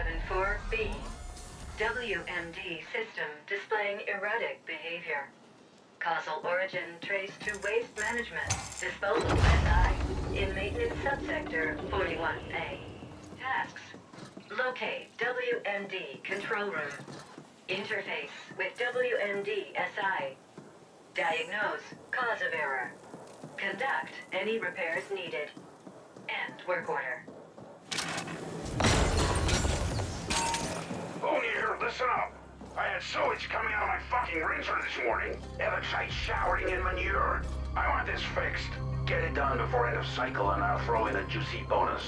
774B. WMD system displaying erratic behavior. Causal origin traced to waste management. Disposal SI in maintenance subsector 41A. Tasks. Locate WMD control room. Interface with WMD SI. Diagnose cause of error. Conduct any repairs needed. End work order. Oh, here, listen up. I had sewage coming out of my fucking rinser this morning. Evansite showering in manure. I want this fixed. Get it done before end of cycle and I'll throw in a juicy bonus.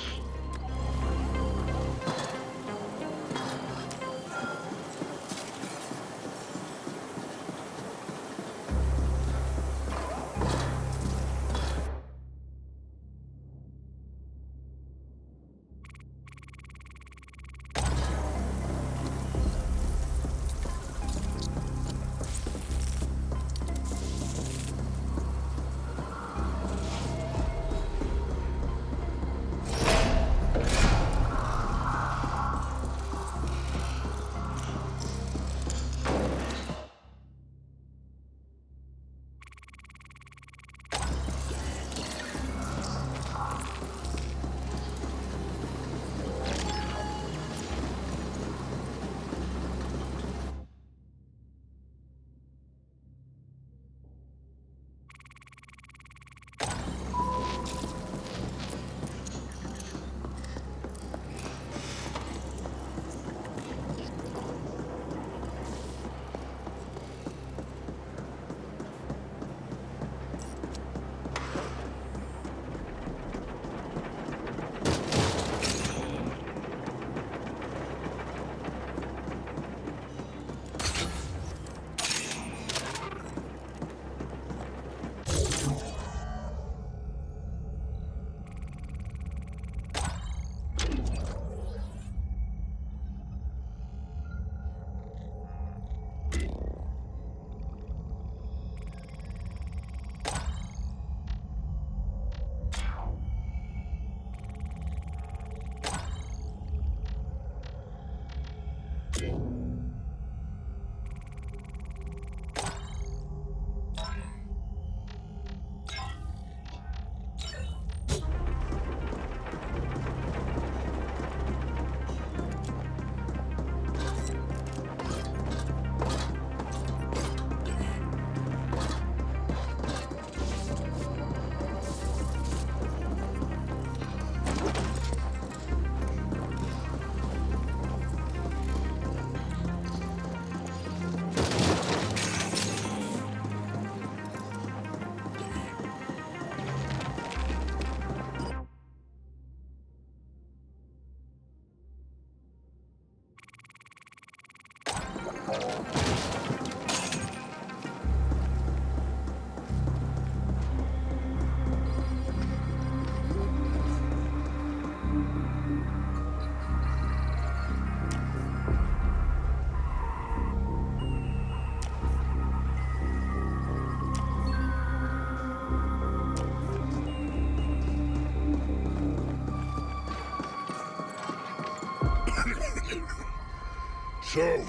So,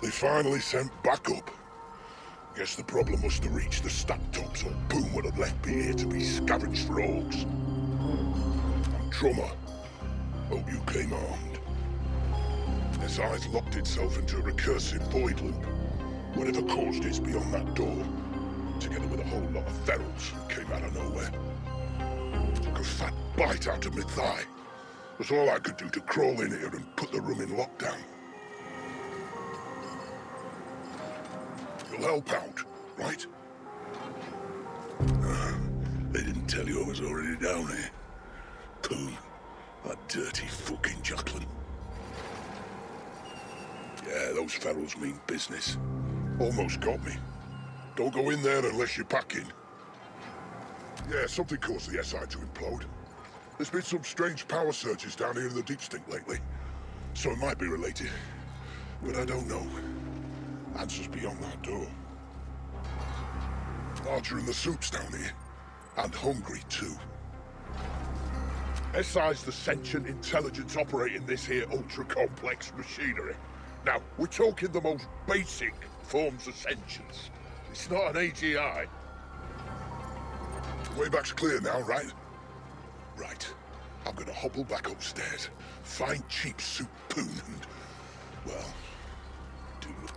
they finally sent backup. Guess the problem must have reached the stack top, so Boom would have left me here to be scavenged for orcs. I'm Drummer. Hope you came armed. SI's locked itself into a recursive void loop. Whatever caused it's beyond that door. Together with a whole lot of ferals who came out of nowhere. Took a fat bite out of my thigh. Was all I could do to crawl in here and put the room in lockdown. You'll help out, right? They didn't tell you I was already down here. Pooh, that dirty fucking juckling. Yeah, those ferals mean business. Almost got me. Don't go in there unless you're packing. Yeah, something caused the SI to implode. There's been some strange power surges down here in the Deep Stink lately. So it might be related. But I don't know. Answers beyond that door. Larger in the soups down here. And hungry too. SI's the sentient intelligence operating this here ultra-complex machinery. Now, we're talking the most basic forms of sentience. It's not an AGI. Way back's clear now, right? Right. I'm gonna hobble back upstairs, find cheap soup Poon and, well, do it.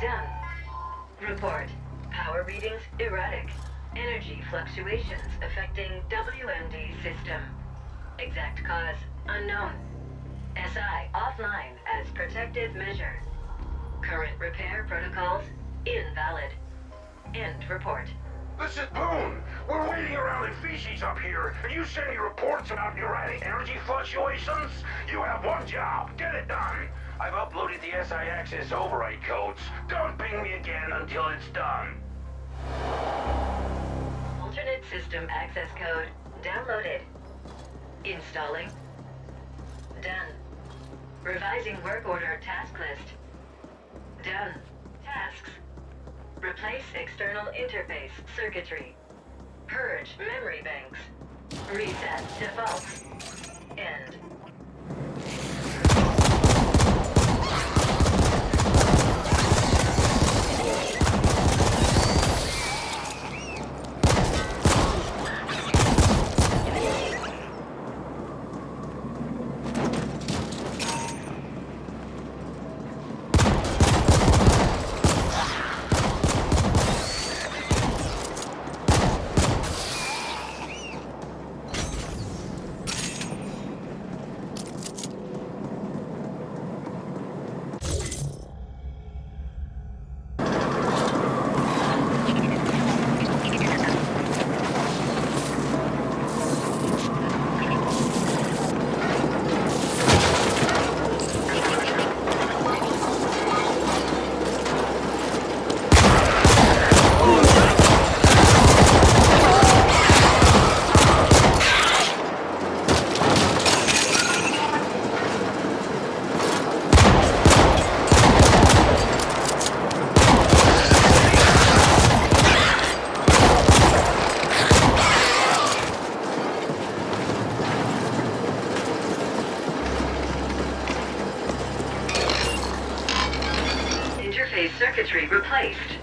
Done. Report. Power readings erratic. Energy fluctuations affecting WMD system. Exact cause unknown. SI offline as protective measure. Current repair protocols invalid. End report. This is Boone. We're waiting around in feces up here, and you send me reports about erratic energy fluctuations? You have one job. Get it done. I've uploaded the SI access override codes. Don't ping me again until it's done. Alternate system access code downloaded. Installing. Done. Revising work order task list. Done. Tasks. Replace external interface circuitry. Purge memory banks. Reset defaults. End. Circuitry replaced.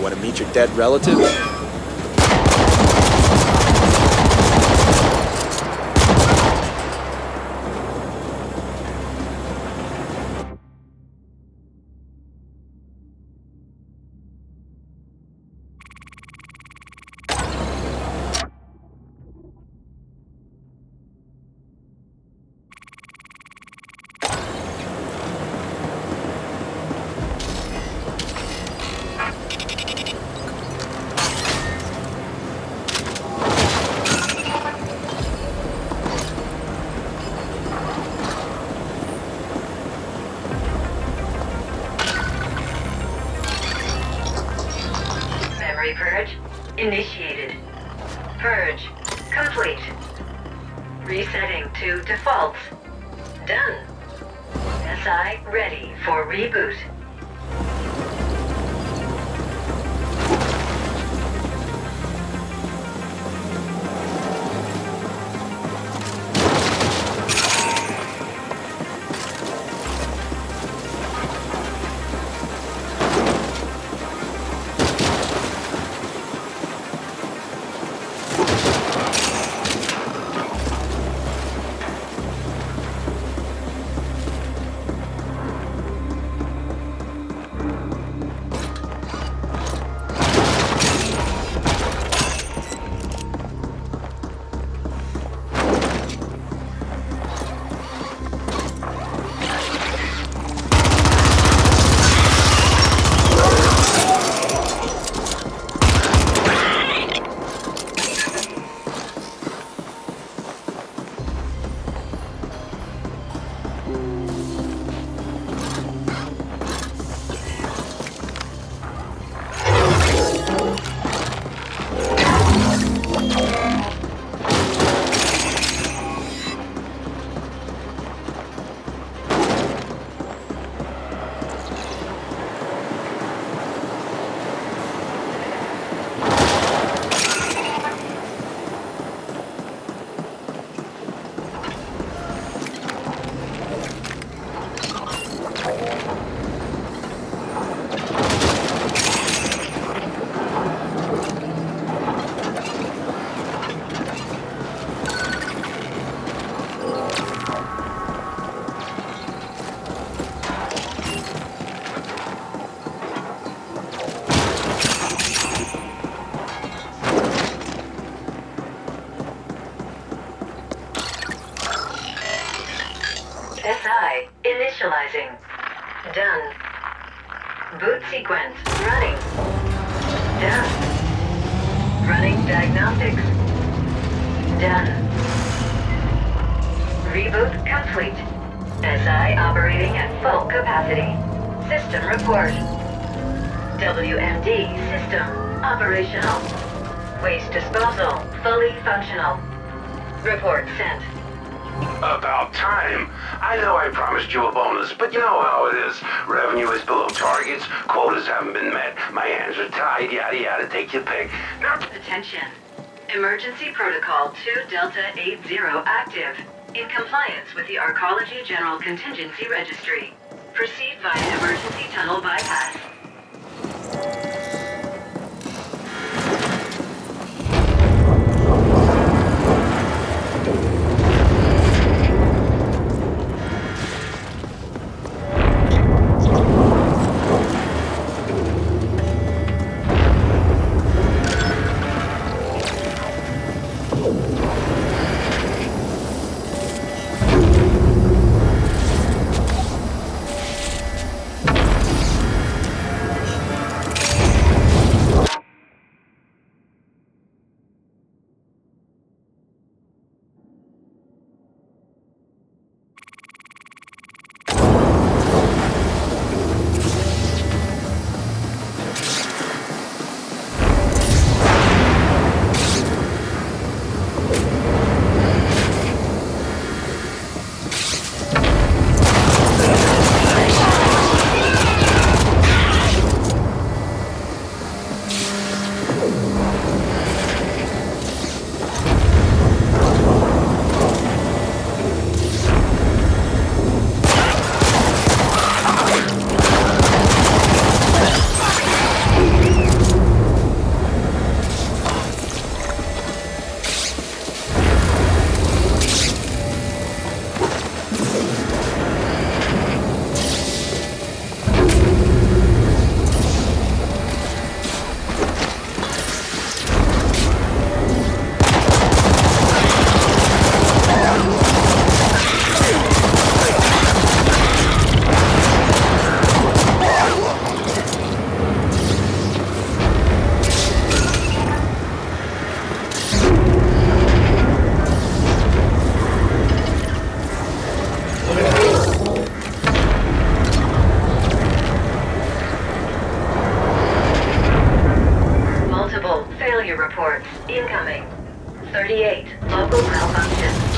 Want to meet your dead relative? Memory purge initiated. Purge complete. Resetting to defaults. Done. SI ready for reboot. SI initializing. Done. Boot sequence running. Done. Running diagnostics. Done. Reboot complete. SI operating at full capacity. System report. WMD system operational. Waste disposal fully functional. Report sent. About time. I know I promised you a bonus, but you know how it is. Revenue is below targets, quotas haven't been met, my hands are tied, yada yada, take your pick. Now... Attention. Emergency Protocol 2 Delta 80 active. In compliance with the Arcology General Contingency Registry. Proceed via emergency tunnel bypass. 38. Local malfunction.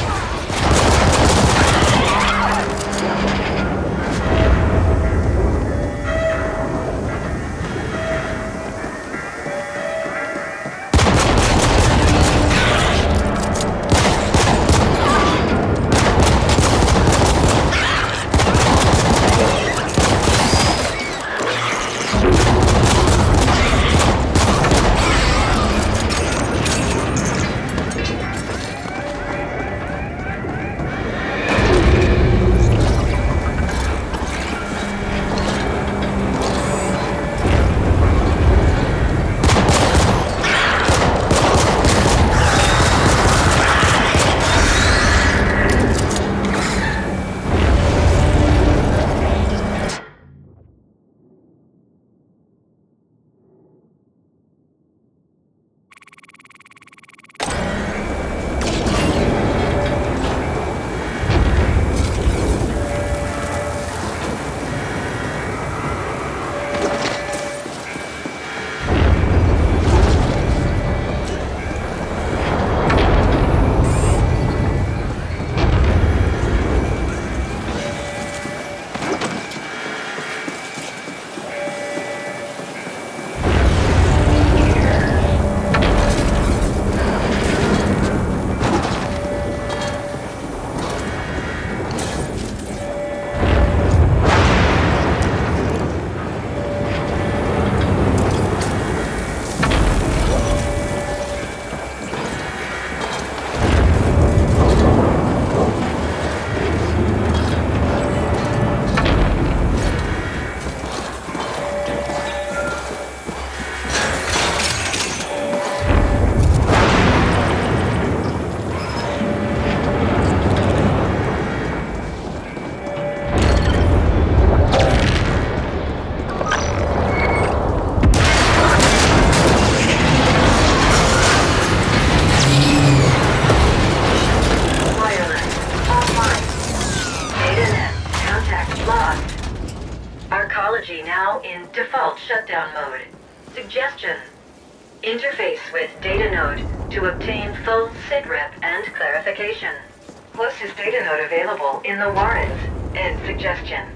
Arcology now in default shutdown mode. Suggestion. Interface with data node to obtain full sitrep and clarification. Closest data node available in the warrant. End suggestion.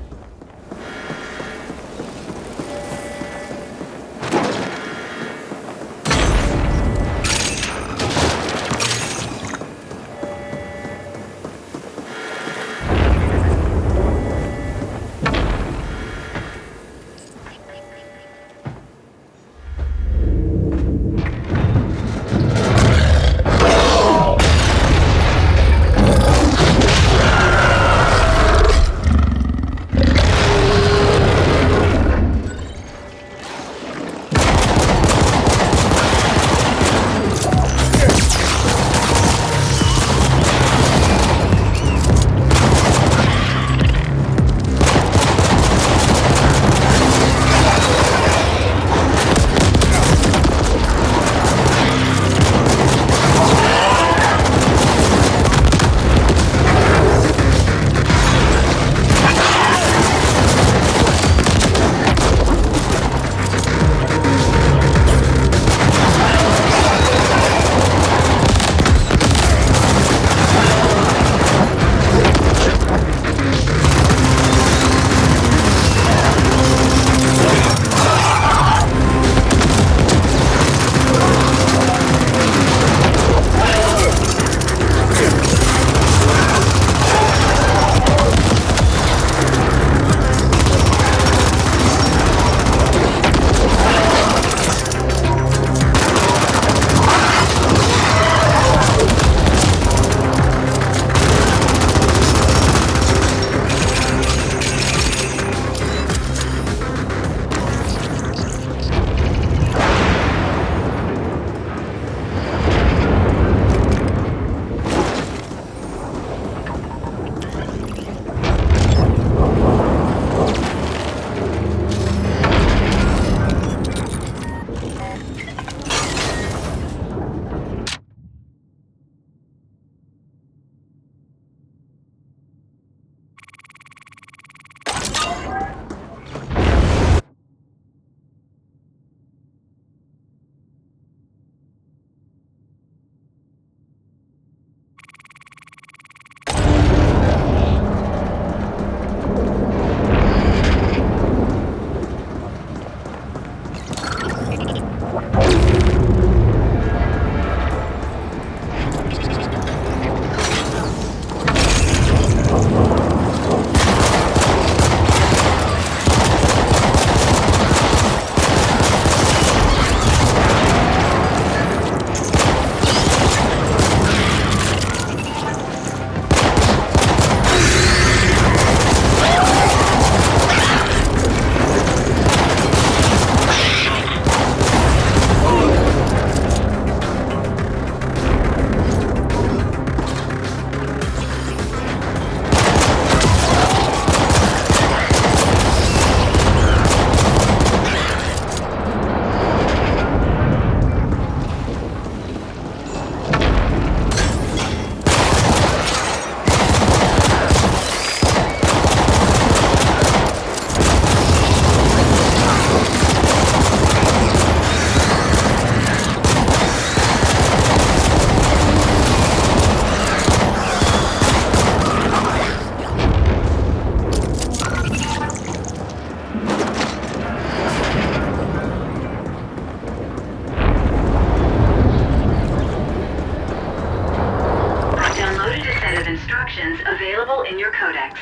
Instructions available in your codex.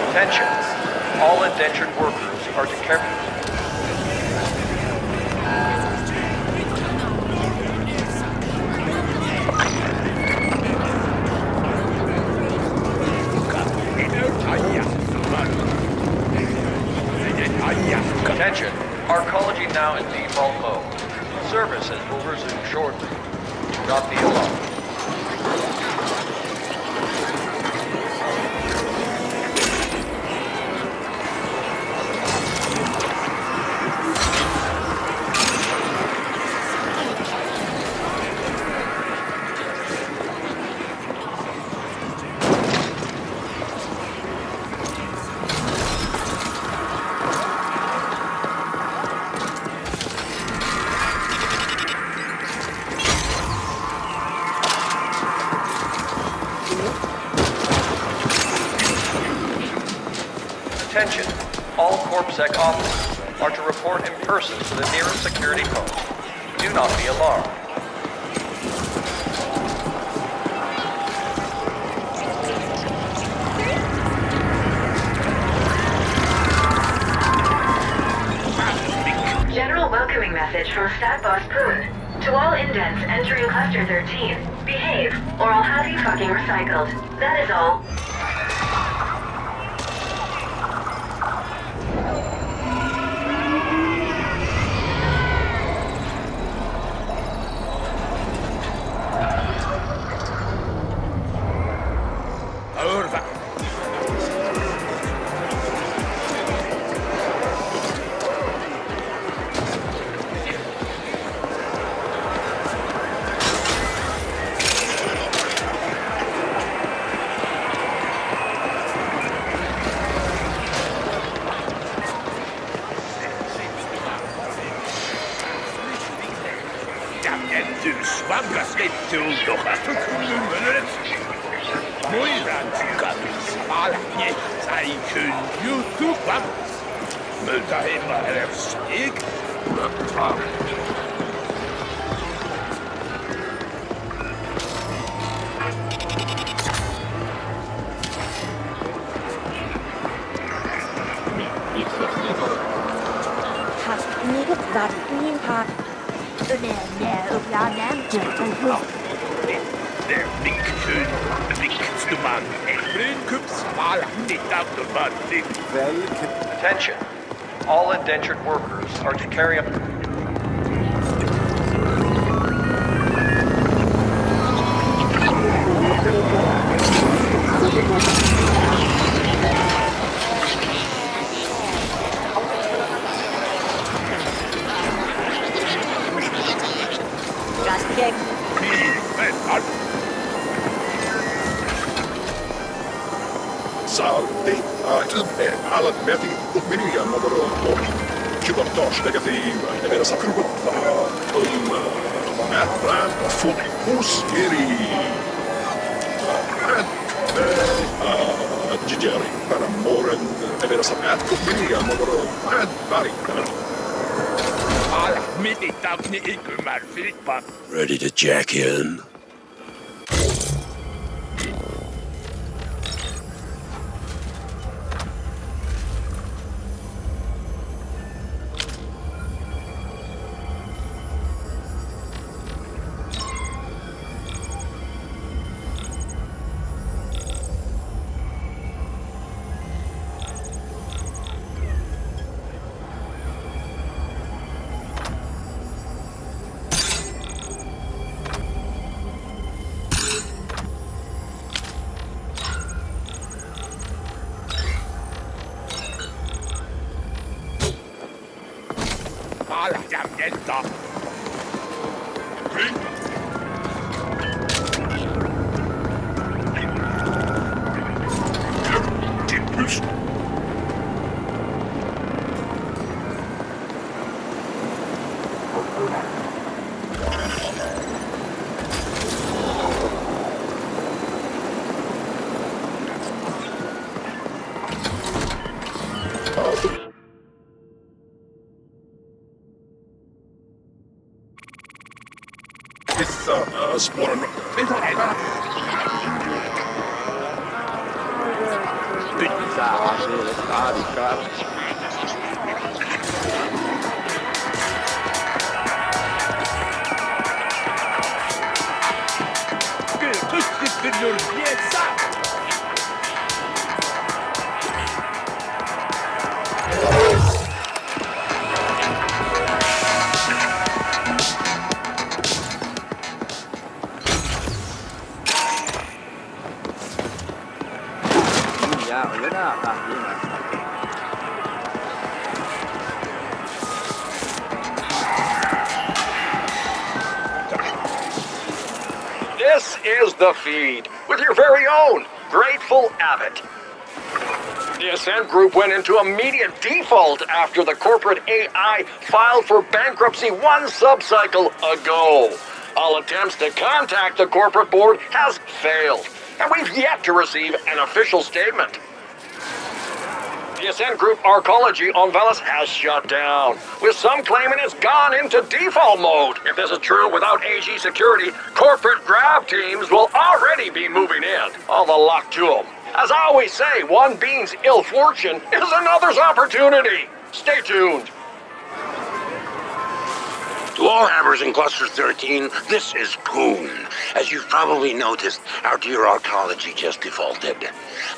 Attention! All indentured workers are to carry... Attention! Arcology now in default mode. Services will resume shortly. Do not be alarmed. Attention, all CorpSec officers are to report in person to the nearest security post. Do not be alarmed. General welcoming message from Stat Boss Poon. To all indents entering Cluster 13, behave, or I'll have you fucking recycled. That is all. Du svagaste tuldocha förkullumenet. Moiran kapitsalahje sai kun YouTubea. Mutta hemma herfstig.นี่ก็ดันนี่ค่ะAttention, all indentured workers are to carry up... Salti, aaten, alla meti, minua numero 14 negativa, è vera sakruppa, määrään fukuskiri. Gigeri, per amore, è vera sakruppa, minua numero 14. Ready to jack in? Spåren. This is the feed with your very own Grateful Abbott. The Ascent Group went into immediate default after the corporate AI filed for bankruptcy one subcycle ago. All attempts to contact the corporate board has failed, and we've yet to receive an official statement. The Ascent Group arcology on Velis has shut down, with some claiming it's gone into default mode. If this is true, without AG security, corporate grab teams will already be moving in. All the luck to them. As I always say, one being's ill fortune is another's opportunity. Stay tuned. To all hammers in Cluster 13, this is Poon. As you've probably noticed, our dear arcology just defaulted.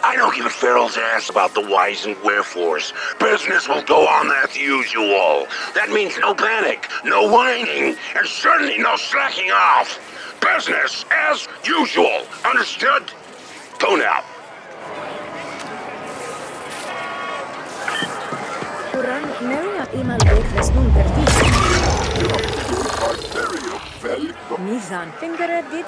I don't give a feral's ass about the whys and wherefores. Business will go on as usual. That means no panic, no whining, and certainly no slacking off. Business as usual. Understood? Go now. Kurang Maria email waitlist number 10. Mizan finger did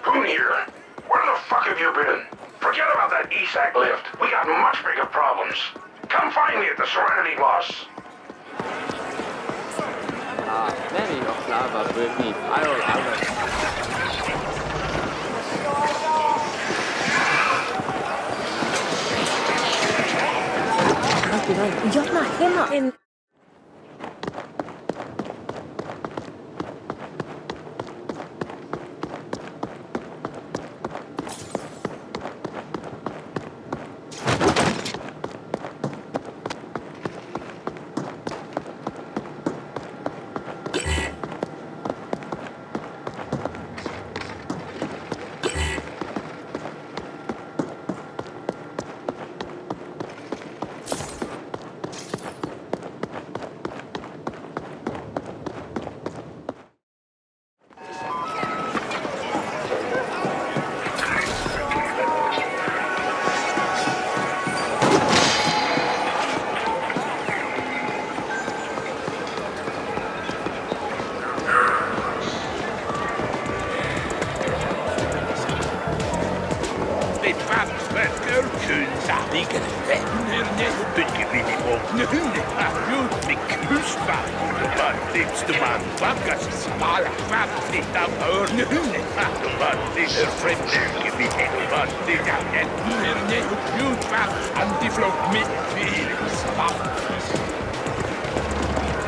Poon here. Where the fuck have you been? Forget about that ESAC lift. We got much bigger problems. Come find me at the Serenity, boss. Many of lava will need iron armor. You're not him in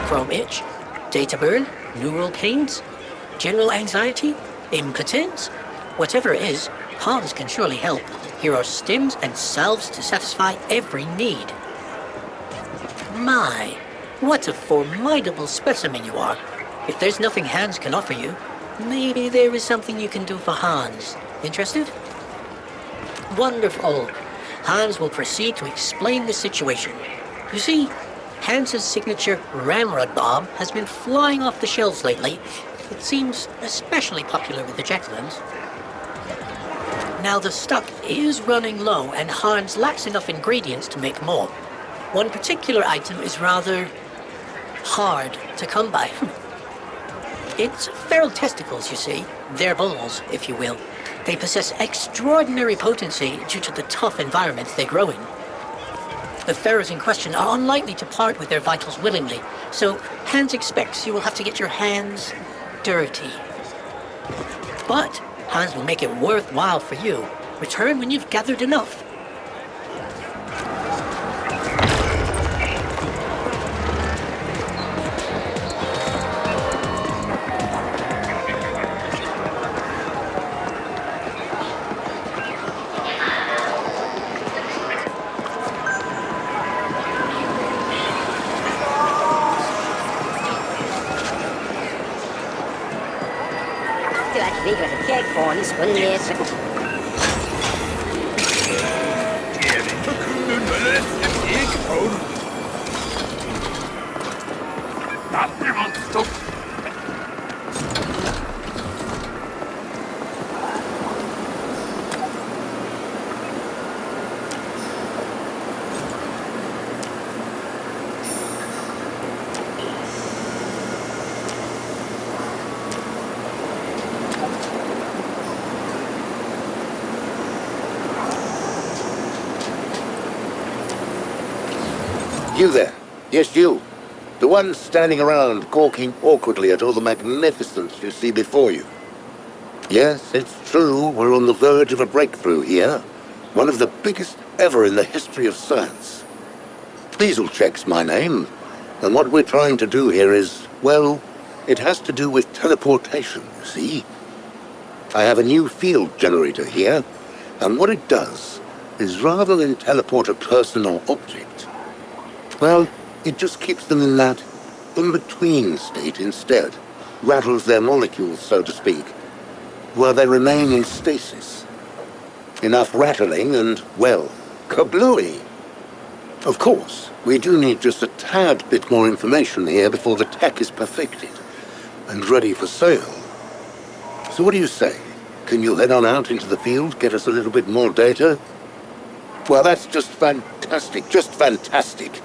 Chrome itch, data burn, neural pains, general anxiety, impotence. Whatever it is, Hans can surely help. Here are stims and salves to satisfy every need. My, what a formidable specimen you are. If there's nothing Hans can offer you, maybe there is something you can do for Hans. Interested? Wonderful. Hans will proceed to explain the situation. You see, Hans's signature ramrod bomb has been flying off the shelves lately. It seems especially popular with the Jacquelines. Now the stock is running low and Hans lacks enough ingredients to make more. One particular item is rather hard to come by. It's feral testicles, you see. They're balls, if you will. They possess extraordinary potency due to the tough environments they grow in. The pharaohs in question are unlikely to part with their vitals willingly, so Hans expects you will have to get your hands dirty. But Hans will make it worthwhile for you. Return when you've gathered enough. Végre egy kegfon is van néz. You there. Yes, you. The one standing around gawking awkwardly at all the magnificence you see before you. Yes, it's true, we're on the verge of a breakthrough here. One of the biggest ever in the history of science. Check's my name, and what we're trying to do here is, well, it has to do with teleportation, you see. I have a new field generator here, and what it does is rather than teleport a person or object, well, it just keeps them in that in-between state instead. Rattles their molecules, so to speak, while they remain in stasis. Enough rattling and, well, kablooey. Of course, we do need just a tad bit more information here before the tech is perfected and ready for sale. So what do you say? Can you head on out into the field, get us a little bit more data? Well, that's just fantastic, just fantastic.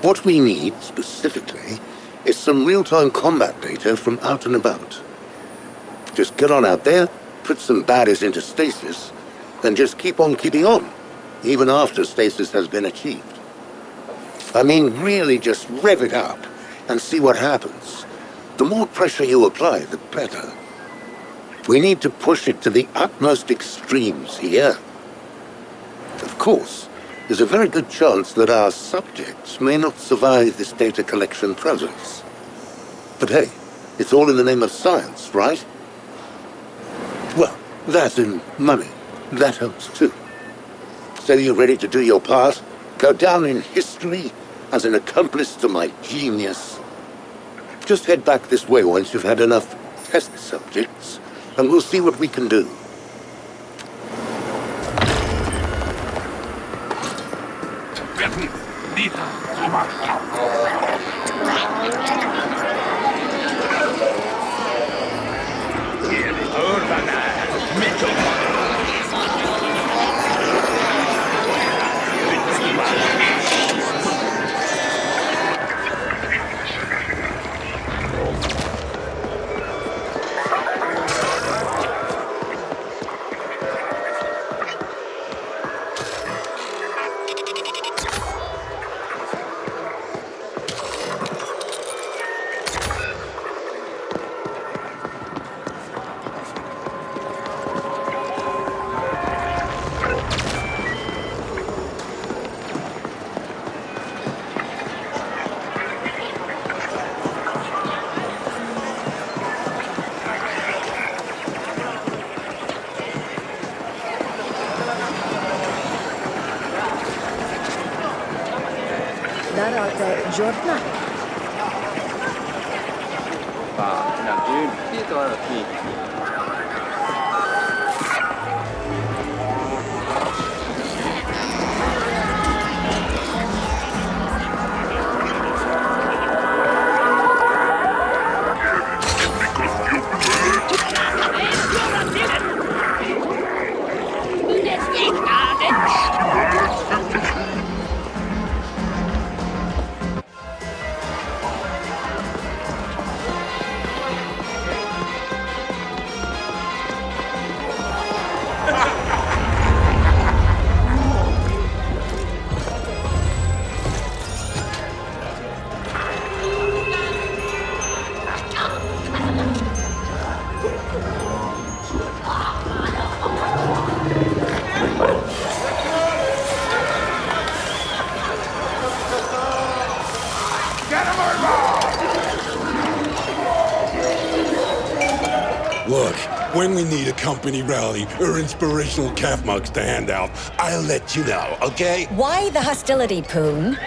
What we need, specifically, is some real-time combat data from out and about. Just get on out there, put some baddies into stasis, and just keep on keeping on, even after stasis has been achieved. I mean, really just rev it up and see what happens. The more pressure you apply, the better. We need to push it to the utmost extremes here. Of course, there's a very good chance that our subjects may not survive this data collection process. But hey, it's all in the name of science, right? Well, that and money, that helps too. So you're ready to do your part? Go down in history as an accomplice to my genius? Just head back this way once you've had enough test subjects, and we'll see what we can do. Giornata. Näkyy. Siitä niin. Get a move on! Look, when we need a company rally or inspirational calf mugs to hand out, I'll let you know, okay? Why the hostility, Poon?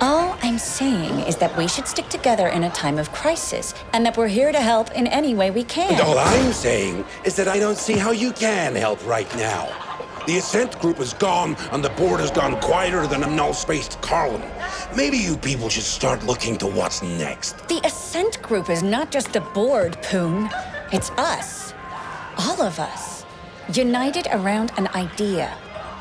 All I'm saying is that we should stick together in a time of crisis, and that we're here to help in any way we can. And all I'm saying is that I don't see how you can help right now. The Ascent group is gone, and the board has gone quieter than a null-spaced Carlin. Maybe you people should start looking to what's next. The Ascent group is not just the board, Poon. It's us. All of us. United around an idea.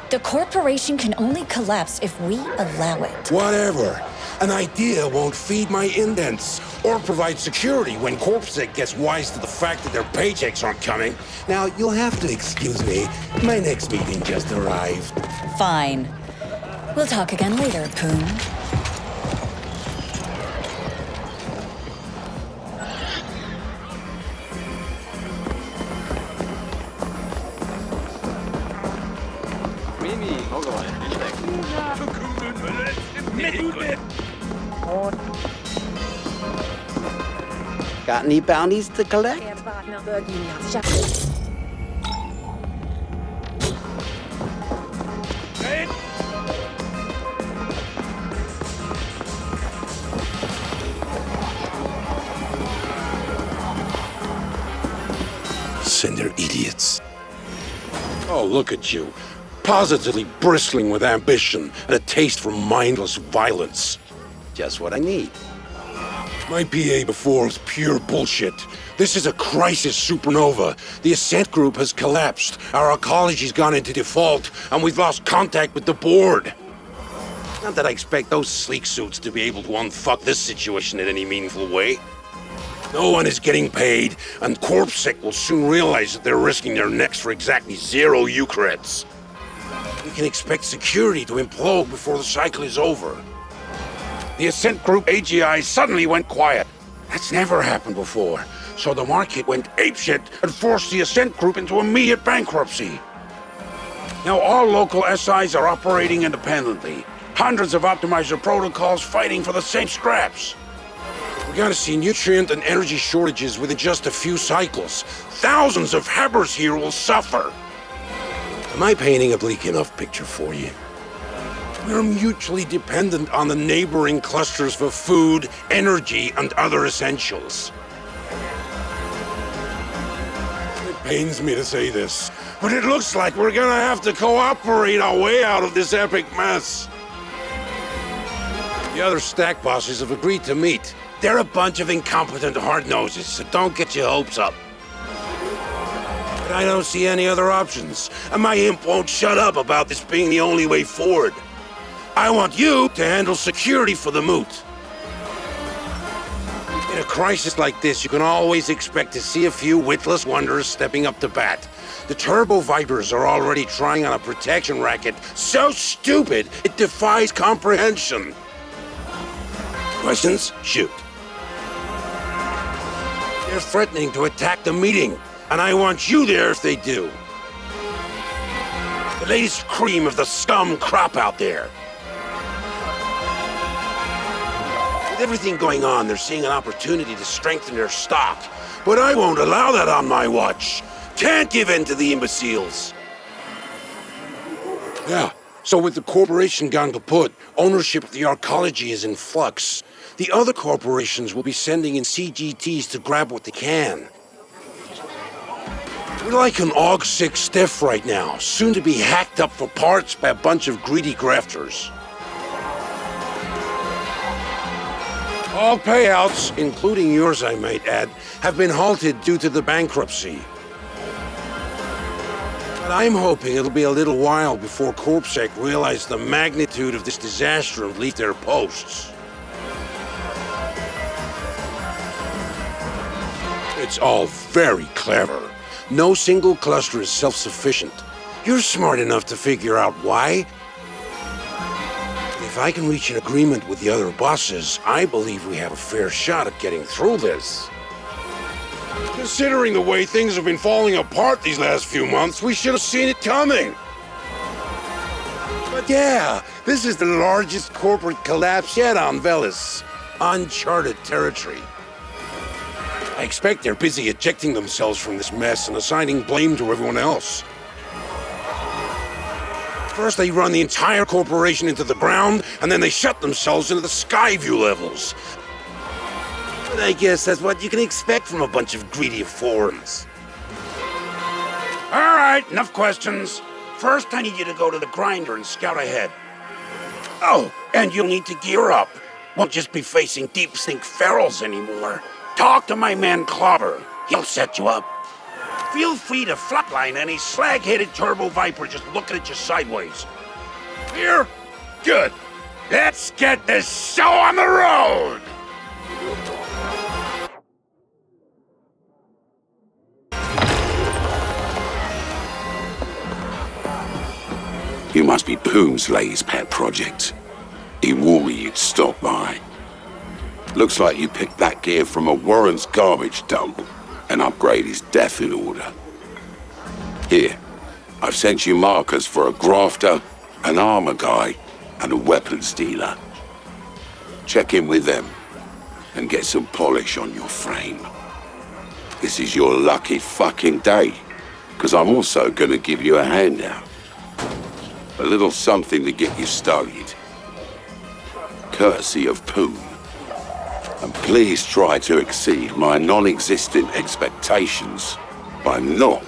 The corporation can only collapse if we allow it. Whatever. An idea won't feed my indents or provide security when CorpSec gets wise to the fact that their paychecks aren't coming. Now, you'll have to excuse me. My next meeting just arrived. Fine. We'll talk again later, Poon. Mimi, Hogwarts, Got any bounties to collect? Cinder idiots. Oh, look at you. Positively bristling with ambition and a taste for mindless violence. Just what I need. My PA before was pure bullshit. This is a crisis supernova. The Ascent group has collapsed. Our ecology's gone into default, and we've lost contact with the board. Not that I expect those sleek suits to be able to unfuck this situation in any meaningful way. No one is getting paid, and CorpSec will soon realize that they're risking their necks for exactly 0 Eucreds. We can expect security to implode before the cycle is over. The Ascent Group AGI suddenly went quiet. That's never happened before. So the market went apeshit and forced the Ascent Group into immediate bankruptcy. Now all local SIs are operating independently. Hundreds of optimizer protocols fighting for the same scraps. We're gonna see nutrient and energy shortages within just a few cycles. Thousands of Habbers here will suffer. Am I painting a bleak enough picture for you? We're mutually dependent on the neighboring clusters for food, energy, and other essentials. It pains me to say this, but it looks like we're gonna have to cooperate our way out of this epic mess. The other stack bosses have agreed to meet. They're a bunch of incompetent hard-noses, so don't get your hopes up. But I don't see any other options, and my imp won't shut up about this being the only way forward. I want you to handle security for the moot. In a crisis like this, you can always expect to see a few witless wonders stepping up to bat. The Turbo Vipers are already trying on a protection racket so stupid it defies comprehension. Questions? Shoot. They're threatening to attack the meeting, and I want you there if they do. The latest cream of the scum crop out there. With everything going on, they're seeing an opportunity to strengthen their stock. But I won't allow that on my watch. Can't give in to the imbeciles. Yeah, so with the corporation gone kaput, ownership of the arcology is in flux. The other corporations will be sending in CGTs to grab what they can. We're like an AUG-6 stiff right now, soon to be hacked up for parts by a bunch of greedy grafters. All payouts, including yours I might add, have been halted due to the bankruptcy. But I'm hoping it'll be a little while before CorpSec realize the magnitude of this disaster and leave their posts. It's all very clever. No single cluster is self-sufficient. You're smart enough to figure out why. If I can reach an agreement with the other bosses, I believe we have a fair shot at getting through this. Considering the way things have been falling apart these last few months, we should have seen it coming. But yeah, this is the largest corporate collapse yet on Velis. Uncharted territory. I expect they're busy ejecting themselves from this mess and assigning blame to everyone else. First they run the entire corporation into the ground, and then they shut themselves into the sky view levels. But I guess that's what you can expect from a bunch of greedy foreigners. All right, enough questions. First, I need you to go to the grinder and scout ahead. Oh, and you'll need to gear up. Won't just be facing deep sink ferals anymore. Talk to my man Clobber. He'll set you up. Feel free to flatline any slag-headed turbo viper just looking at you sideways. Here? Good. Let's get this show on the road! You must be Poomsley's pet project. He warned me you'd stop by. Looks like you picked that gear from a Warren's garbage dump. An upgrade is death in order. Here, I've sent you markers for a grafter, an armor guy, and a weapons dealer. Check in with them and get some polish on your frame. This is your lucky fucking day, because I'm also gonna give you a handout. A little something to get you started. Courtesy of Poom. And please try to exceed my non-existent expectations by not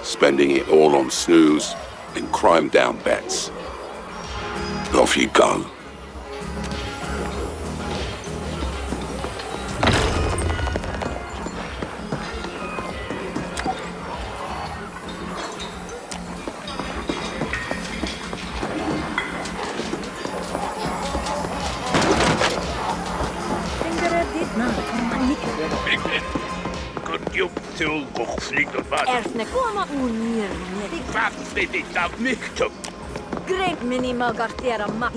spending it all on snooze and crime-down bets. Off you go. Erfne koma unir. Great mini magartiera ma.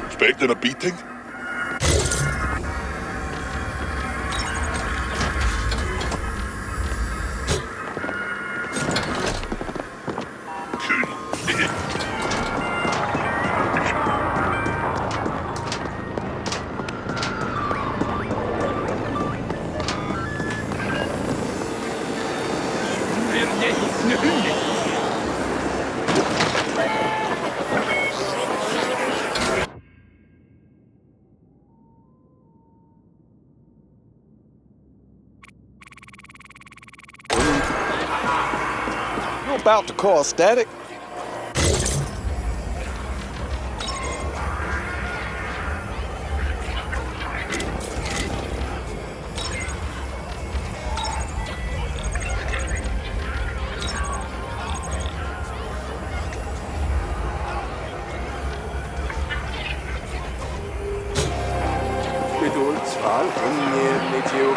Expecting a beating? About to cause static. Geduldsfall Meteor.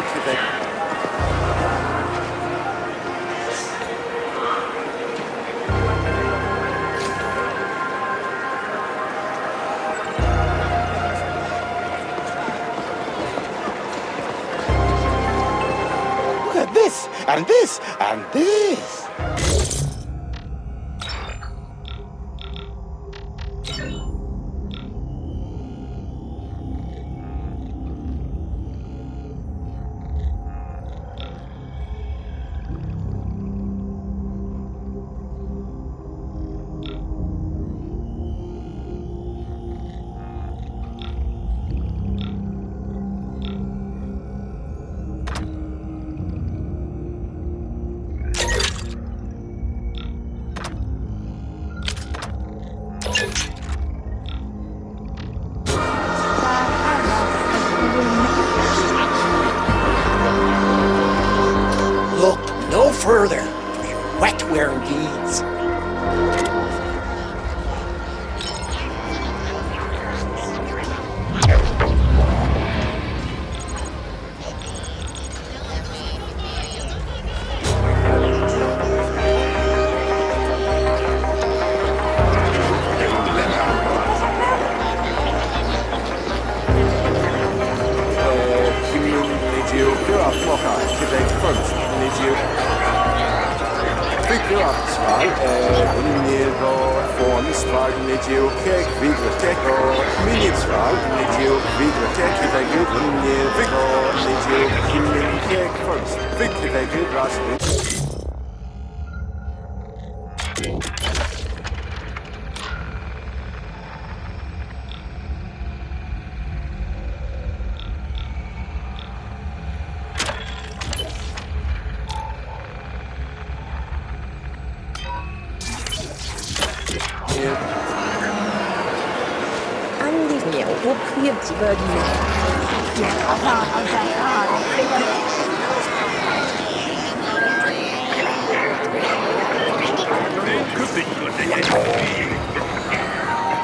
this, and this, and this. Look no further for your wetware needs.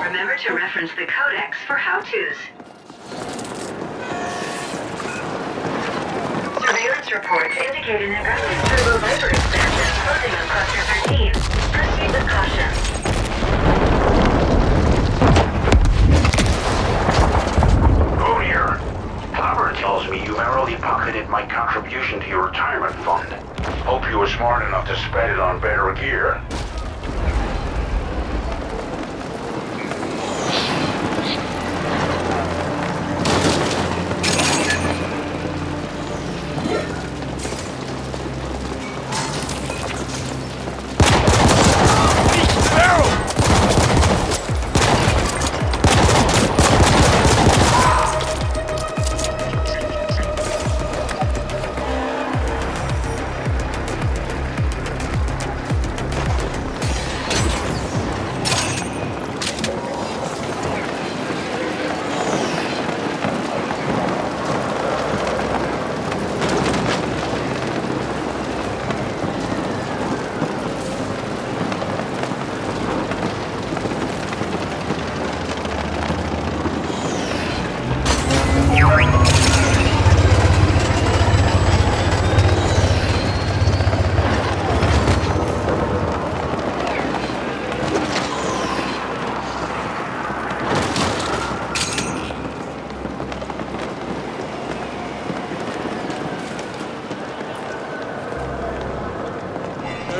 Remember to reference the codex for how-tos. Surveillance reports indicate an aggressive turbo viper expansion closing on Cluster 13. Proceed with caution. Junior, Hopper tells me you merrily pocketed my contribution to your retirement fund. Hope you were smart enough to spend it on better gear.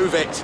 Move it.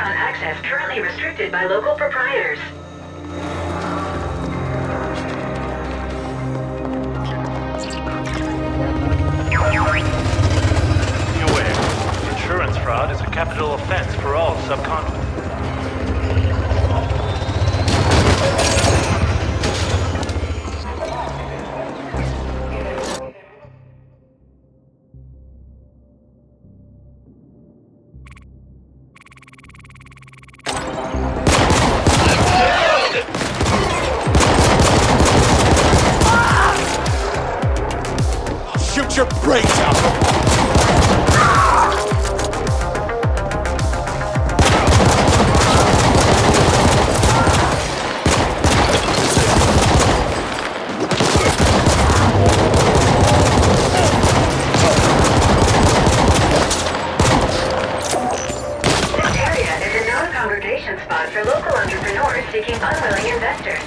underground access currently restricted by local proprietors. Be aware, insurance fraud is a capital offense for all subcontinents. Shoot your brains out! This area is a known congregation spot for local entrepreneurs seeking unwilling investors.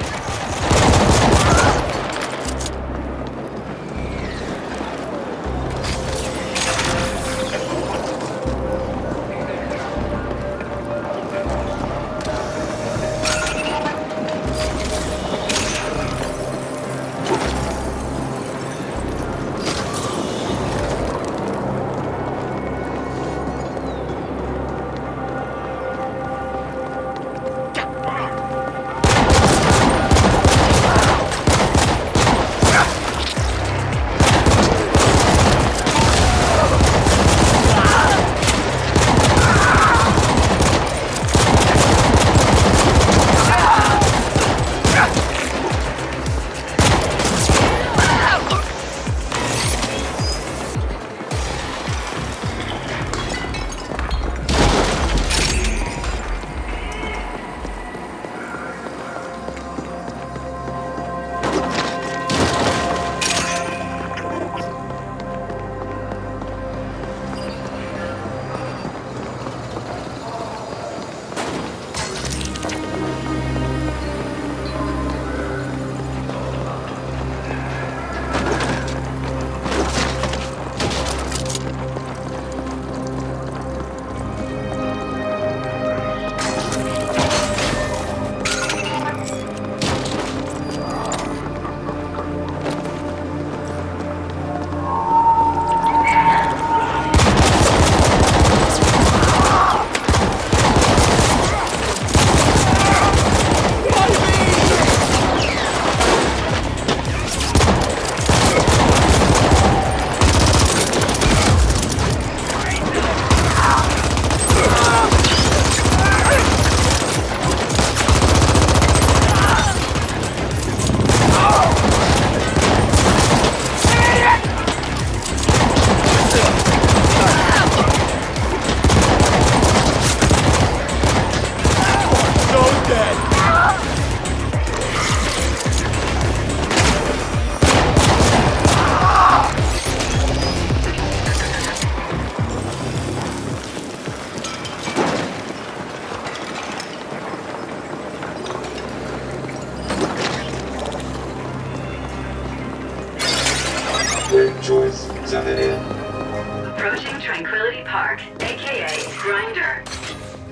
Approaching Tranquility Park, aka Grinder.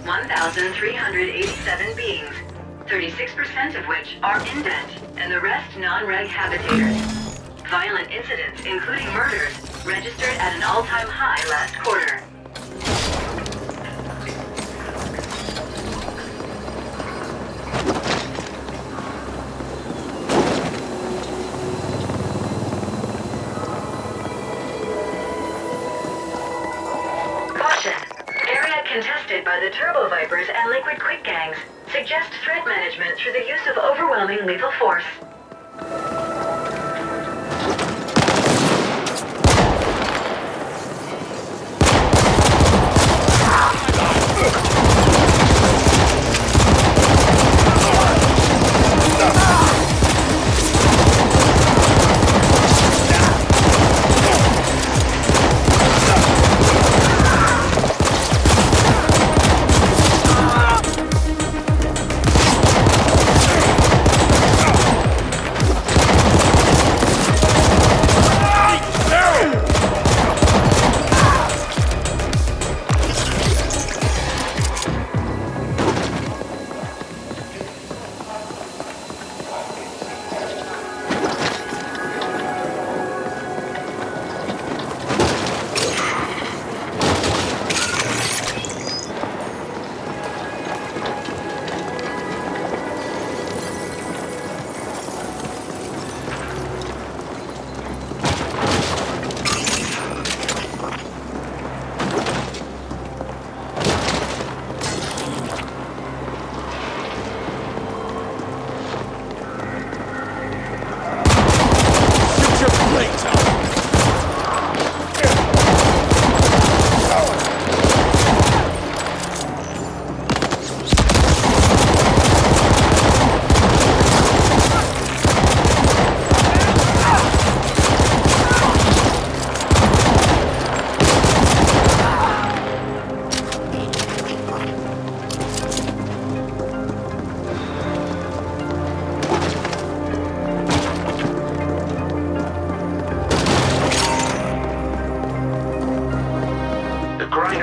1,387 beings, 36% of which are indent, and the rest non-reg habitators. Violent incidents, including murders, registered at an all-time high last quarter. Contested by the Turbo Vipers and Liquid Quick gangs, suggest threat management through the use of overwhelming lethal force.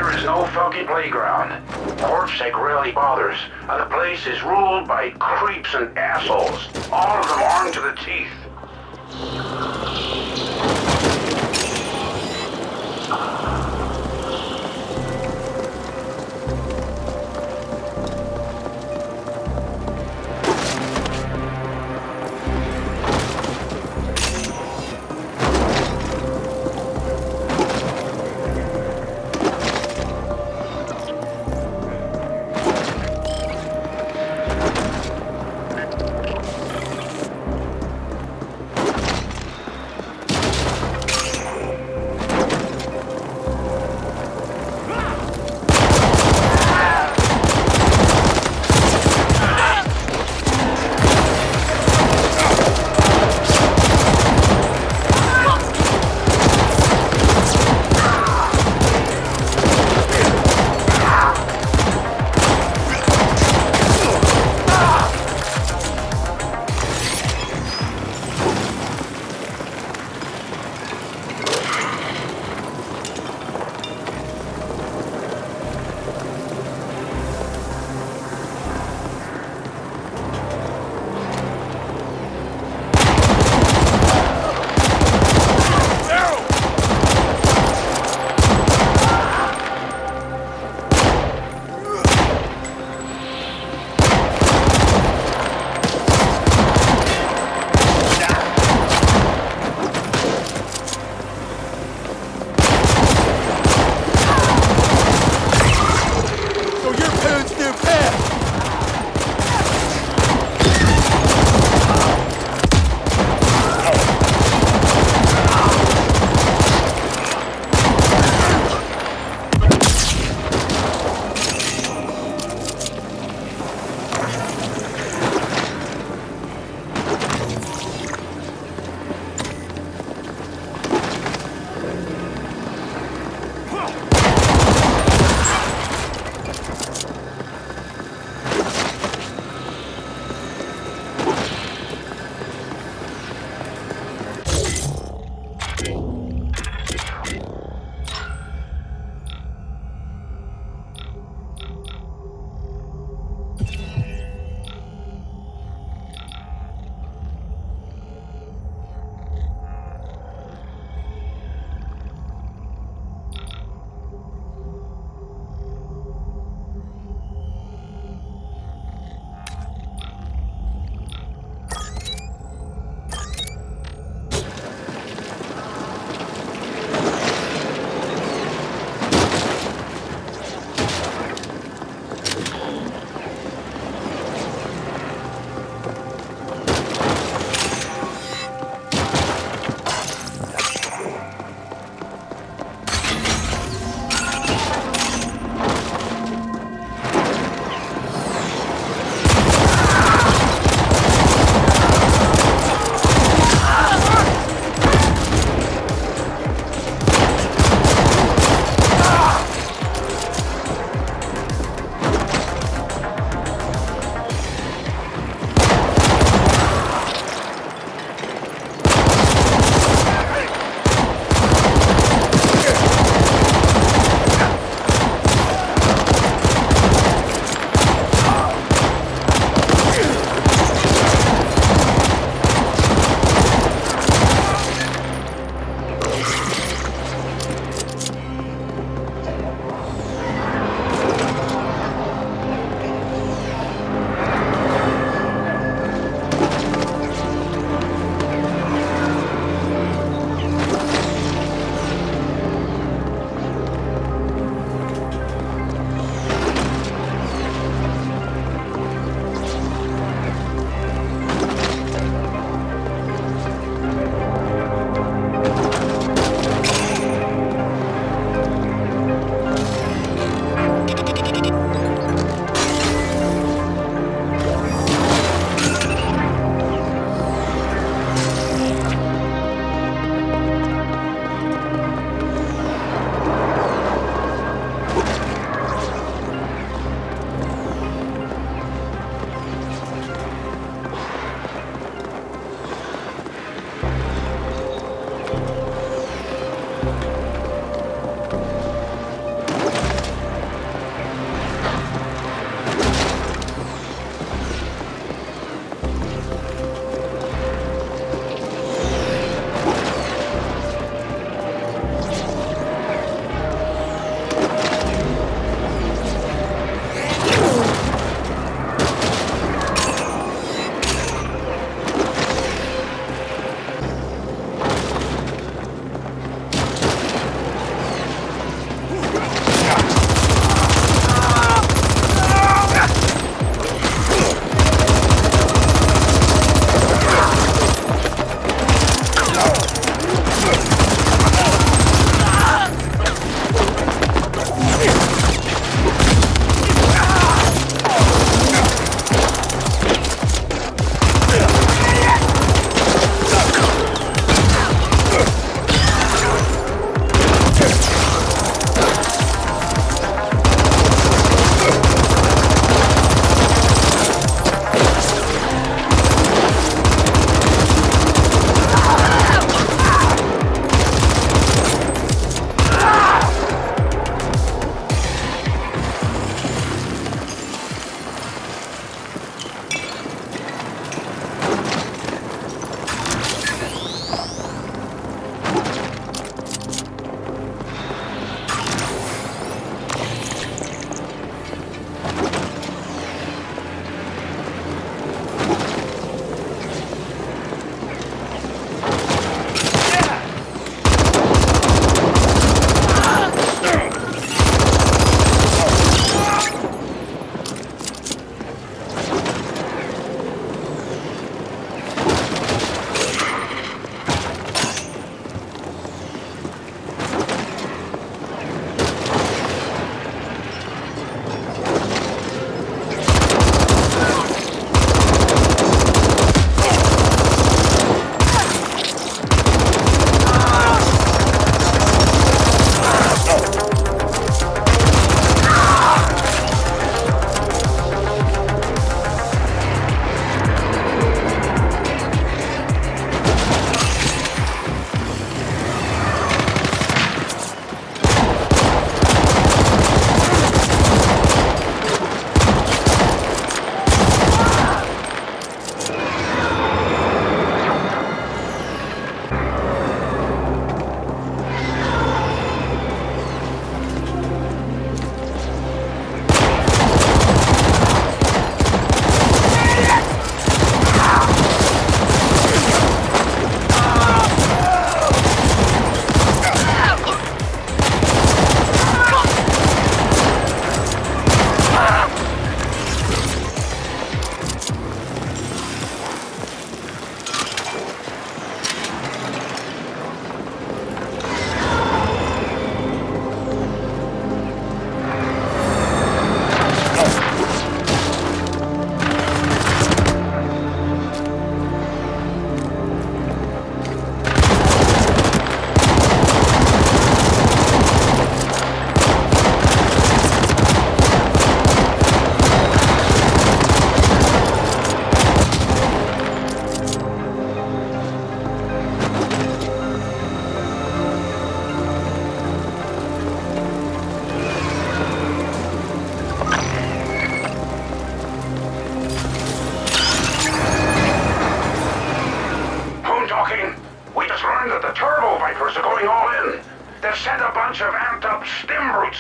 Here is no fucking playground. Corpsec rarely bothers, and the place is ruled by creeps and assholes, all of them armed to the teeth.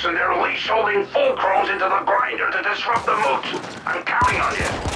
Rex and their leash-holding fulcrums into the grinder to disrupt the moot. I'm counting on you.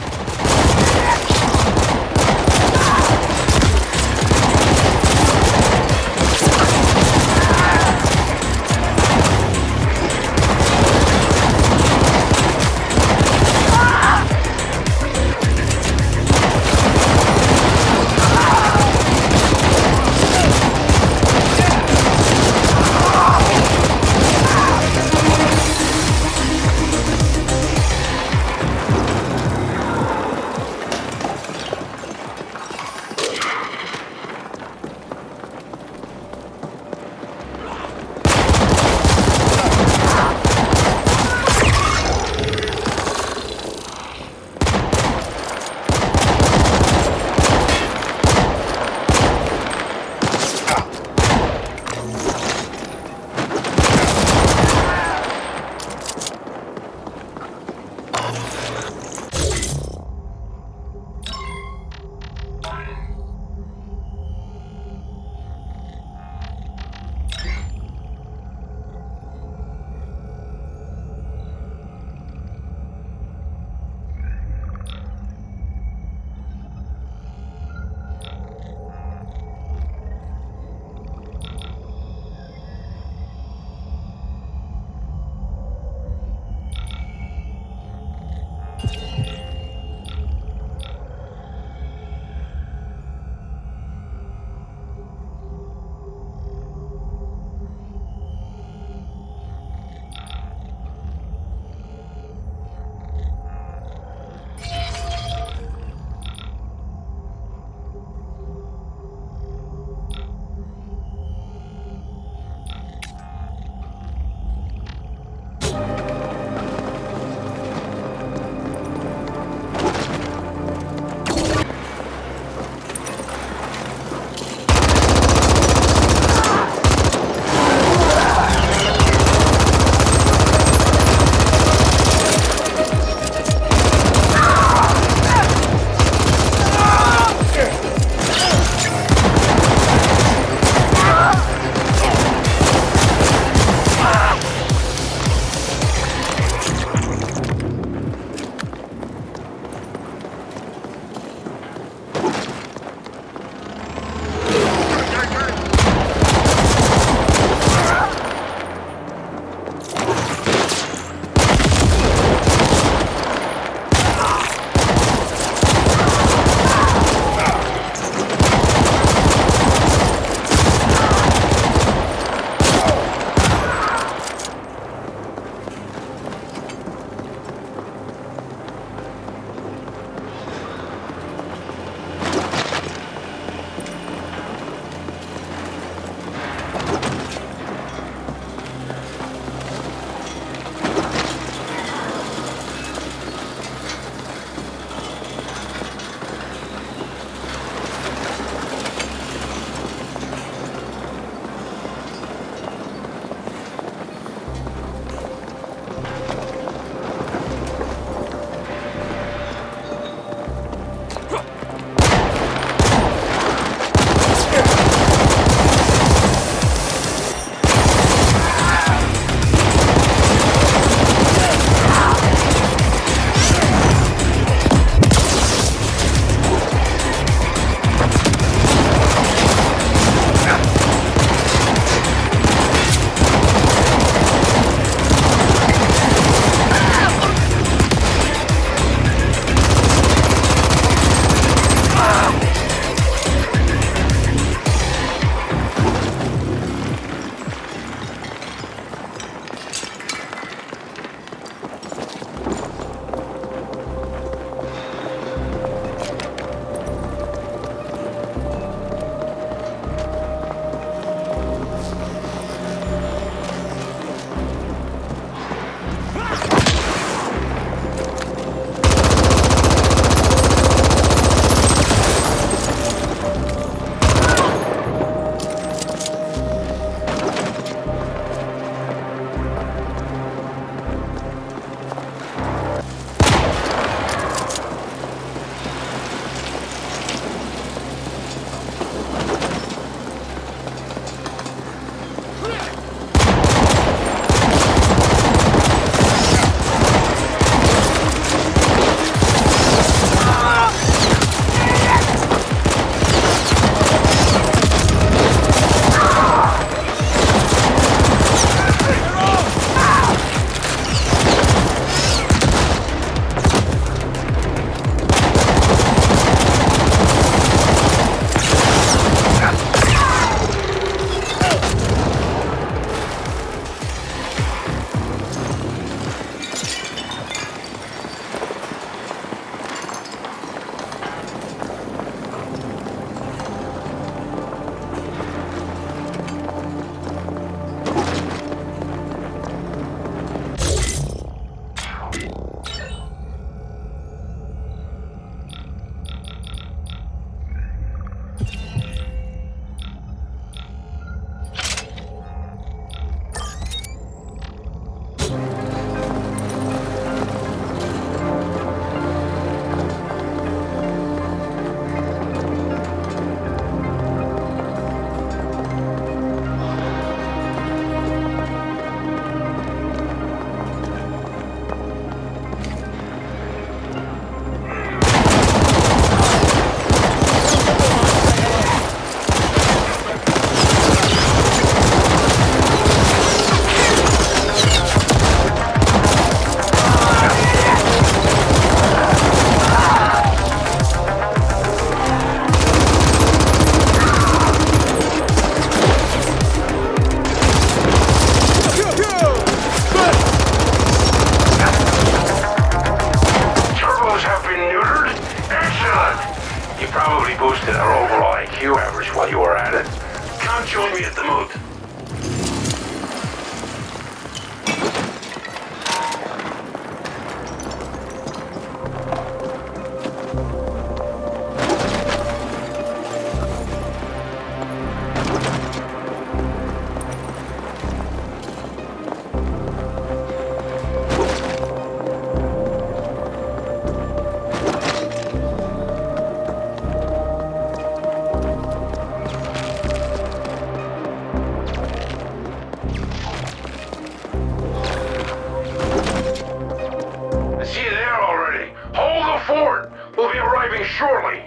fort. We'll be arriving shortly.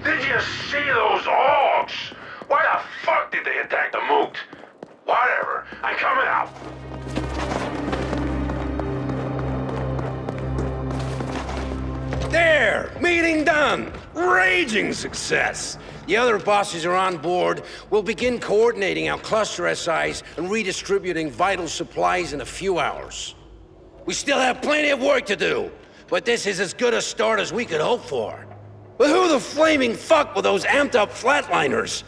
Did you see those orcs? Why the fuck did they attack the moot? Whatever, I'm coming out. There! Meeting done! Raging success! The other bosses are on board. We'll begin coordinating our cluster SIs and redistributing vital supplies in a few hours. We still have plenty of work to do, but this is as good a start as we could hope for. But who the flaming fuck were those amped-up flatliners?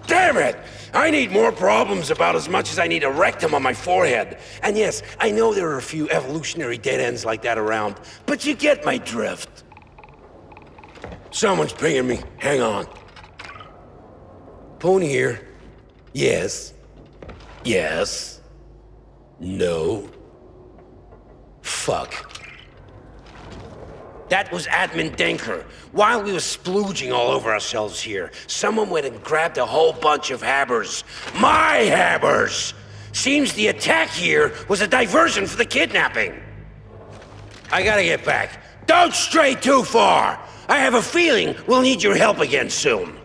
Damn it! I need more problems about as much as I need a rectum on my forehead. And yes, I know there are a few evolutionary dead ends like that around, but you get my drift. Someone's pinging me. Hang on. Pony here. Yes. Yes. No. Fuck. That was Admin Denker. While we were splooging all over ourselves here, someone went and grabbed a whole bunch of habbers. My habbers! Seems the attack here was a diversion for the kidnapping. I gotta get back. Don't stray too far! I have a feeling we'll need your help again soon.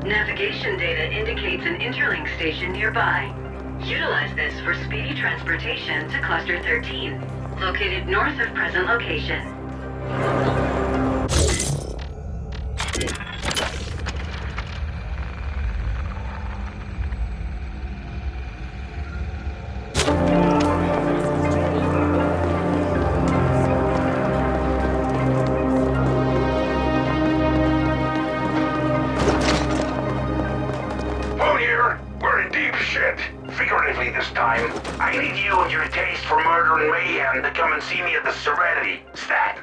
Navigation data indicates an interlink station nearby. Utilize this for speedy transportation to Cluster 13, located north of present location. and see me at the Serenity. Stat!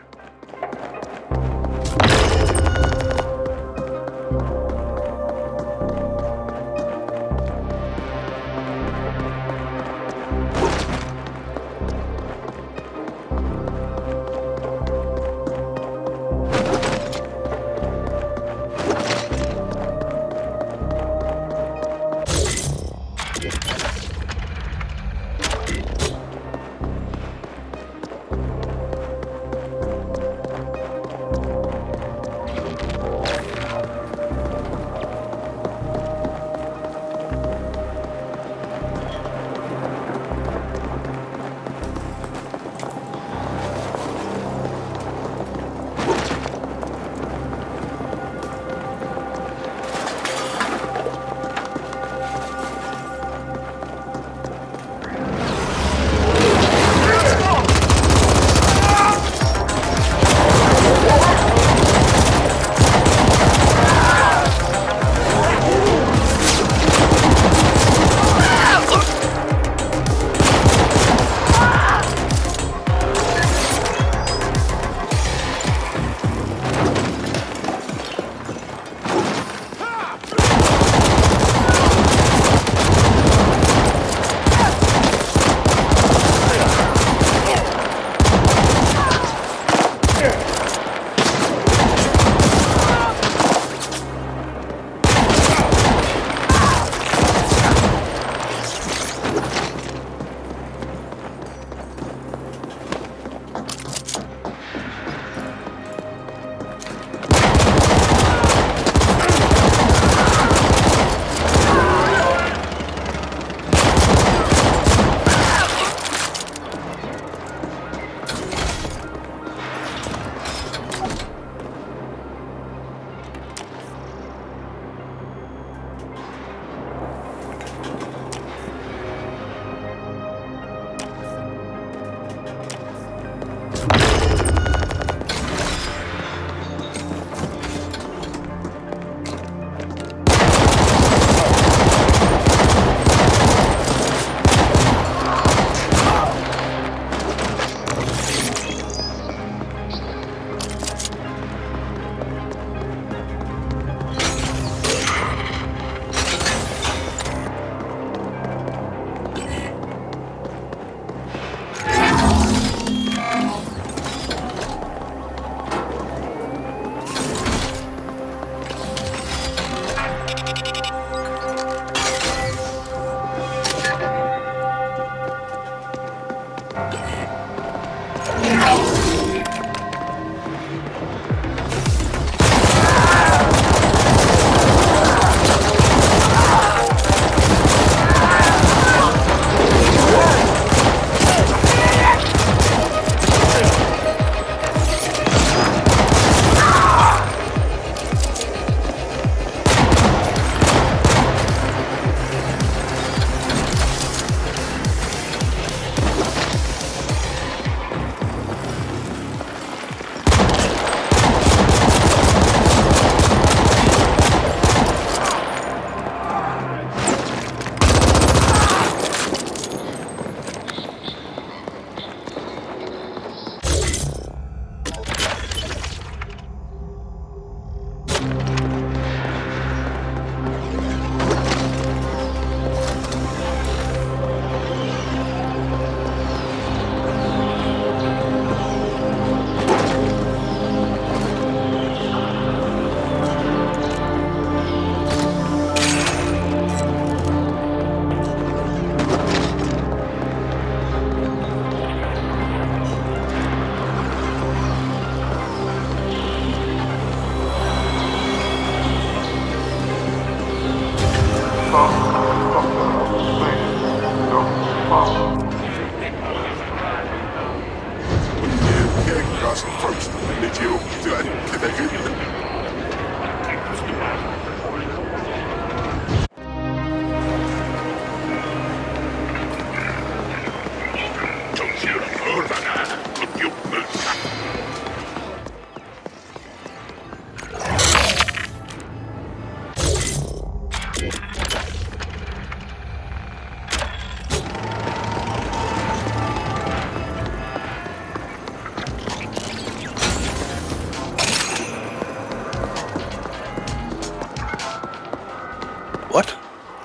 What?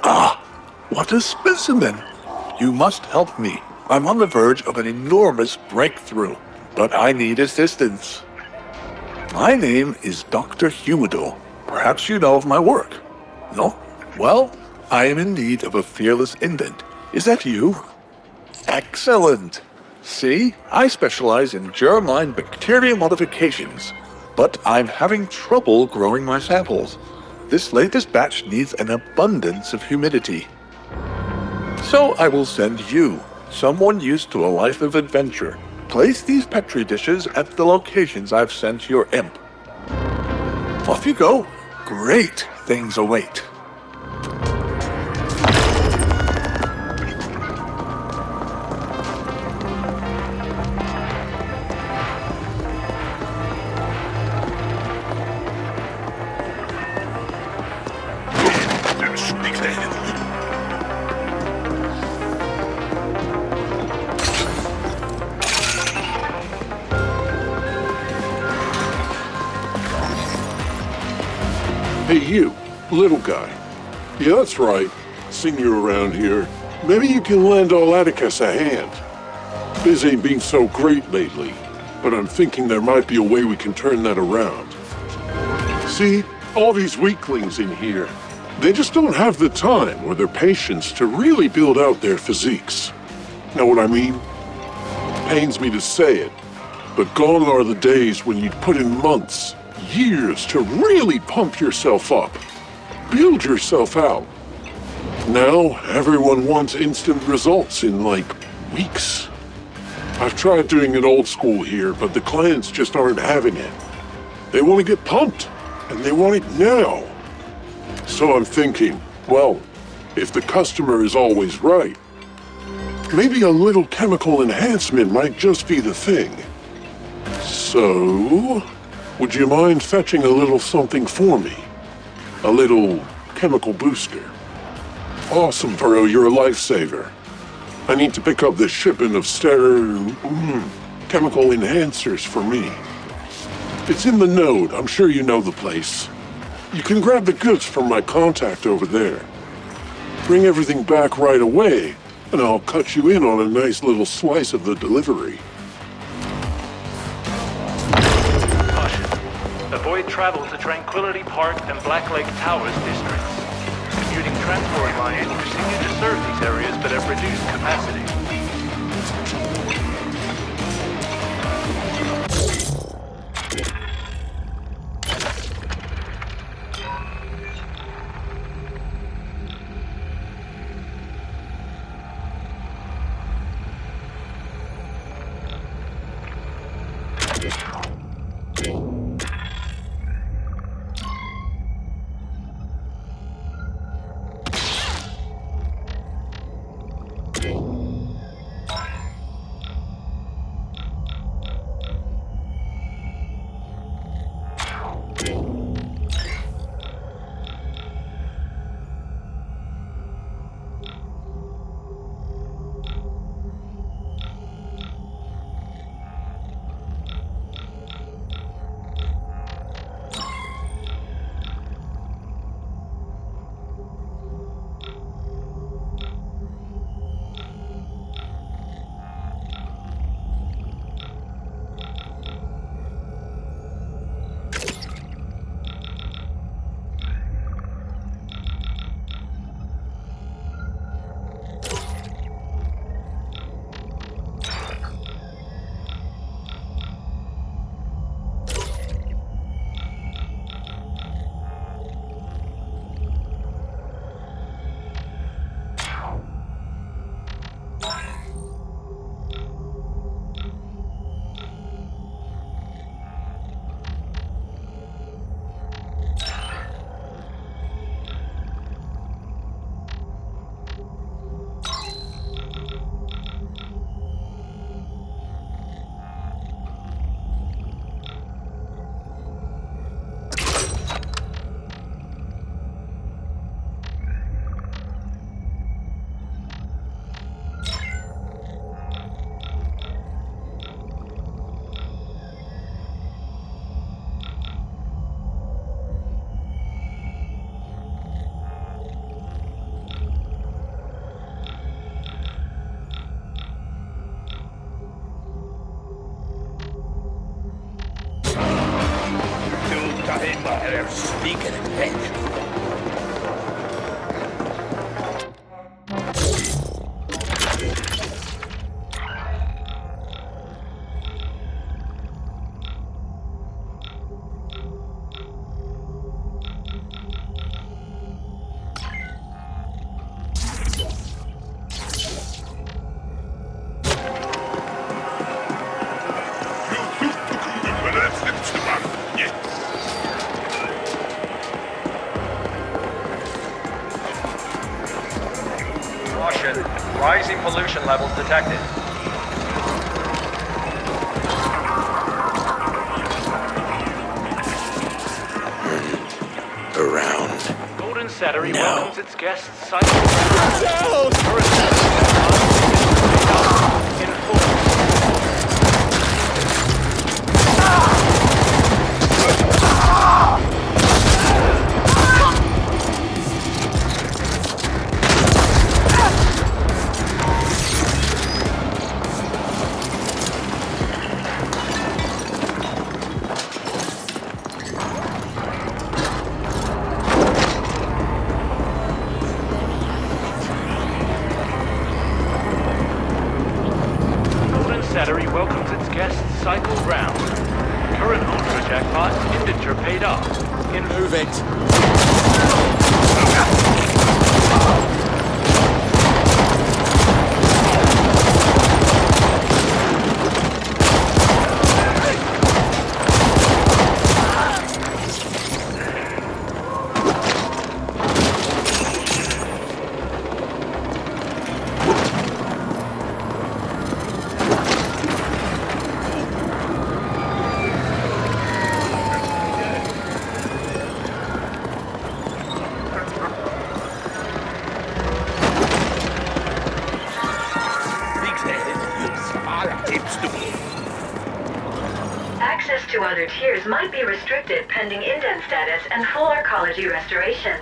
Ah, what a specimen! You must help me. I'm on the verge of an enormous breakthrough, but I need assistance. My name is Dr. Humidor. Perhaps you know of my work. No? Well, I am in need of a fearless indent. Is that you? Excellent! See, I specialize in germline bacteria modifications, but I'm having trouble growing my samples. This latest batch needs an abundance of humidity. So I will send you, someone used to a life of adventure. Place these Petri dishes at the locations I've sent your imp. Off you go. Great things await. Hey, you, little guy. Yeah, that's right. Seen you around here. Maybe you can lend all Atticus a hand. Biz ain't been so great lately, but I'm thinking there might be a way we can turn that around. See, all these weaklings in here, they just don't have the time or the patience to really build out their physiques. Know what I mean? Pains me to say it, but gone are the days when you'd put in months, years to really pump yourself up, build yourself out. Now, everyone wants instant results in, like, weeks. I've tried doing it old school here, but the clients just aren't having it. They want to get pumped, and they want it now. So I'm thinking, well, if the customer is always right, maybe a little chemical enhancement might just be the thing. So, would you mind fetching a little something for me? A little chemical booster. Awesome, bro, you're a lifesaver. I need to pick up this shipment of chemical enhancers for me. It's in the node, I'm sure you know the place. You can grab the goods from my contact over there. Bring everything back right away, and I'll cut you in on a nice little slice of the delivery. Avoid travel to Tranquility Park and Black Lake Towers districts. Commuting transport lines continue to serve these areas but have reduced capacity. Dahin mae'r speaker yn hyn. Caution. Rising pollution levels detected. Around. Golden Sattery No. welcomes its guests cycle around. Current in full. Golden Sattery welcomes its guests cycle round. Current Ultra Jackpot indenture paid off. Move it. Access to other tiers might be restricted pending indent status and full arcology restoration.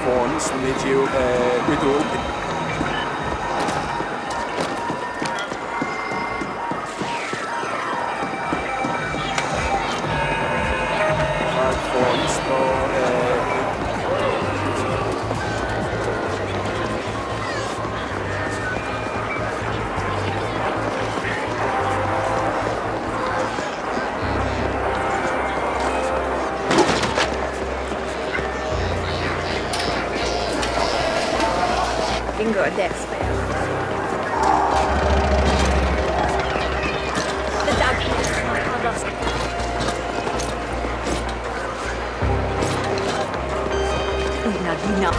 Fonts mit you with all Bingo adesso. No.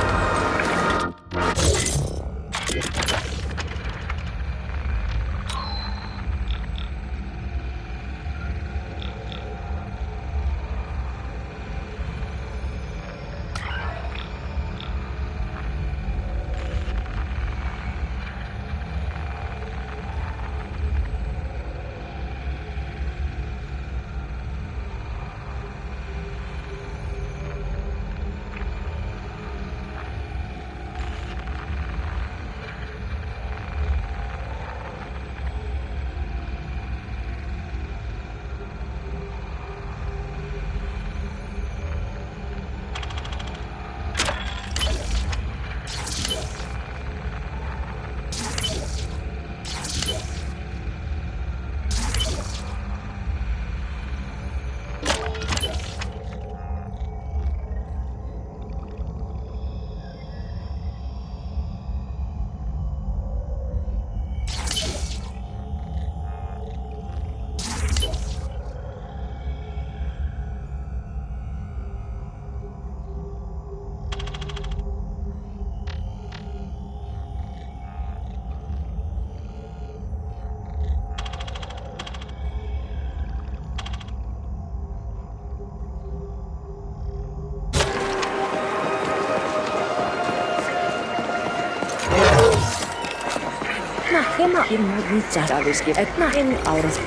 Tema ilmu mitsaaliski, että mä en auras.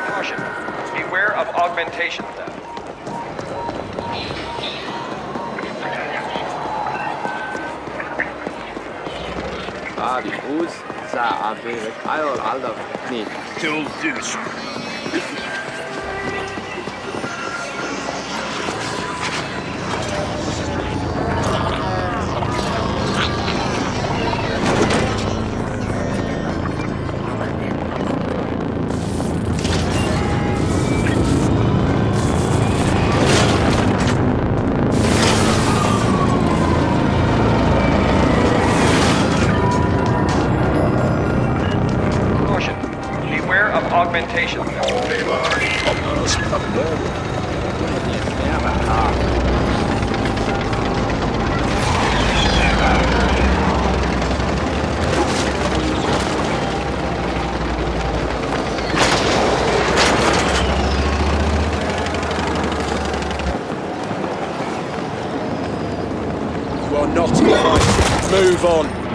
Caution. Beware of augmentation theft. Die Fuß, sa, avere, ayol, alda, ni. Till Zeus. Augmentation theft. You are not invited. Move on.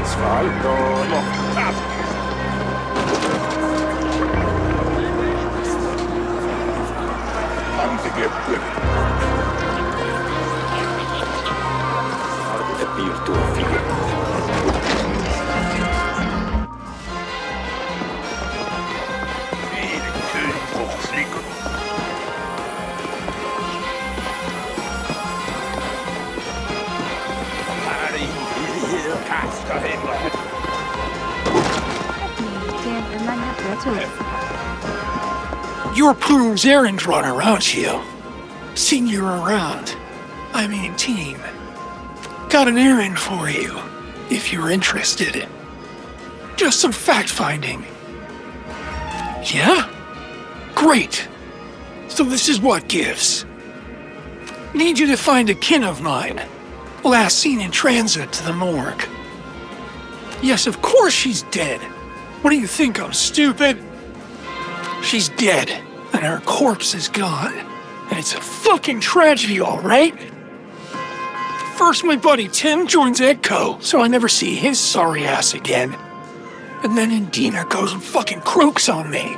It's fine. Appeal to a figure. You're Plume's errand runner, aren't you? Seen you around. I mean, team. Got an errand for you, if you're interested. Just some fact-finding. Yeah? Great. So this is what gives. Need you to find a kin of mine. Last seen in transit to the morgue. Yes, of course she's dead. What do you think, I'm stupid? She's dead, and her corpse is gone. And it's a fucking tragedy, alright? First, my buddy Tim joins EDCO, so I never see his sorry ass again. And then Indina goes and fucking croaks on me.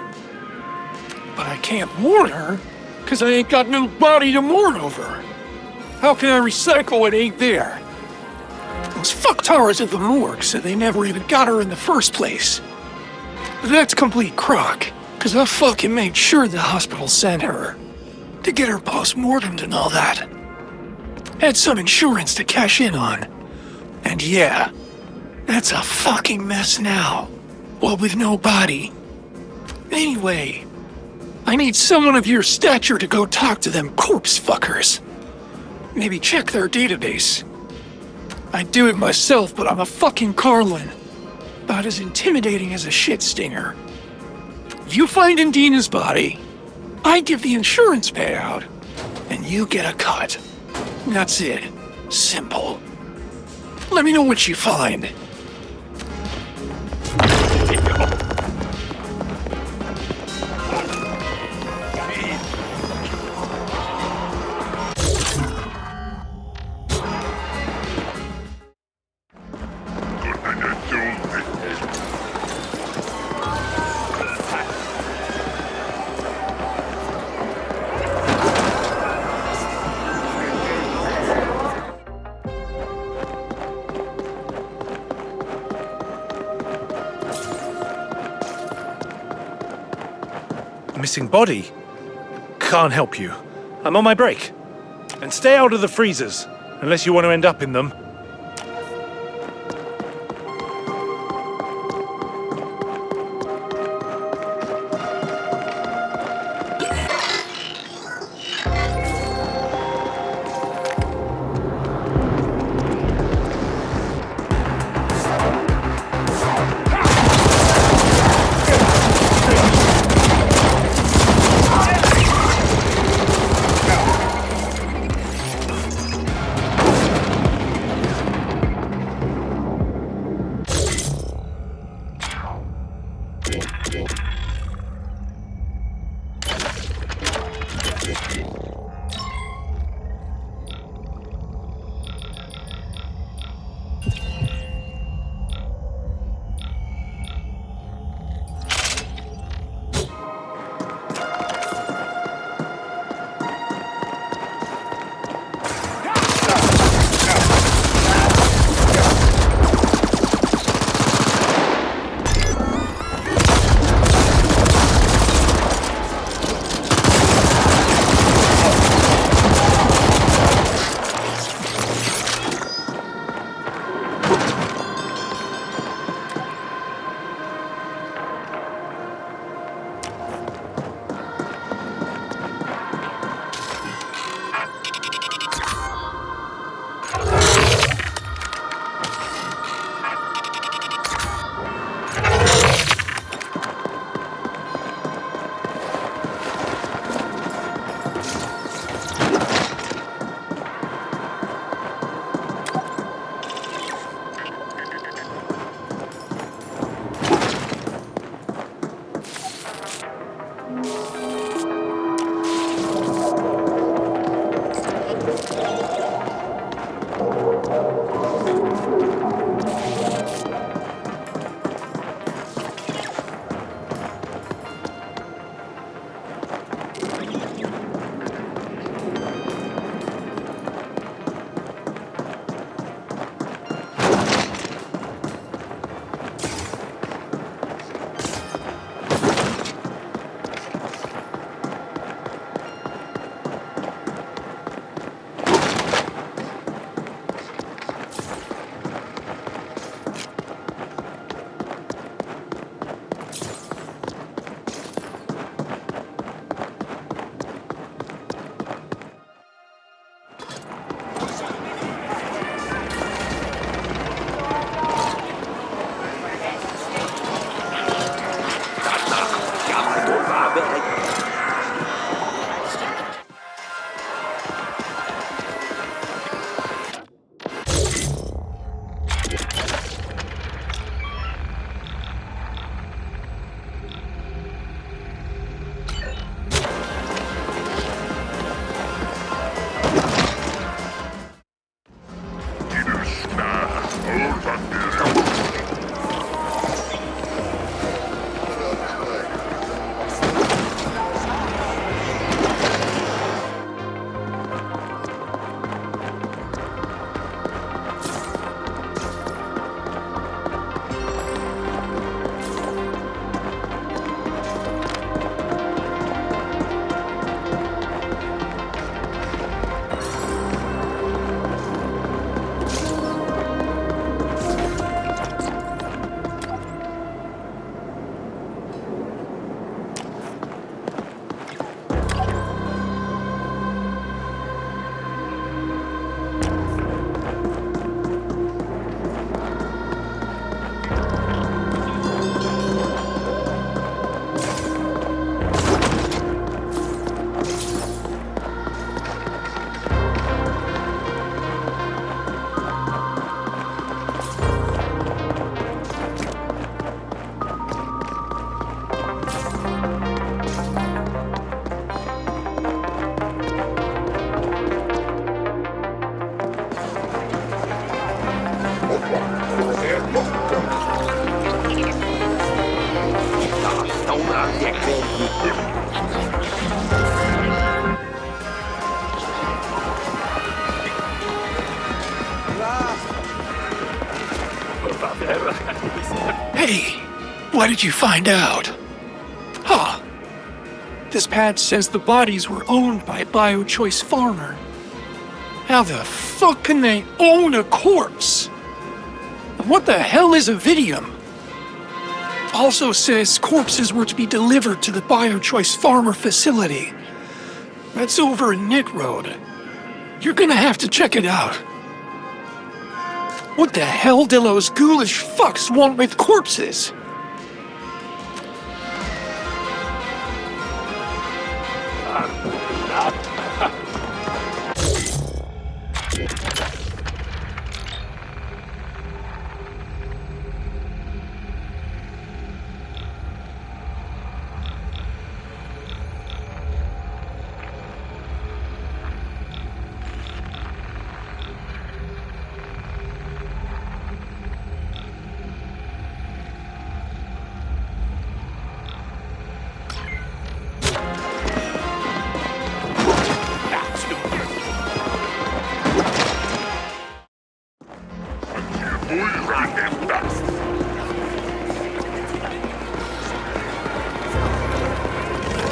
But I can't mourn her, because I ain't got no body to mourn over. How can I recycle what ain't there? Those fucktards at the morgue said they never even got her in the first place. But that's complete crock, because I fucking made sure the hospital sent her. To get her post-mortemed and all that. Had some insurance to cash in on. And yeah, that's a fucking mess now. Well, with no body. Anyway, I need someone of your stature to go talk to them corpse fuckers. Maybe check their database. I'd do it myself, but I'm a fucking Carlin. About as intimidating as a shit stinger. You find Indina's body, I give the insurance payout, and you get a cut. That's it. Simple. Let me know what you find. Missing body? Can't help you. I'm on my break. And stay out of the freezers, unless you want to end up in them. What did you find out? Huh. This pad says the bodies were owned by a bio-choice farmer. How the fuck can they own a corpse? And what the hell is a vidium? Also says corpses were to be delivered to the bio-choice farmer facility. That's over in Nick Road. You're gonna have to check it out. What the hell do those ghoulish fucks want with corpses?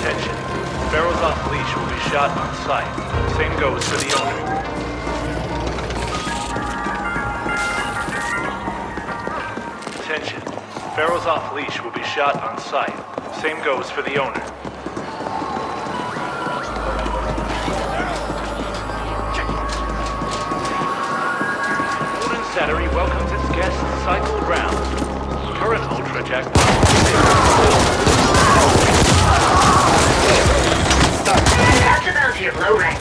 Attention. Pharaohs off leash will be shot on sight. Same goes for the owner. Attention. Pharaohs off leash will be shot on sight. Same goes for the owner. Golden Sattery welcomes its guests cycle round. Current Ultra Jackpot. That's the bounty of low rank.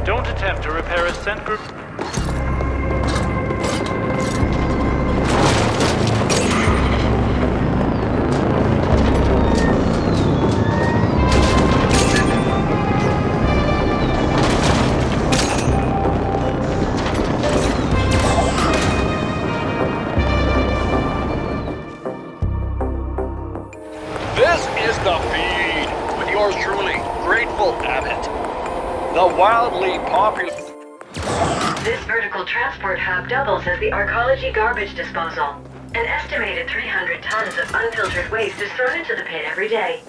Don't attempt to repair Ascent group. This is the feed with yours truly, Grateful Abbott. The wildly popular... This vertical transport hub doubles as the arcology garbage disposal. An estimated 300 tons of unfiltered waste is thrown into the pit every day.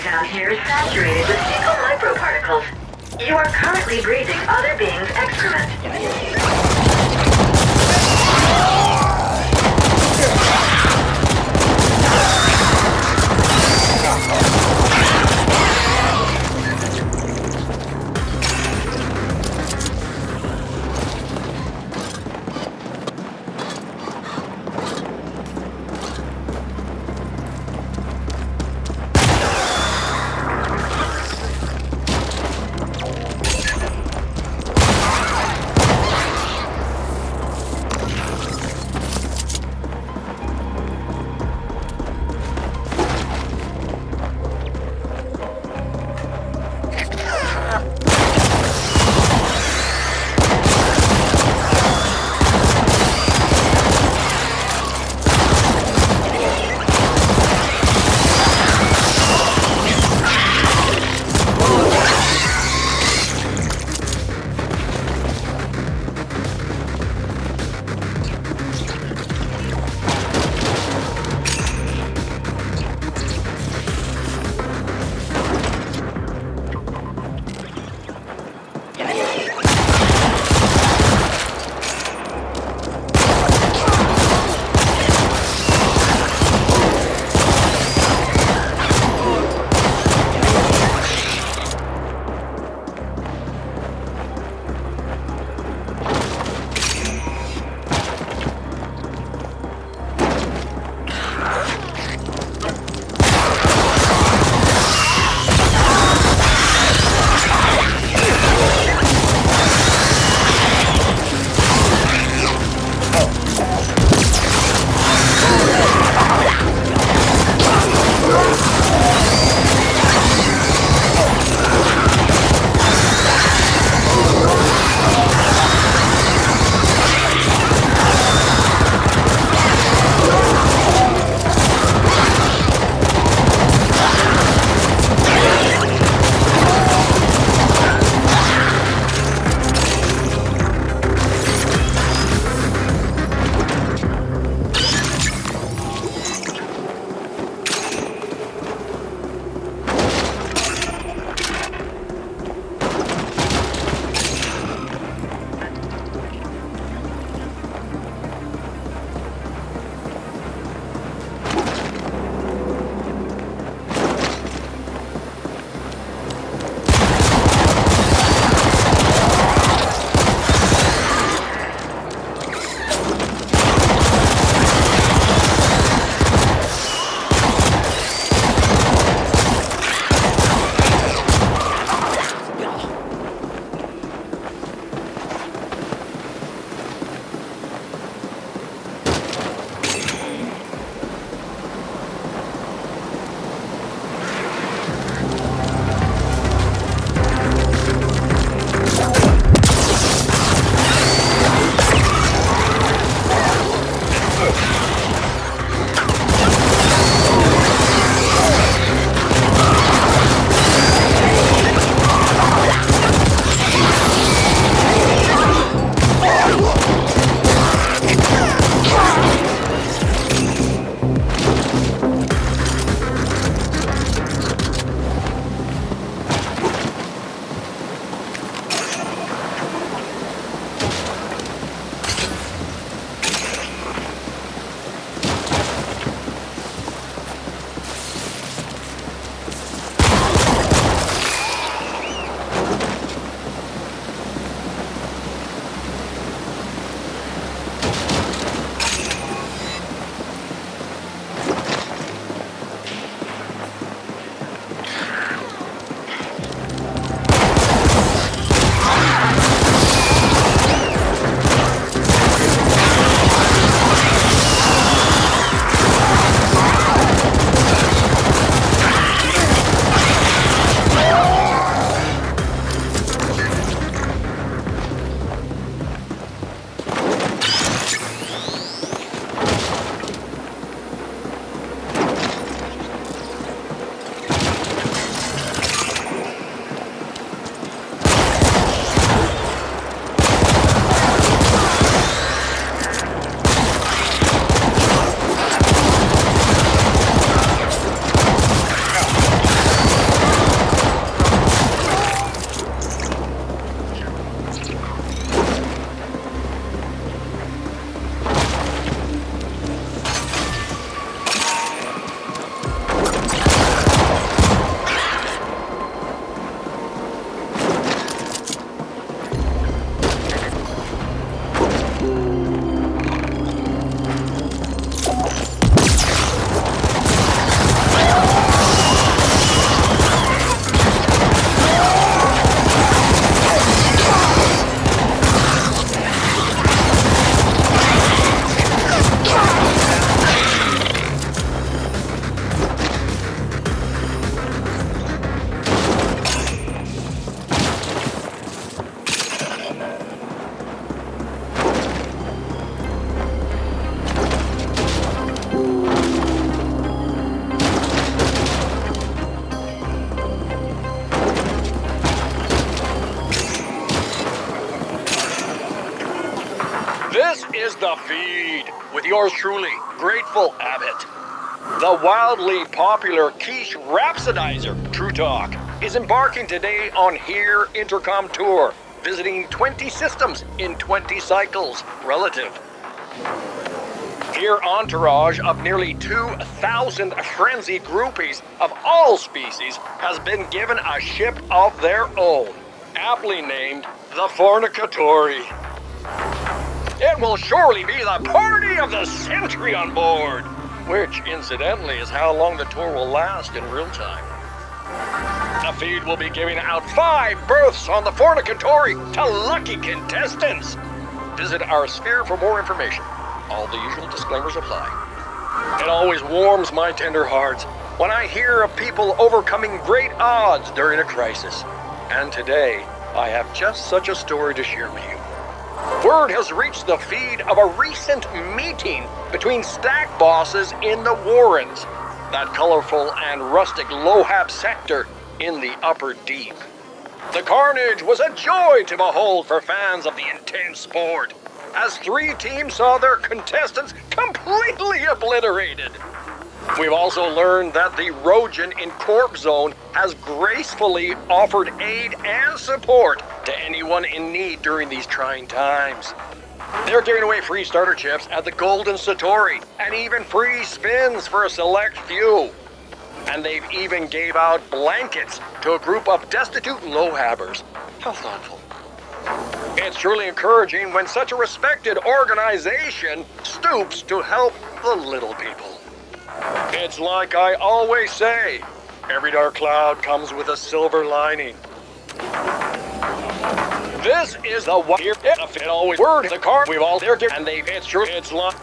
Down here is saturated with fecal microparticles. You are currently breathing other beings' excrement. This is The Feed, with yours truly, Grateful Abbott. The wildly popular quiche rhapsodizer, True Talk, is embarking today on Here Intercom Tour, visiting 20 systems in 20 cycles relative. Here entourage of nearly 2,000 frenzied groupies of all species has been given a ship of their own, aptly named the Fornicatori. It will surely be the party of the century on board, which, incidentally, is how long the tour will last in real time. The Feed will be giving out 5 berths on the Fornicatori to lucky contestants. Visit our sphere for more information. All the usual disclaimers apply. It always warms my tender heart when I hear of people overcoming great odds during a crisis. And today, I have just such a story to share with you. Word has reached the Feed of a recent meeting between stack bosses in the Warrens, that colorful and rustic Lohab sector in the Upper Deep. The carnage was a joy to behold for fans of the intense sport, as 3 teams saw their contestants completely obliterated. We've also learned that the Rojan in Corp Zone has gracefully offered aid and support to anyone in need during these trying times. They're giving away free starter chips at the Golden Satori, and even free spins for a select few. And they've even gave out blankets to a group of destitute Lohabbers. How thoughtful. It's truly encouraging when such a respected organization stoops to help the little people. It's like I always say, every dark cloud comes with a silver lining. This is the one here. It always word the car. We've all there, and they. It's true. It's like.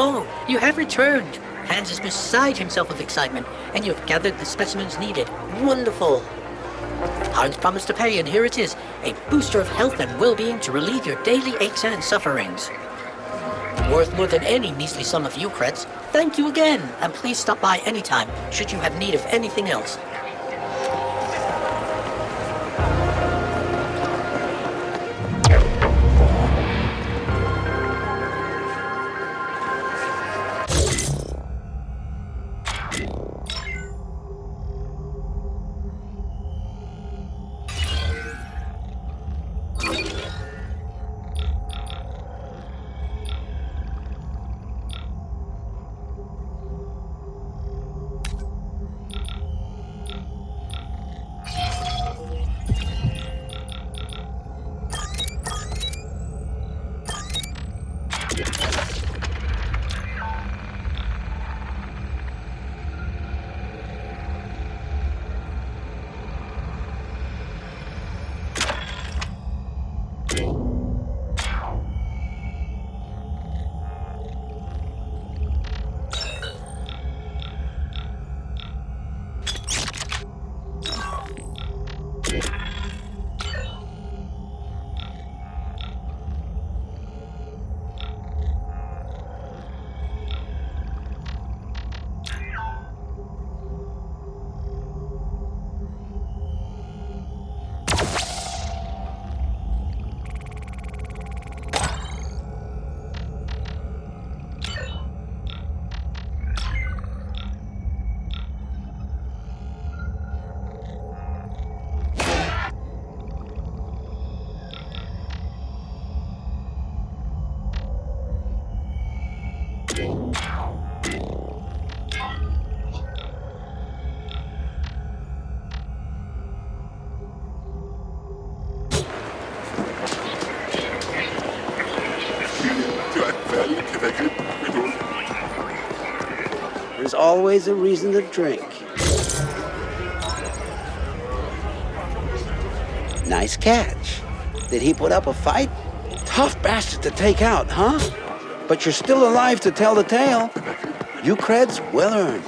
Oh, you have returned. Hans is beside himself with excitement, and you have gathered the specimens needed. Wonderful. Hans promised to pay, and here it is, a booster of health and well-being to relieve your daily aches and sufferings. Worth more than any measly sum of Eucreds. Thank you again, and please stop by anytime, should you have need of anything else. There's always a reason to drink. Nice catch. Did he put up a fight? Tough bastard to take out, huh? But you're still alive to tell the tale. You creds, well earned.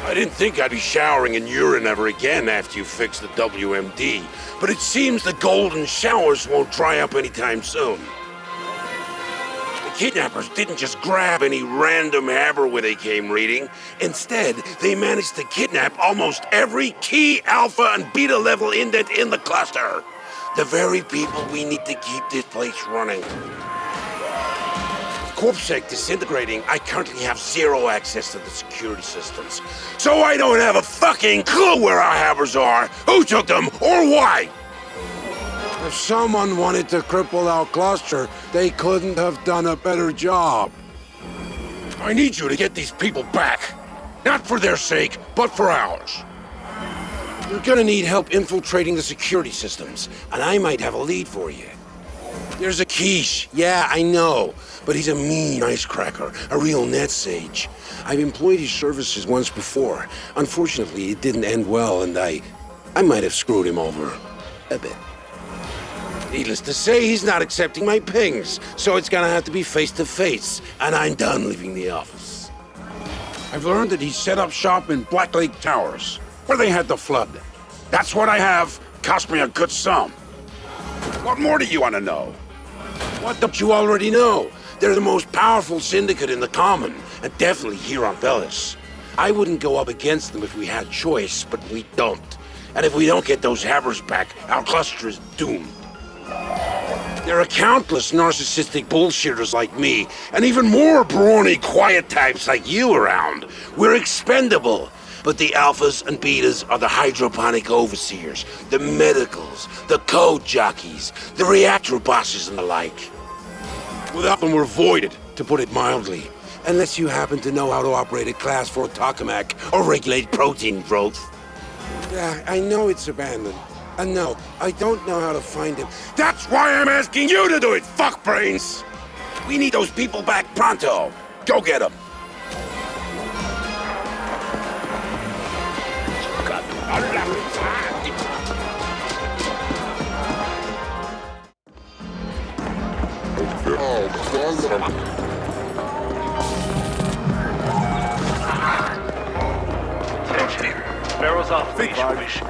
I didn't think I'd be showering in urine ever again after you fixed the WMD, but it seems the golden showers won't dry up anytime soon. The kidnappers didn't just grab any random haber they came reading. Instead, they managed to kidnap almost every key alpha and beta level indent in the cluster. The very people we need to keep this place running. Corpsec disintegrating, I currently have zero access to the security systems. So I don't have a fucking clue where our havers are, who took them, or why! If someone wanted to cripple our cluster, they couldn't have done a better job. I need you to get these people back. Not for their sake, but for ours. You're gonna need help infiltrating the security systems, and I might have a lead for you. There's a quiche. Yeah, I know. But he's a mean icecracker, a real net sage. I've employed his services once before. Unfortunately, it didn't end well, and I might have screwed him over a bit. Needless to say, he's not accepting my pings, so it's gonna have to be face-to-face, and I'm done leaving the office. I've learned that he set up shop in Black Lake Towers, where they had the flood. That's what I have, Cost me a good sum. What more do you want to know? What don't you already know? They're the most powerful syndicate in the Common, and definitely here on Velis. I wouldn't go up against them if we had choice, but we don't. And if we don't get those hammers back, our cluster is doomed. There are countless narcissistic bullshitters like me, and even more brawny, quiet types like you around. We're expendable. But the alphas and betas are the hydroponic overseers, the medicals, the code jockeys, the reactor bosses and the like. Without them, we're voided, to put it mildly. Unless you happen to know how to operate a Class 4 tokamak or regulate protein growth. Yeah, I know it's abandoned. And no, I don't know how to find him. That's why I'm asking you to do it, fuckbrains! We need those people back pronto. Go get them. Attention. Barrels off leash, wish.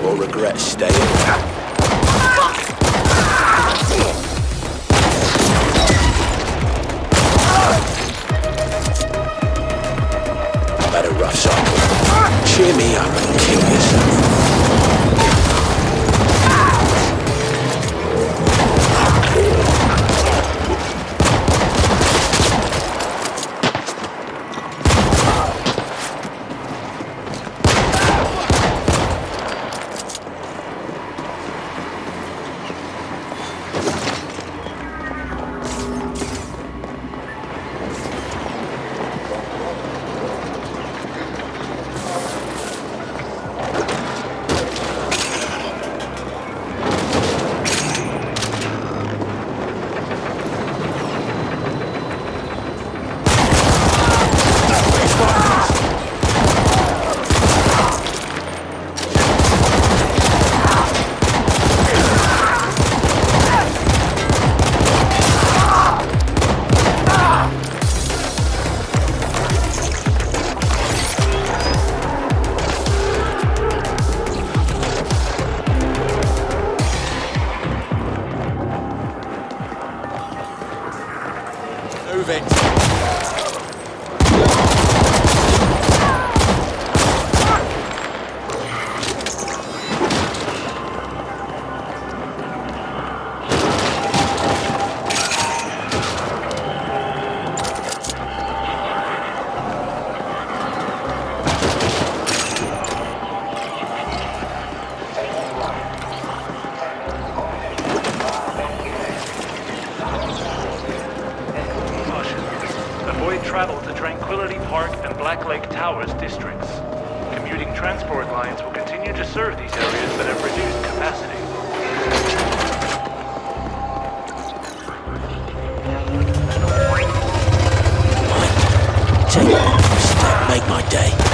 Or regret staying. I've had a rough cycle. Cheer me up and kill yourself. Black Lake Towers districts. Commuting transport lines will continue to serve these areas but at reduced capacity. Make my day.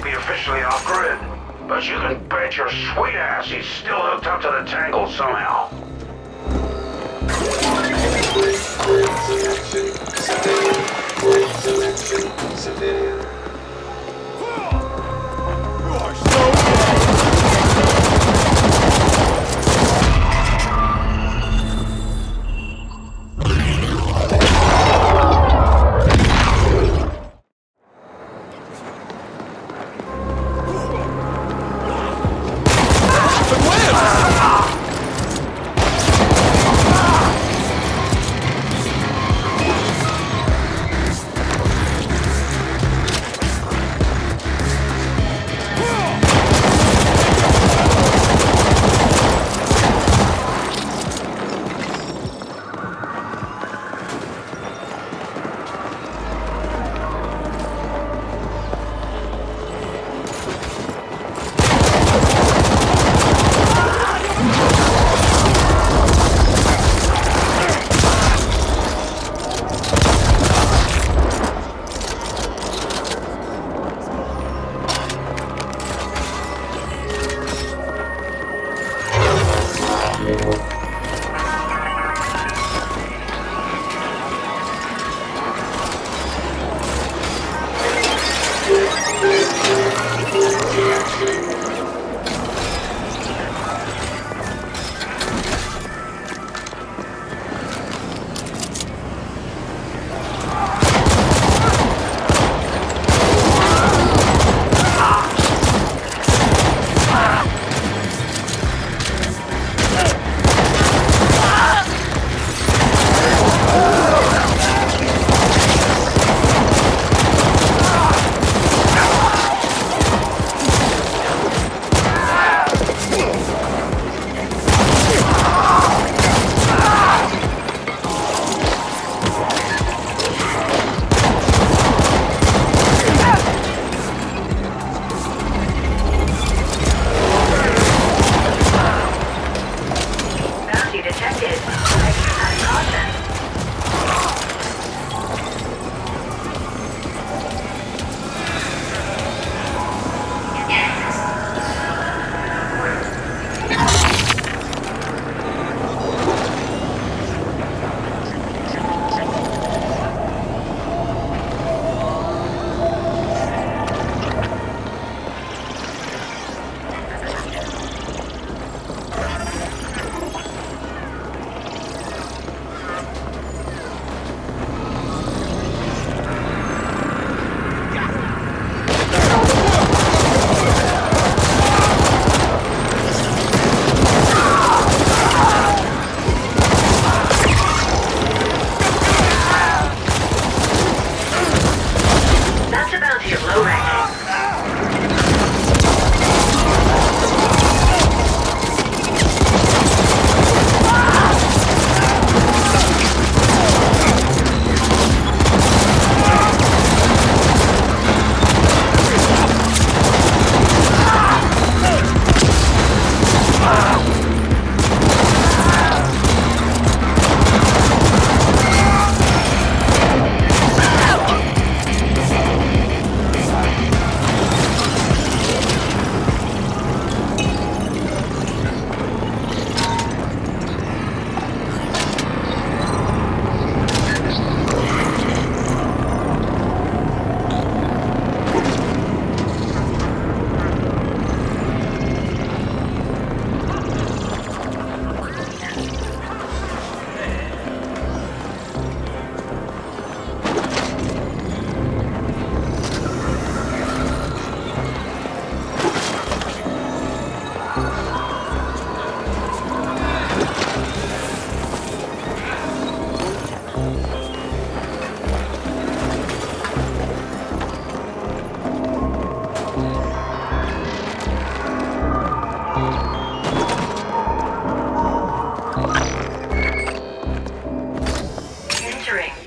might be officially off-grid, but you can bet your sweet ass he's still hooked up to the tangle somehow.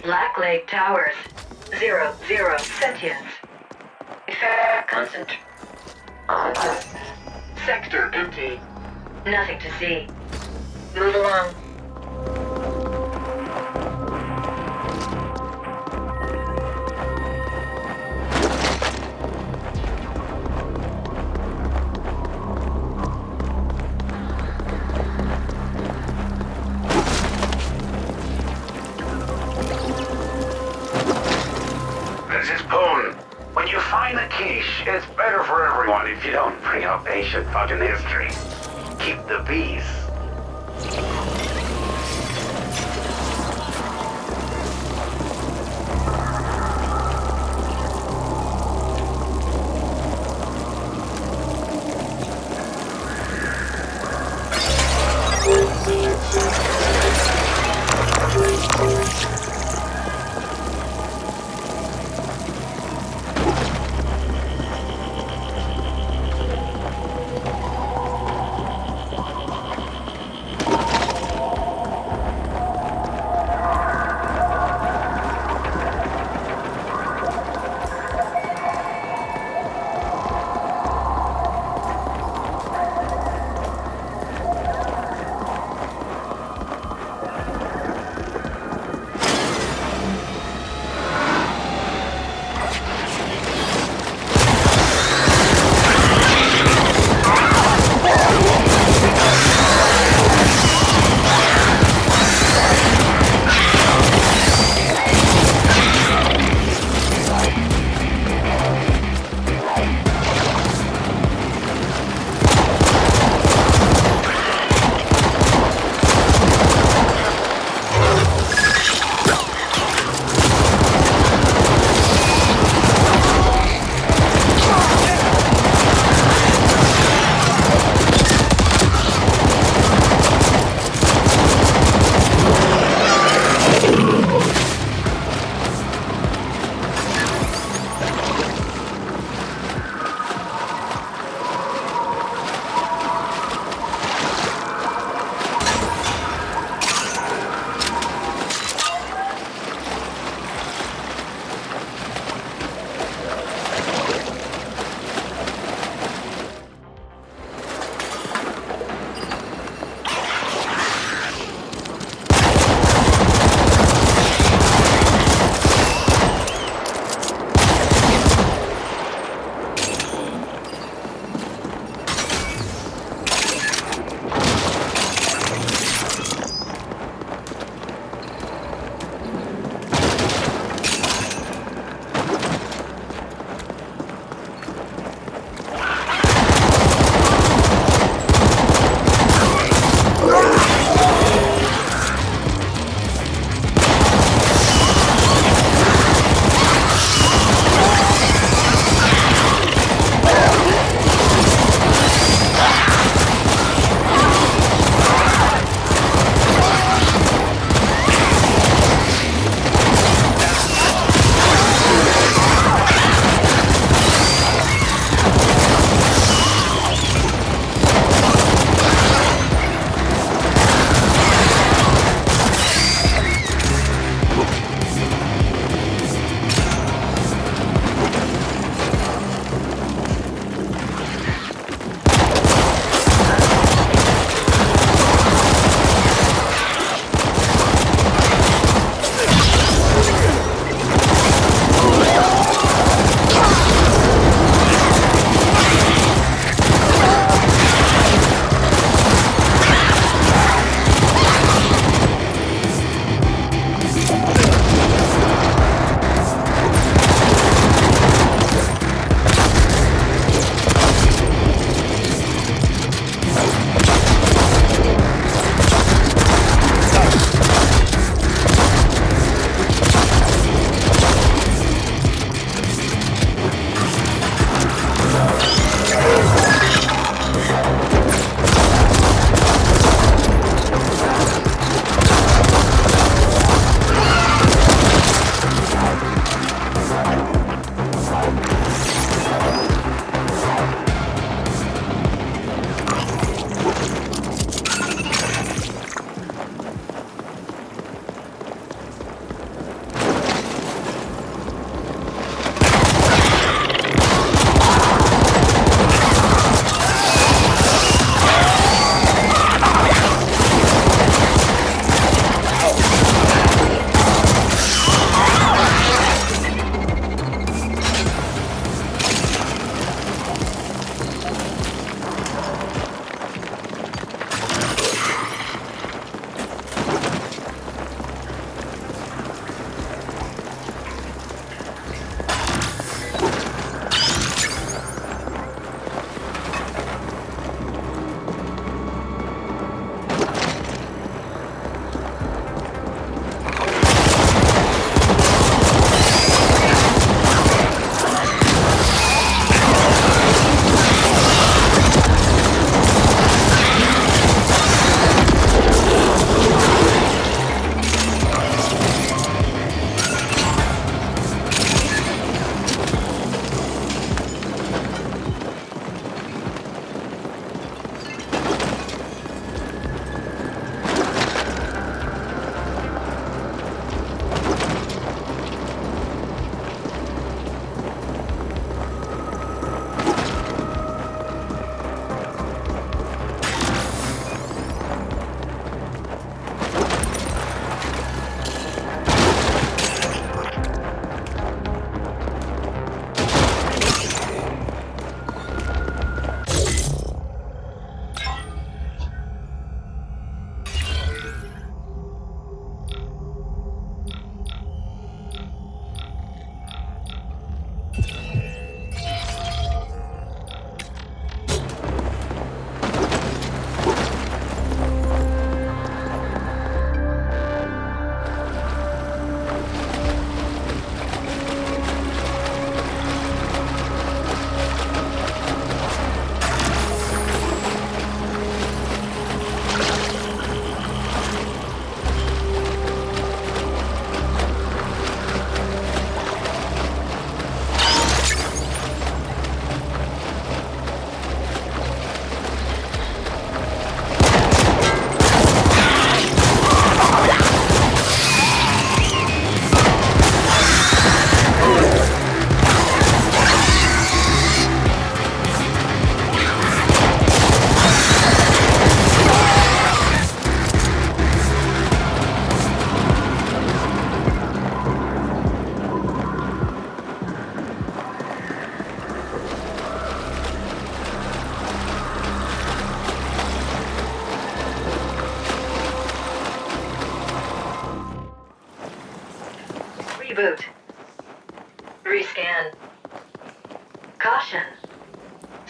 Black Lake Towers. 0, sentience. Constant. Sector empty. Nothing to see. Move along. everyone if you don't bring up ancient fucking history. Keep the peace.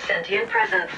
sentient presence.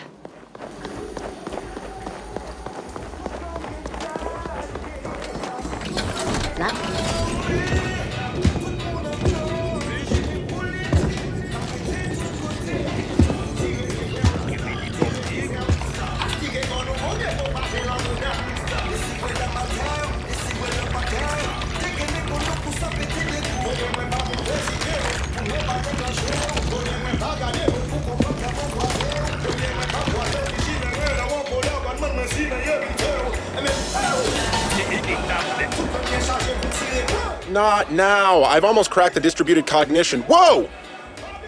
Not now. I've almost cracked the distributed cognition. Whoa!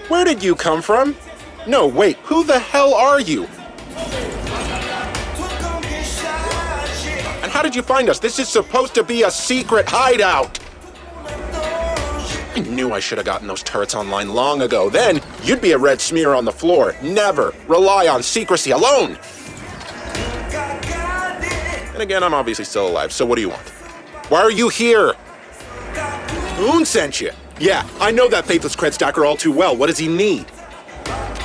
Where did you come from? No, wait. Who the hell are you? And how did you find us? This is supposed to be a secret hideout. I knew I should have gotten those turrets online long ago. Then you'd be a red smear on the floor. Never rely on secrecy alone. And again, I'm obviously still alive, so what do you want? Why are you here? Poon sent you. Yeah, I know that faithless cred stacker all too well. What does he need?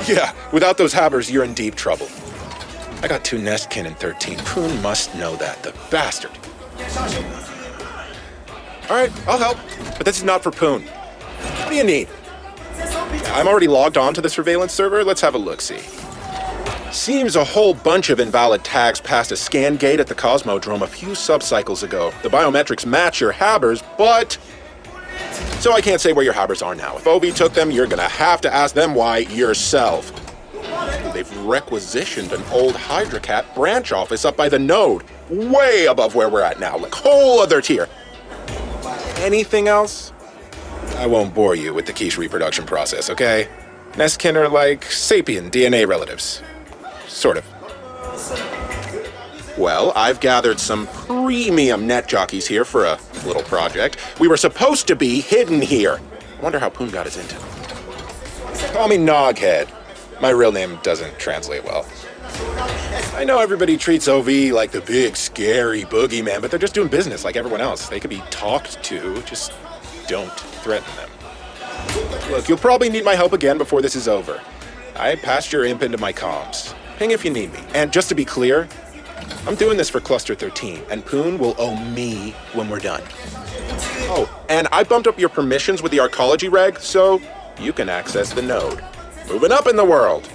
Yeah, without those hammers, you're in deep trouble. I got 2 Nestkin in 13. Poon must know that, the bastard. Alright, I'll help. But this is not for Poon. What do you need? I'm already logged on to the surveillance server. Let's have a look-see. Seems a whole bunch of invalid tags passed a scan gate at the Cosmodrome a few subcycles ago. The biometrics match your habbers, but... So I can't say where your habbers are now. If OV took them, you're gonna have to ask them why yourself. They've requisitioned an old Hydrocat branch office up by the node. Way above where we're at now, like whole other tier. Anything else? I won't bore you with the quiche reproduction process, okay? Nestkin are like sapien DNA relatives. Sort of. Well, I've gathered some premium net jockeys here for a little project. We were supposed to be hidden here. I wonder how Poon got us into. Call me Noghead. My real name doesn't translate well. I know everybody treats OV like the big, scary boogeyman, but they're just doing business like everyone else. They could be talked to, just don't threaten them. Look, you'll probably need my help again before this is over. I passed your imp into my comms. Ping if you need me. And just to be clear, I'm doing this for Cluster 13, and Poon will owe me when we're done. Oh, and I bumped up your permissions with the arcology reg, so you can access the node. Moving up in the world.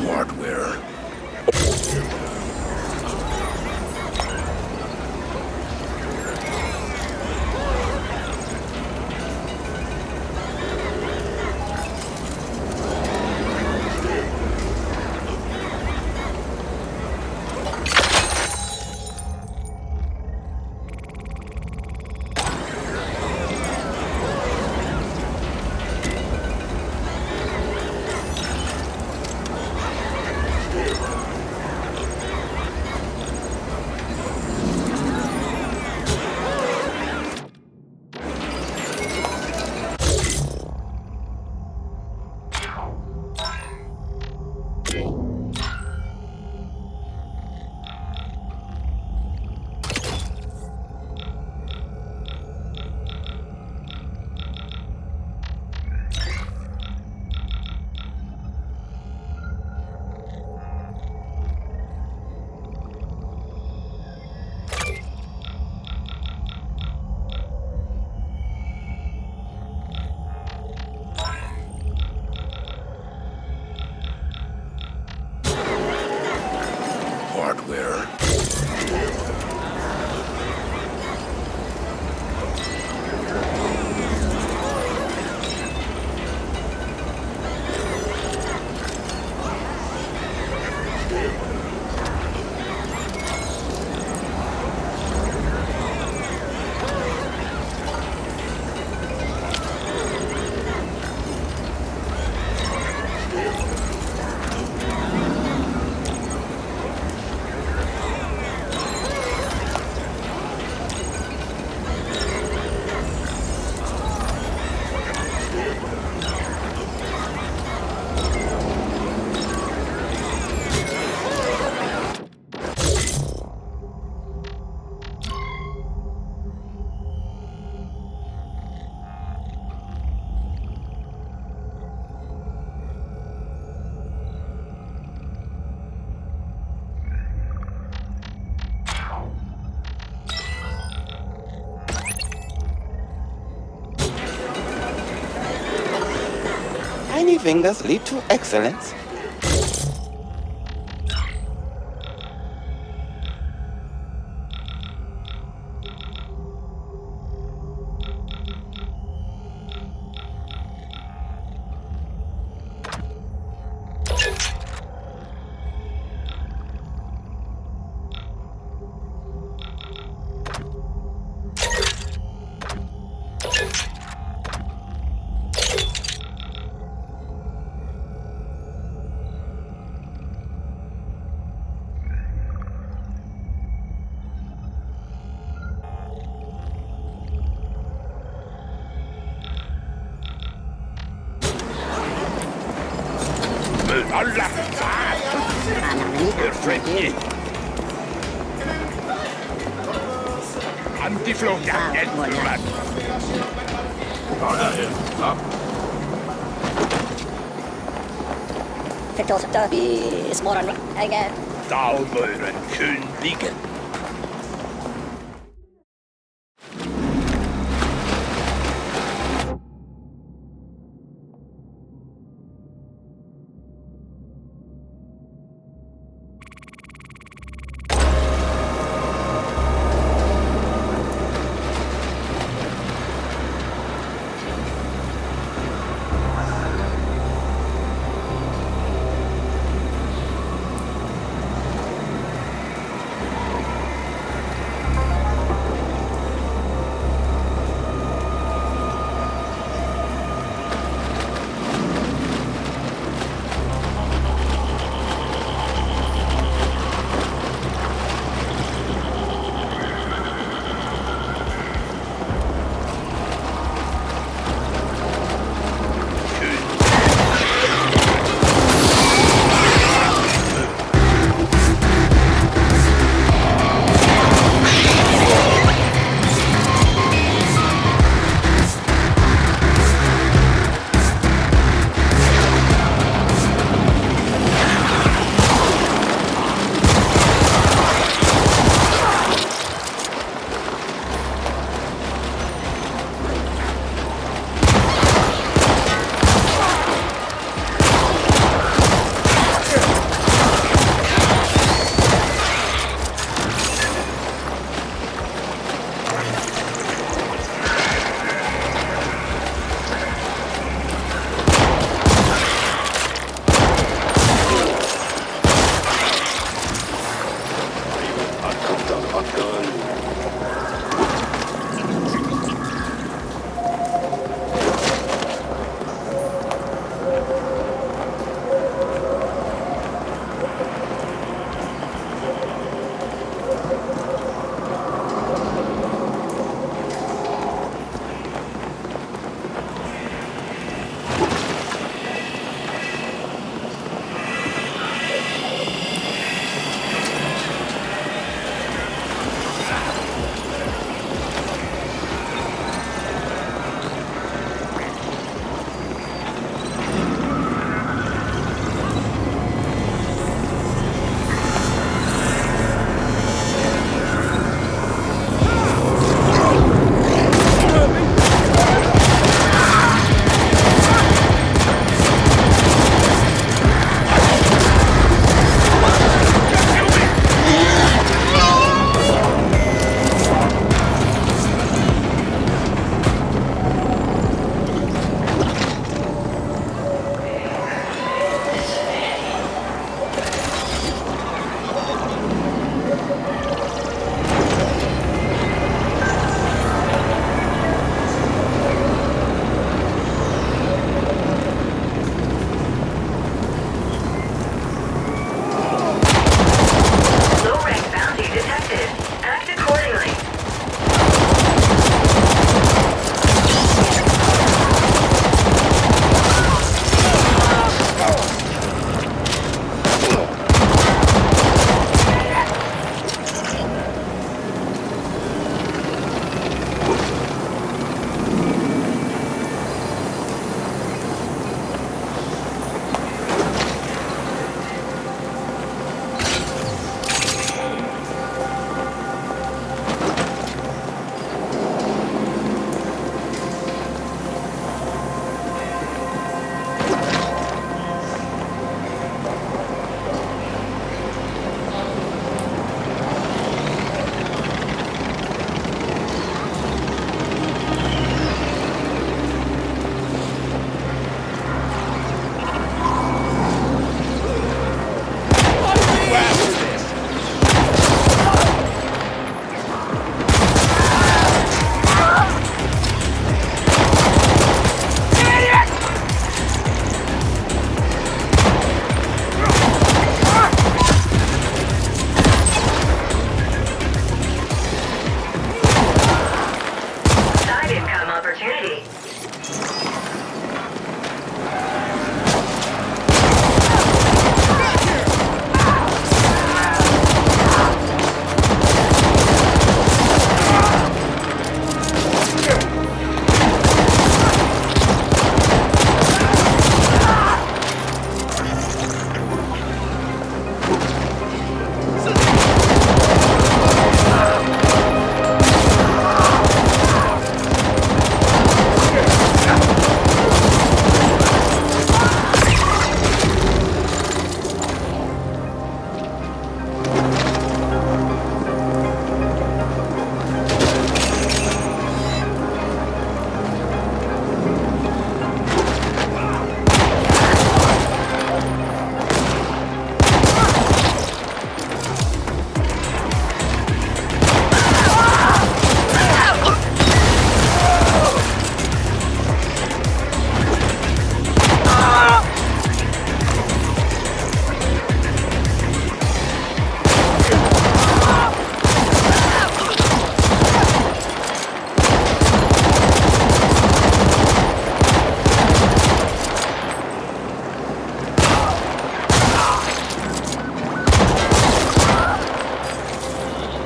Hardware. tiny fingers lead to excellence. Vertolkte is morgen eigen. Dalmuren kynligen.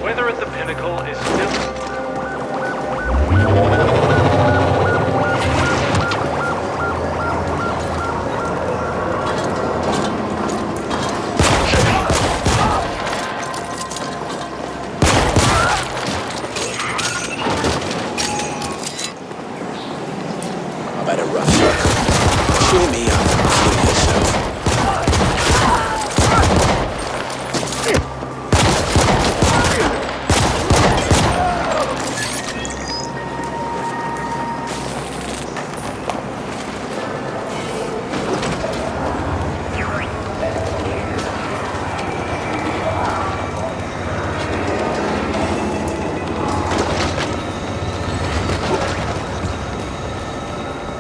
weather at the pinnacle is still... Jimmy, I'm gonna kill yourself.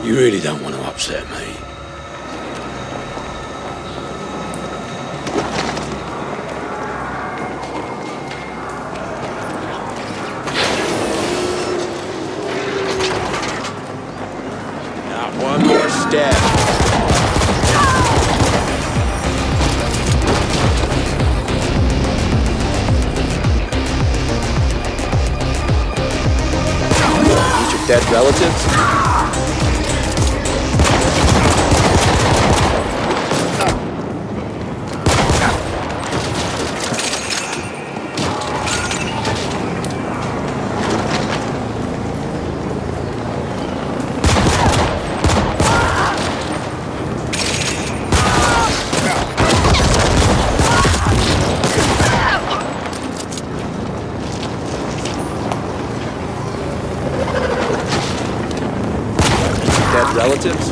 You really don't want to upset me. Not one more step. Each of dead relatives? Dead relatives?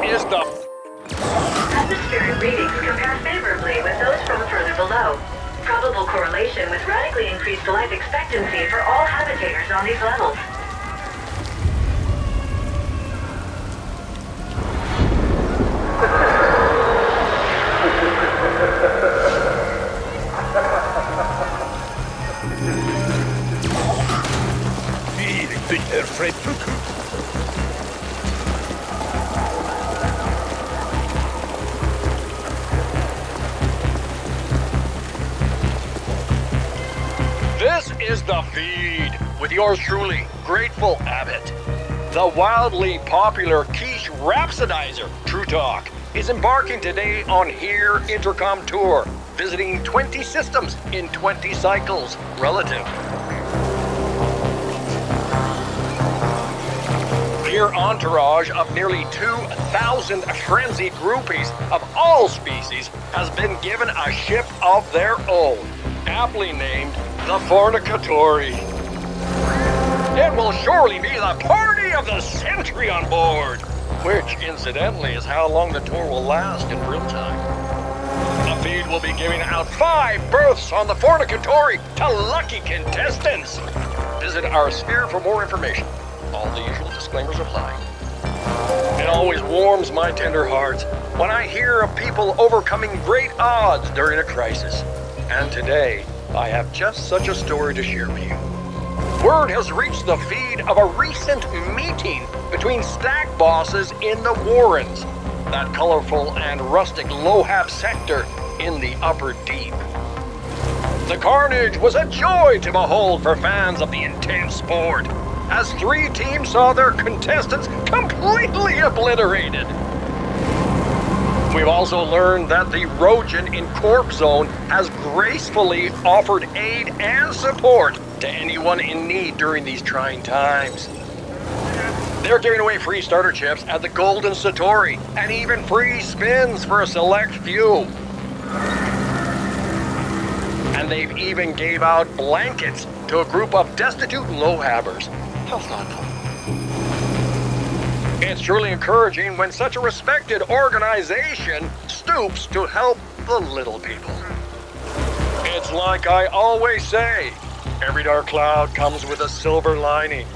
is the... Atmospheric readings compare favorably with those from further below. Probable correlation with radically increased life expectancy for all habitators on these levels. This is the feed with yours truly, Grateful Abbott. The wildly popular quiche rhapsodizer, True Talk, is embarking today on Here Intercom Tour, visiting 20 systems in 20 cycles relative. Your entourage of nearly 2,000 frenzied groupies of all species has been given a ship of their own, aptly named the Fornicatori. It will surely be the party of the century on board, which incidentally is how long the tour will last in real time. The feed will be giving out 5 berths on the Fornicatori to lucky contestants. Visit our sphere for more information. All the usual disclaimers apply. It always warms my tender heart when I hear of people overcoming great odds during a crisis. And today, I have just such a story to share with you. Word has reached the feed of a recent meeting between stack bosses in the Warrens, that colorful and rustic Lohap sector in the Upper Deep. The carnage was a joy to behold for fans of the intense sport, as 3 teams saw their contestants completely obliterated. We've also learned that the Rojan in Corp Zone has gracefully offered aid and support to anyone in need during these trying times. They're giving away free starter chips at the Golden Satori, and even free spins for a select few. And they've even gave out blankets to a group of destitute Lohabbers. How thoughtful. It's truly encouraging when such a respected organization stoops to help the little people. It's like I always say, every dark cloud comes with a silver lining.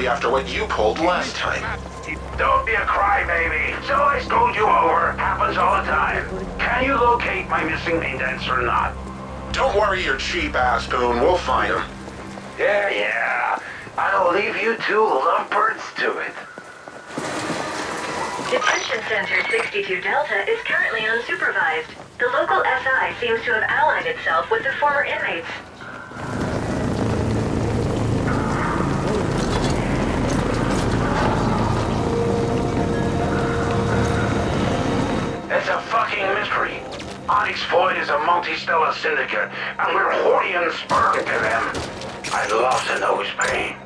After what you pulled last time. Don't be a crybaby. So I screwed you over. Happens all the time. Can you locate my missing indents or not? Don't worry your cheap ass, Boone. We'll find them. Yeah. I'll leave you 2 lovebirds to it. Detention Center 62 Delta is currently unsupervised. The local SI seems to have allied itself with the former inmates. It's a fucking mystery. Onyx Void is a multi-stellar syndicate, and we're Hordian sperm to them. I'd love to know his pain.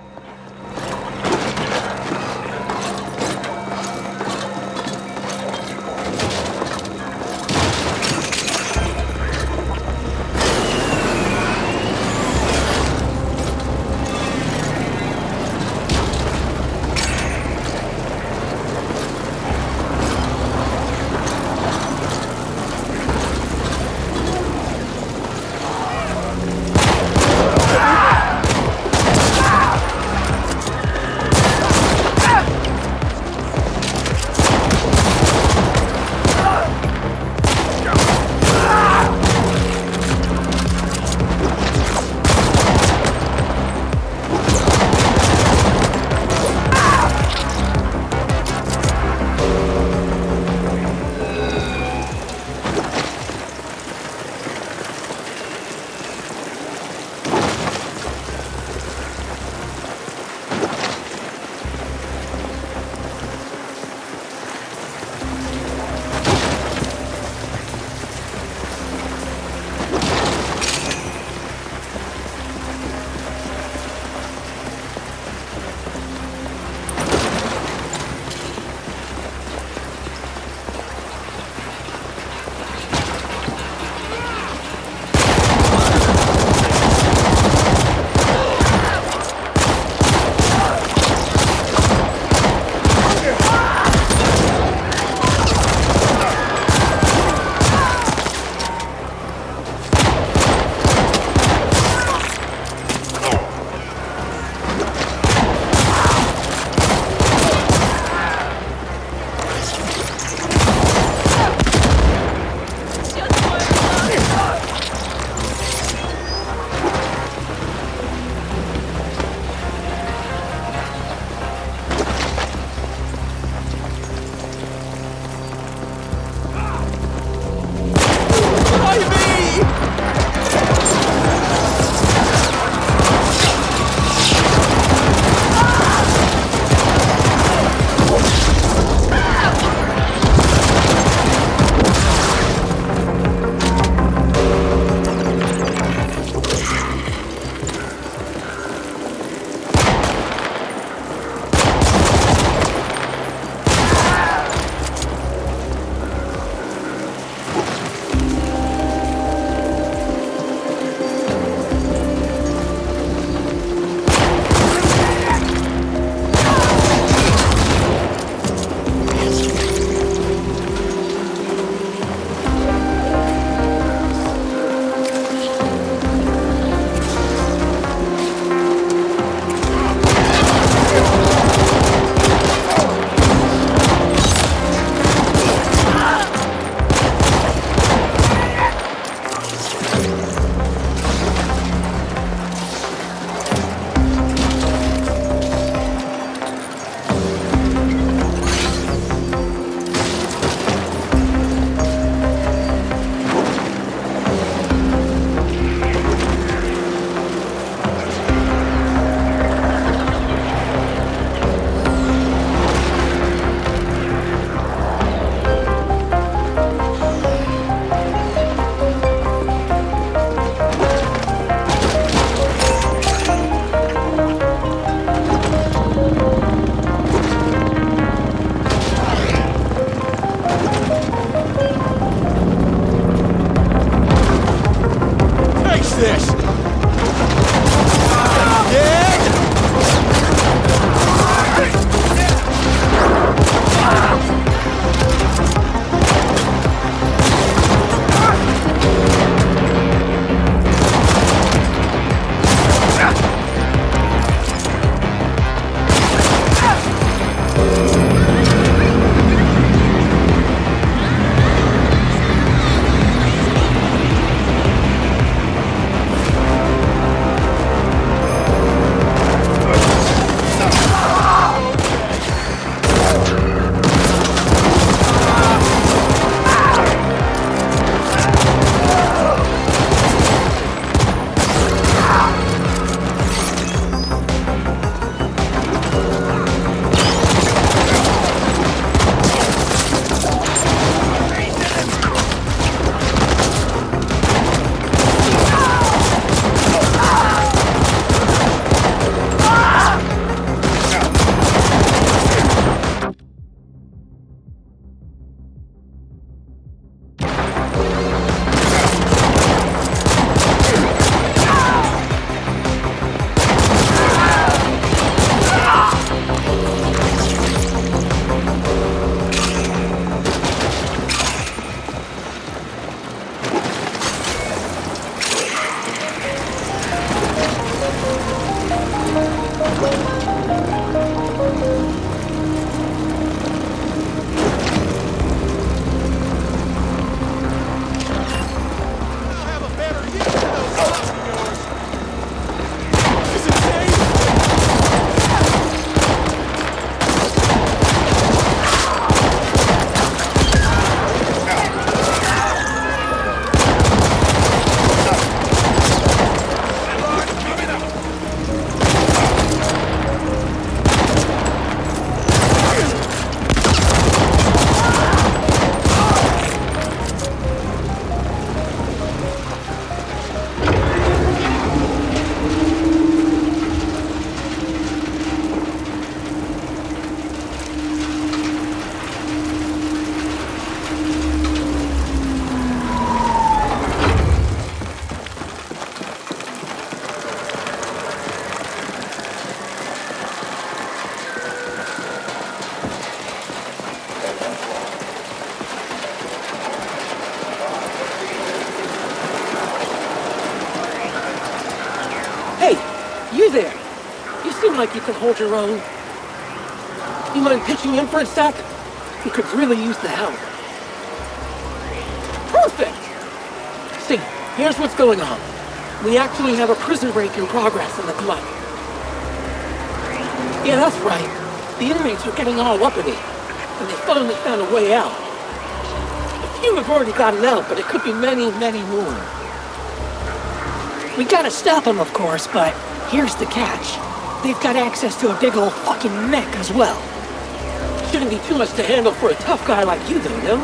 like you can hold your own? You mind pitching in for a sec? We could really use the help. Perfect! See, here's what's going on. We actually have a prison break in progress in the club. Yeah, that's right. The inmates are getting all uppity, and they finally found a way out. A few have already gotten out, but it could be many, many more. We gotta stop them, of course, but here's the catch. They've got access to a big old fucking mech as well. Shouldn't be too much to handle for a tough guy like you, though, no?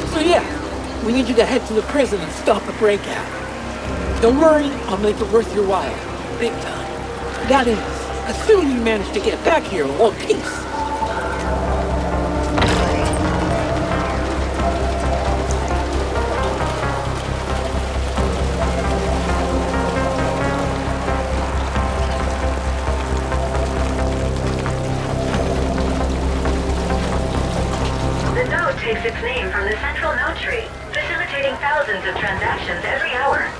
So yeah, we need you to head to the prison and stop the breakout. Don't worry, I'll make it worth your while. Big time. That is, assuming you manage to get back here in one piece. The node takes its name from the central node tree, facilitating thousands of transactions every hour.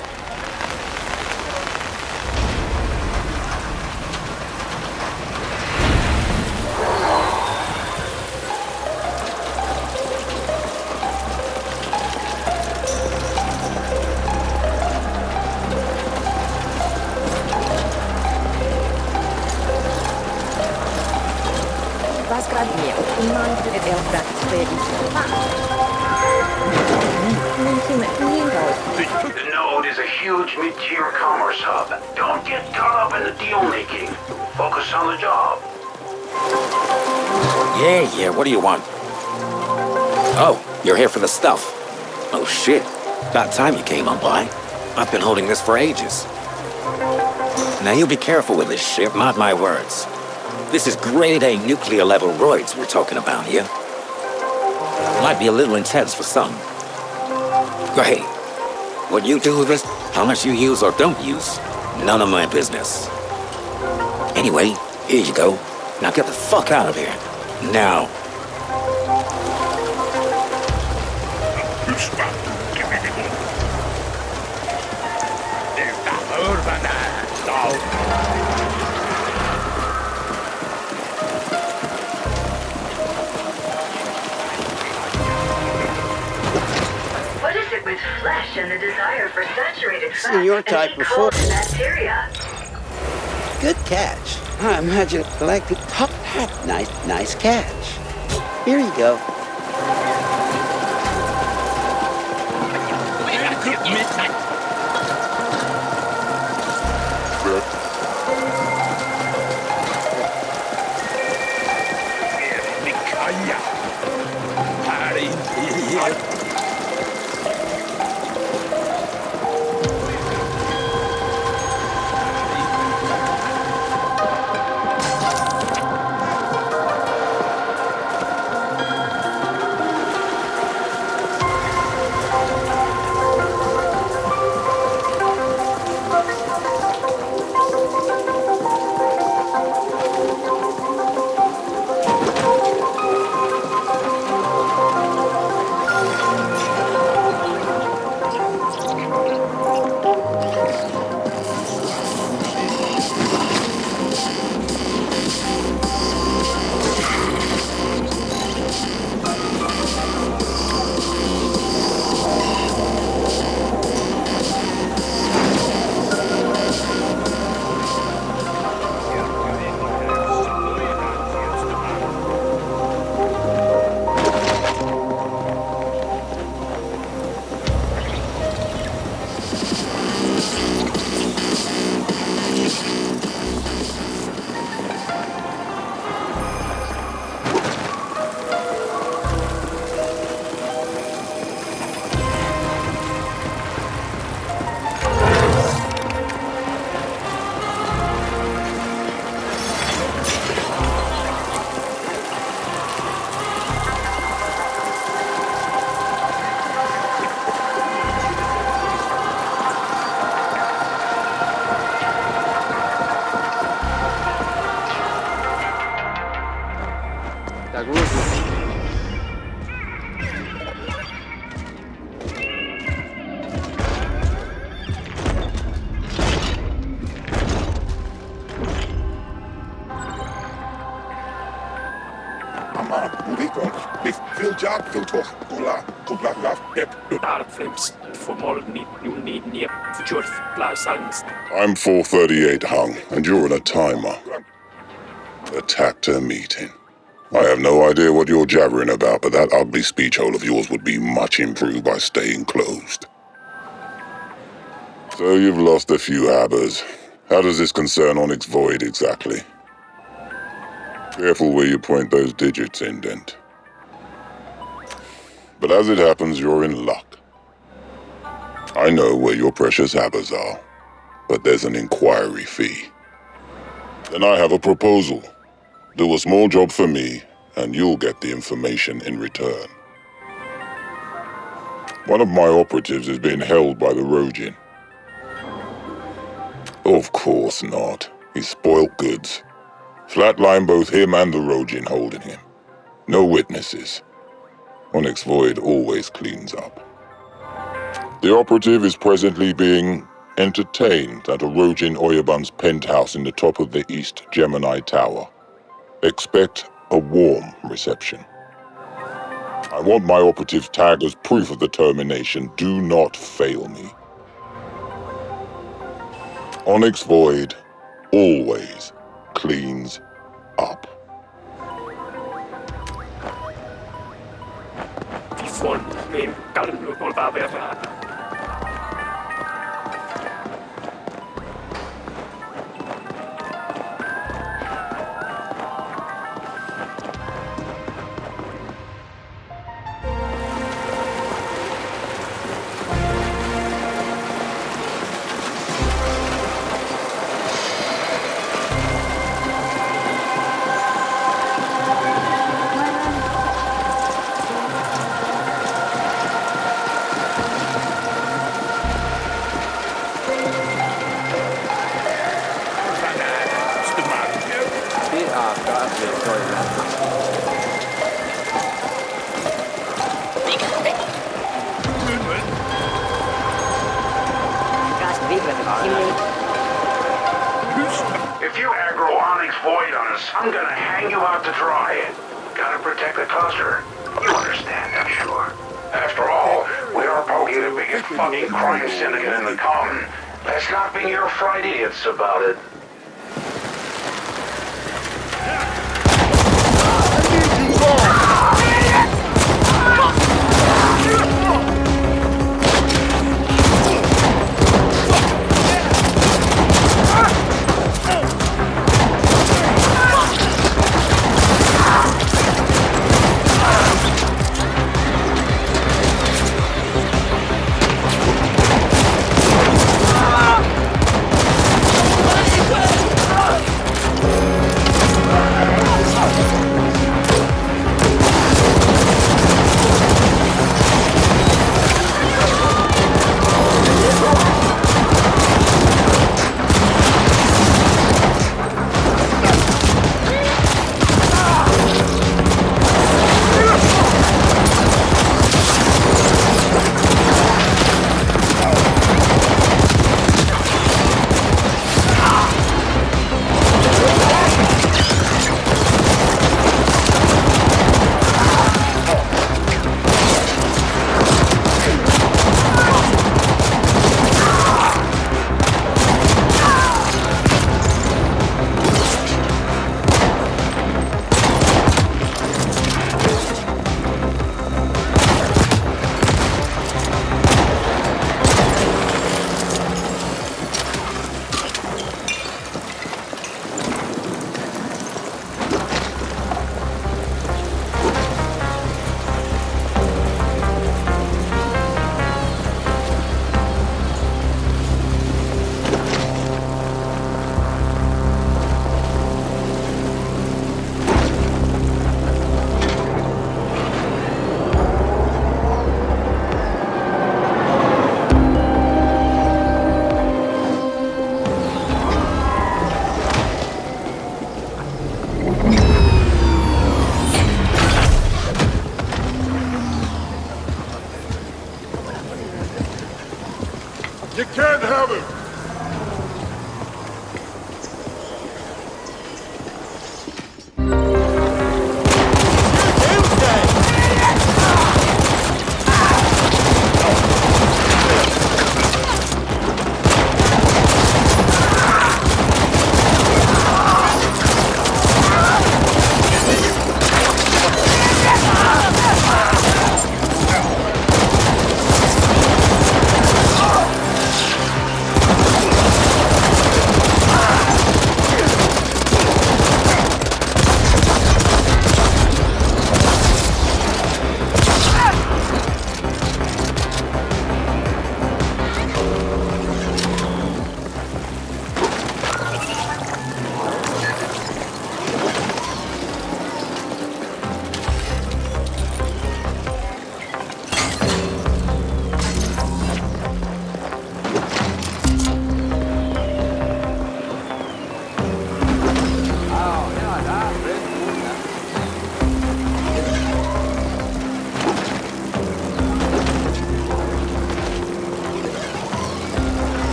The node is a huge mid-tier commerce hub. Don't get caught up in the deal-making. Focus on the job. Yeah, what do you want? Oh, you're here for the stuff. Oh shit, about time you came on by. I've been holding this for ages. Now you be careful with this shit, mark my words. This is grade A nuclear level roids we're talking about here. Might be a little intense for some. Go ahead. What you do with this, how much you use or don't use, none of my business. Anyway, here you go. Now get the fuck out of here. Now. What is it with flesh and the desire for saturated fat Seen your type and before. cold bacteria? Good catch. I imagine I like the top hat. Nice catch. Here you go. I'm 438 hung, and you're in a timer. Attacked a meeting. I have no idea what you're jabbering about, but that ugly speech hole of yours would be much improved by staying closed. So you've lost a few habbers. How does this concern Onyx Void exactly? Careful where you point those digits, Indent. But as it happens, you're in luck. I know where your precious habbers are, but there's an inquiry fee. Then I have a proposal. Do a small job for me, and you'll get the information in return. One of my operatives is being held by the Rojin. Of course not. He's spoilt goods. Flatline both him and the Rojin holding him. No witnesses. Onyx Void always cleans up. The operative is presently being entertained at a Rojin Oyabun's penthouse in the top of the East Gemini Tower. Expect a warm reception. I want my operative's tag as proof of the termination. Do not fail me. Onyx Void always cleans up. If you aggro Onyx Void on us, I'm gonna hang you out to dry. Gotta protect the cluster. You understand, I'm sure. After all, we are probably the biggest fucking crime syndicate in the common. Let's not be your fried idiots about it.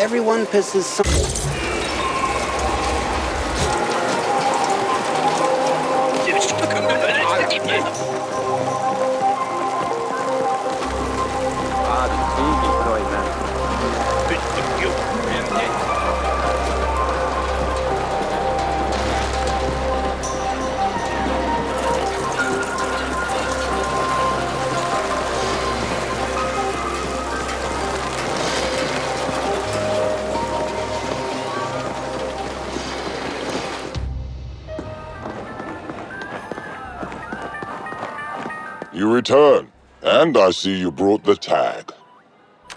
everyone pisses some... You return, and I see you brought the tag.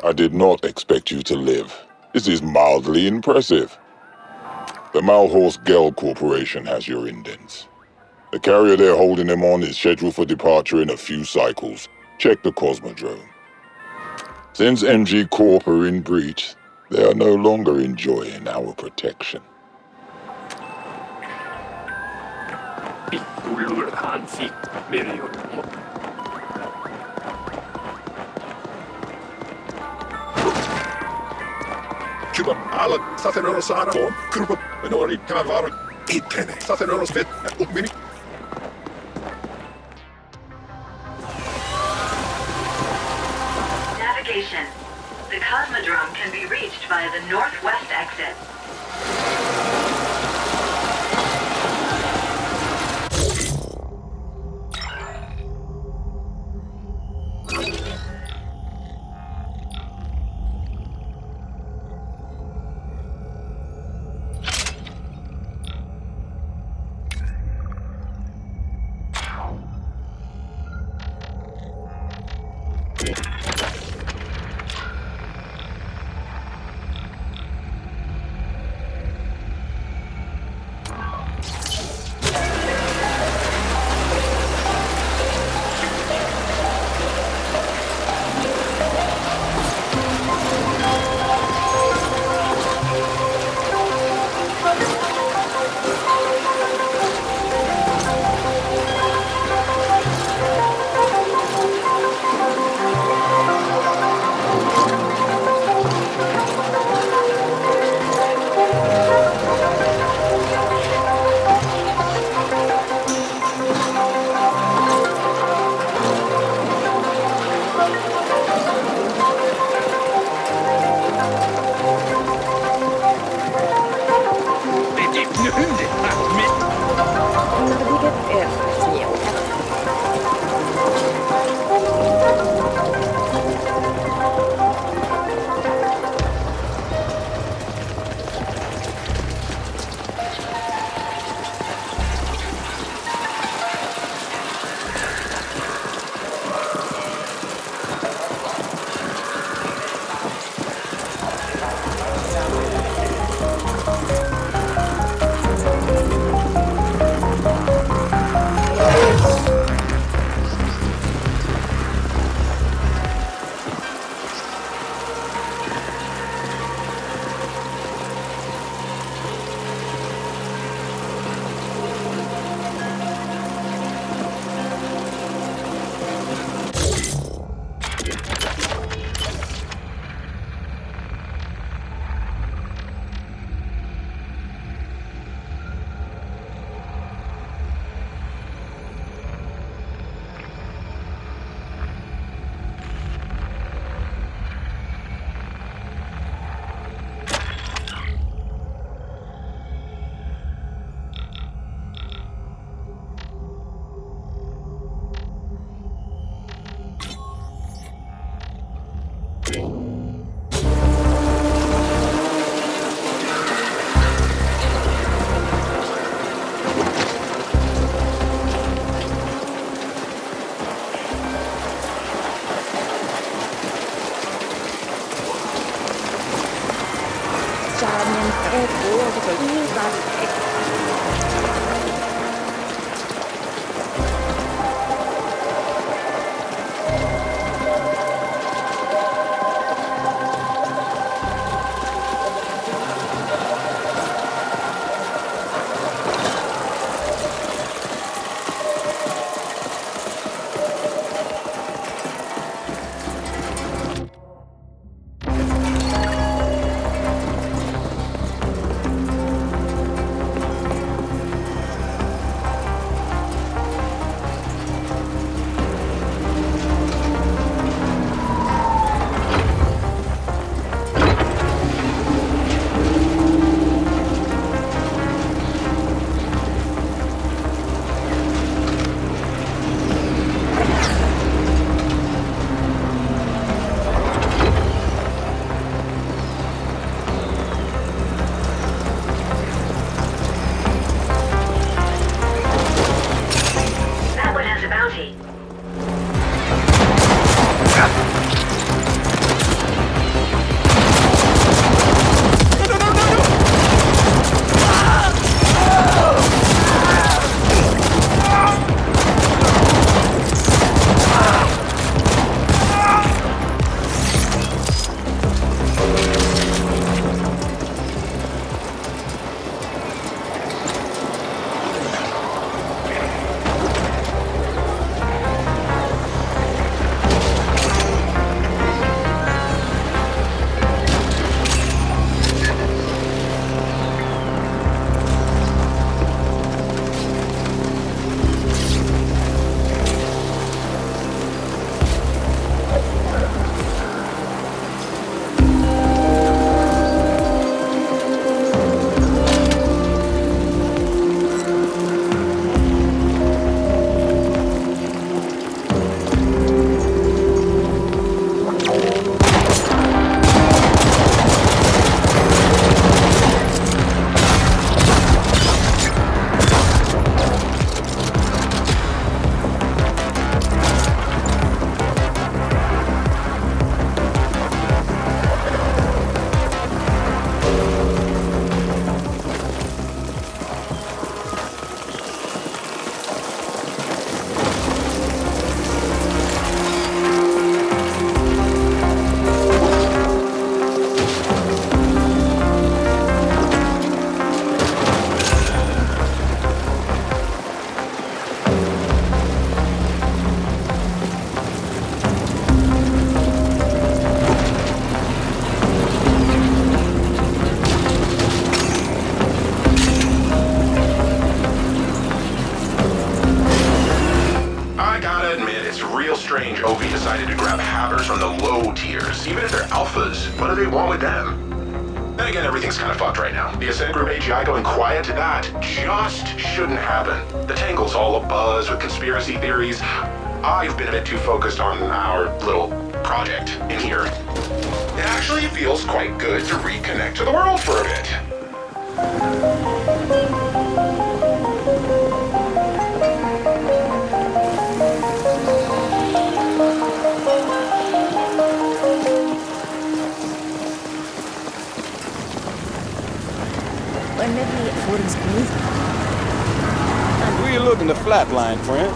I did not expect you to live. This is mildly impressive. The Malhorse Gel Corporation has your indents. The carrier they're holding him on is scheduled for departure in a few cycles. Check the Cosmodrome. Since MG Corp are in breach, they are no longer enjoying our protection. Cuba, alla sacerdotes sana on, kurva, minori kanvar, itene, sacerdotes fit, mini. Navigation. The Cosmodrome can be reached via the northwest exit. tiers, even if they're alphas. What do they want with them? Then again, everything's kind of fucked right now. The Ascent Group AGI going quiet, that just shouldn't happen. The Tangle's all abuzz with conspiracy theories. I've been a bit too focused on our little project in here. It actually feels quite good to reconnect to the world for a bit. Or maybe it forms beneath. Where you looking to flatline, friend?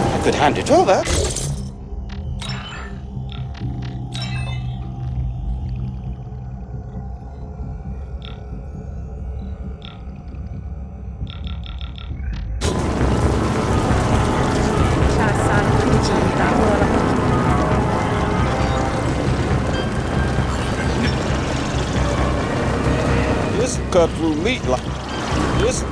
I could hand it over. This cut through meat like this.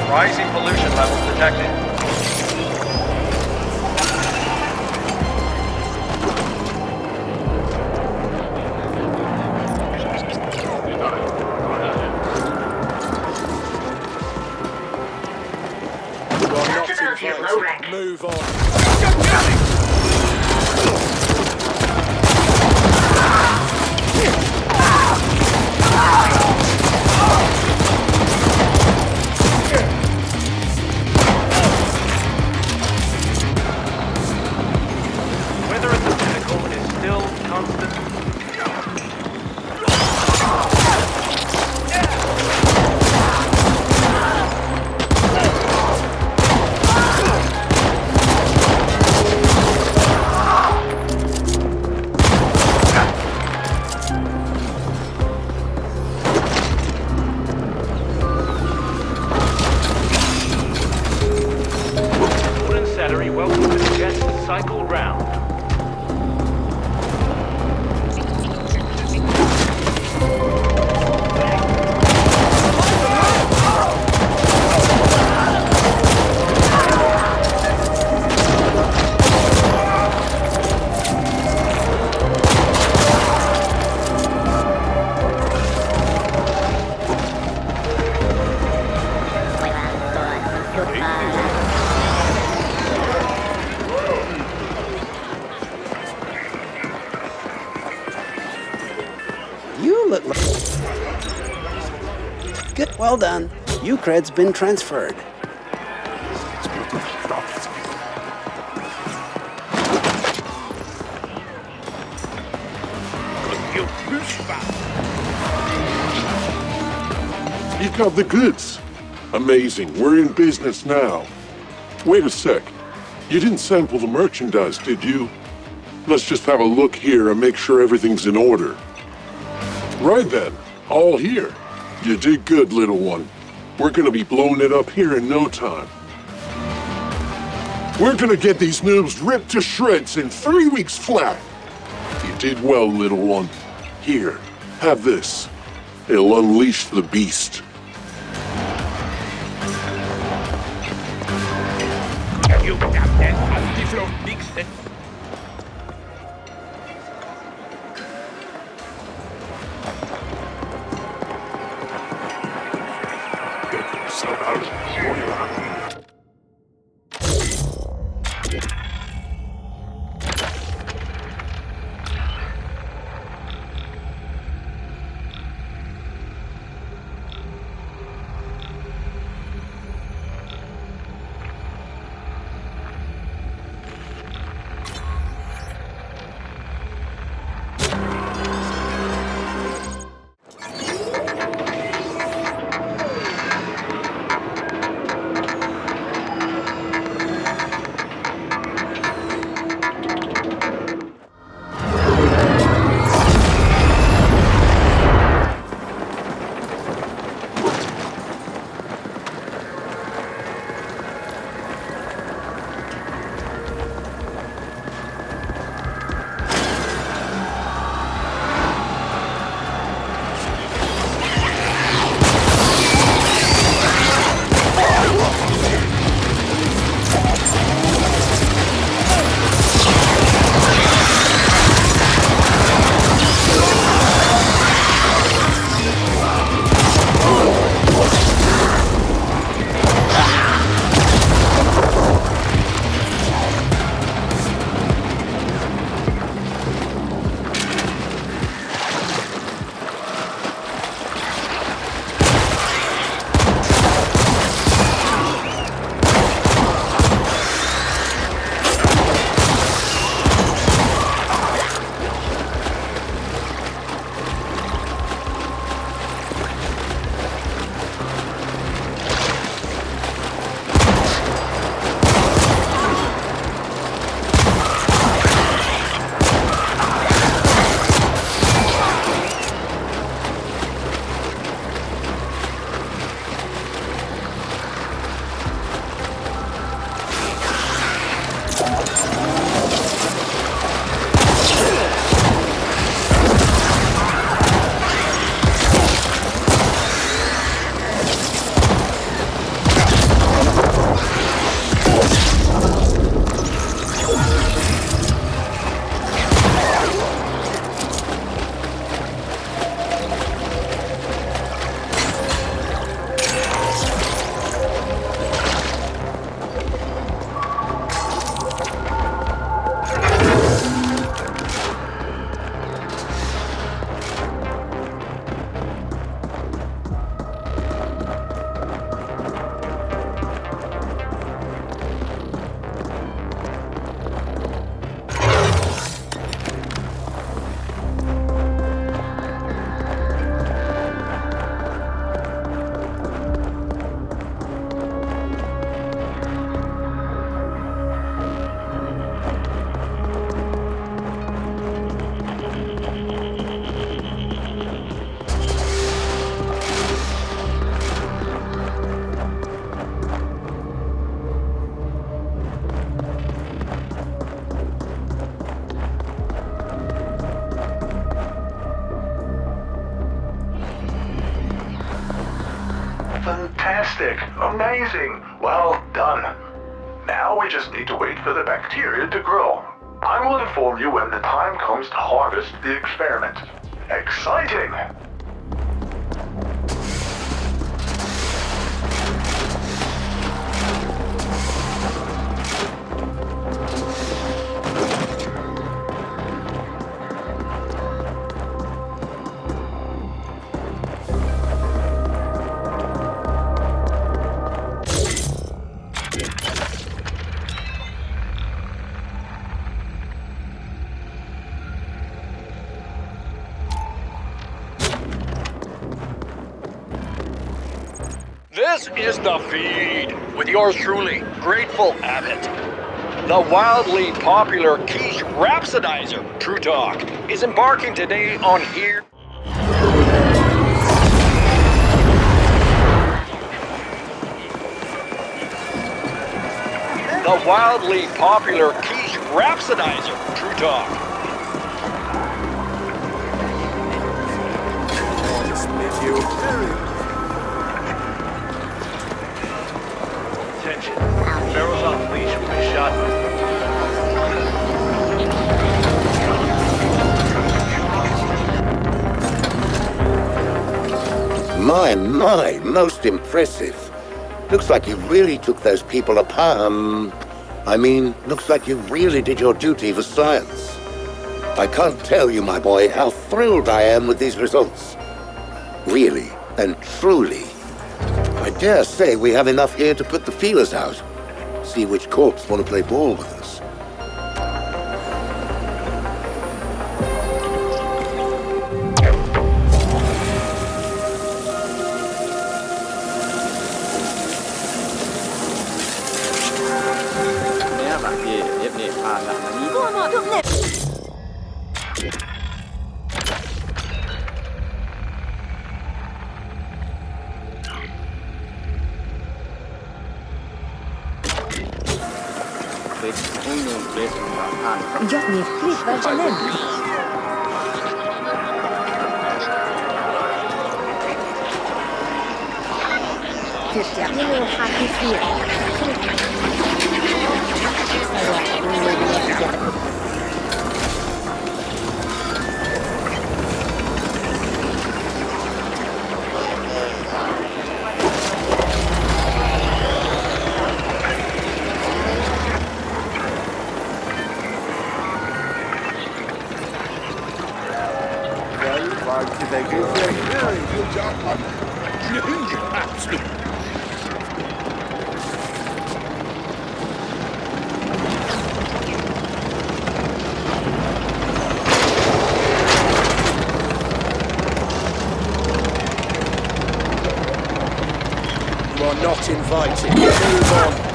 Rising pollution levels detected. Accessibility is low rank. Move on. Weather at the pinnacle is still constant. Wooden Sattery, welcome to the Jets Cycle Round. You look like... Good, well done. Cred's been transferred. You got the goods. Amazing. We're in business now. Wait a sec. You didn't sample the merchandise, did you? Let's just have a look here and make sure everything's in order. Right then. All here. You did good, little one. We're gonna be blowing it up here in no time. We're gonna get these noobs ripped to shreds in 3 weeks flat. You did well, little one. Here, have this. It'll unleash the beast. You got that anti-float big set. Fantastic. Amazing. Well done. Now we just need to wait for the bacteria to grow. I will inform you when the time comes to harvest the experiment. Exciting! This is The Feed, with yours truly, Grateful Abbott. The wildly popular quiche rhapsodizer, True Talk, is embarking today on here. The wildly popular quiche rhapsodizer, True Talk. Attention. Barrels off leash will be shot. My, most impressive. Looks like you really took those people apart. Looks like you really did your duty for science. I can't tell you, my boy, how thrilled I am with these results. Really and truly. I dare say we have enough here to put the feelers out. See which corps want to play ball with us. Johnny, please, Benjamin. Terminal happy Very good job, man. Absolutely. You are not invited. Move on.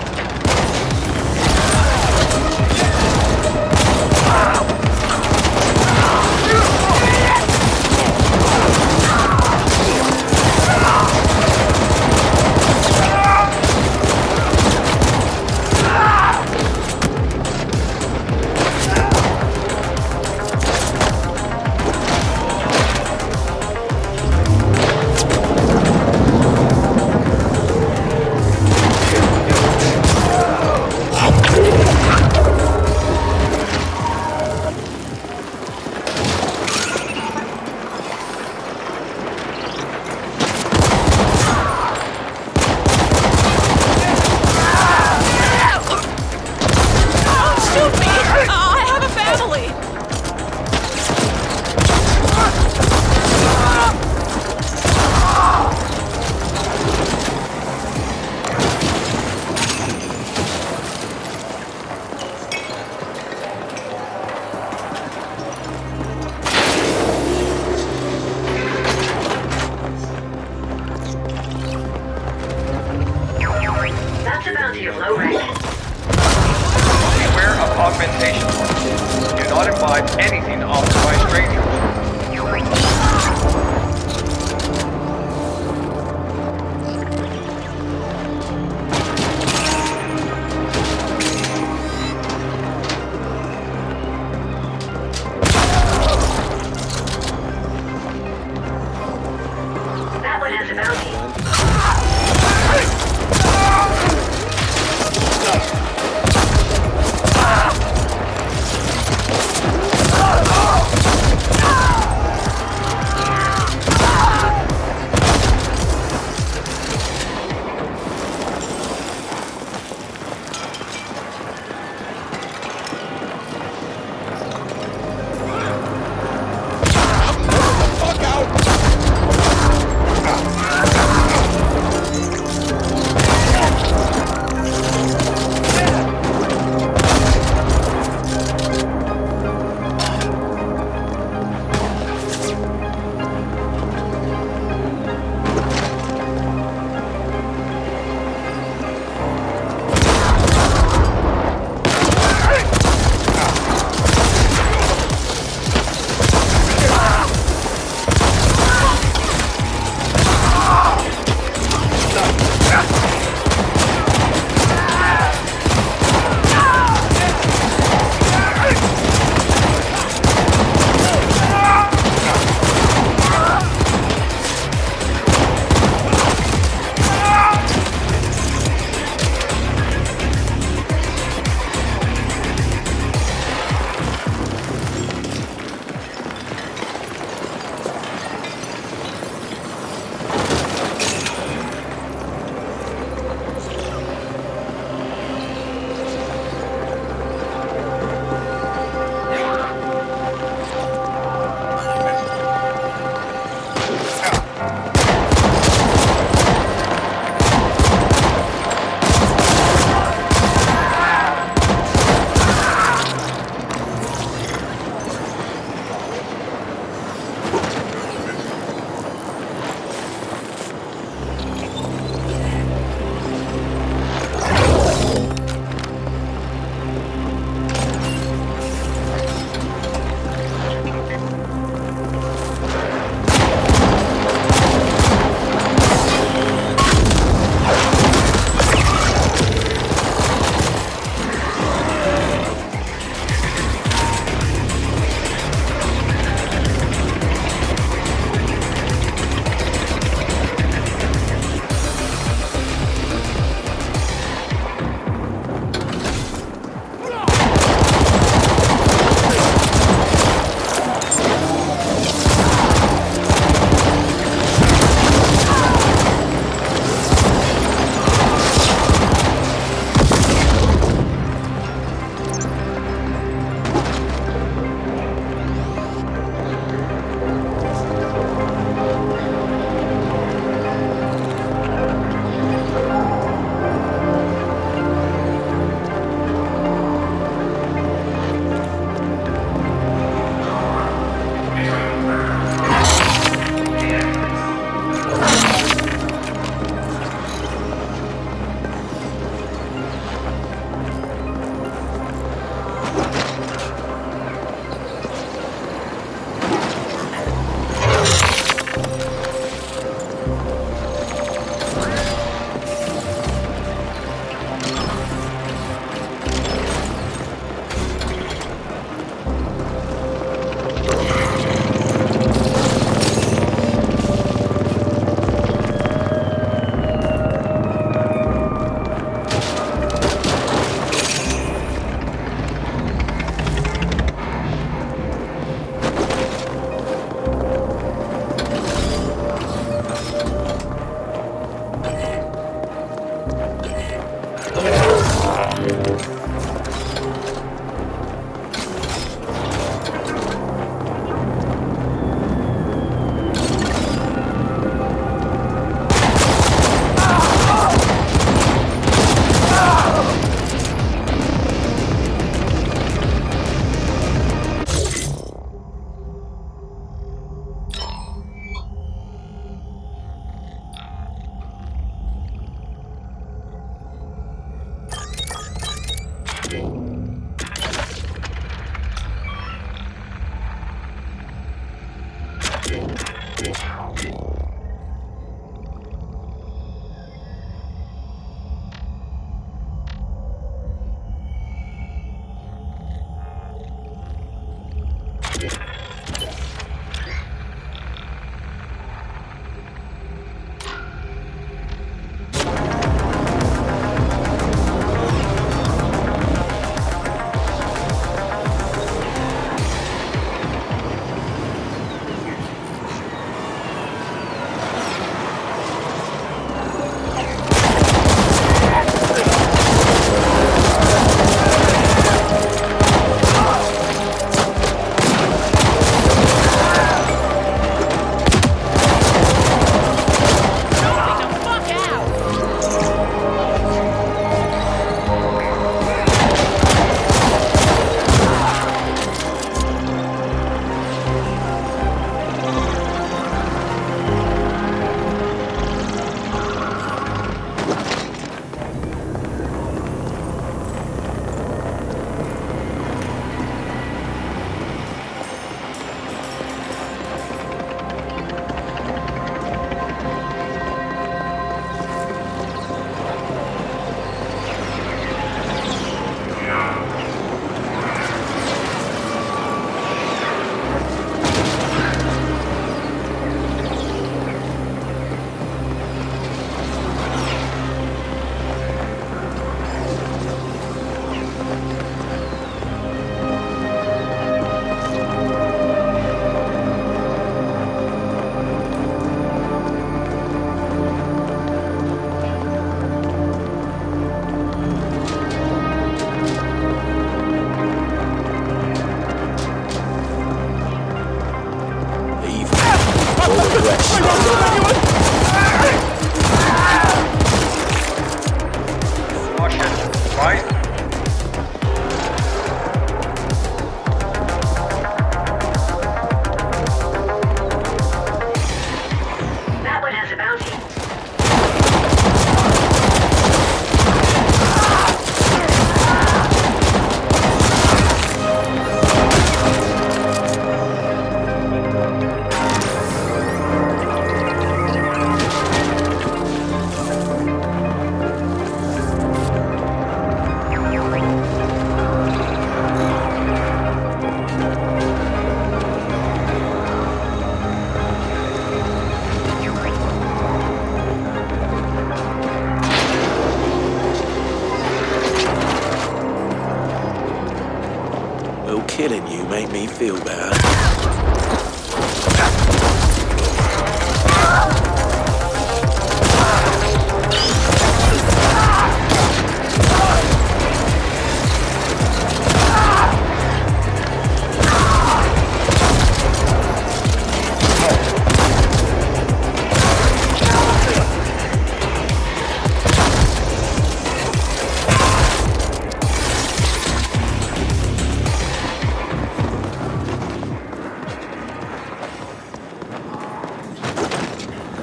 augmentation. Do not imbibe anything offered by strangers. That one has a bounty. killing you make me feel better.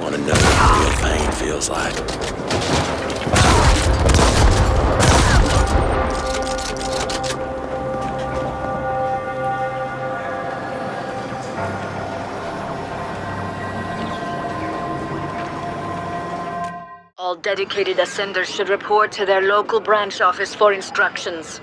Want to know what real pain feels like? All dedicated ascenders should report to their local branch office for instructions.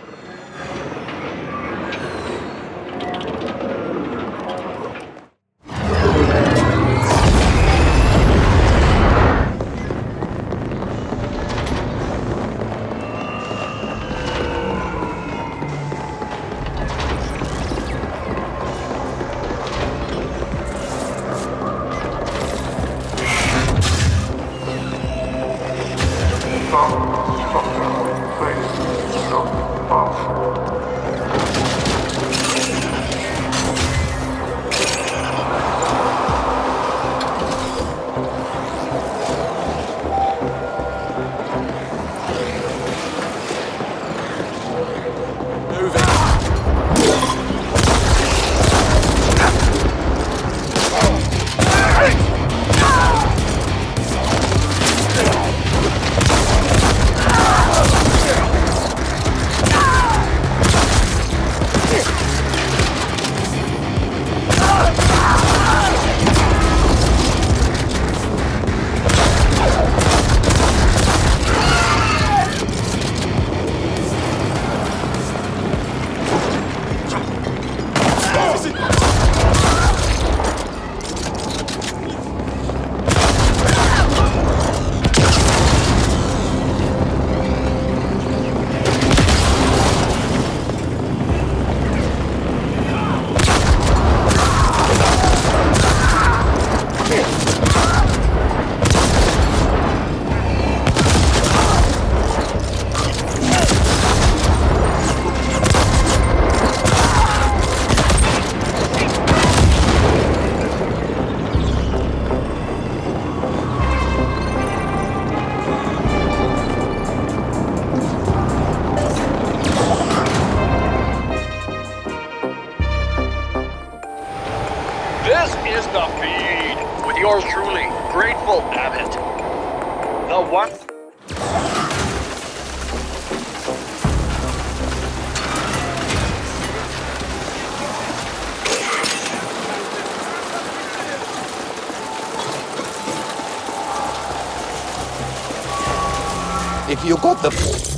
This is the feed with yours truly, Grateful Abbott. The one. If you got the...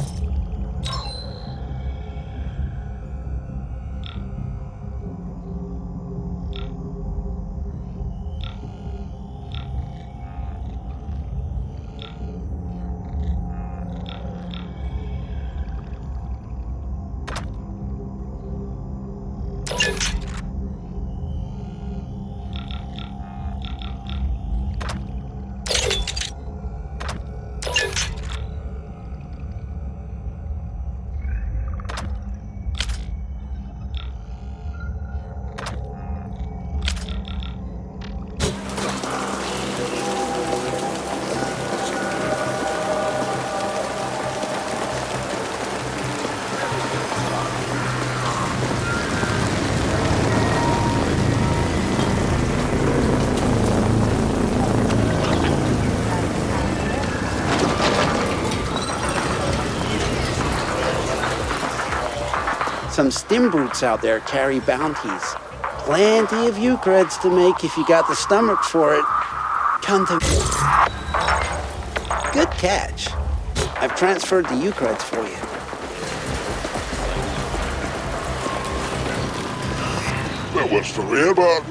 Some stim brutes out there carry bounties. Plenty of Eucreds to make if you got the stomach for it. Come to... Good catch. I've transferred the Eucreds for you. Well, what's the real about?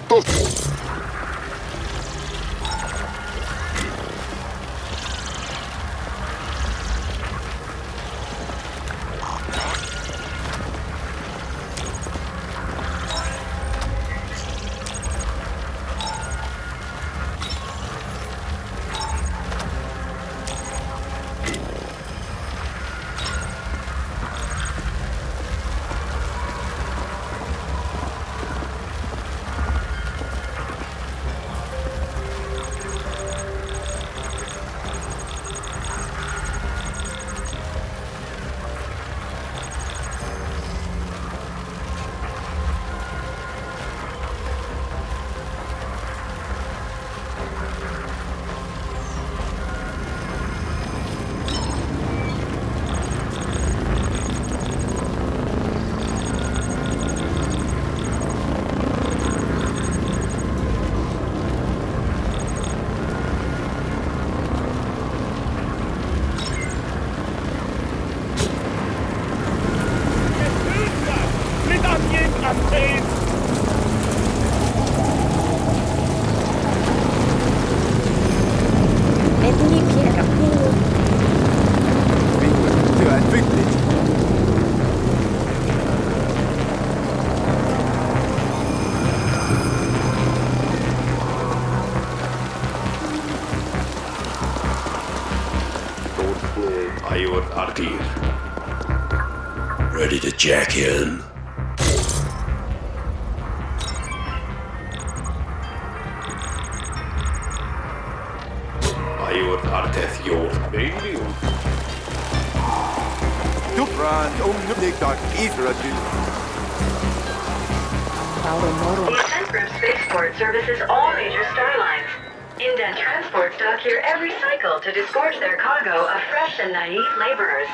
Ready to jack in? The Ascent Group spaceport services all major star lines. Indent transports dock here every cycle to disgorge their cargo of fresh and naive laborers.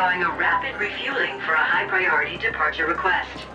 undergoing a rapid refueling for a high-priority departure request.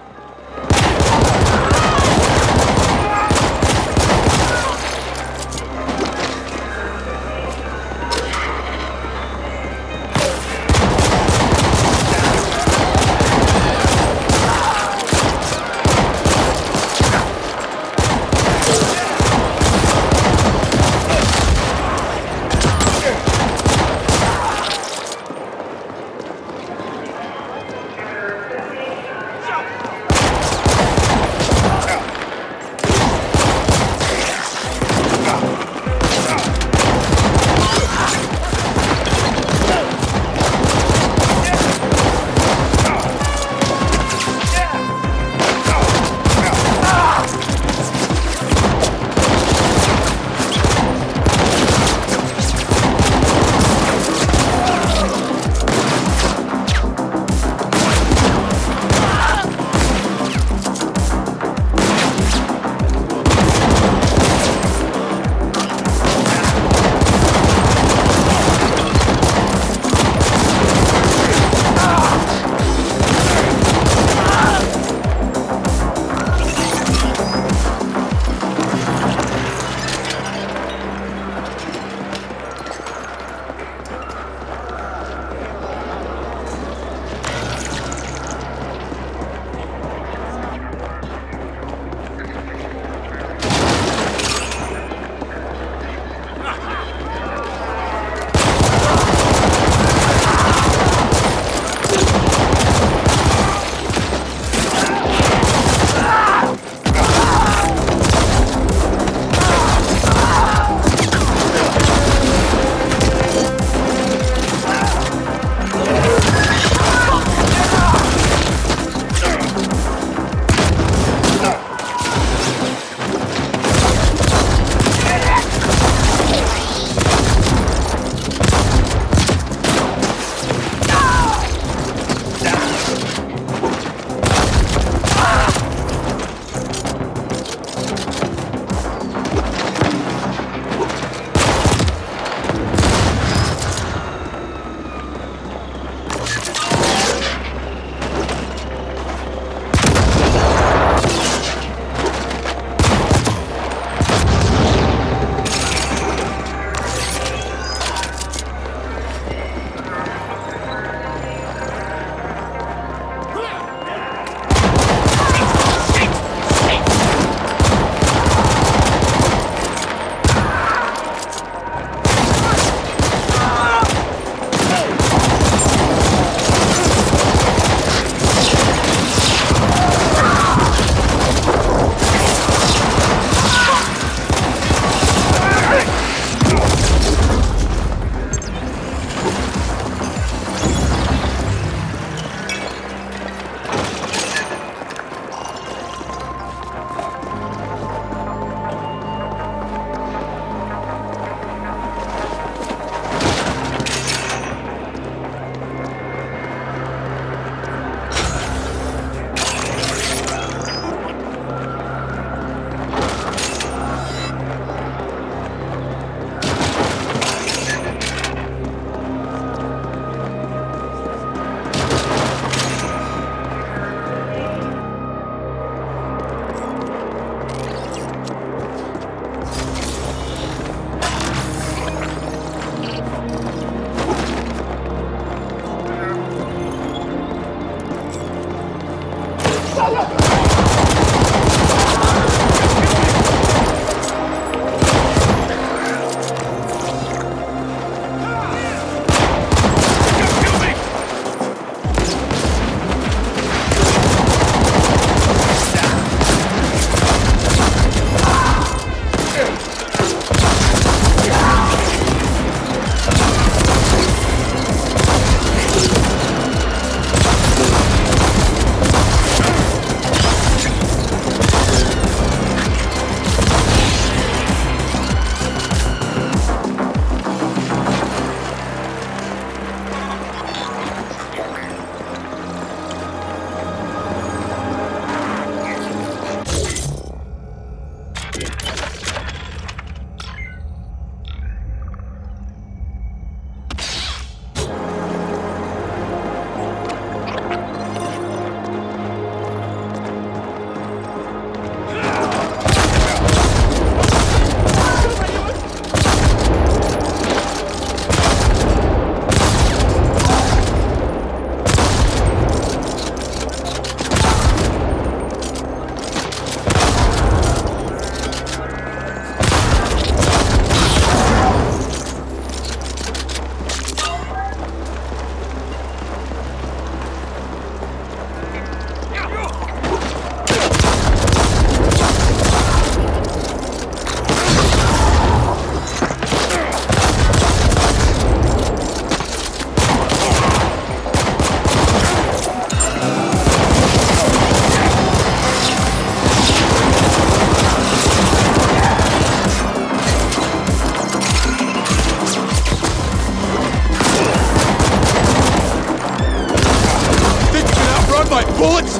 bullets?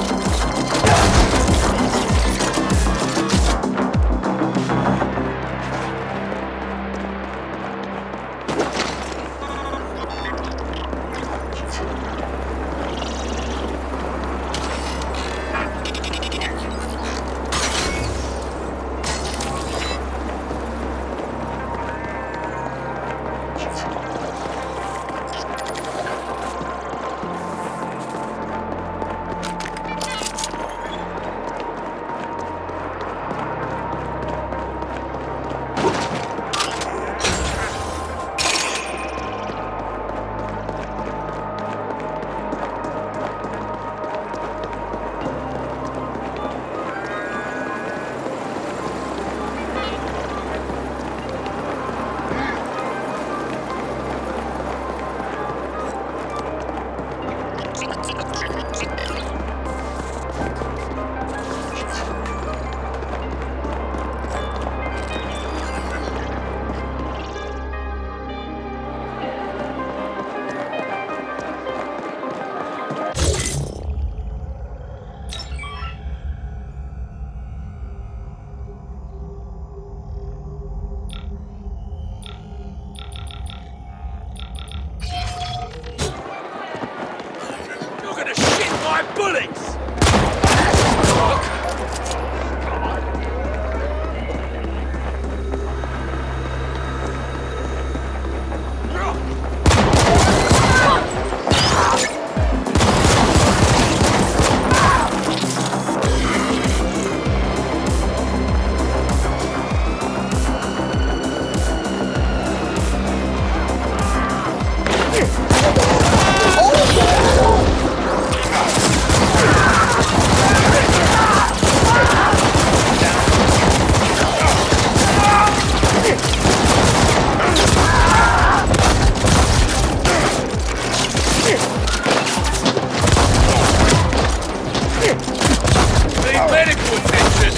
You're gonna shit my bullets! Need medical attention!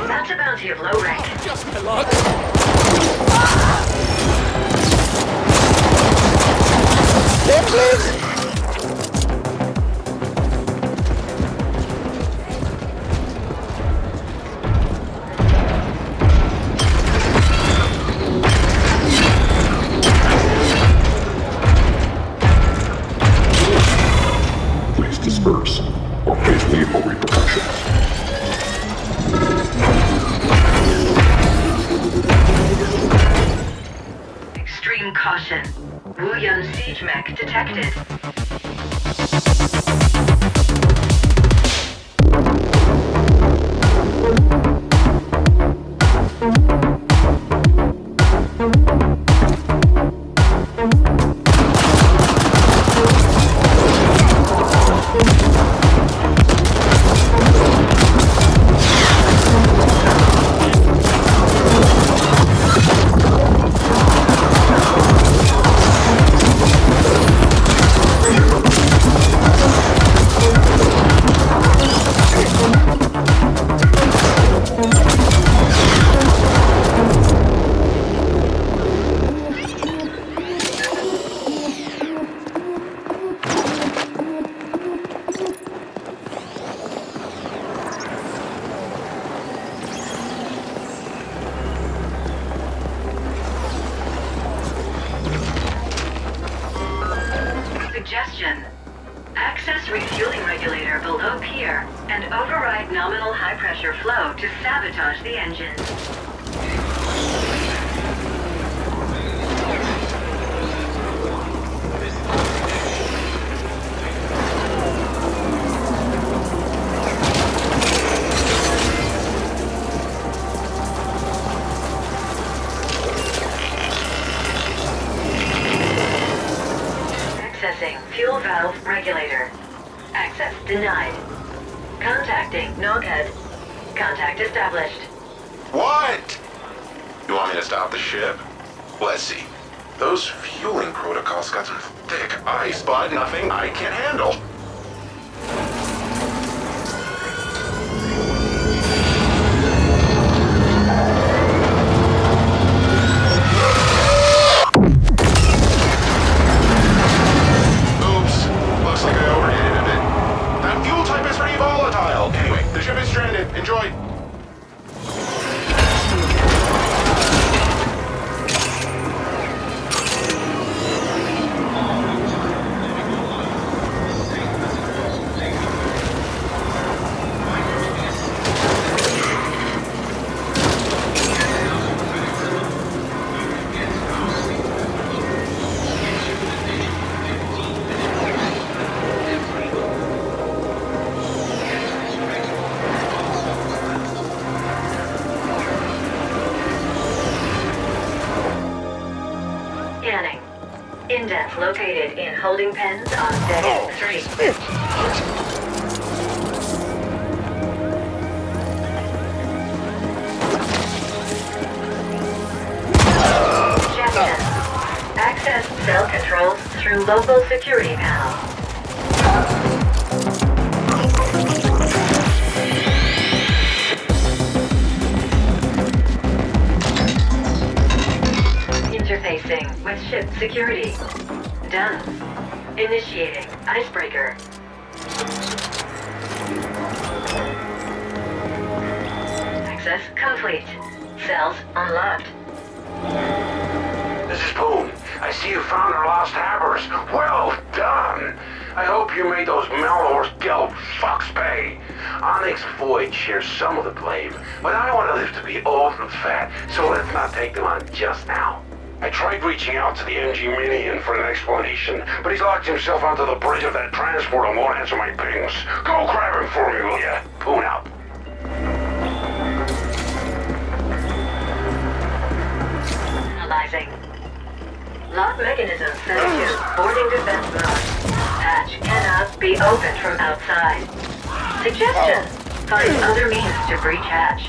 That's a bounty of low rank. Just my luck. There, please. Please disperse or face lethal repercussions. Extreme caution. Wuyun siege mech detected. go to sabotage the engines. Accessing fuel valve regulator. Access denied. Contacting Noghead. Contact established. What? You want me to stop the ship? Let's see. Those fueling protocols got some thick ice, but nothing I can't handle. Oops. Looks like I overheated a bit. That fuel type is pretty volatile. Anyway, the ship is stranded. Enjoy. Scanning. Indents located in holding pens on deck 3. Objection. Access cell controls through local security panel. Interfacing with ship security. Done. Initiating icebreaker. Access complete. Cells unlocked. This is Boone. I see you found our lost hammers. Well done. I hope you made those Melhorse Gelb fucks pay. Onyx Void shares some of the blame, but I want to live to be old and fat, so let's not take them on just now. I tried reaching out to the MG Minion for an explanation, but he's locked himself onto the bridge of that transport and won't answer my pings. Go grab him for me, will ya? Boone out. Analyzing. Lock mechanism set to boarding defense mode. Hatch cannot be opened from outside. Suggestion. Find other means to breach hatch.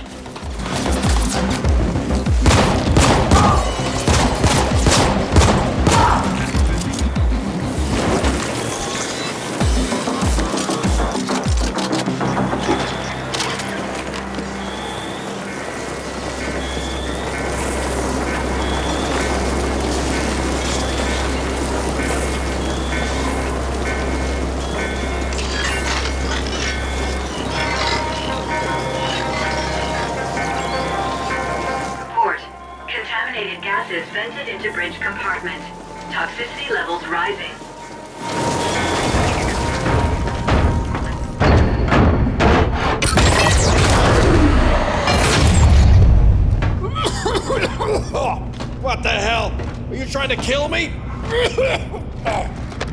Gases vented into bridge compartment. Toxicity levels rising. What the hell? Are you trying to kill me?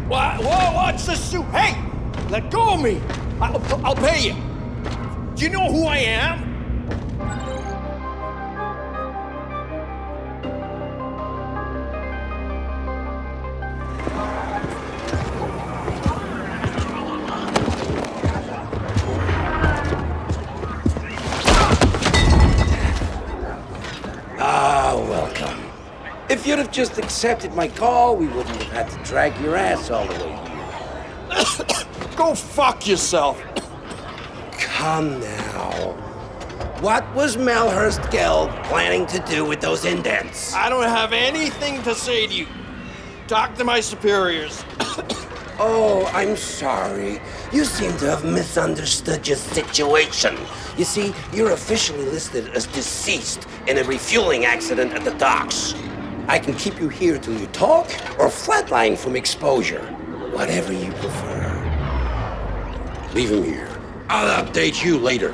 What? Whoa, what's this suit? Hey! Let go of me! I'll pay you. Do you know who I am? Welcome. If you'd have just accepted my call, we wouldn't have had to drag your ass all the way here. Go fuck yourself. Come now. What was Melhorse Gelb planning to do with those indents? I don't have anything to say to you. Talk to my superiors. Oh, I'm sorry. You seem to have misunderstood your situation. You see, you're officially listed as deceased in a refueling accident at the docks. I can keep you here till you talk, or flatline from exposure. Whatever you prefer. Leave him here. I'll update you later.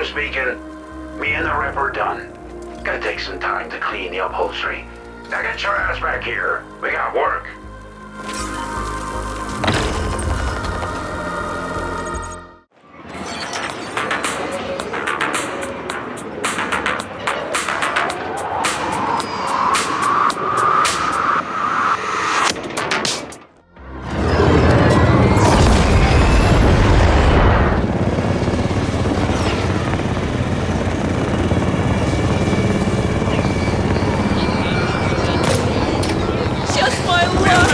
speaking. Me and the rep are done. Gotta take some time to clean the upholstery. Now get your ass back here. We got work. Just my luck!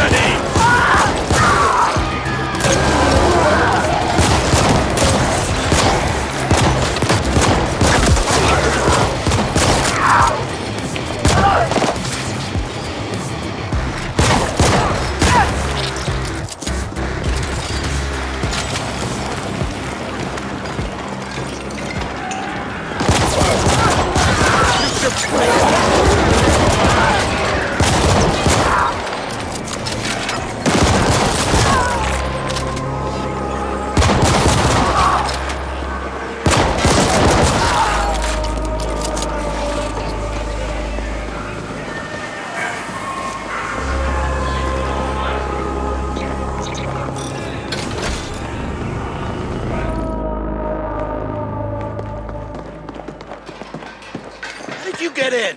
How did you get in?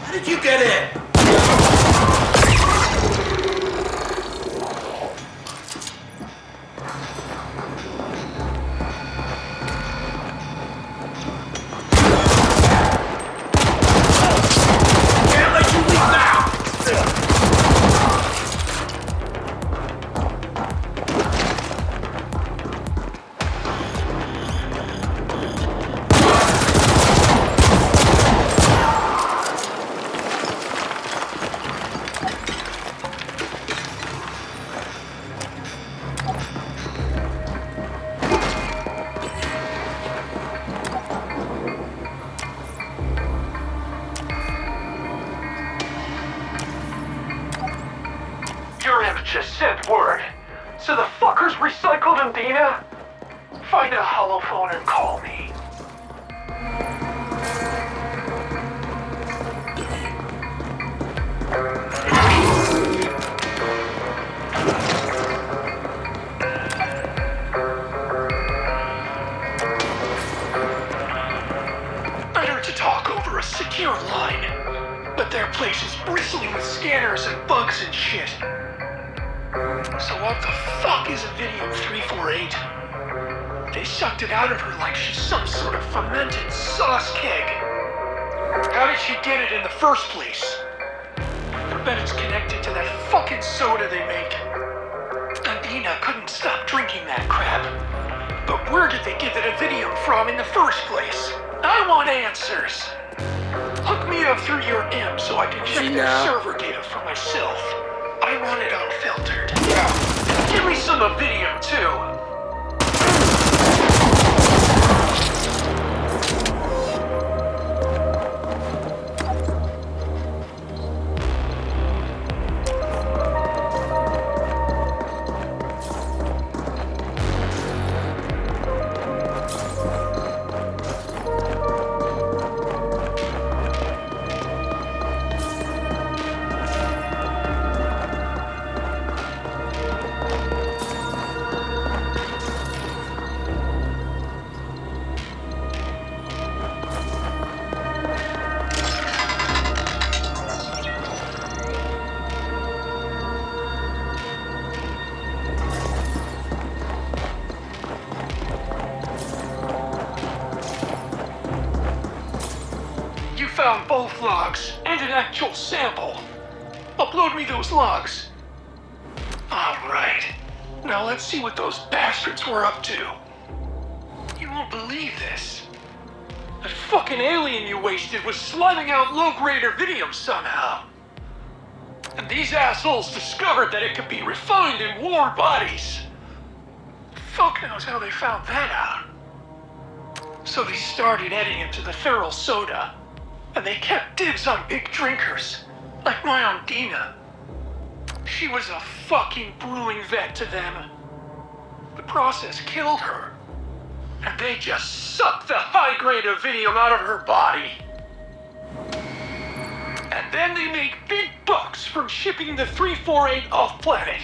How did you get in? Can't let you leave now! Your imp just sent word. So the fuckers recycled Andina? Find a holophone and call me. Better to talk over a secure line. But their place is bristling with scanners and bugs and shit. So what the fuck is a video 348? They sucked it out of her like she's some sort of fermented sauce keg. How did she get it in the first place? I bet it's connected to that fucking soda they make. Andina couldn't stop drinking that crap. But where did they get the video from in the first place? I want answers. Hook me up through your imp so I can check their server data for myself. I want it unfiltered. Give me some of video too. proof logs and an actual sample. Upload me those logs. Alright. Now let's see what those bastards were up to. You won't believe this. That fucking alien you wasted was sliding out low-grade erbidium somehow. And these assholes discovered that it could be refined in war bodies. Fuck knows how they found that out. So they started adding it to the feral soda. And they kept dibs on big drinkers, like my Aunt Dina. She was a fucking brewing vet to them. The process killed her. And they just sucked the high-grade erbidium out of her body. And then they make big bucks from shipping the 348 off-planet.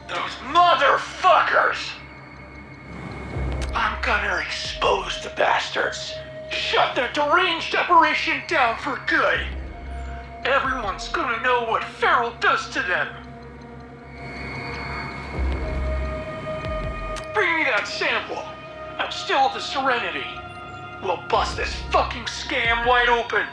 Those motherfuckers! I'm gonna expose the bastards. Shut their deranged operation down for good. Everyone's gonna know what Feral does to them. Bring me that sample. I'm still at the Serenity. We'll bust this fucking scam wide open.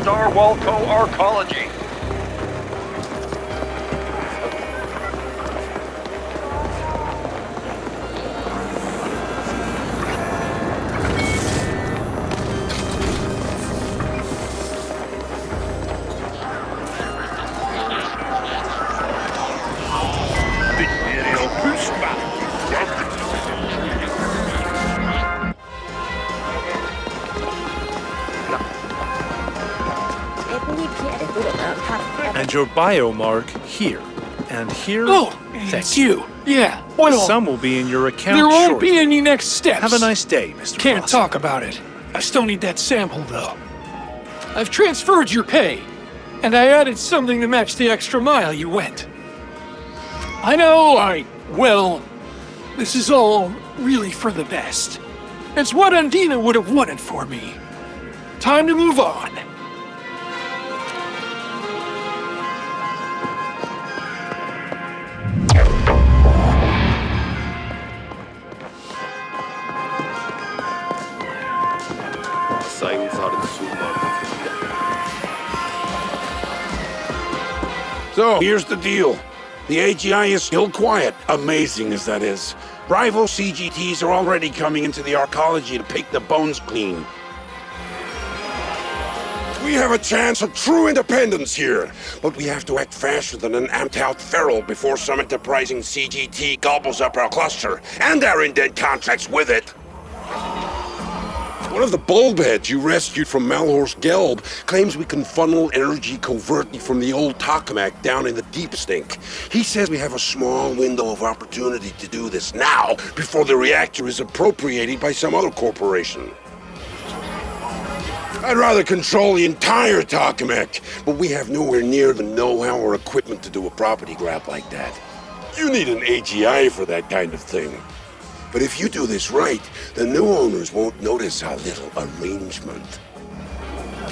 Star Walco Arcology. And your biomark here. And here. Oh, it's you. Yeah. Well, some will be in your account there won't shortly. be any next steps. Have a nice day, Mr. Can't Blossom. talk about it. I still need that sample, though. I've transferred your pay, and I added something to match the extra mile you went. I know, well, this is all really for the best. It's what Undina would have wanted for me. Time to move on. So, here's the deal. The AGI is still quiet, amazing as that is. Rival CGTs are already coming into the arcology to pick the bones clean. We have a chance of true independence here, but we have to act faster than an amped-out feral before some enterprising CGT gobbles up our cluster, and our indent contracts with it. One of the bulbheads you rescued from Malhorst Gelb claims we can funnel energy covertly from the old tokamak down in the deep stink. He says we have a small window of opportunity to do this now, before the reactor is appropriated by some other corporation. I'd rather control the entire tokamak, but we have nowhere near the know-how or equipment to do a property grab like that. You need an AGI for that kind of thing. But if you do this right, the new owners won't notice our little arrangement.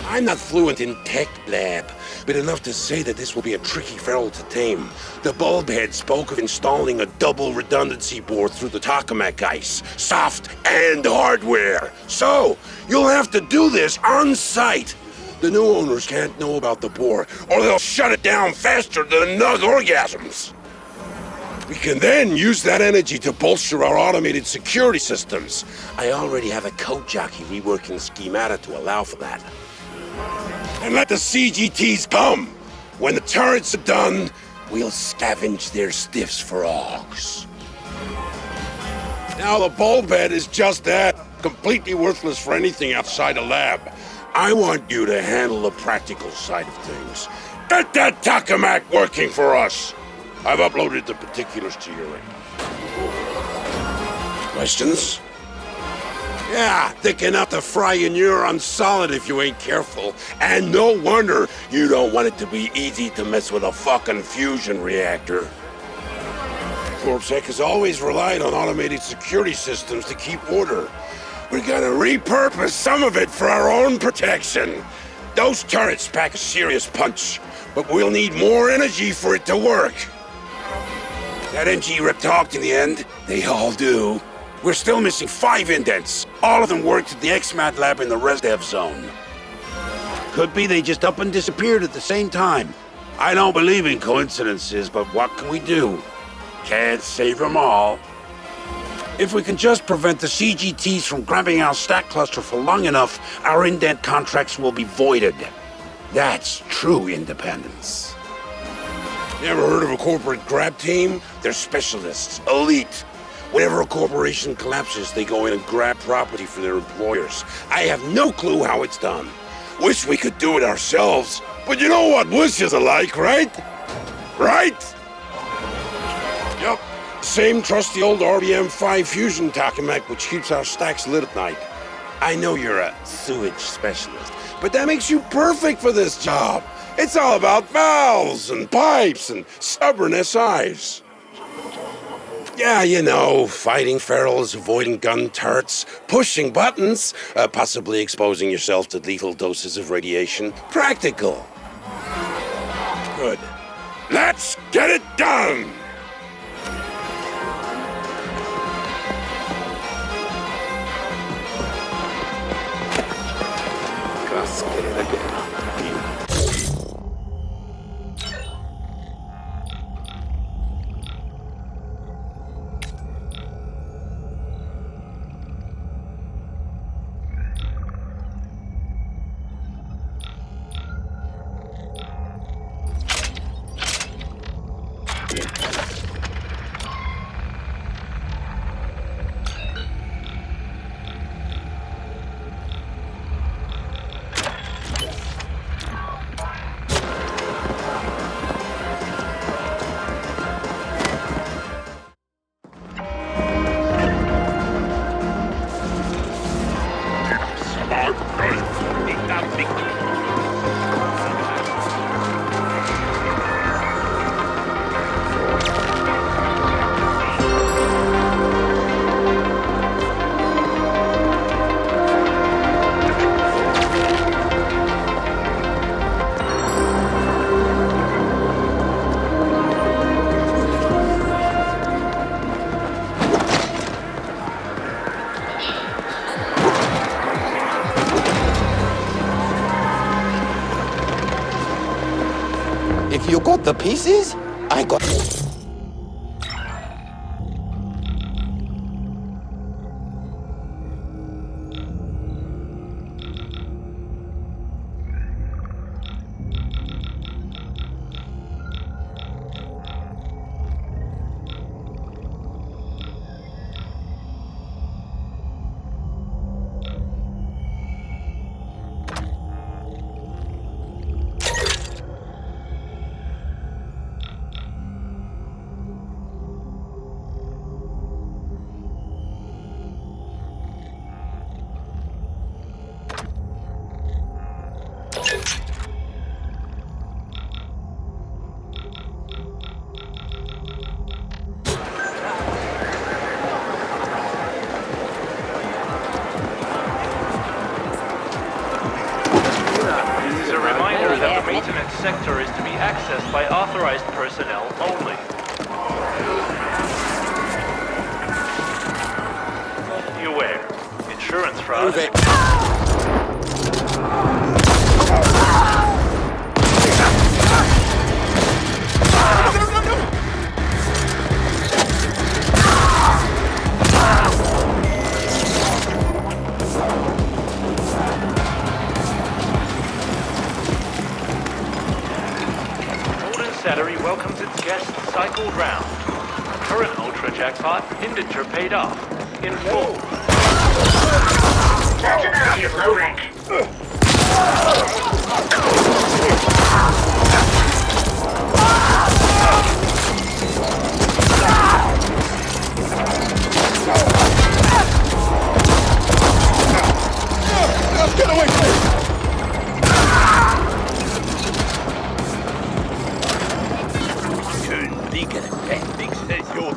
I'm not fluent in tech blab, but enough to say that this will be a tricky feral to tame. The bulbhead spoke of installing a double redundancy board through the tokamak ice, soft and hardware. So, you'll have to do this on site. The new owners can't know about the board, or they'll shut it down faster than nug orgasms. We can then use that energy to bolster our automated security systems. I already have a code jockey reworking schemata to allow for that. And let the CGTs come. When the turrets are done, we'll scavenge their stiffs for augs. Now the bulbhead is just that, completely worthless for anything outside a lab. I want you to handle the practical side of things. Get that tokamak working for us! I've uploaded the particulars to your link. Questions? Yeah, thick enough to fry your neurons solid if you ain't careful. And no wonder you don't want it to be easy to mess with a fucking fusion reactor. CorpSec has always relied on automated security systems to keep order. We're gonna repurpose some of it for our own protection. Those turrets pack a serious punch, but we'll need more energy for it to work. That NG rep talked in the end. They all do. We're still missing 5 indents. All of them worked at the XMAT lab in the ResDev zone. Could be they just up and disappeared at the same time. I don't believe in coincidences, but what can we do? Can't save them all. If we can just prevent the CGTs from grabbing our stack cluster for long enough, our indent contracts will be voided. That's true independence. Never heard of a corporate grab team? They're specialists, elite. Whenever a corporation collapses, they go in and grab property for their employers. I have no clue how it's done. Wish we could do it ourselves, but you know what wishes are like, right? Right? Yup. Same trusty old RBM-5 fusion tokamak which keeps our stacks lit at night. I know you're a sewage specialist, but that makes you perfect for this job. It's all about valves and pipes and stubborn SIs. Yeah, you know, fighting ferals, avoiding gun turrets, pushing buttons, possibly exposing yourself to lethal doses of radiation. Practical. Good. Let's get it done! You got the pieces? I got... This is a reminder that the maintenance sector is to be accessed by authorized personnel only. Beware. Insurance fraud. Move it. Golden Salary welcomes its guests cycled round. Current Ultra Jackpot, indenture paid off. In full. That's about it, low rank. Get away from me! Schön fliegen. Fix Station.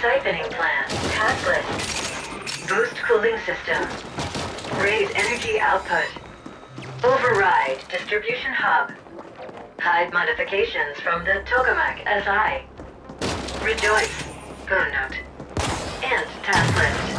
Siphoning plan. Task list. Boost cooling system. Raise energy output. Override distribution hub. Hide modifications from the Tokamak SI. Rejoice. Phone note. End task list.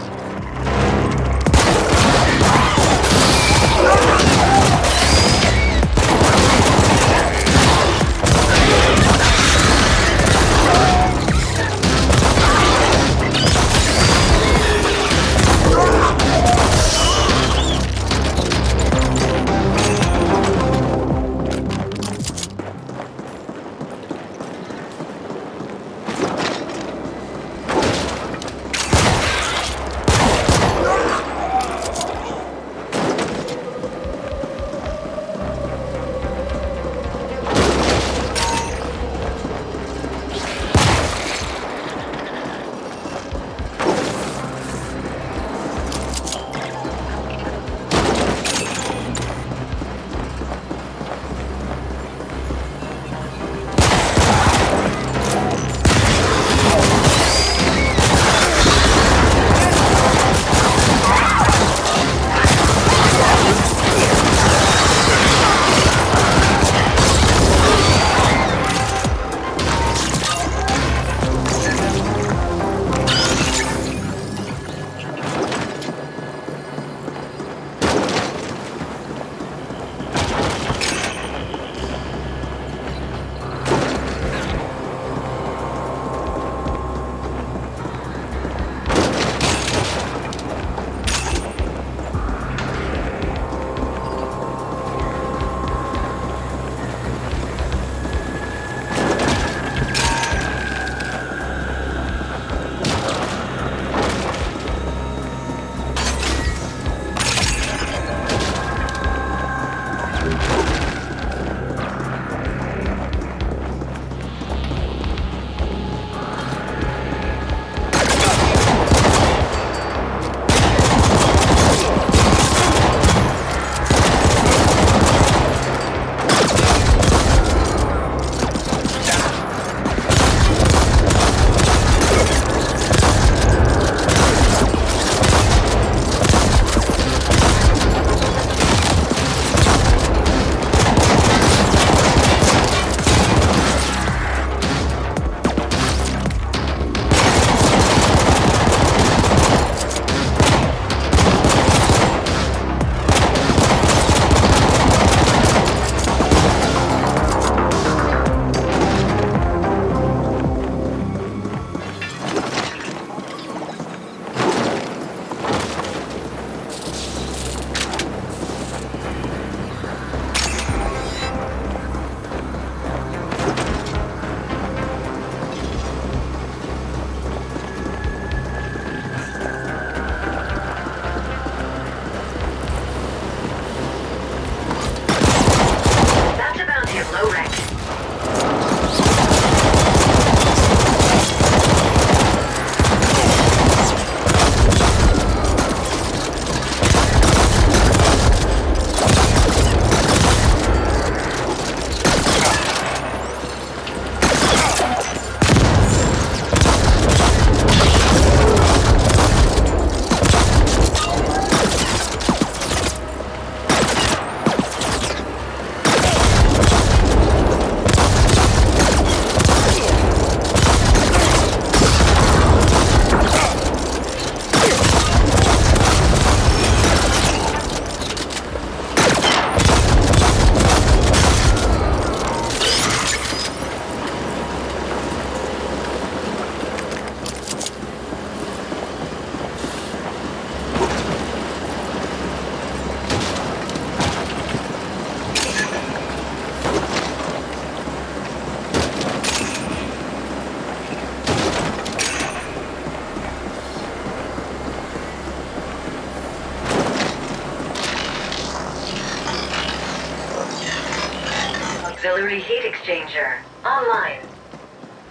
Auxiliary heat exchanger. Online.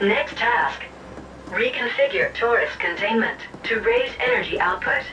Next task. Reconfigure Taurus containment to raise energy output.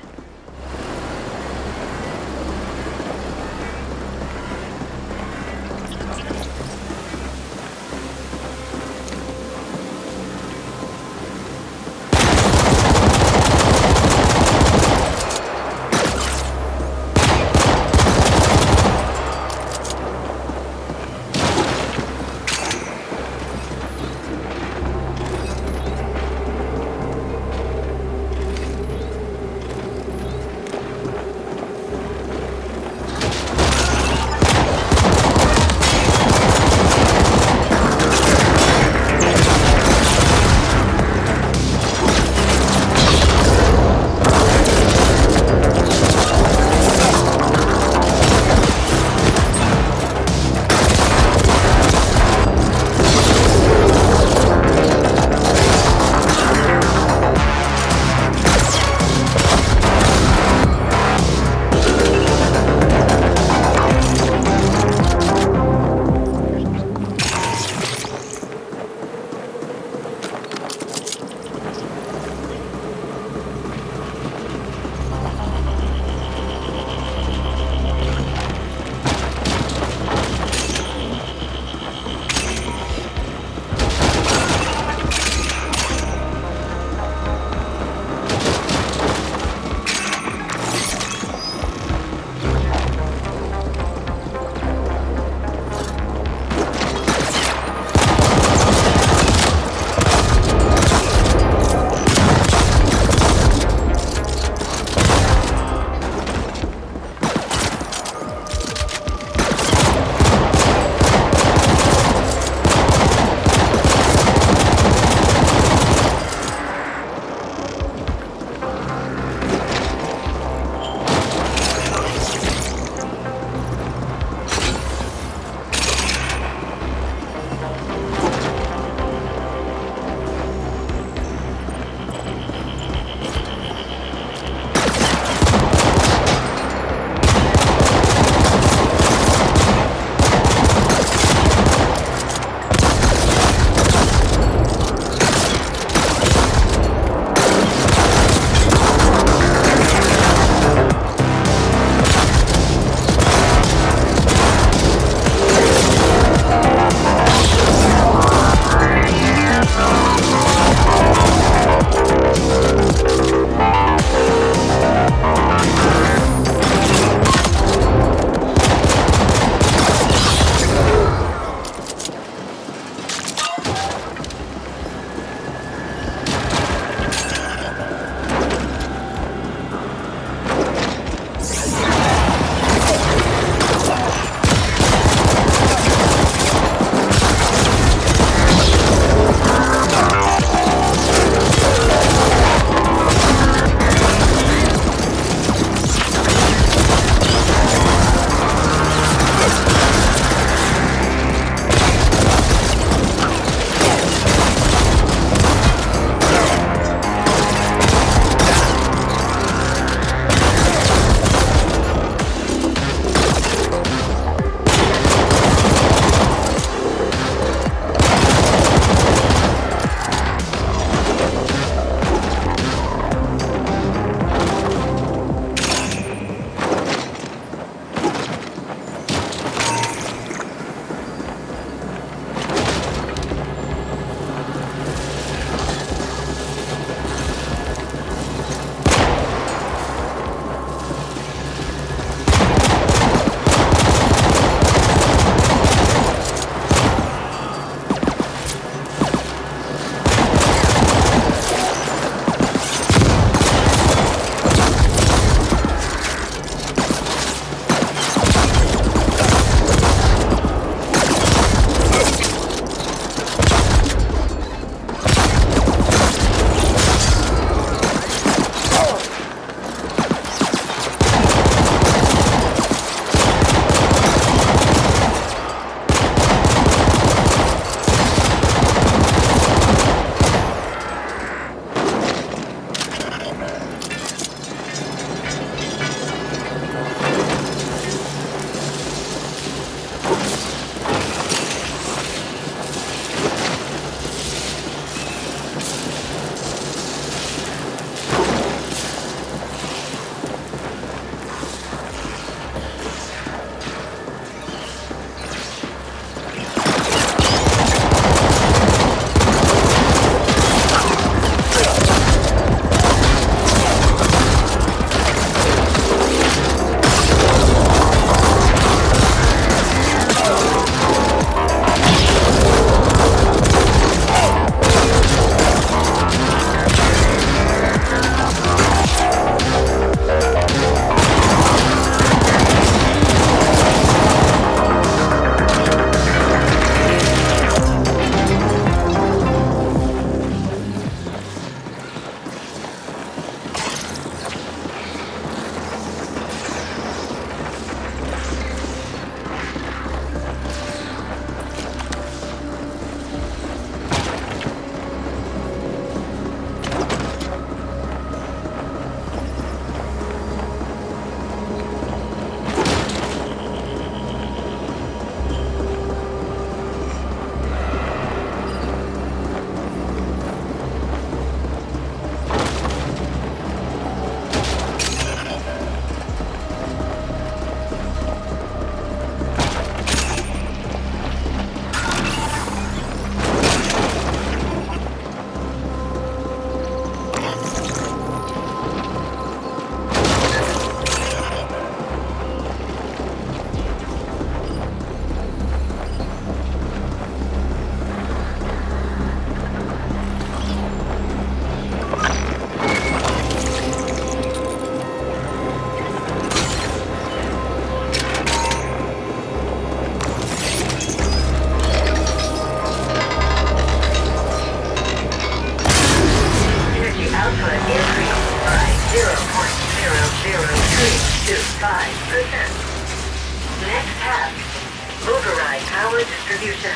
power distribution.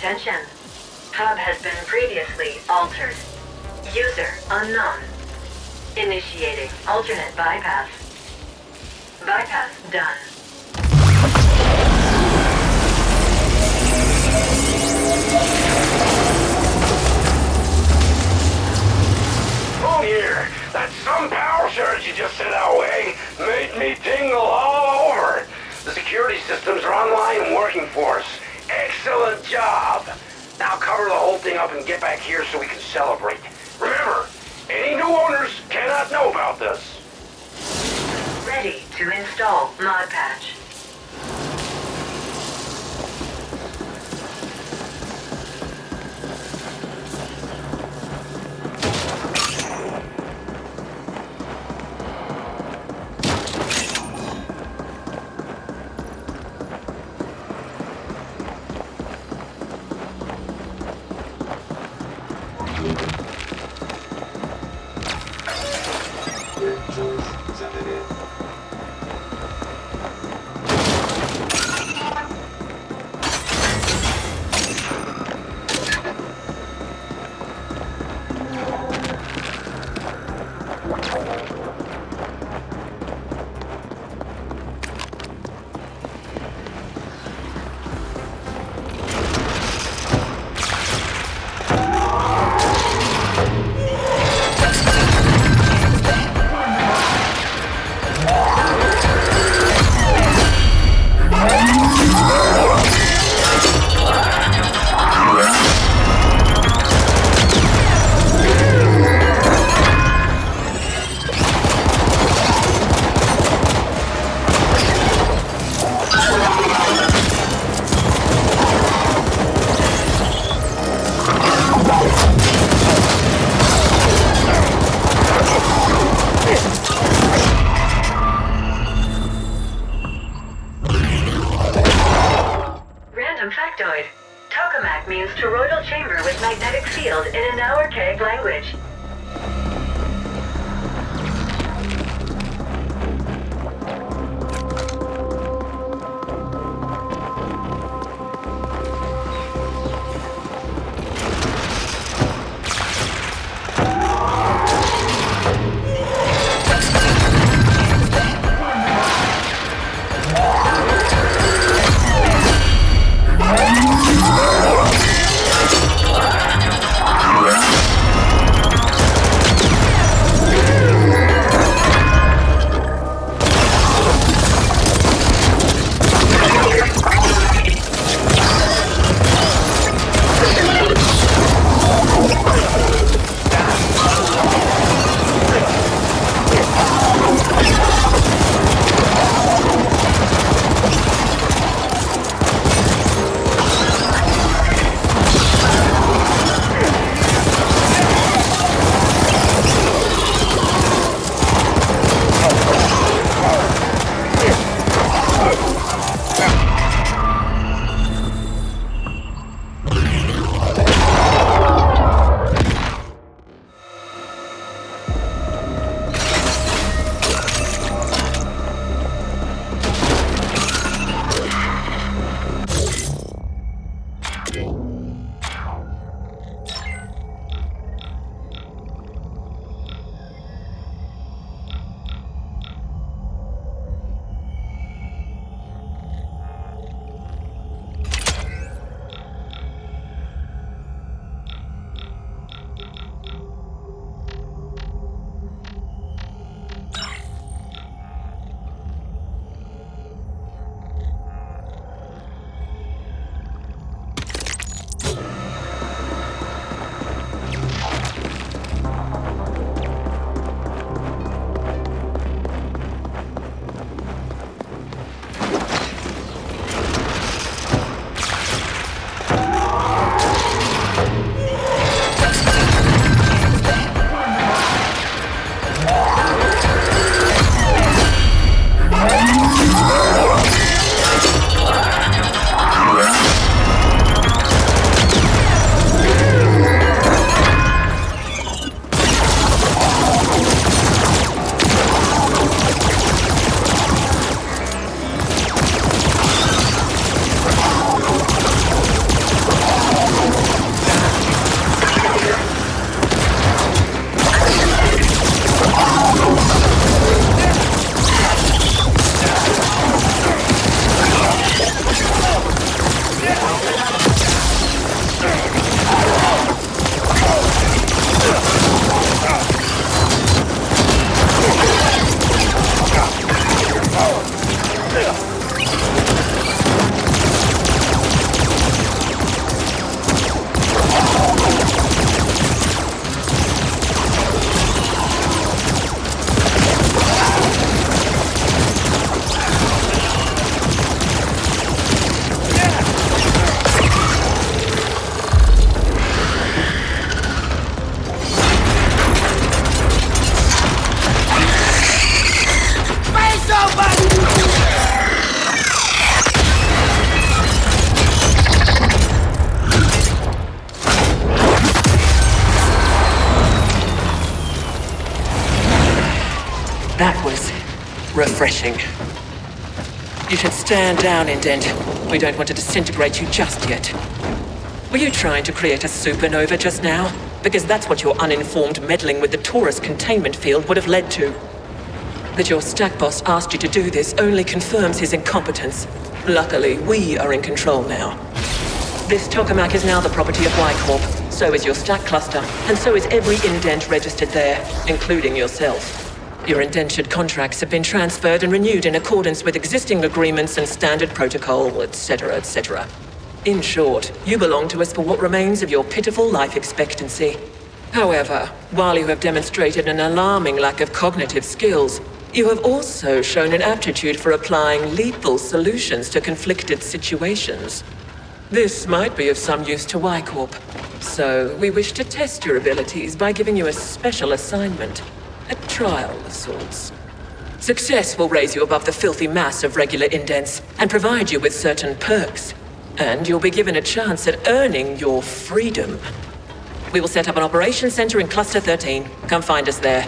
Attention. Hub has been previously altered. User unknown. Initiating alternate bypass. Bypass done. Oh here, that some power surge you just sent our way made me tingle all over. The security systems are online and working for us. Excellent job. Now cover the whole thing up and get back here so we can celebrate. Remember, any new owners cannot know about this. Ready to install mod patch. Random factoid. Tokamak means toroidal chamber with magnetic field in an archaic language. Refreshing. You should stand down, Indent. We don't want to disintegrate you just yet. Were you trying to create a supernova just now? Because that's what your uninformed meddling with the Taurus containment field would have led to. That your stack boss asked you to do this only confirms his incompetence. Luckily, we are in control now. This tokamak is now the property of Y-Corp. So is your stack cluster, and so is every indent registered there, including yourself. Your indentured contracts have been transferred and renewed in accordance with existing agreements and standard protocol, etc., etc. In short, you belong to us for what remains of your pitiful life expectancy. However, while you have demonstrated an alarming lack of cognitive skills, you have also shown an aptitude for applying lethal solutions to conflicted situations. This might be of some use to Y-Corp. So, we wish to test your abilities by giving you a special assignment. A trial of sorts. Success will raise you above the filthy mass of regular indents and provide you with certain perks. And you'll be given a chance at earning your freedom. We will set up an operations center in Cluster 13. Come find us there.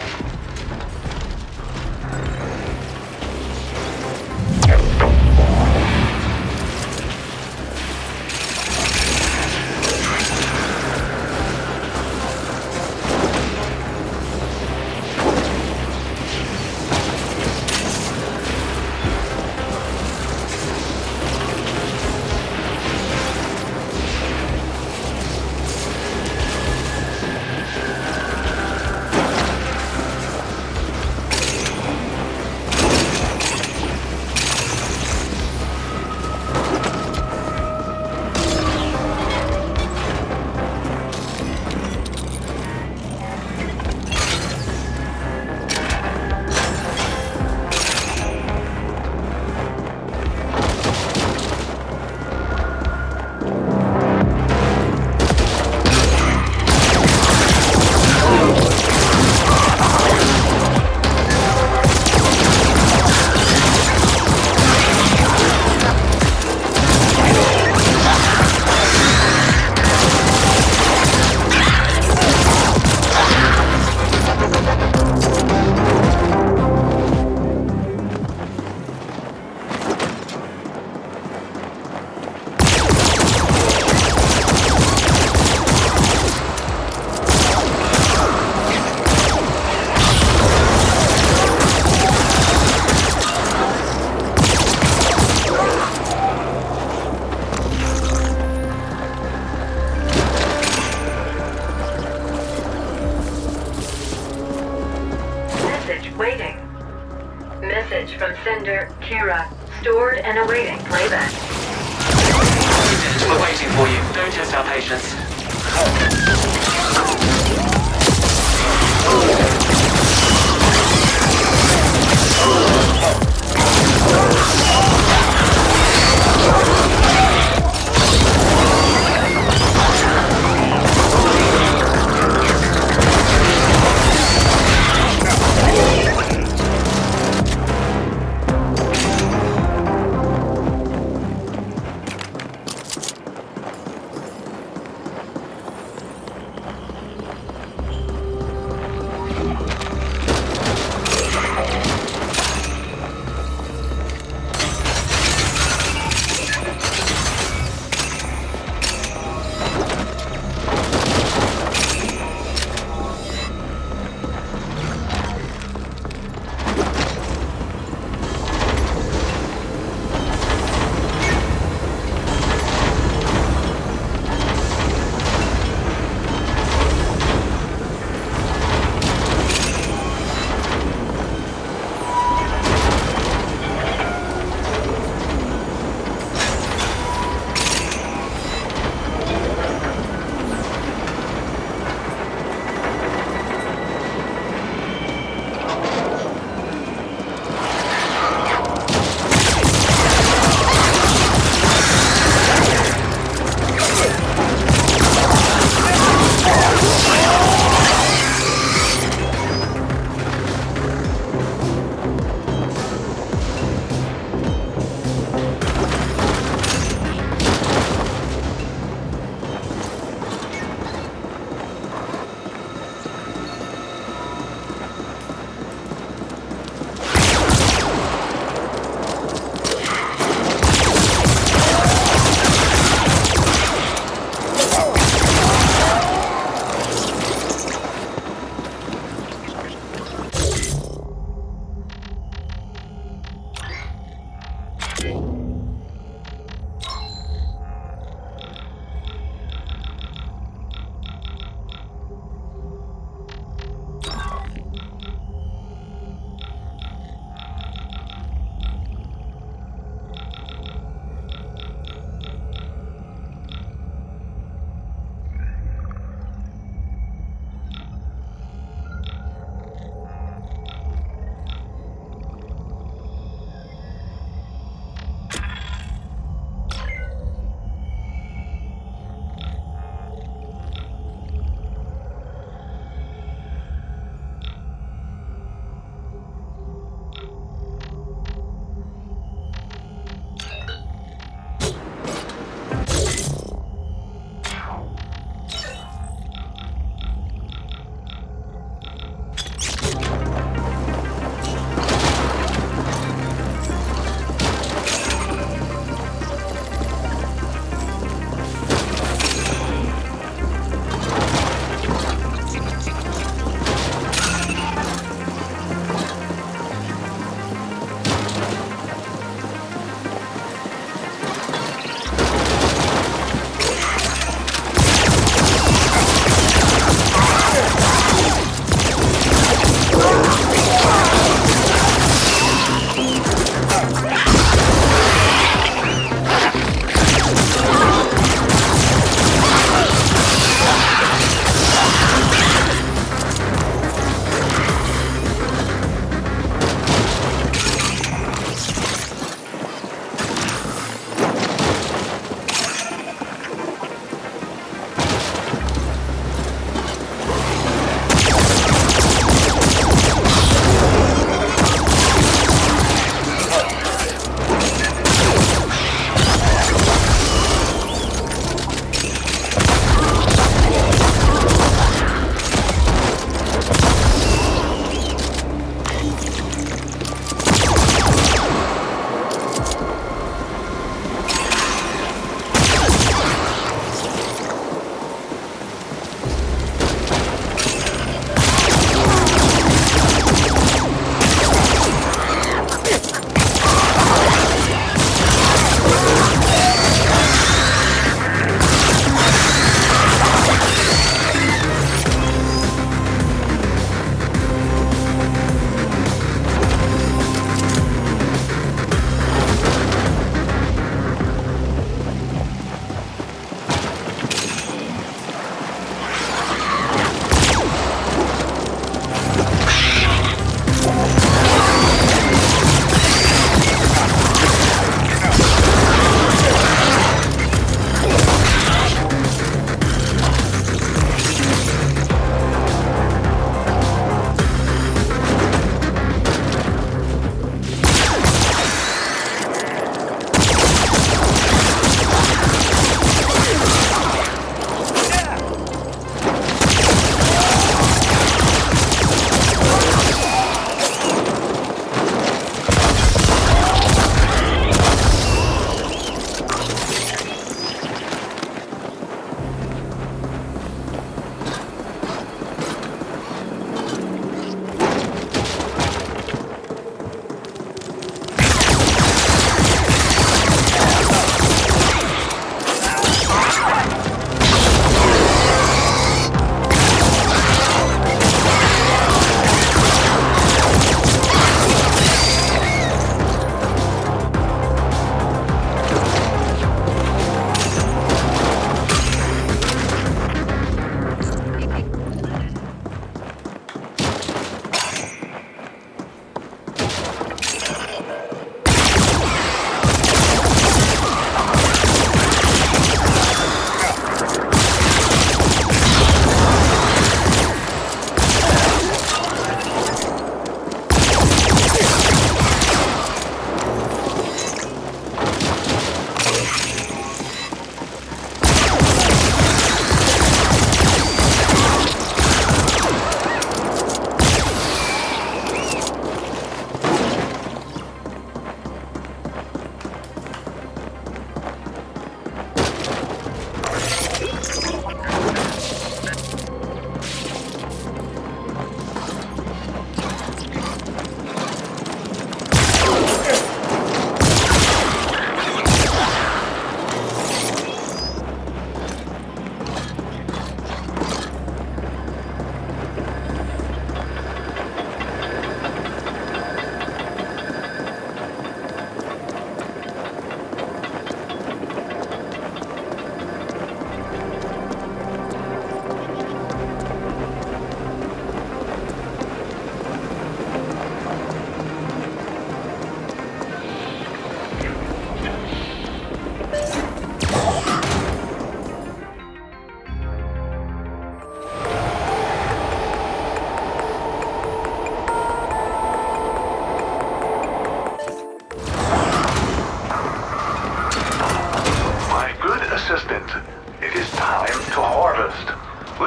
Waiting. Message from sender Kira. Stored and awaiting playback. We're waiting for you. Don't test our patience.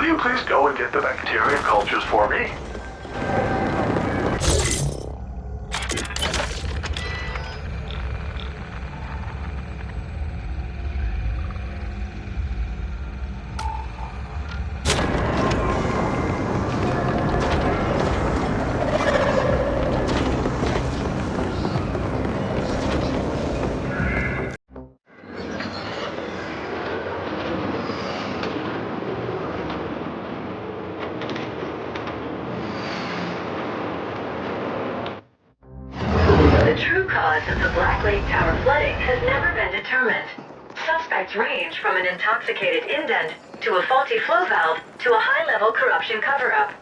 Will you please go and get the bacteria cultures for me? The true cause of the Black Lake Tower flooding has never been determined. Suspects range from an intoxicated indent to a faulty flow valve to a high-level corruption cover-up.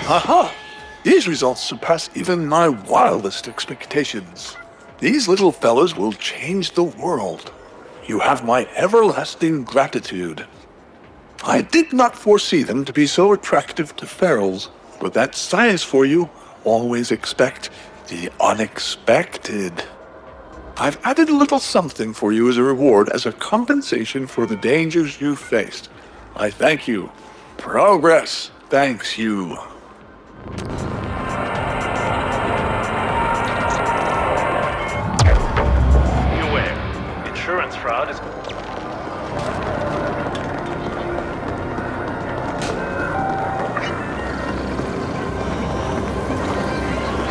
Aha! These results surpass even my wildest expectations. These little fellows will change the world. You have my everlasting gratitude. I did not foresee them to be so attractive to ferals, but that's science for you. Always expect the unexpected. I've added a little something for you as a reward, as a compensation for the dangers you faced. I thank you. Progress thanks you. Beware. Insurance fraud is...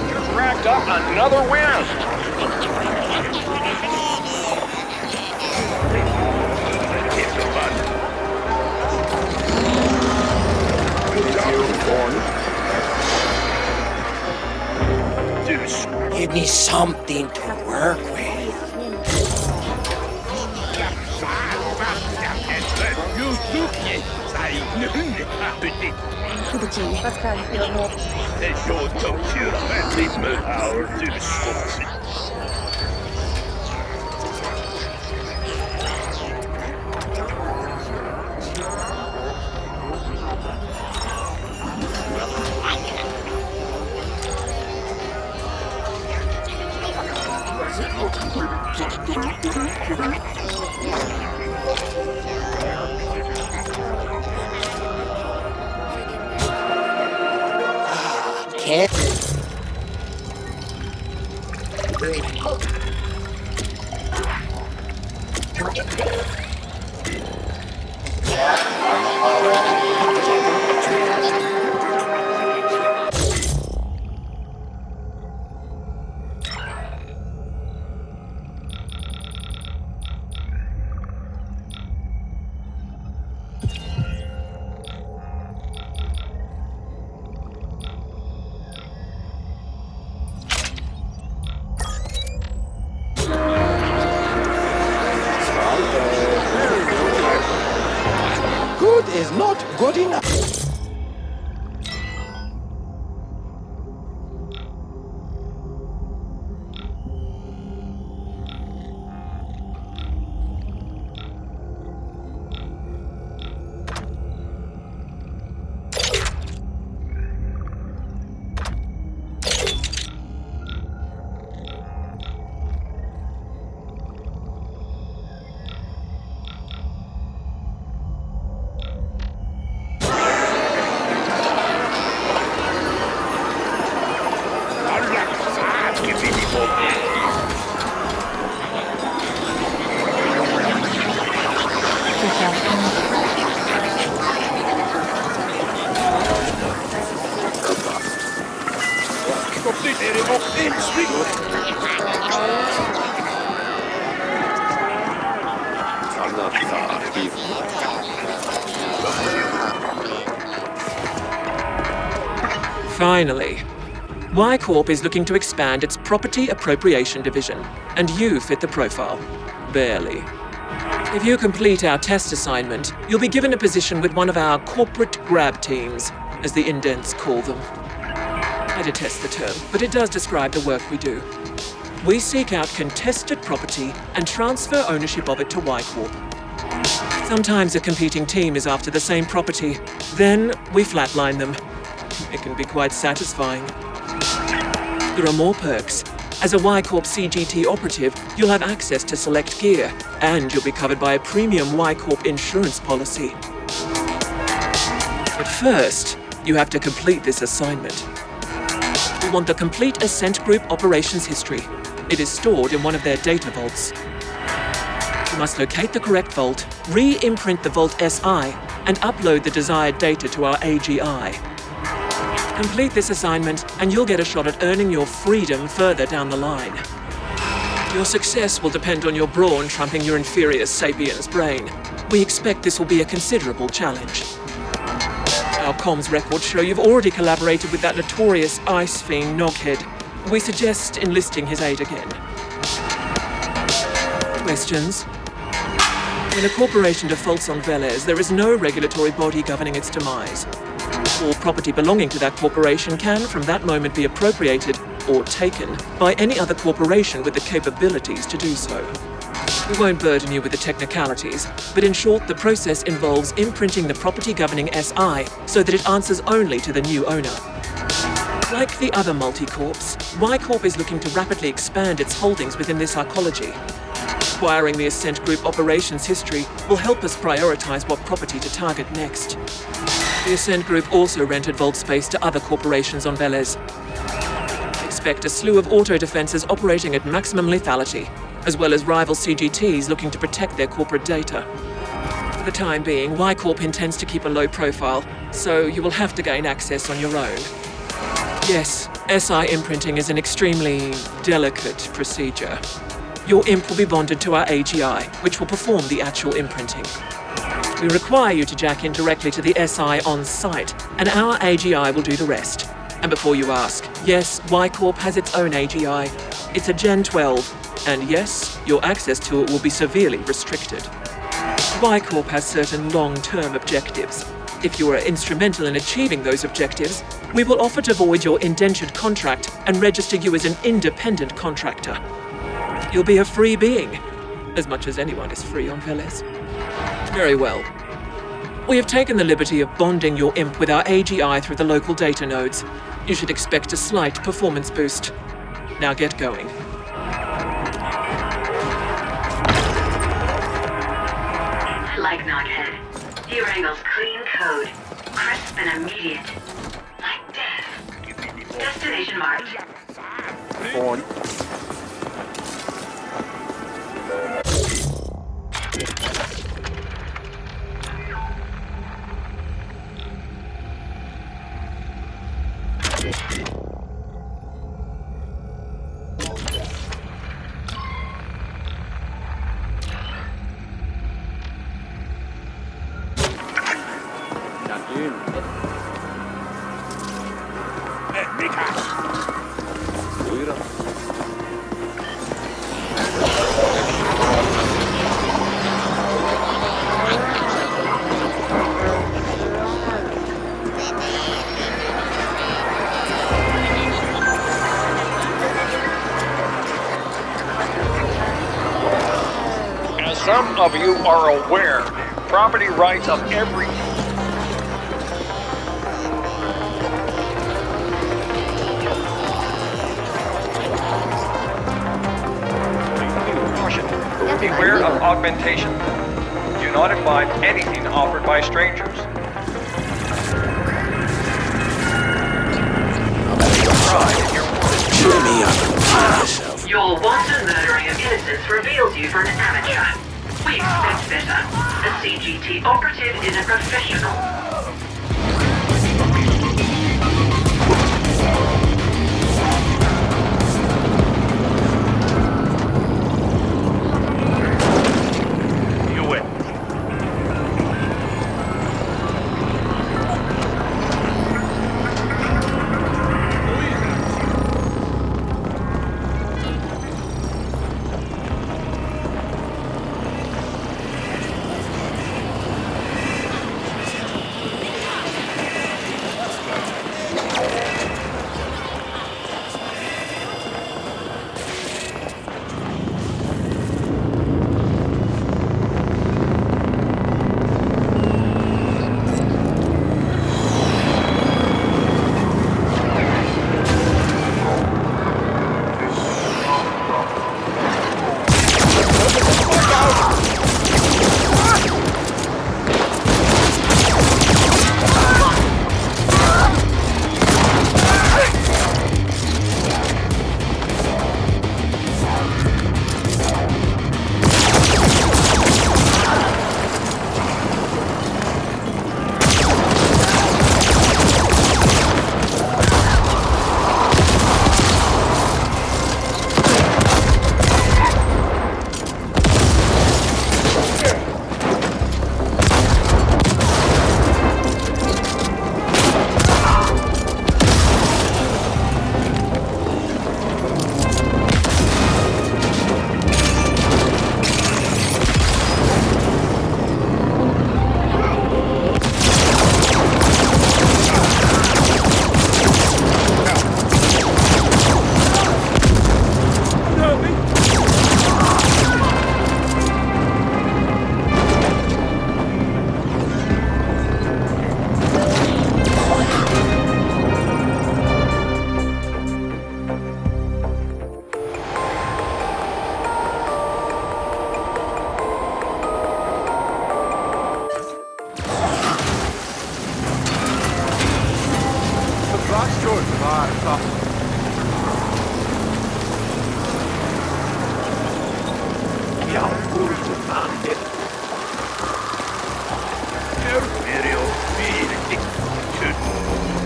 Just racked up another win. Give me something to work with. Can't. Good is not good enough. Finally, Y Corp is looking to expand its property appropriation division, and you fit the profile. Barely. If you complete our test assignment, you'll be given a position with one of our corporate grab teams, as the indents call them. I detest the term, but it does describe the work we do. We seek out contested property and transfer ownership of it to Y Corp. Sometimes a competing team is after the same property. Then we flatline them. It can be quite satisfying. There are more perks. As a Y Corp CGT operative, you'll have access to select gear, and you'll be covered by a premium Y Corp insurance policy. But first, you have to complete this assignment. We want the complete Ascent Group operations history. It is stored in one of their data vaults. You must locate the correct vault, re-imprint the Vault SI, and upload the desired data to our AGI. Complete this assignment, and you'll get a shot at earning your freedom further down the line. Your success will depend on your brawn trumping your inferior sapiens brain. We expect this will be a considerable challenge. Our comms records show you've already collaborated with that notorious ice fiend Noghead. We suggest enlisting his aid again. Questions? When a corporation defaults on Velez, there is no regulatory body governing its demise. All property belonging to that corporation can, from that moment, be appropriated or taken by any other corporation with the capabilities to do so. We won't burden you with the technicalities, but in short, the process involves imprinting the property governing SI so that it answers only to the new owner. Like the other multi-corps, Y Corp is looking to rapidly expand its holdings within this arcology. Acquiring the Ascent Group operations history will help us prioritize what property to target next. The Ascent Group also rented vault space to other corporations on Velez. Expect a slew of auto-defenses operating at maximum lethality, as well as rival CGTs looking to protect their corporate data. For the time being, Y Corp intends to keep a low profile, so you will have to gain access on your own. Yes, SI imprinting is an extremely delicate procedure. Your imp will be bonded to our AGI, which will perform the actual imprinting. We require you to jack in directly to the SI on site, and our AGI will do the rest. And before you ask, yes, Y-Corp has its own AGI. It's a Gen 12, and yes, your access to it will be severely restricted. Y-Corp has certain long-term objectives. If you are instrumental in achieving those objectives, we will offer to void your indentured contract and register you as an independent contractor. You'll be a free being, as much as anyone is free on Veles. Very well. We have taken the liberty of bonding your imp with our AGI through the local data nodes. You should expect a slight performance boost. Now get going. Like Knockhead. He wrangles clean code. Crisp and immediate. Like death. Destination marked. On. As some of you are aware, property rights of every beware of augmentation. Do not imbibe anything offered by strangers. Your wanton murdering of innocents reveals you for an amateur. We expect better. A CGT operative is a professional.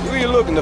Who are you looking to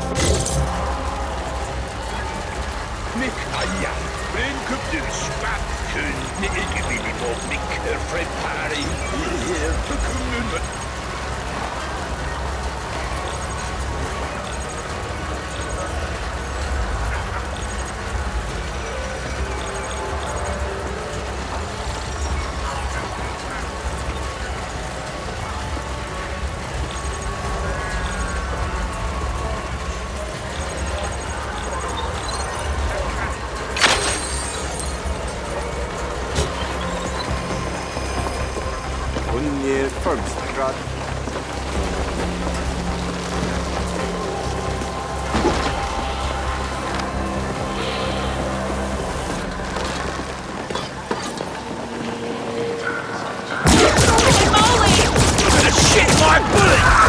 worms, Strut. Shit, my bullet!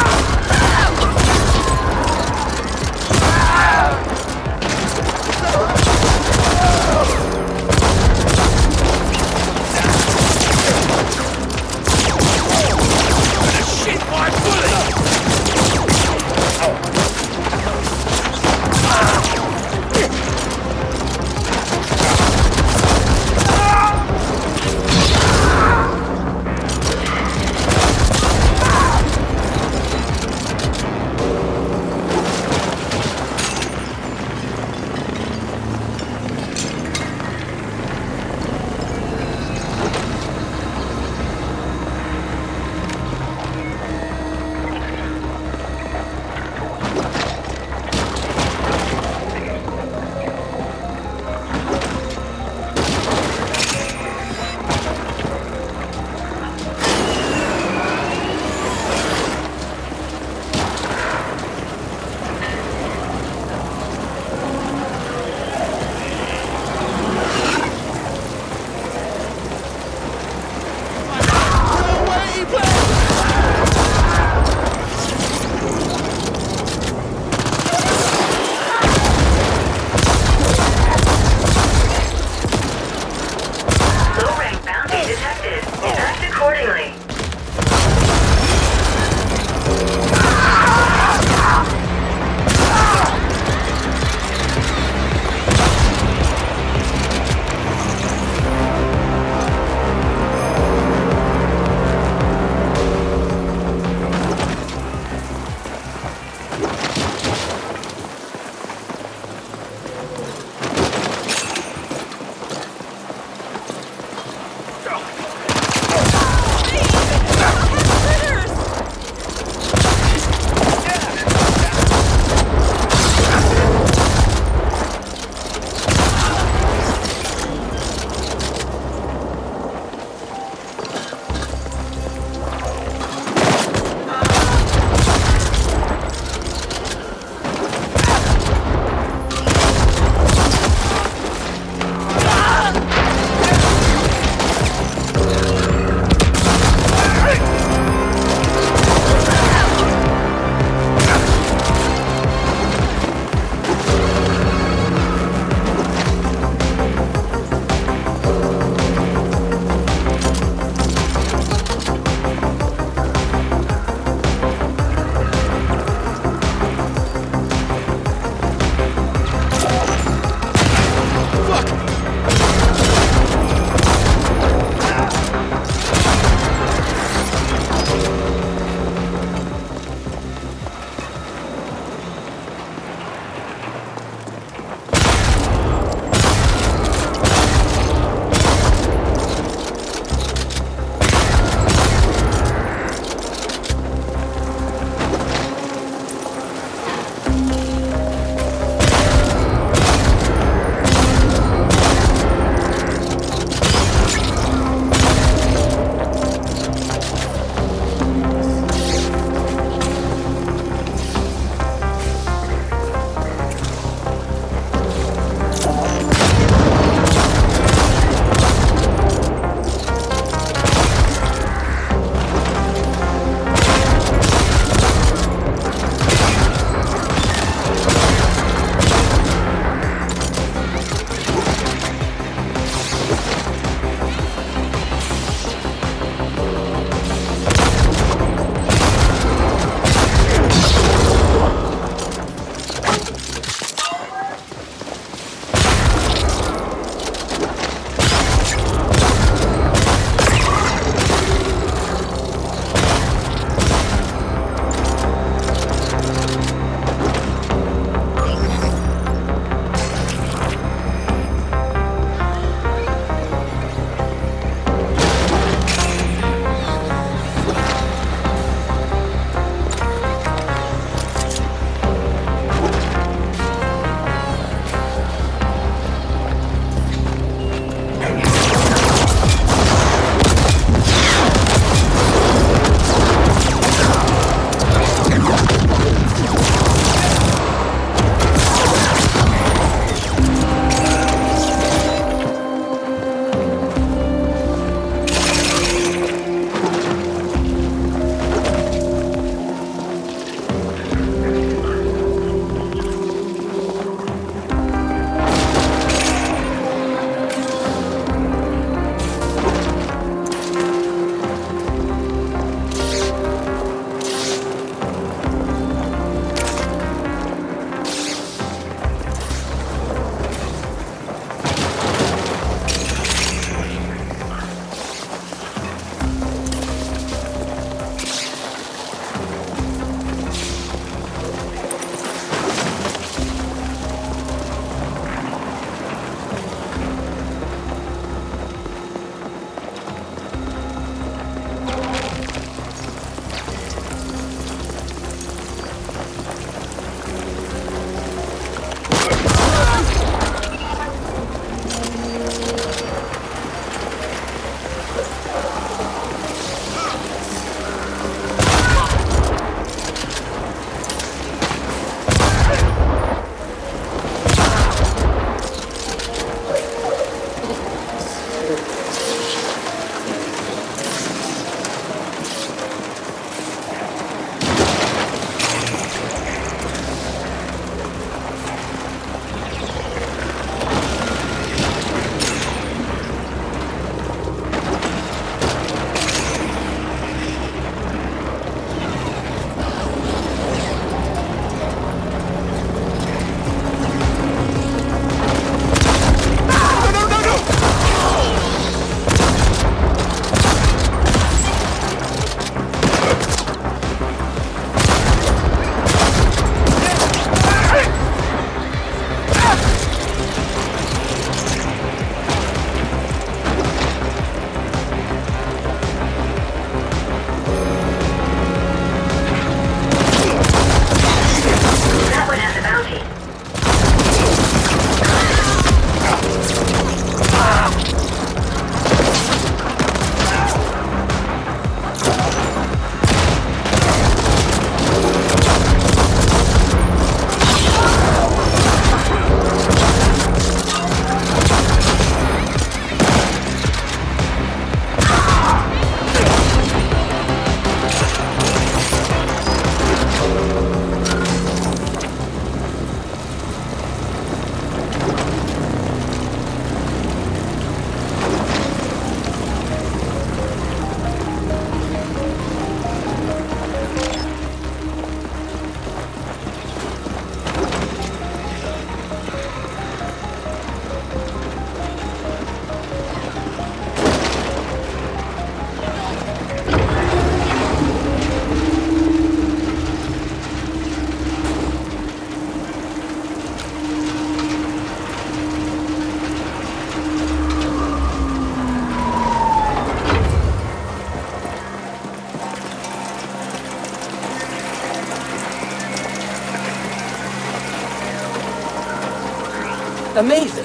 Amazing.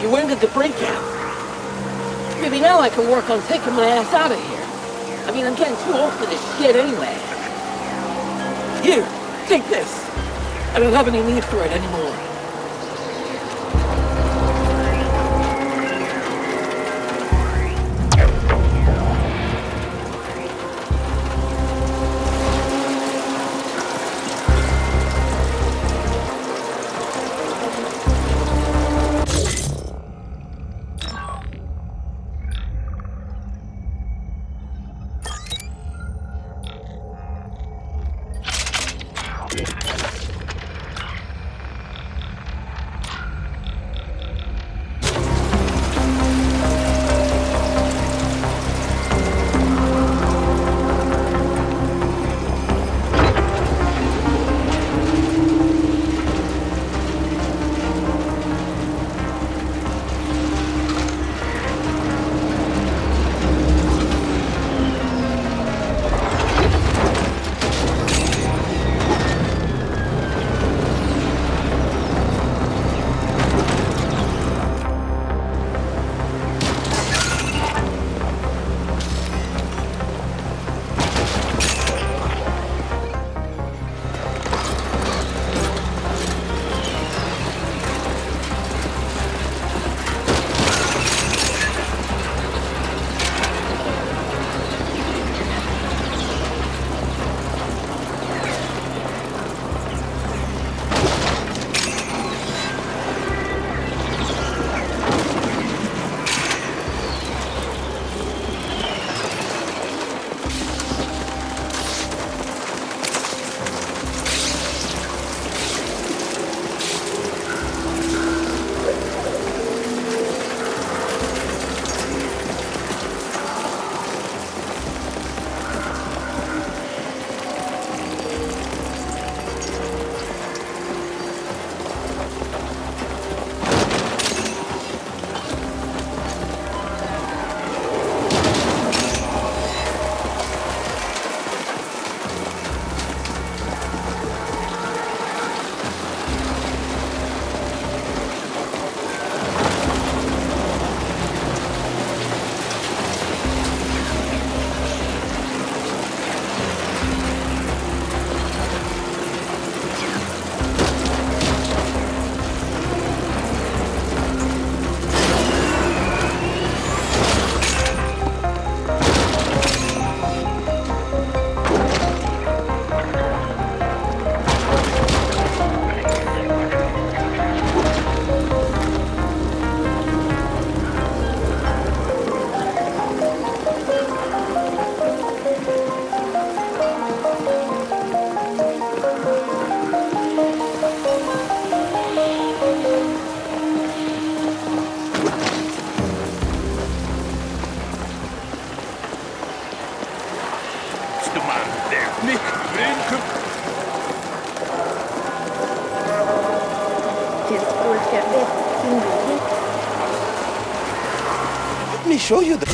You weren't at the break camp. Maybe now I can work on taking my ass out of here. I mean, I'm getting too old for this shit anyway. Here, take this. I don't have any need for it anymore. Let me show you the...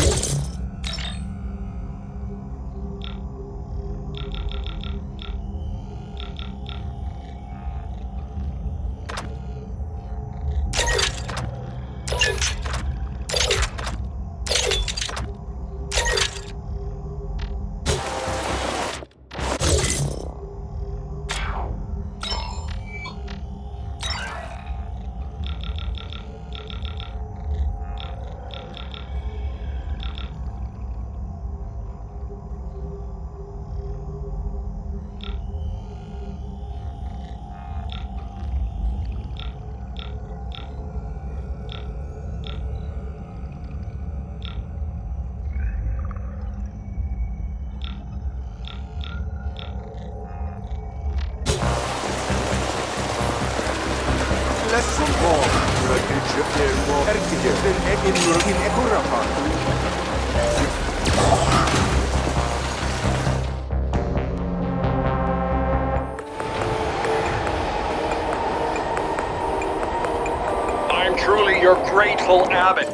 I'm truly your grateful abbot.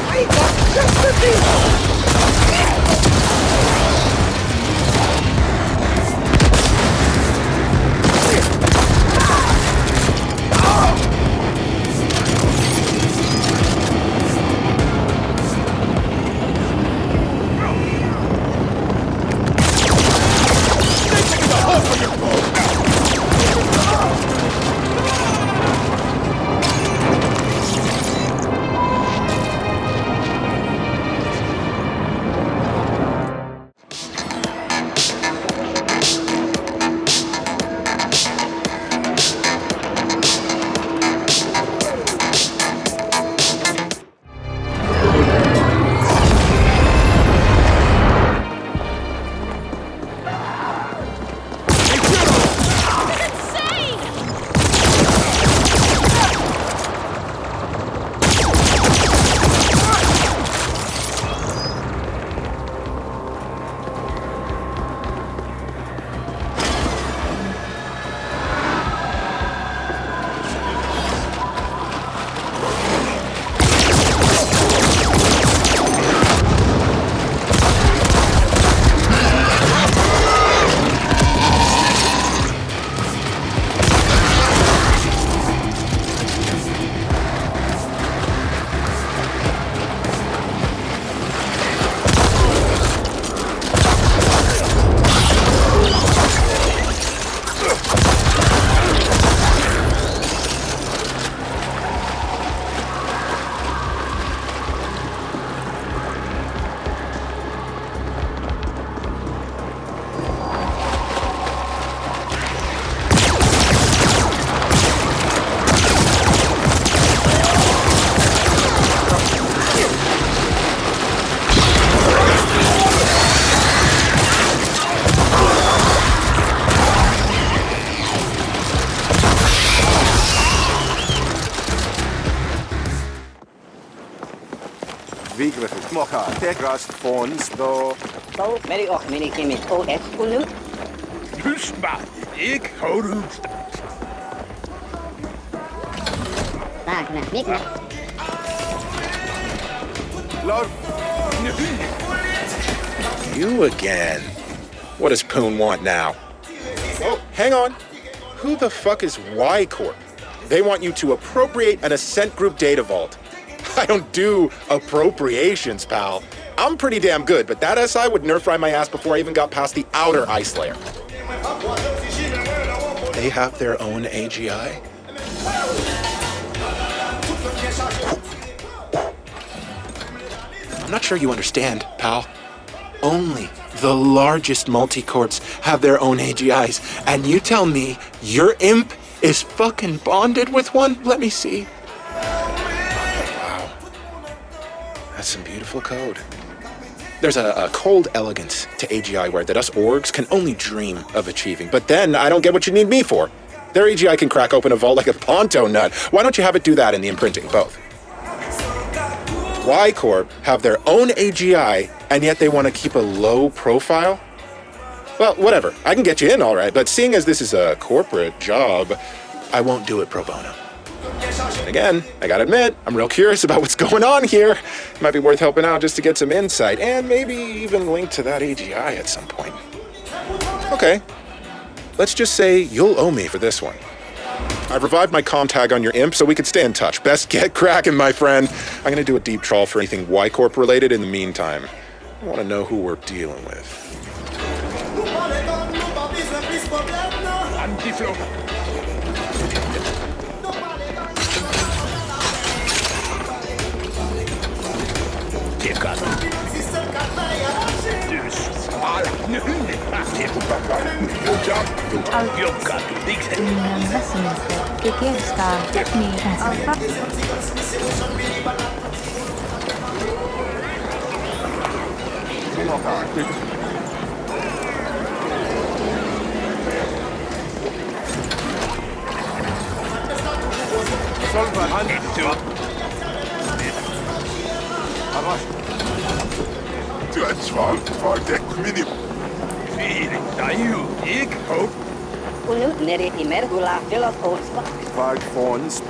I got just the thing! Griffith. Mocha, Tegrast, Fons, do... Zo, met die algemene chemie OS genoemd. Dus maar, ik hou het. Lord... You again. What does Poon want now? Oh, hang on. Who the fuck is Y Corp? They want you to appropriate an Ascent Group data vault. I don't do appropriations, pal. I'm pretty damn good, but that SI would nerf ride my ass before I even got past the outer ice layer. They have their own AGI? I'm not sure you understand, pal. Only the largest multi-corps have their own AGIs, and you tell me your imp is fucking bonded with one? Let me see. Wow. That's some beautiful code. There's a cold elegance to AGI ware that us orgs can only dream of achieving. But then I don't get what you need me for. Their AGI can crack open a vault like a Ponto nut. Why don't you have it do that in the imprinting? Both. Y Corp have their own AGI, and yet they want to keep a low profile? Well, whatever. I can get you in all right, but seeing as this is a corporate job, I won't do it pro bono. And again, I gotta admit, I'm real curious about what's going on here. It might be worth helping out just to get some insight, and maybe even link to that AGI at some point. Okay. Let's just say you'll owe me for this one. I've revived my comm tag on your imp so we could stay in touch. Best get cracking, my friend. I'm gonna do a deep trawl for anything Y Corp related in the meantime. I wanna know who we're dealing with. Five phones.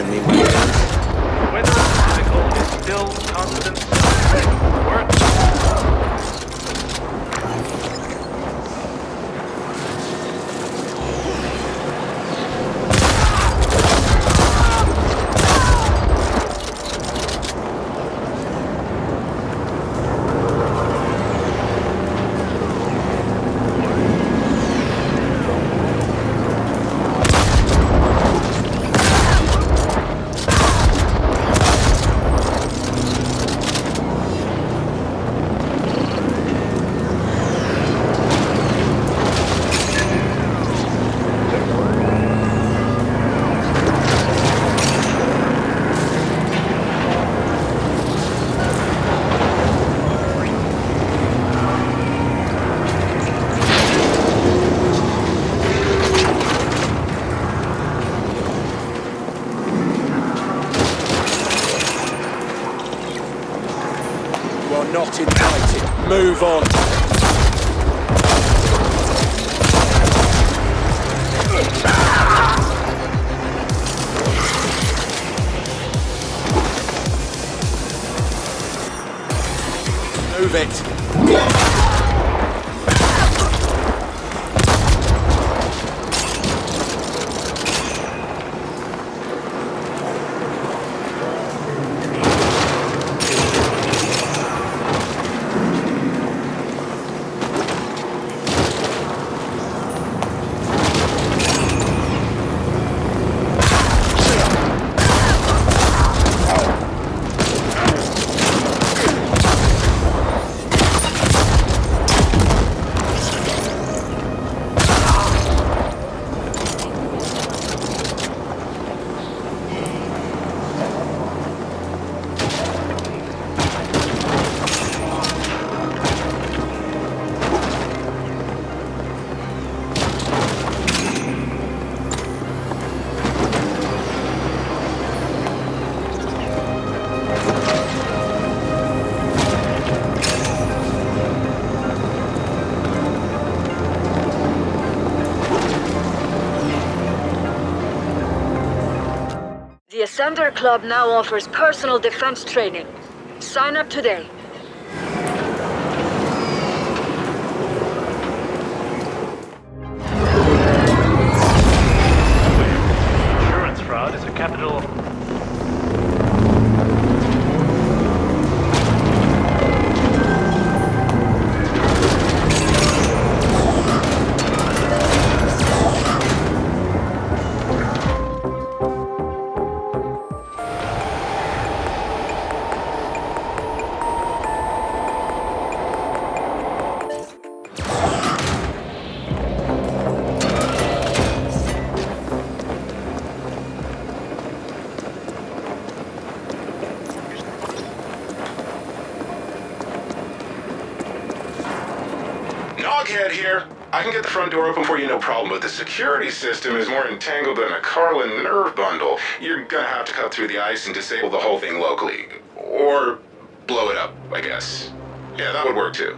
send me webcams? Weather physical is still constant. Work. Not invited. Move on. Move it. The Ascender Club now offers personal defense training. Sign up today. Insurance fraud is a capital. Noghead here. I can get the front door open for you, no problem, but the security system is more entangled than a Carlin nerve bundle. You're gonna have to cut through the ice and disable the whole thing locally. Or blow it up, I guess. Yeah, that would work too.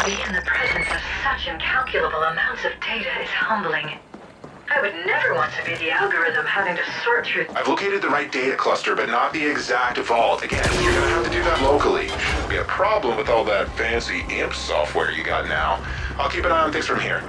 To be in the presence of such incalculable amounts of data is humbling. I would never want to be the algorithm having to sort through... I've located the right data cluster, but not the exact vault. Again, you're gonna have to do that locally. Shouldn't be a problem with all that fancy imp software you got now. I'll keep an eye on things from here.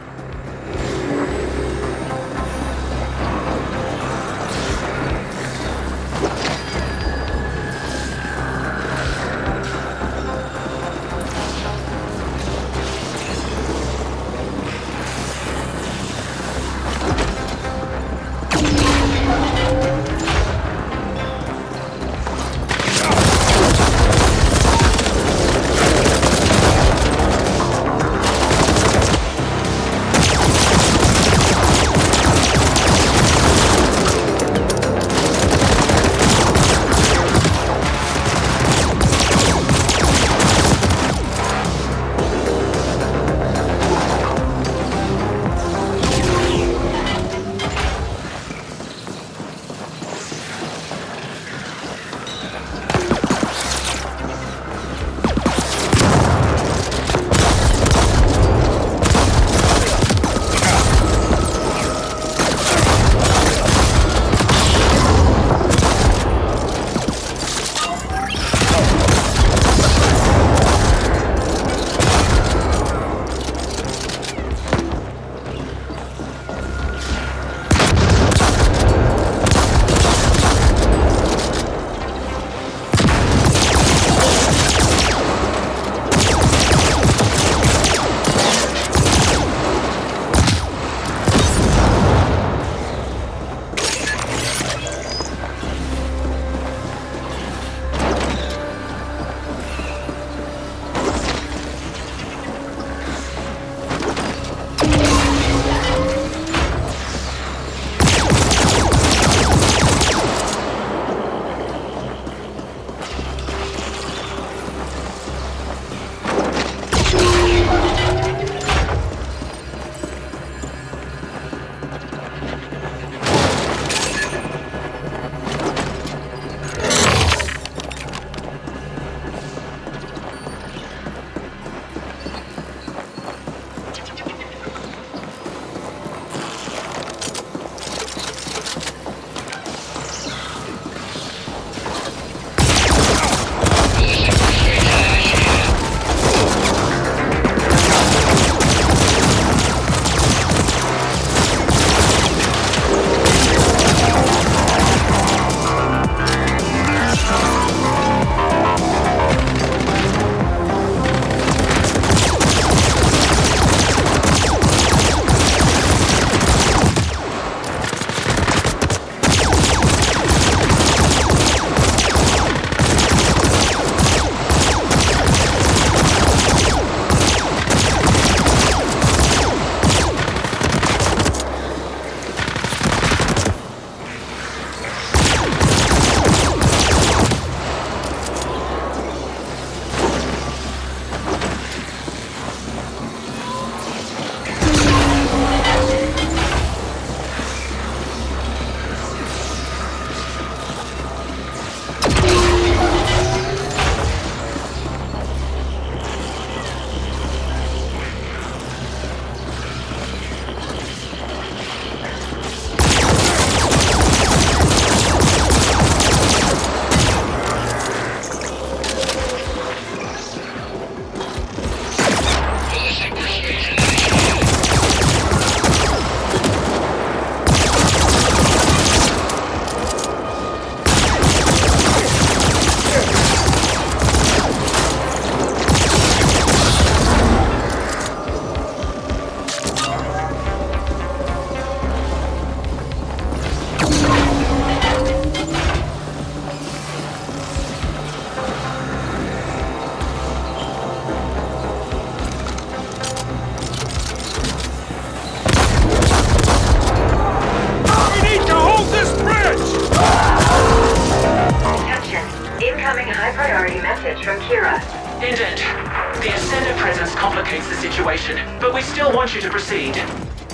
complicates the situation, but we still want you to proceed.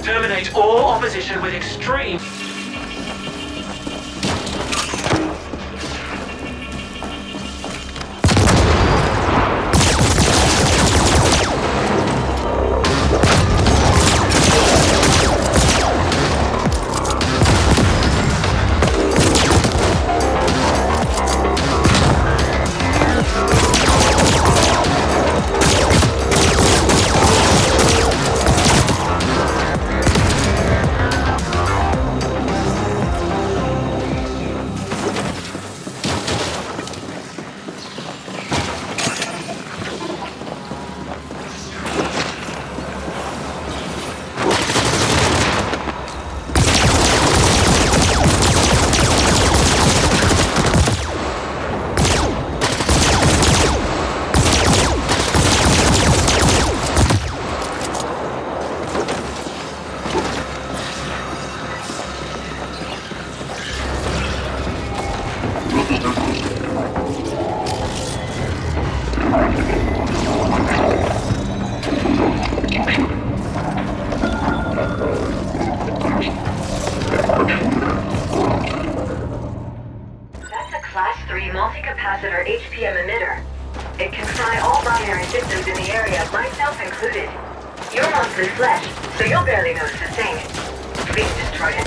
Terminate all opposition with extreme... That's a Class 3 multi-capacitor HPM emitter. It can fry all binary systems in the area, myself included. You're mostly flesh, so you'll barely notice a thing. Please destroy it.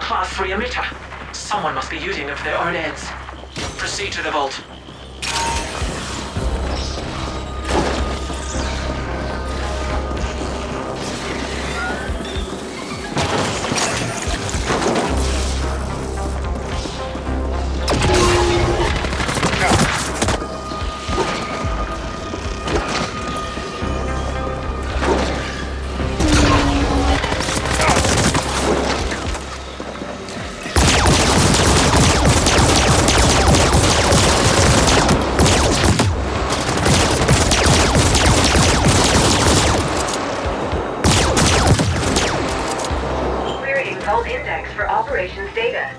Class 3 emitter. Someone must be using it for their own ends. Proceed to the vault. Operations data.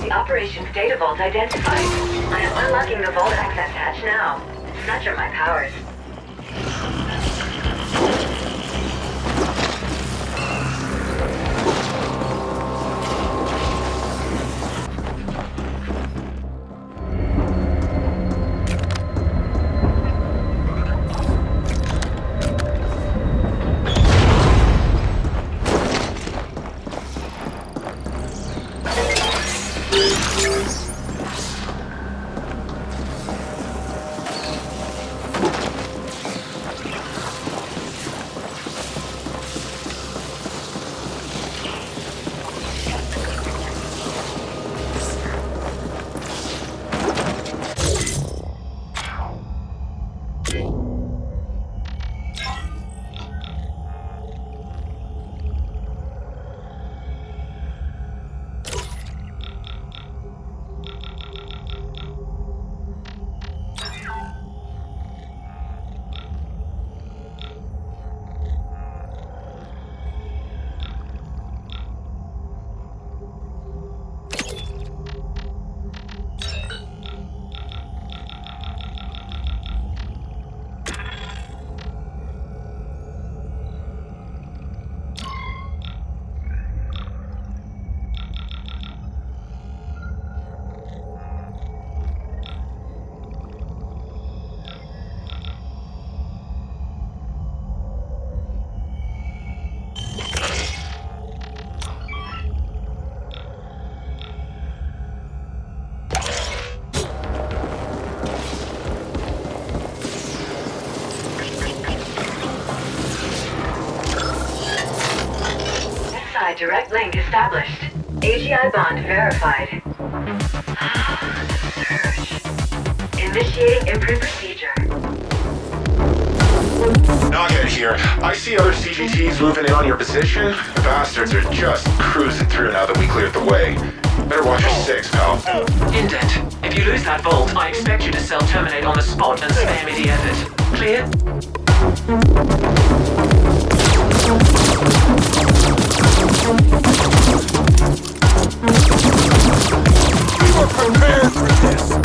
The operations data vault identified. I am unlocking the vault access hatch now. Such are my powers. AGI direct link established. AGI bond verified. Search. Initiating imprint procedure. Knockhead here. I see other CGTs moving in on your position. The bastards are just cruising through now that we cleared the way. Better watch your six, pal. Indent, if you lose that vault, I expect you to self-terminate on the spot and spare me the effort. Clear? We were prepared for this!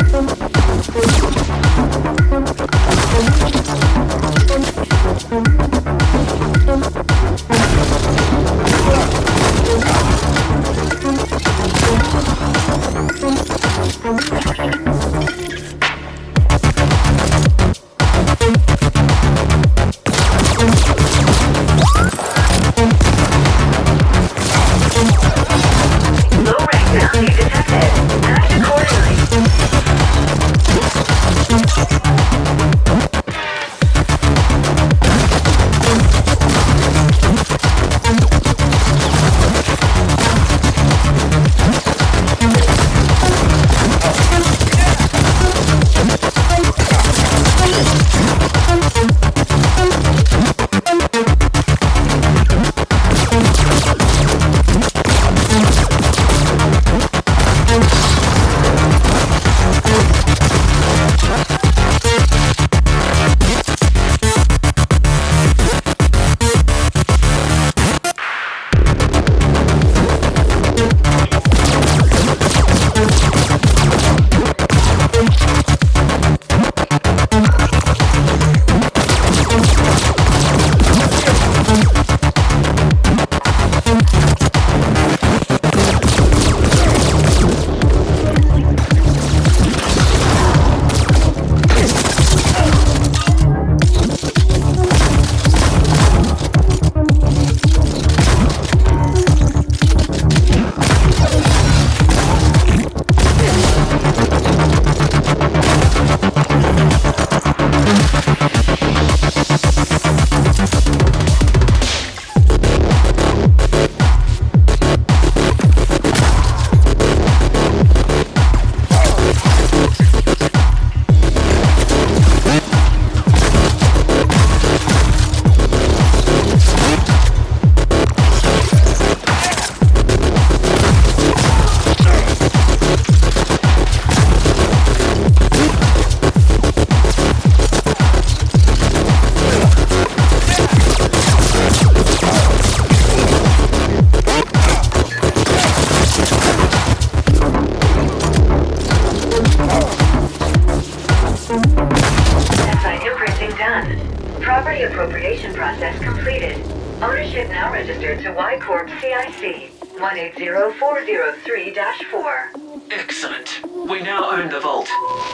Property appropriation process completed. Ownership now registered to Y Corp CIC 180403-4. Excellent. We now own the vault.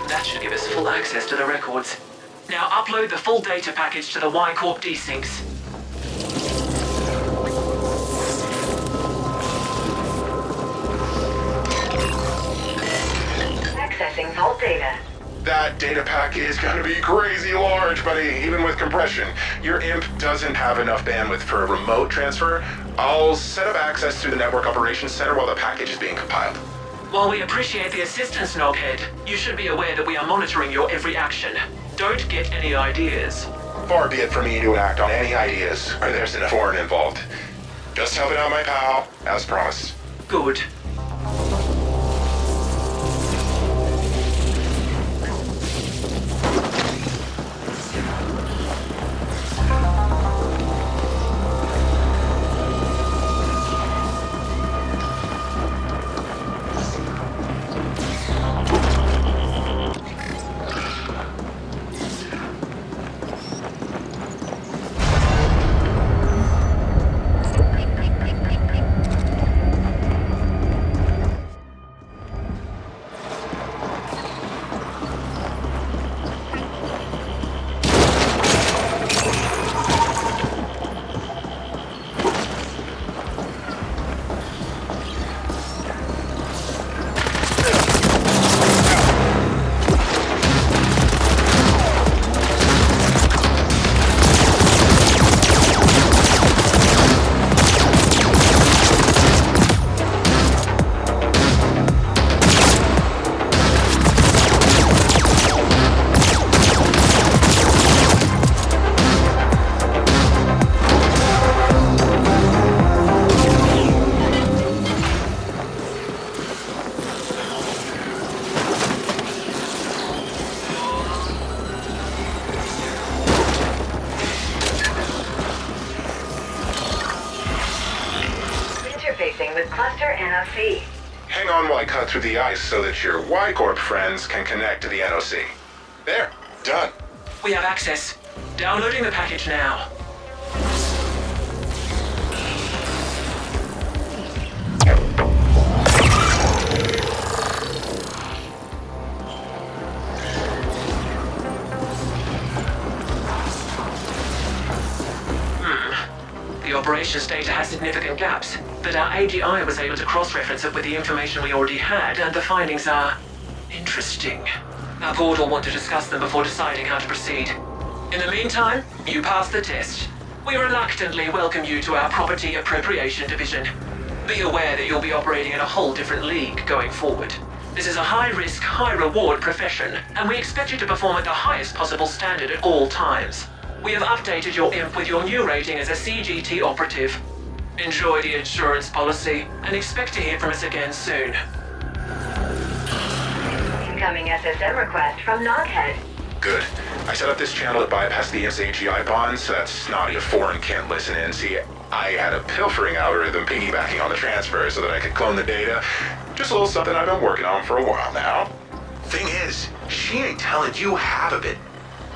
That should give us full access to the records. Now upload the full data package to the Y Corp desyncs. Accessing vault data. That data pack is gonna be crazy large, buddy, even with compression. Your imp doesn't have enough bandwidth for a remote transfer. I'll set up access through the Network Operations Center while the package is being compiled. While we appreciate the assistance, Noghead, you should be aware that we are monitoring your every action. Don't get any ideas. Far be it from me to act on any ideas where there's an foreign involved. Just helping out my pal, as promised. Good. NOC. Hang on while I cut through the ice so that your Y-Corp friends can connect to the NOC. There, done. We have access. Downloading the package now. The operations data has significant gaps, but our AGI was able to cross-reference it with the information we already had, and the findings are interesting. Our board will want to discuss them before deciding how to proceed. In the meantime, you passed the test. We reluctantly welcome you to our Property Appropriation Division. Be aware that you'll be operating in a whole different league going forward. This is a high-risk, high-reward profession, and we expect you to perform at the highest possible standard at all times. We have updated your IMP with your new rating as a CGT operative. Enjoy the insurance policy, and expect to hear from us again soon. Incoming SSM request from Noghead. Good. I set up this channel to bypass the IMP's AGI bonds so that snotty of foreign can't listen in. See, I had a pilfering algorithm piggybacking on the transfer so that I could clone the data. Just a little something I've been working on for a while now. Thing is, she ain't telling you half of it.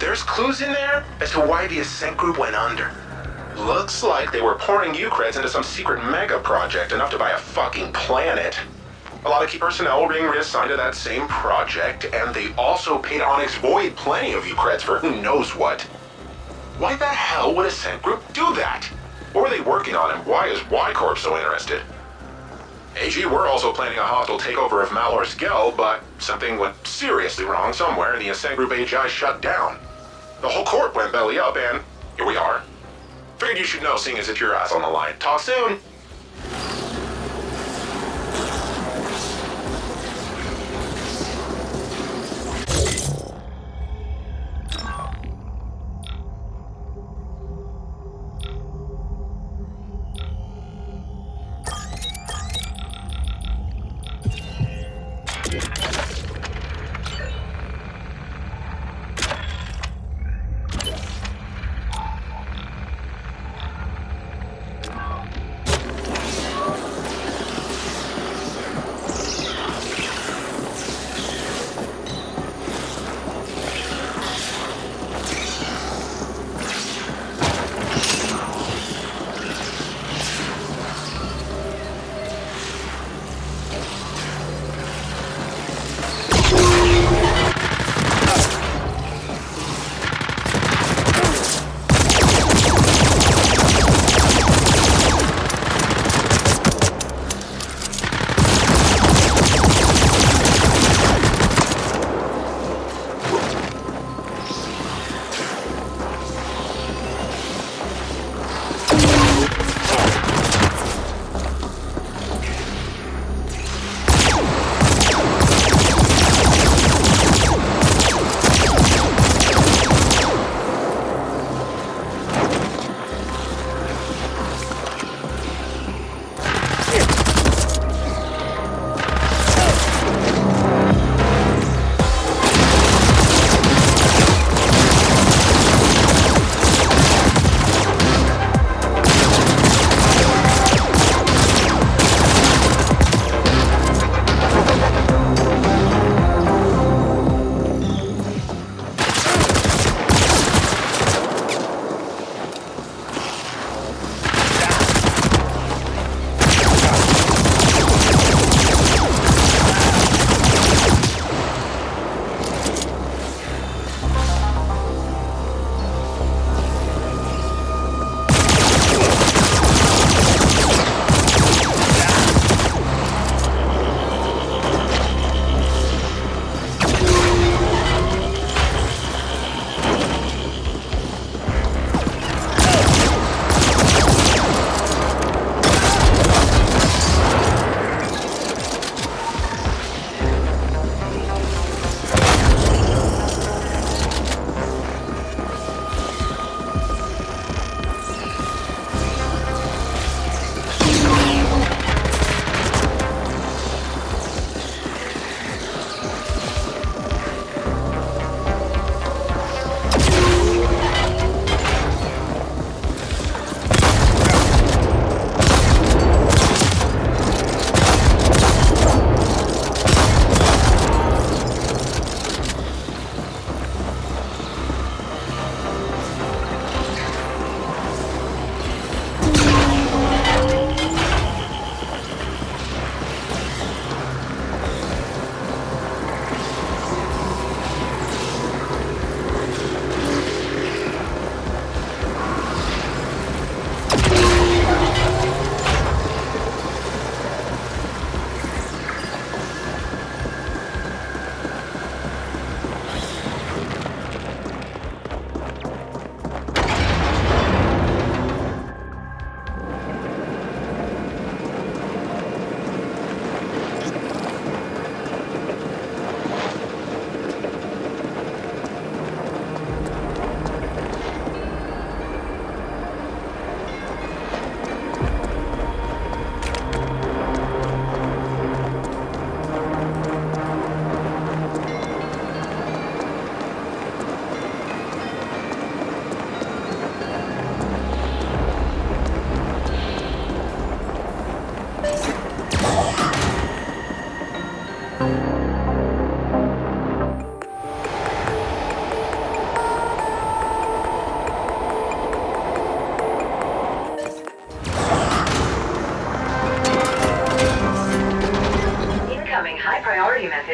There's clues in there as to why the Ascent group went under. Looks like they were pouring Ucreds into some secret mega project enough to buy a fucking planet. A lot of key personnel were being reassigned to that same project, and they also paid Onyx Void plenty of Ucreds for who knows what. Why the hell would Ascent group do that? What were they working on, and why is Y-Corp so interested? AG were also planning a hostile takeover of Malor's Gel, but something went seriously wrong somewhere, and the Ascent group AGI shut down. The whole corp went belly up, and here we are. Figured you should know, seeing as it's your ass on the line. Talk soon!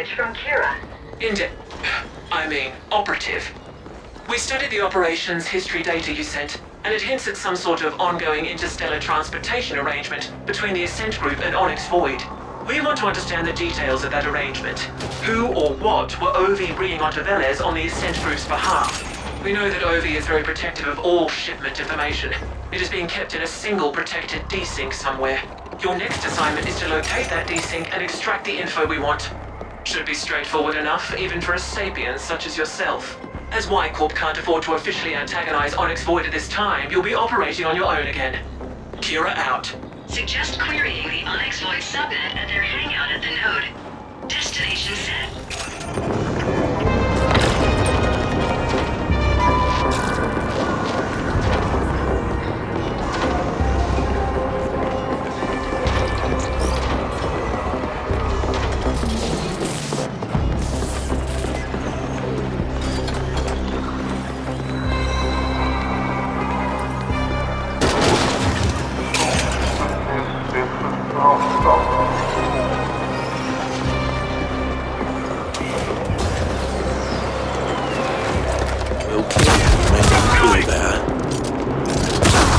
message from Kira. Operative. We studied the operations history data you sent, and it hints at some sort of ongoing interstellar transportation arrangement between the Ascent group and Onyx Void. We want to understand the details of that arrangement. Who or what were Ovi bringing onto Velez on the Ascent group's behalf? We know that Ovi is very protective of all shipment information. It is being kept in a single protected desync somewhere. Your next assignment is to locate that desync and extract the info we want. Should be straightforward enough, even for a sapient such as yourself. As Y Corp can't afford to officially antagonize Onyx Void at this time, you'll be operating on your own again. Kira out. Suggest querying the Onyx Void subnet at their hangout at the node. Destination set.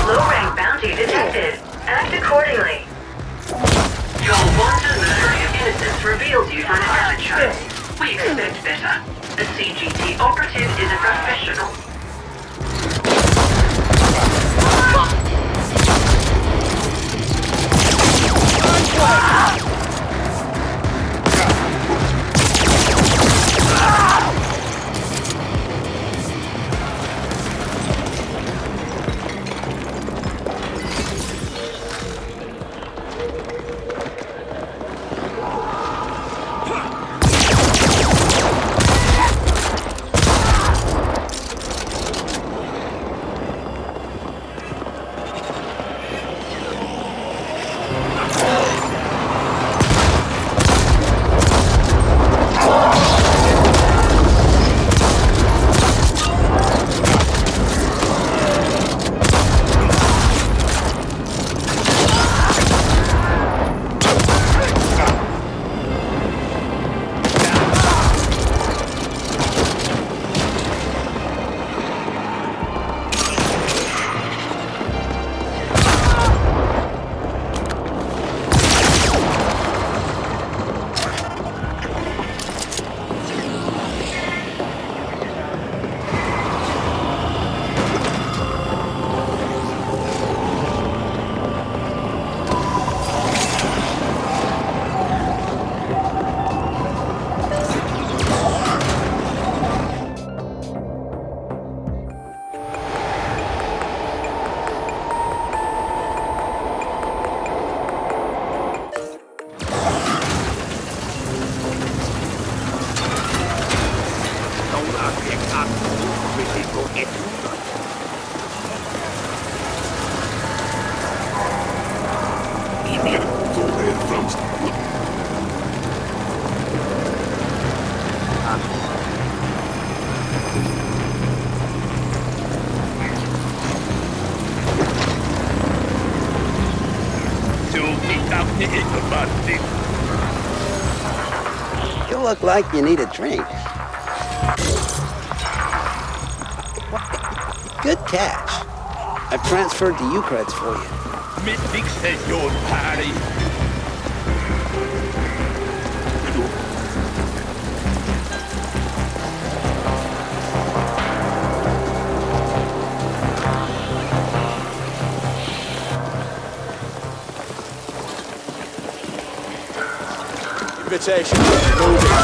Low-rank bounty detected. Act accordingly. Your wanton murdering of innocents reveals you from amateur. We expect better. A CGT operative is a professional. You look like you need a drink. Good catch. I've transferred the Eucreds for you. Mystic says your party. Invitation. Move it.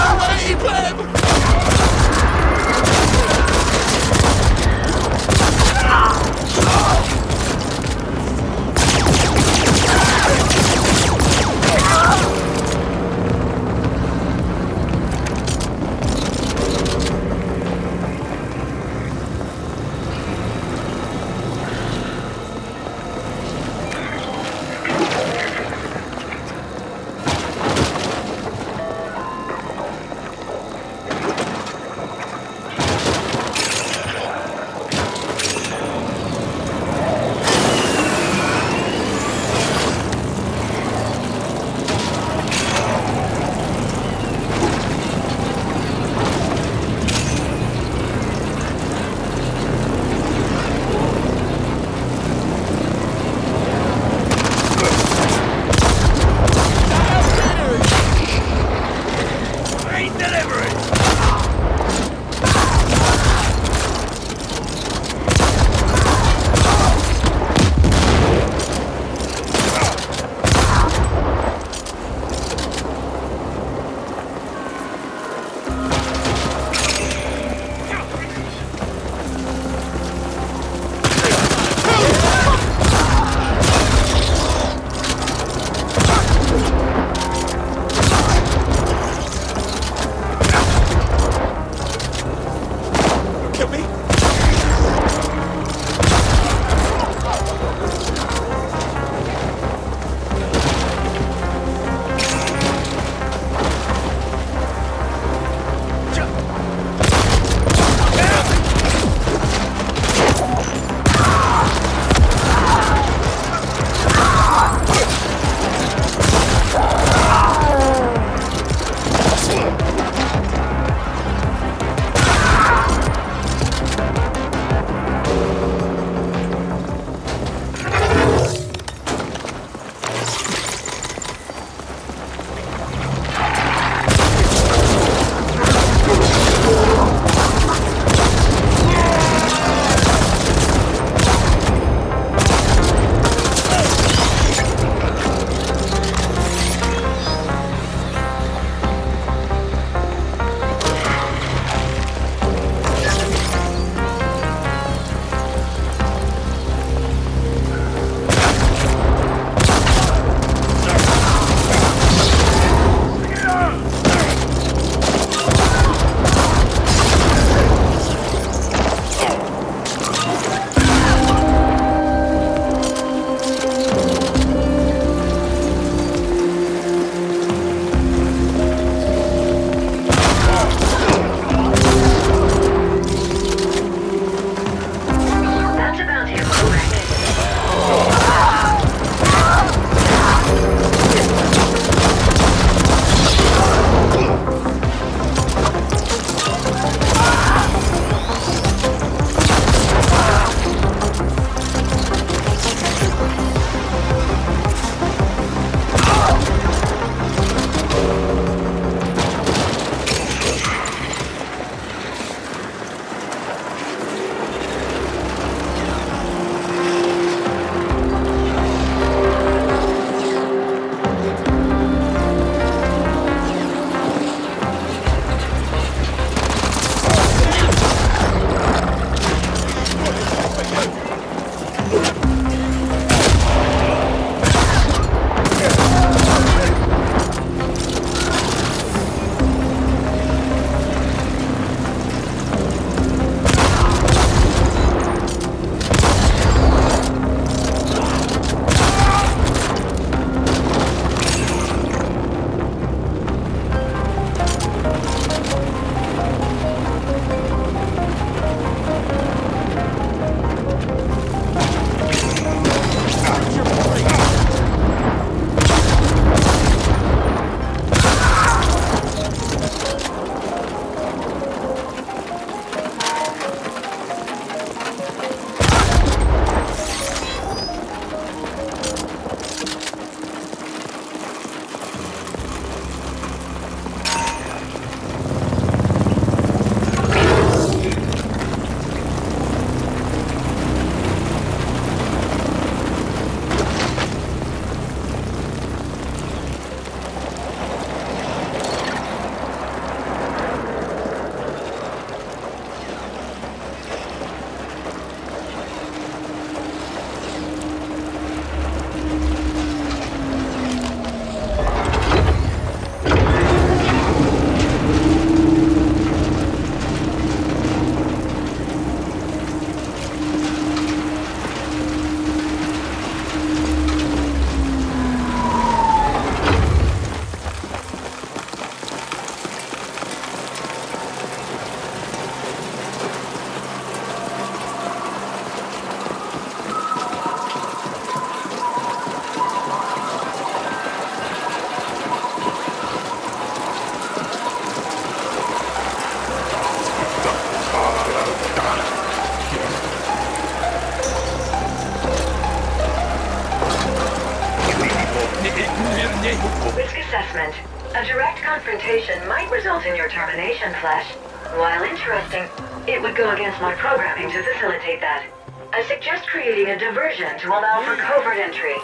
assessment. A direct confrontation might result in your termination, Flesh. While interesting, it would go against my programming to facilitate that. I suggest creating a diversion to allow for covert entry.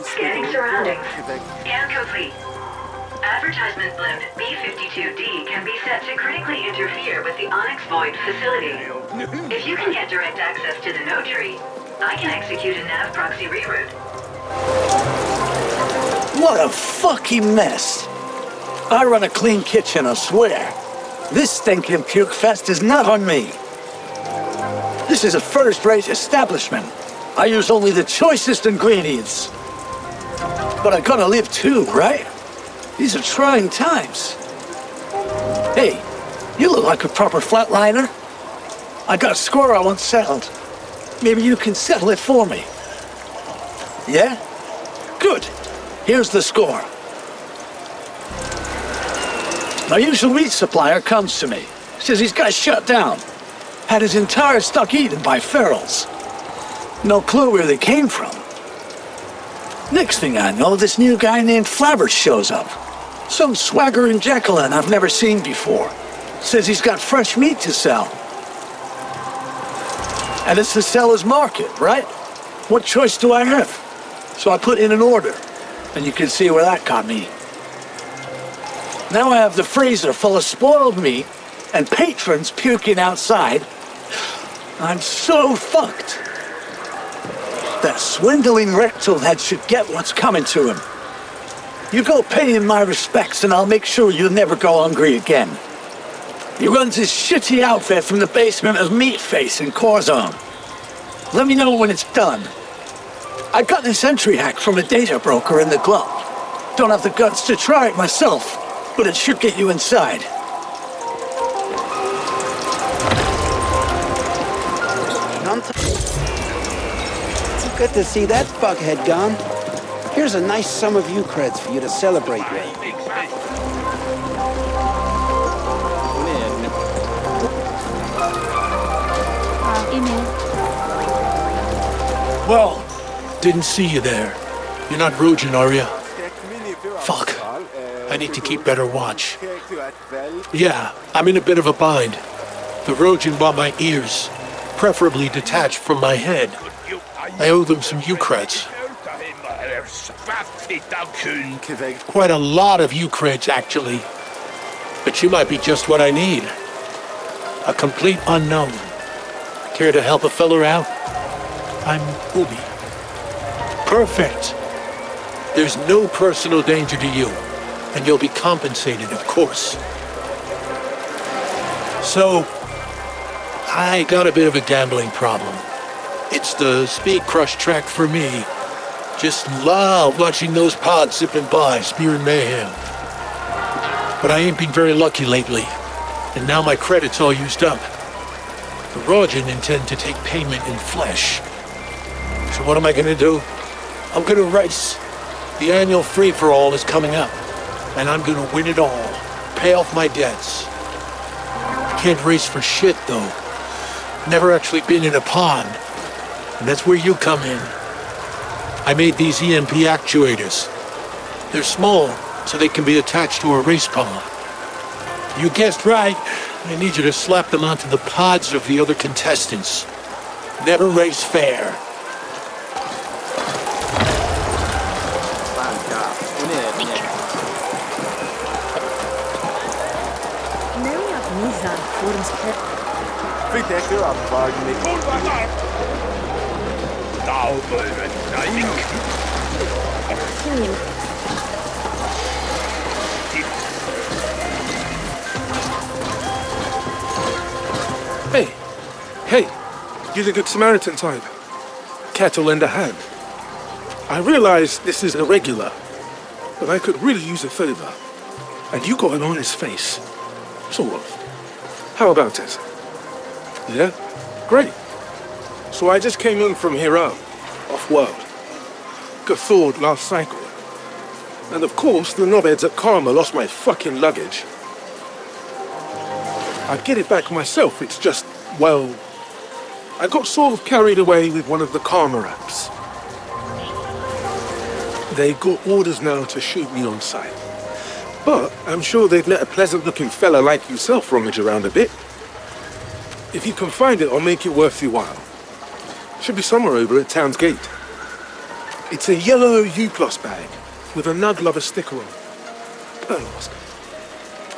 Scanning surroundings. Scan complete. Advertisement blimp B-52D can be set to critically interfere with the Onyx Void facility. If you can get direct access to the node tree, I can execute a nav proxy reroute. What a fucking mess. I run a clean kitchen, I swear. This stinking puke fest is not on me. This is a first-rate establishment. I use only the choicest ingredients. But I gotta live too, right? These are trying times. Hey, you look like a proper flatliner. I got a score I want settled. Maybe you can settle it for me. Yeah? Good. Here's the score. My usual meat supplier comes to me. Says he's got shut down. Had his entire stock eaten by ferals. No clue where they came from. Next thing I know, this new guy named Flabbers shows up. Some swaggering Jacqueline I've never seen before. Says he's got fresh meat to sell. And it's the seller's market, right? What choice do I have? So I put in an order, and you can see where that got me. Now I have the freezer full of spoiled meat and patrons puking outside. I'm so fucked. That swindling rectal head should get what's coming to him. You go pay him my respects and I'll make sure you'll never go hungry again. He runs his shitty outfit from the basement of Meatface in Corzone. Let me know when it's done. I got this entry hack from a data broker in the glove. Don't have the guts to try it myself, but it should get you inside. It's good to see that fuckhead gone. Here's a nice sum of U-creds for you to celebrate with. Well, didn't see you there. You're not Rojan, are you? Fuck. I need to keep better watch. Yeah, I'm in a bit of a bind. The Rojan want my ears, preferably detached from my head. I owe them some U-creds. Quite a lot of U-creds, actually. But you might be just what I need. A complete unknown. Care to help a fella out? I'm Ubi. Perfect. There's no personal danger to you, and you'll be compensated, of course. So, I got a bit of a gambling problem. It's the Speed Crush track for me. Just love watching those pods zipping by, spewing mayhem. But I ain't been very lucky lately, and now my credit's all used up. The Rojan intend to take payment in flesh. So what am I gonna do? I'm gonna race. The annual free-for-all is coming up, and I'm gonna win it all. Pay off my debts. Can't race for shit, though. Never actually been in a pond, and that's where you come in. I made these EMP actuators. They're small, so they can be attached to a race pond. You guessed right. I need you to slap them onto the pods of the other contestants. Never race fair. Hey, you're the Good Samaritan type. Care to lend a hand? I realize this is irregular, but I could really use a favor. And you got an honest face. Sort of. How about it? Yeah? Great. So I just came in from here out, off-world. Guthawed last cycle. And of course, the knobheads at Karma lost my fucking luggage. I'd get it back myself, it's just, well, I got sort of carried away with one of the Karma apps. They got orders now to shoot me on sight. But I'm sure they'd let a pleasant-looking fella like yourself rummage around a bit. If you can find it, I'll make it worth your while. Should be somewhere over at Town's Gate. It's a yellow U-Plus bag with a Nug Lover sticker on. Don't ask.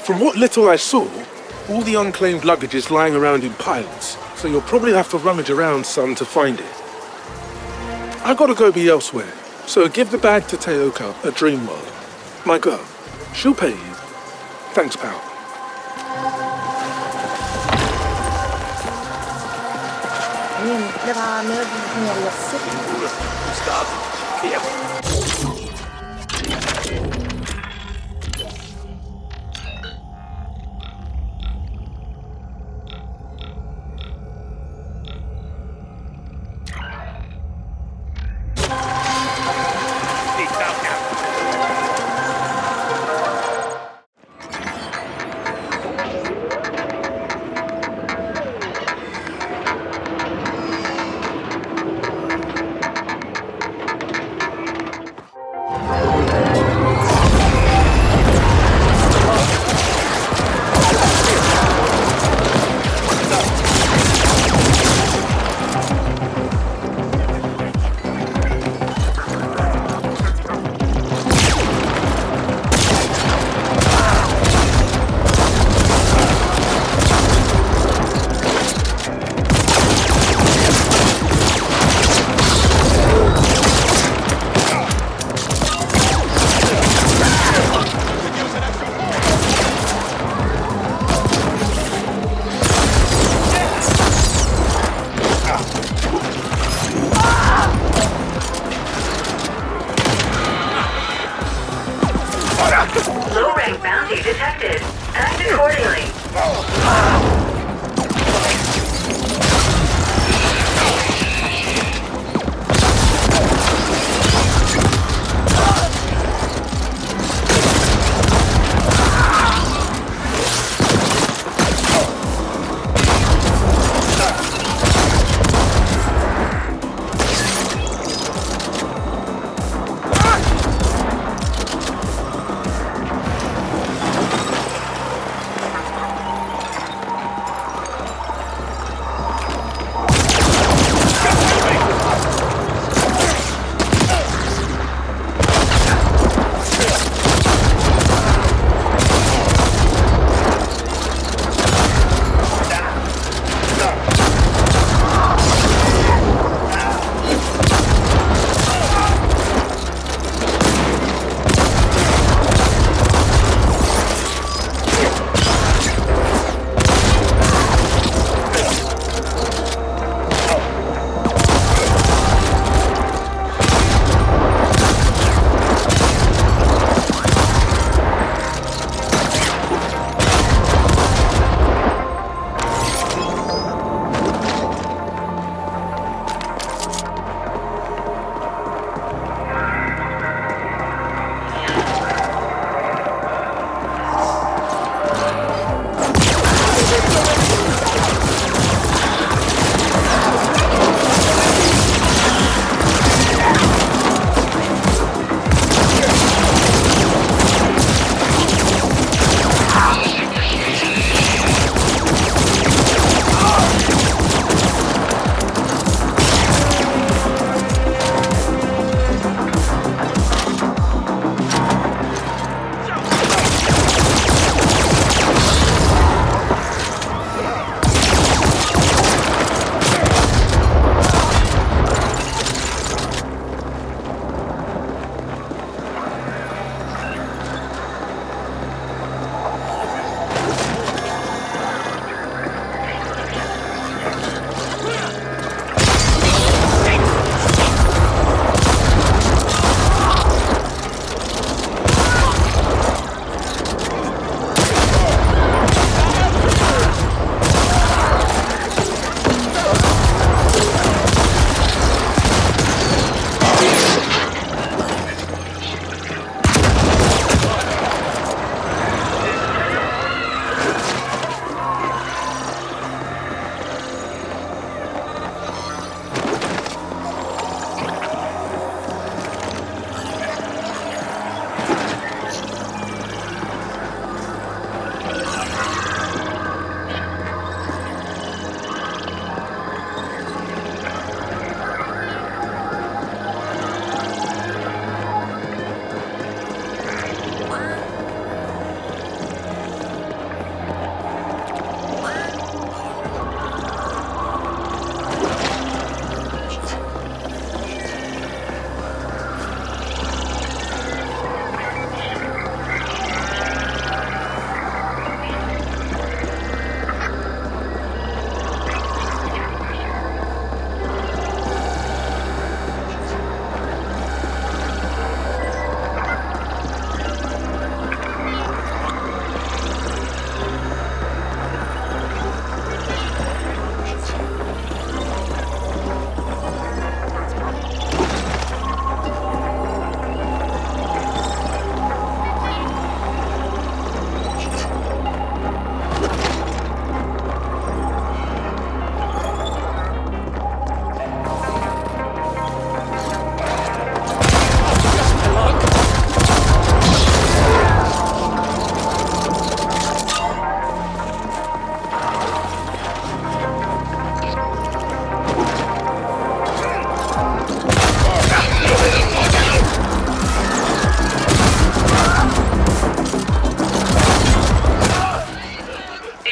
From what little I saw, all the unclaimed luggage is lying around in piles, so you'll probably have to rummage around some to find it. I gotta go be elsewhere, so give the bag to Teoka at Dreamworld. My girl. She'll pay you. Thanks, pal.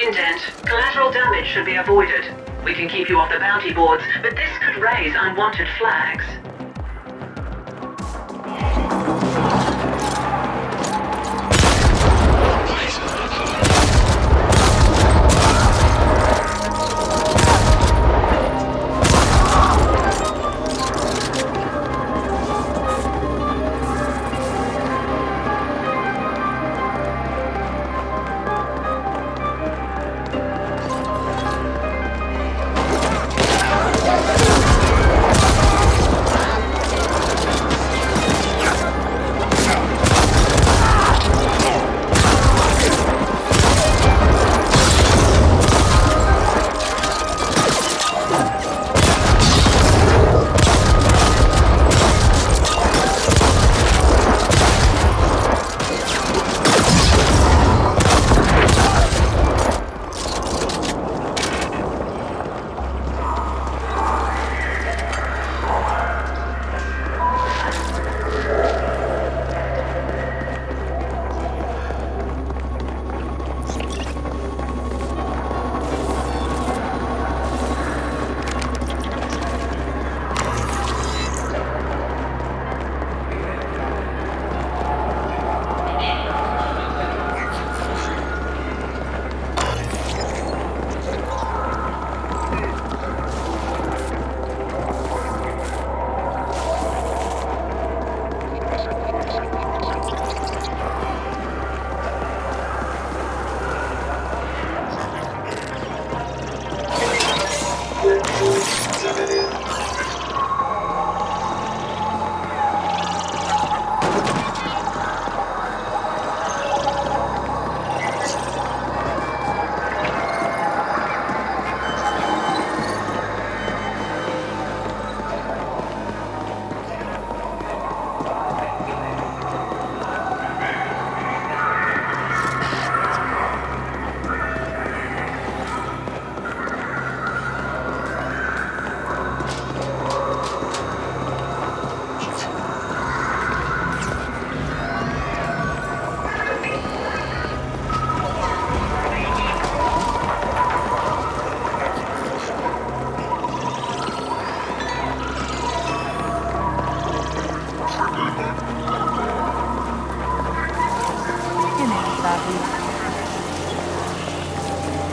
Indent, collateral damage should be avoided. We can keep you off the bounty boards, but this could raise unwanted flags.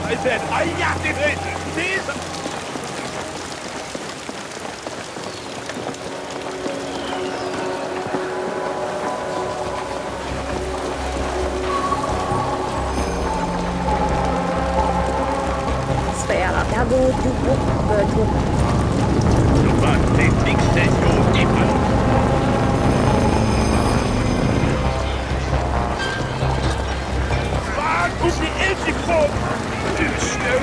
I said, I activated this! Spela där går du bort. Det fixar jag inte. Fan, wo sie endlich kommt! Du schnell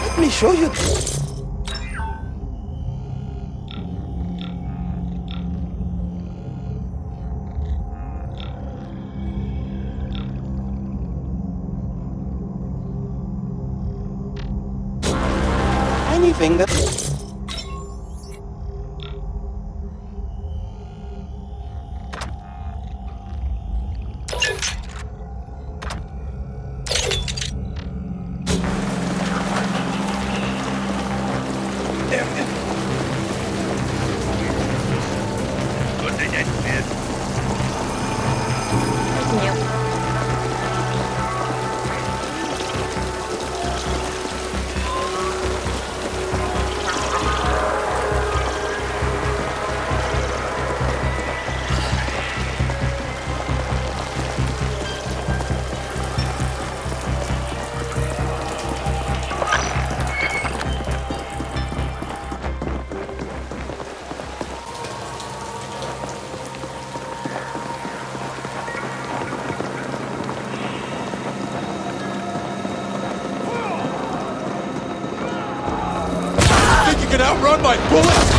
Let me show you. Anything that... Can outrun my bullets?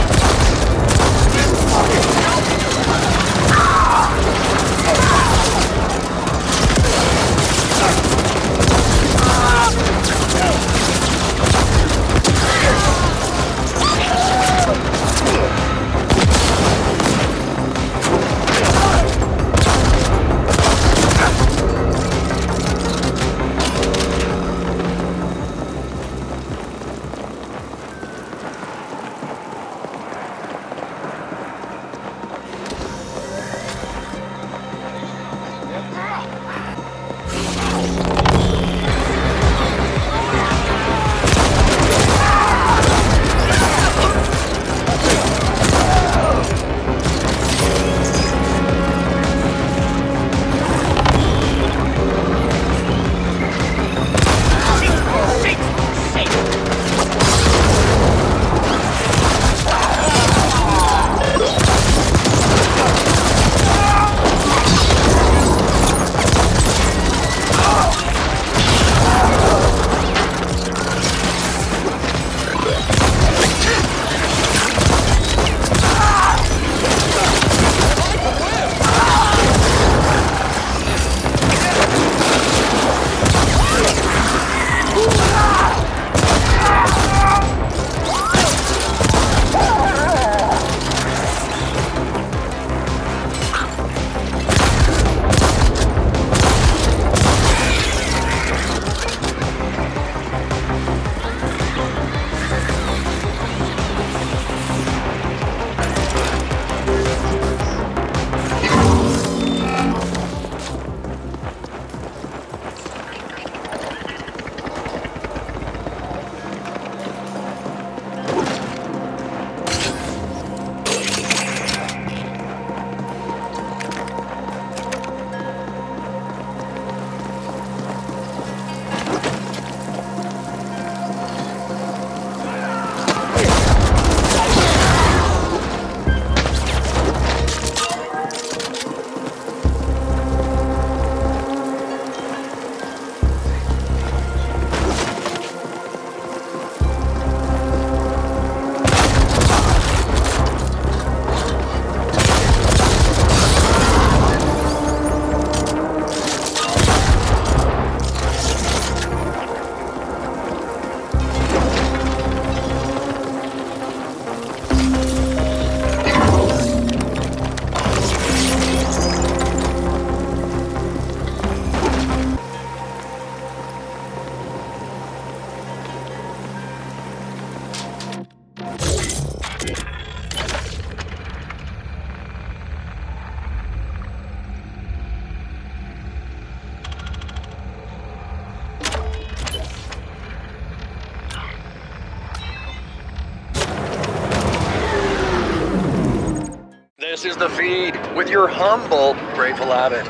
the feed with your humble Grateful Abbott.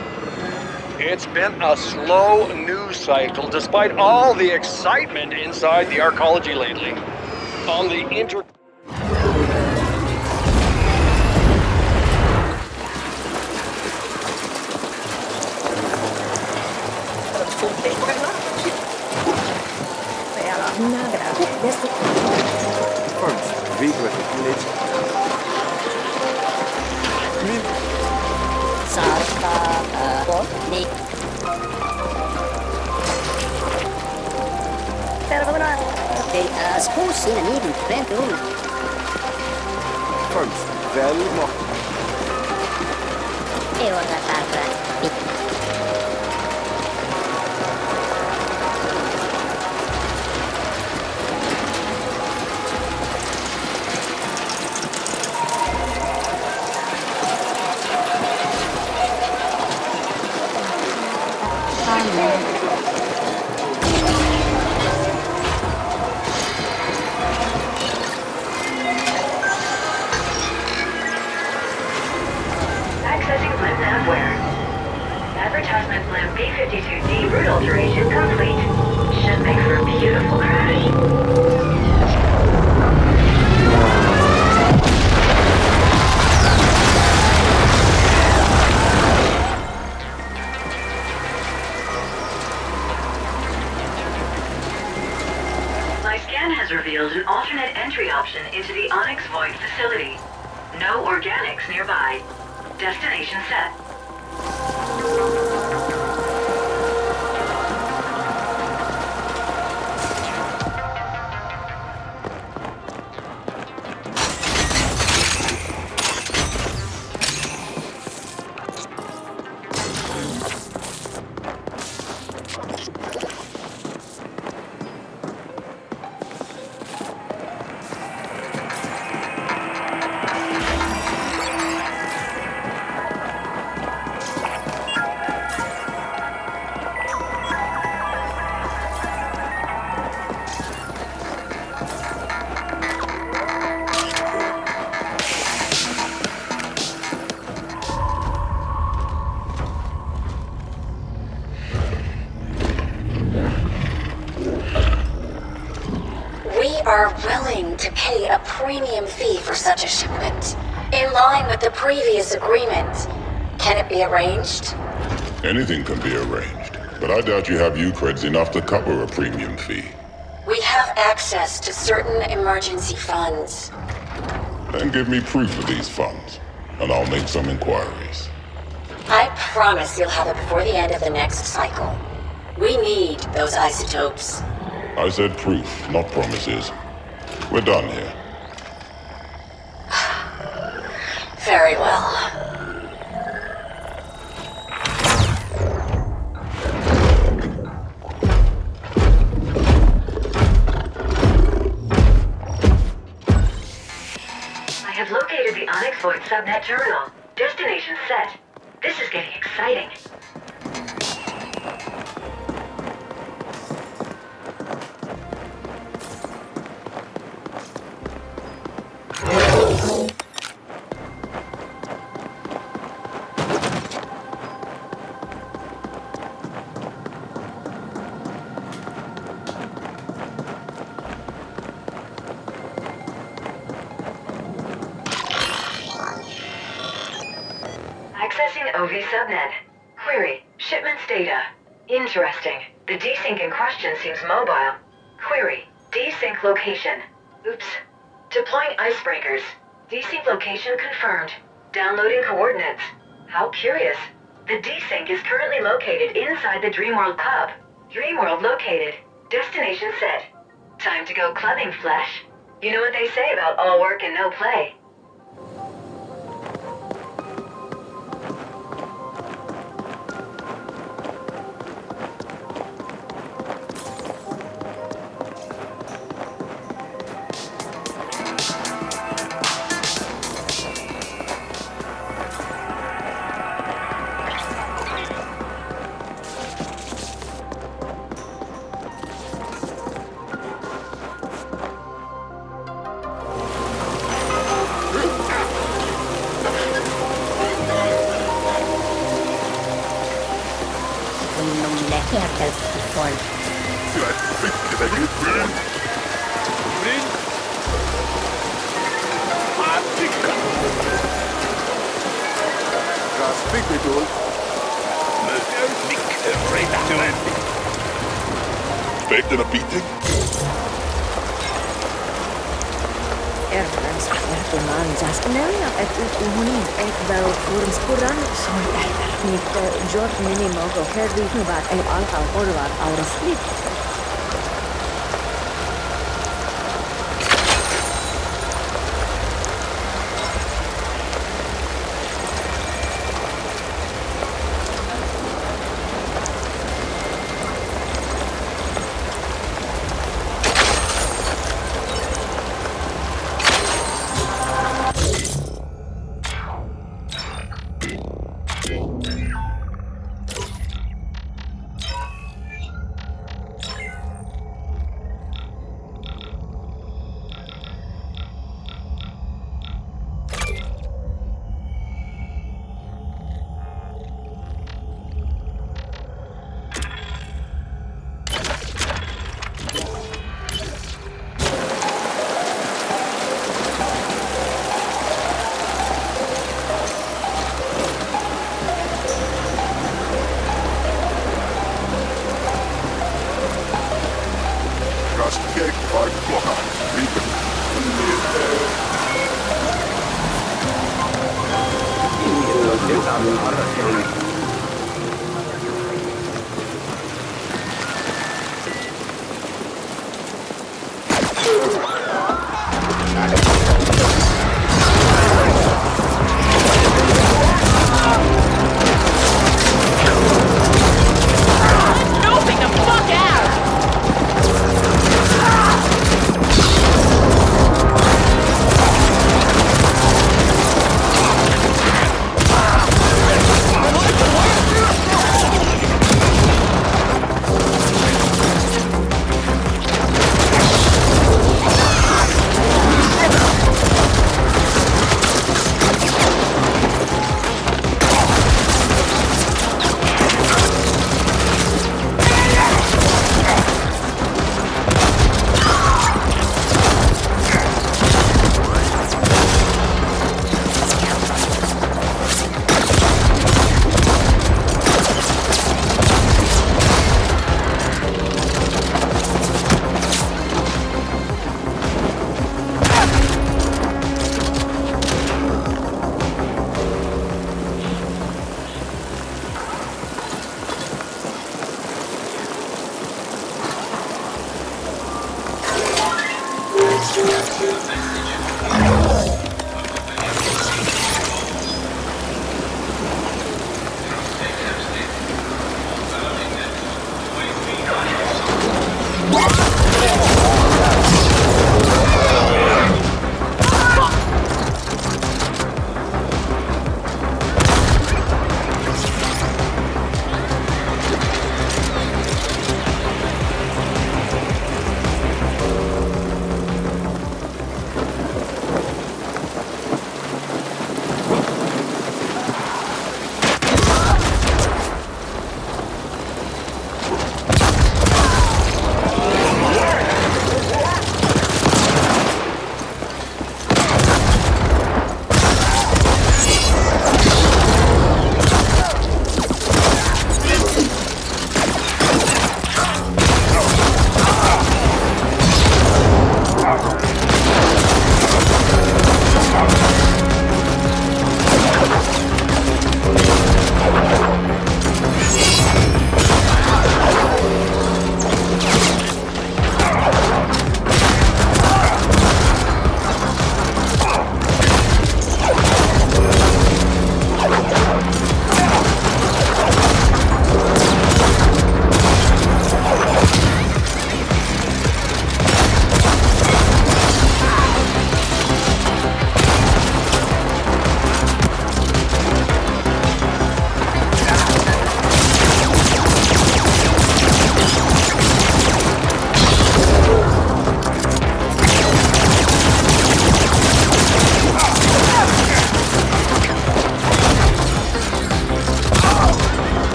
It's been a slow news cycle despite all the excitement inside the arcology lately. On the Accessing blimp navware. Advertisement blimp B-52D route alteration complete. Should make for a beautiful crash. My scan has revealed an alternate entry option into the Onyx Void facility. No organics nearby. Destination set. Are willing to pay a premium fee for such a shipment, in line with the previous agreement. Can it be arranged? Anything can be arranged, but I doubt you have Ucreds enough to cover a premium fee. We have access to certain emergency funds. Then give me proof of these funds, and I'll make some inquiries. I promise you'll have it before the end of the next cycle. We need those isotopes. I said proof, not promises. We're done here. Very well. I have located the Onyx Void subnet terminal. Destination set. This is getting exciting. Accessing OV subnet. Query. Shipments data. Interesting. The desync in question seems mobile. Query. Desync location. Oops. Deploying icebreakers. Desync location confirmed. Downloading coordinates. How curious. The desync is currently located inside the Dreamworld Club. Dreamworld located. Destination set. Time to go clubbing, Flesh. You know what they say about all work and no play. kunnon läkertelspiffoin. Expecting a beating? Erfrens vertumaan jaskeneria et uhunin et vel kurnspuran soi äiter. Niitä George Minimogo herri hyvät ei alkaa korvaa auraslit.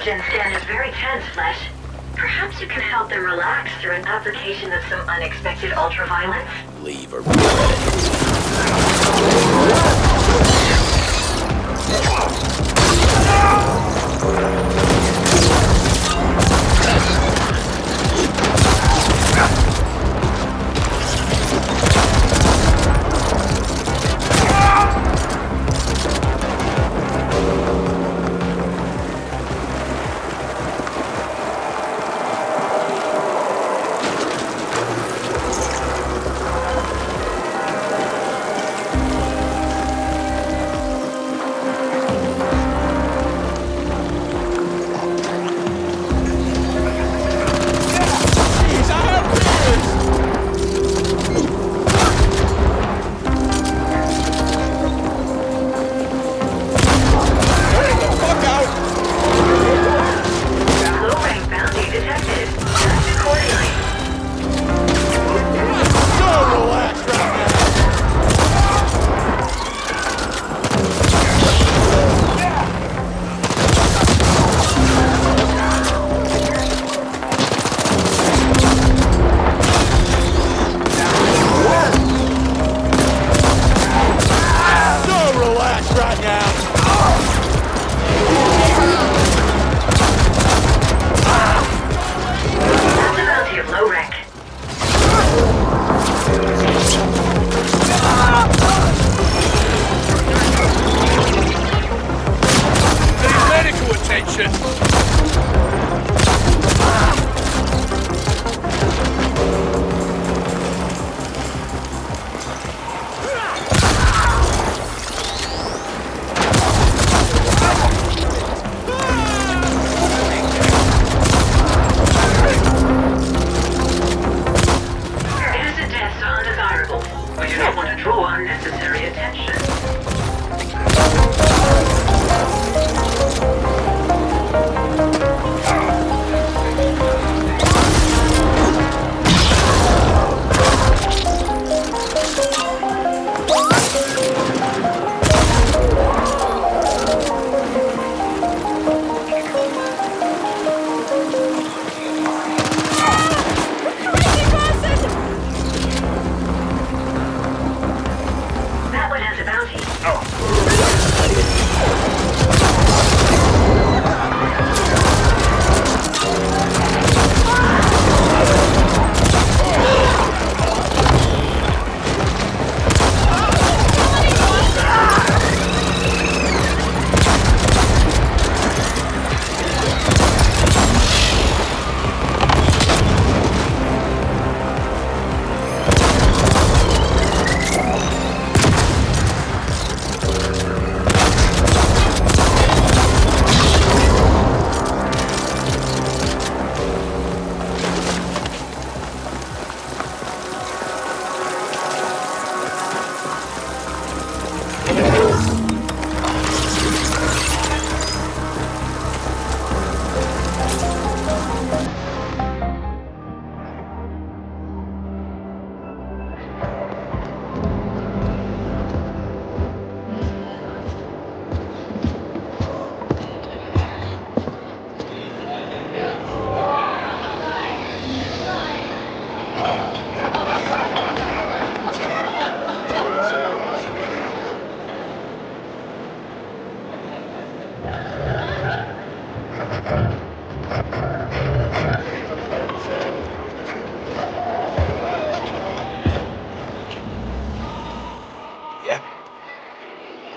Gen scan is very tense, Flesh. Perhaps you can help them relax through an application of some unexpected ultraviolence? Leave her.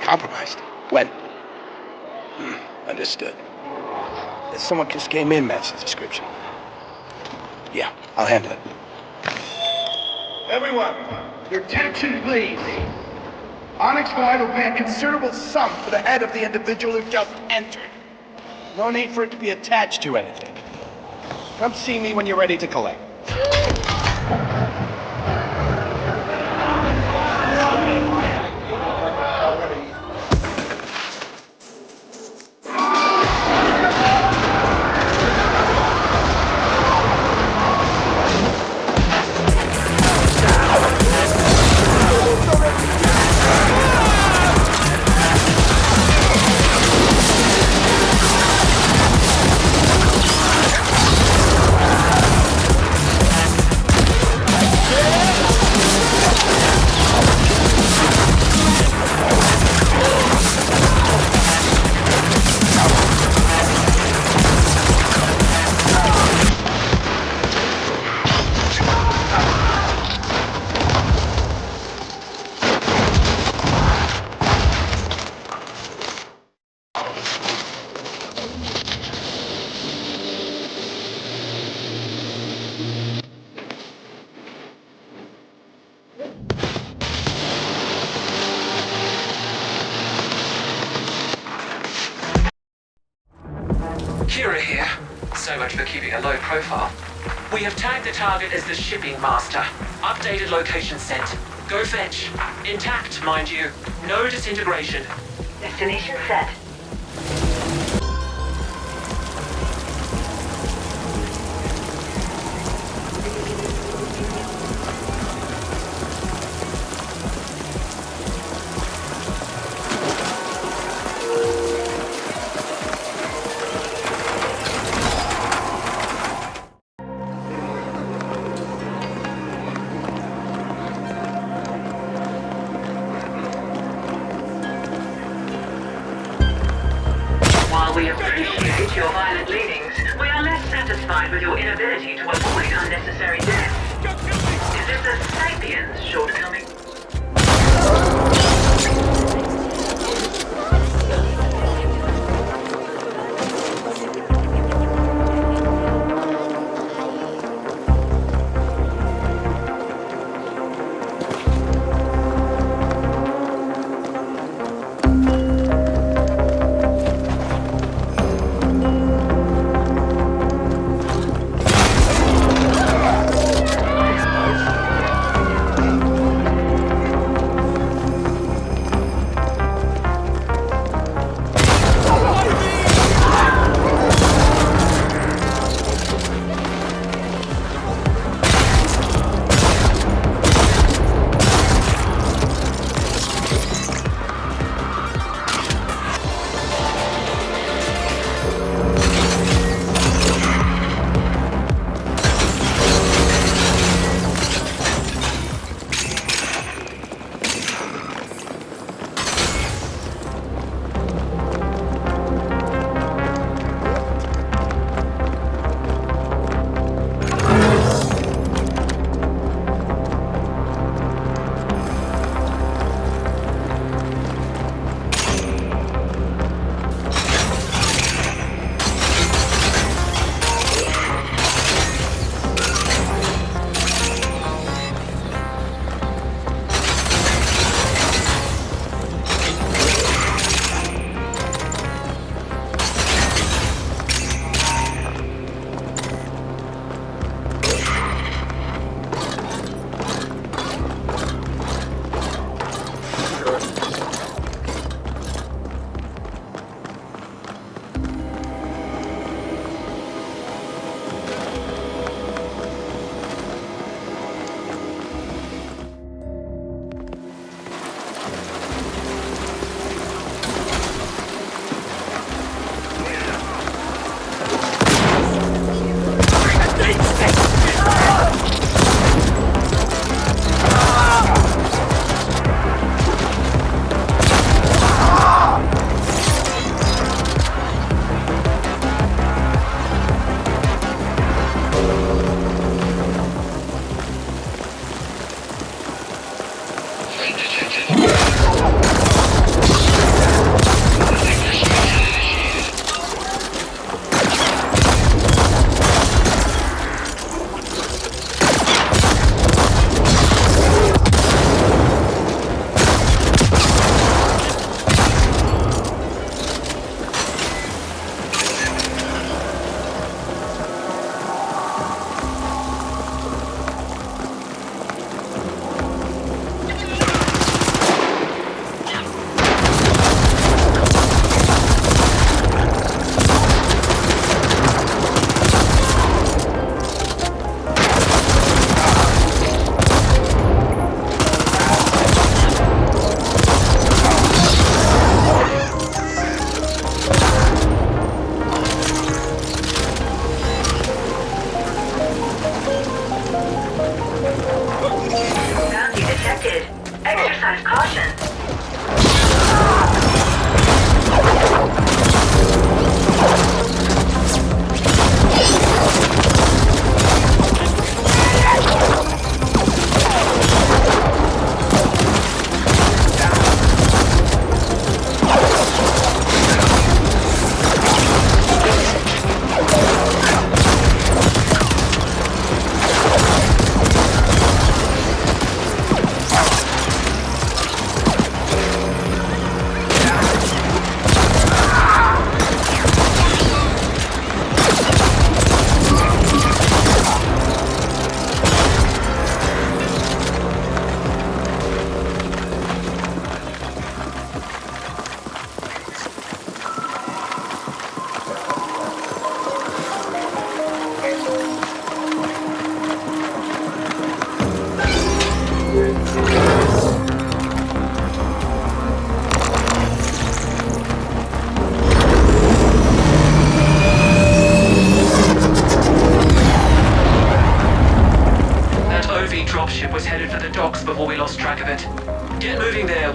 Compromised. When? Understood. Someone just came in, matched the description. Yeah, I'll handle it. Everyone, your attention please. Onyx Wide will pay a considerable sum for the head of the individual who just entered. No need for it to be attached to anything. Come see me when you're ready to collect. So much for keeping a low profile. We have tagged the target as the shipping master. Updated location sent. Go fetch. Intact, mind you. No disintegration. Destination set. While we appreciate your violent leanings, we are less satisfied with your inability to avoid unnecessary death. Is this a sapiens shortcoming?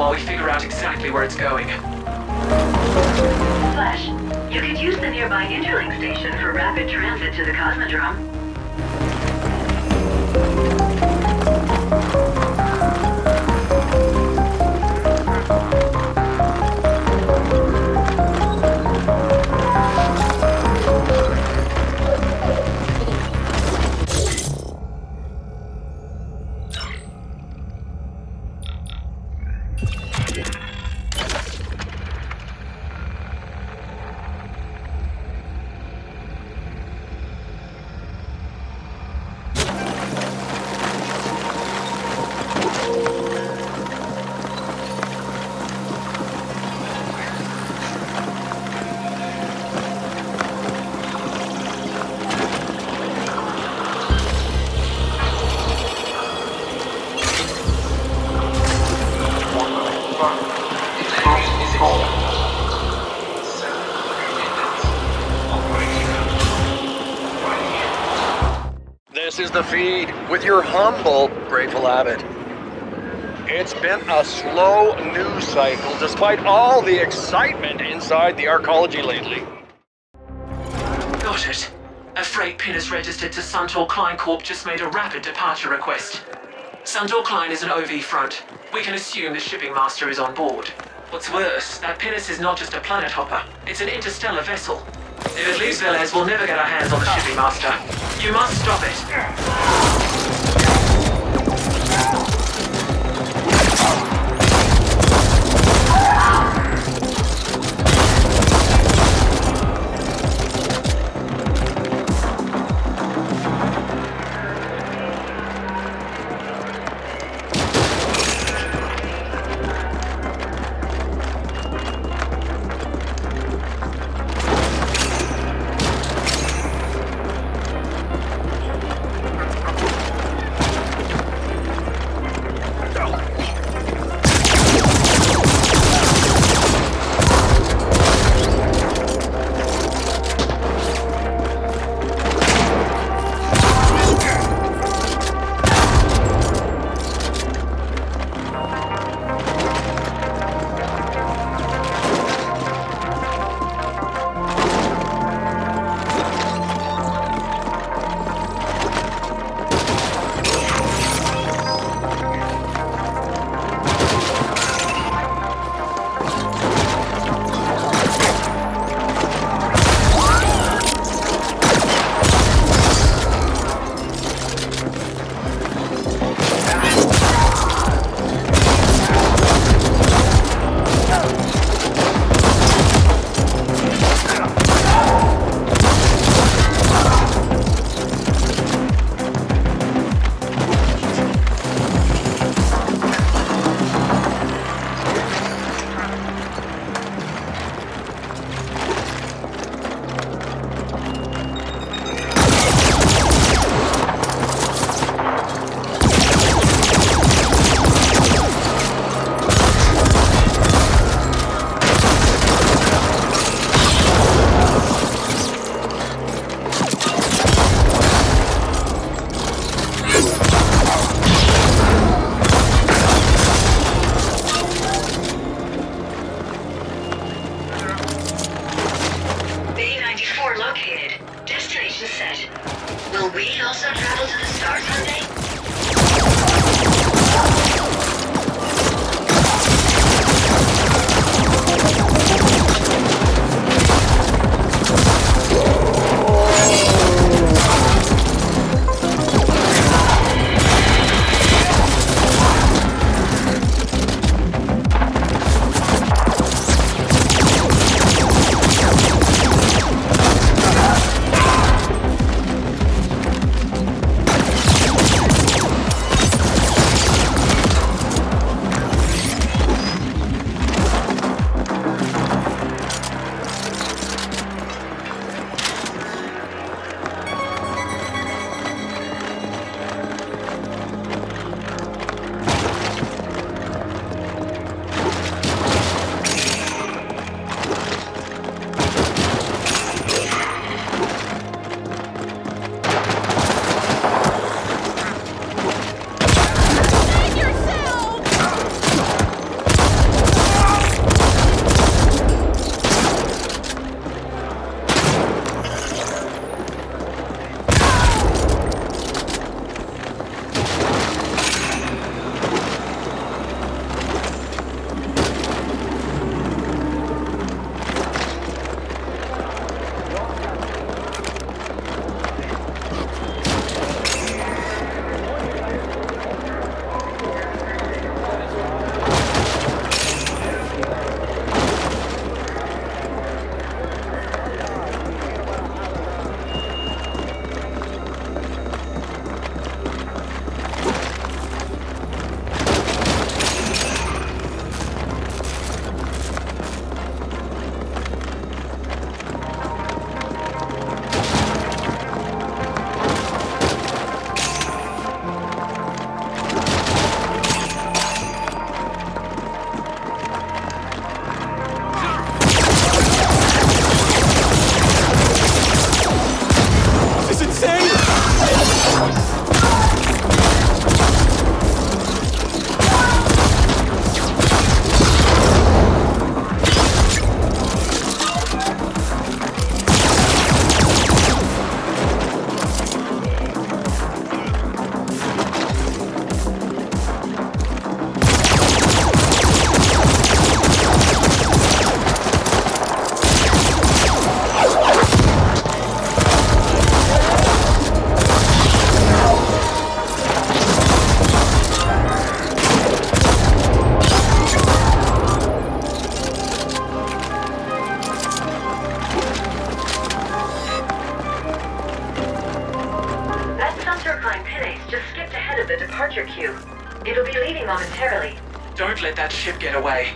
while we figure out exactly where it's going. Flash, you could use the nearby Interlink station for rapid transit to the Cosmodrome. This is the feed with your humble Grateful Abbot. It's been a slow news cycle despite all the excitement inside the arcology lately. Got it. A freight pinnace registered to Suntor Klein Corp just made a rapid departure request. Suntor Klein is an OV front. We can assume the shipping master is on board. What's worse, that pinnace is not just a planet hopper. It's an interstellar vessel. If it leaves Velez, we'll never get our hands on the shipping master. You must stop it. you. It'll be leaving momentarily. Don't let that ship get away.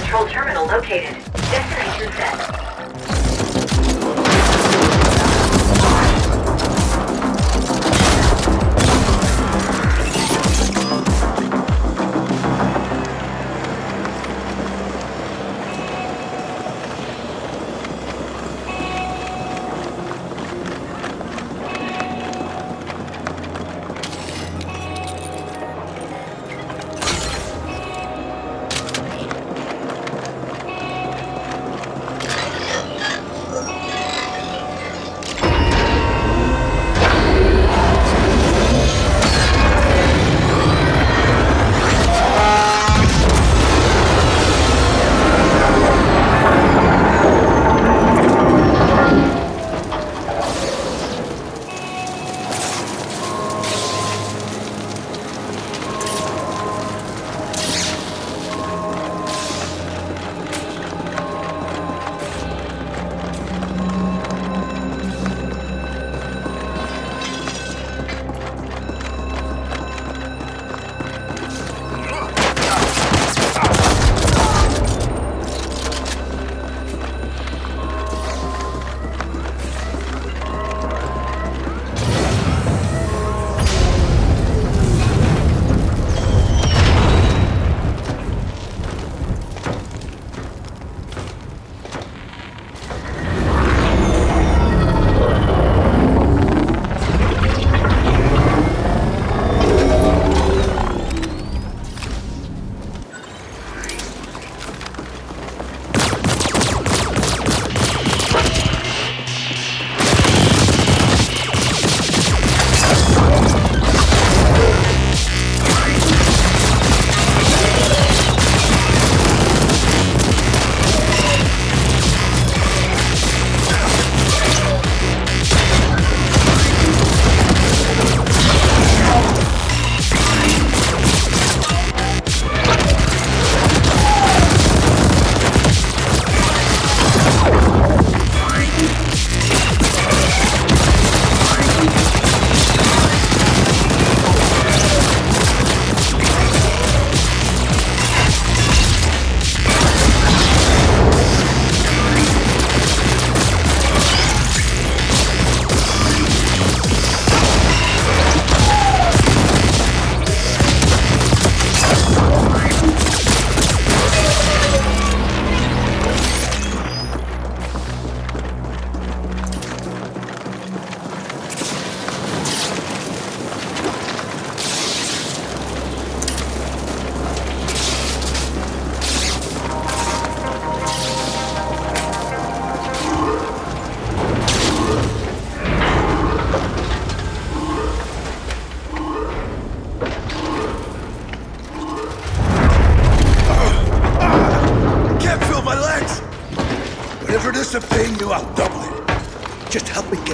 Control terminal located. Destination set.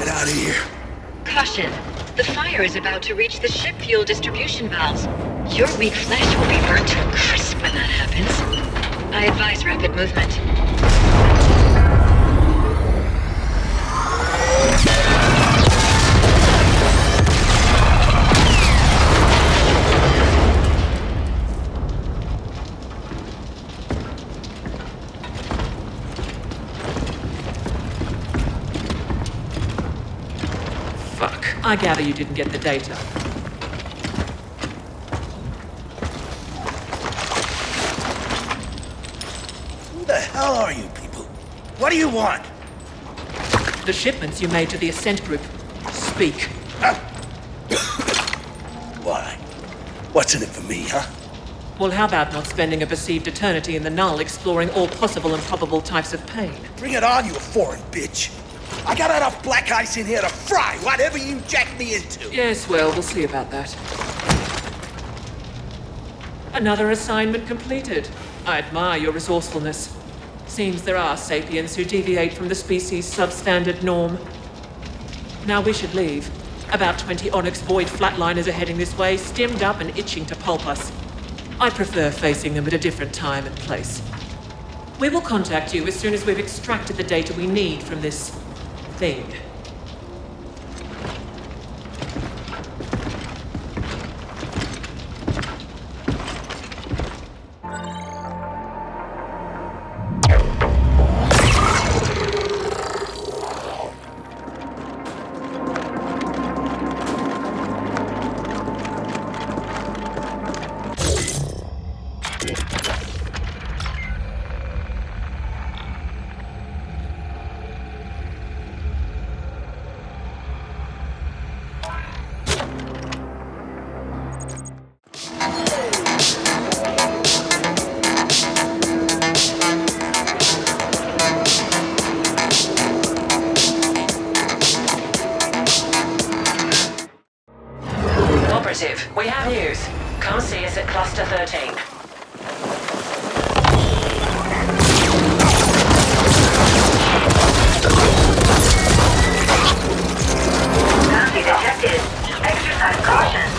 get out of here. Caution. The fire is about to reach the ship fuel distribution valves. Your weak flesh will be burnt to a crisp when that happens. I advise rapid movement. I gather you didn't get the data. Who the hell are you people? What do you want? The shipments you made to the Ascent group. Speak. Why? What's in it for me, huh? Well, how about not spending a perceived eternity in the null exploring all possible and probable types of pain? Bring it on, you foreign bitch. I got enough black ice in here to fry whatever you jack me into. Yes, well, we'll see about that. Another assignment completed. I admire your resourcefulness. Seems there are sapiens who deviate from the species' substandard norm. Now we should leave. About 20 Onyx Void flatliners are heading this way, stemmed up and itching to pulp us. I prefer facing them at a different time and place. We will contact you as soon as we've extracted the data we need from this thing. We have news. Come see us at Cluster 13. Bounty detected. Exercise caution.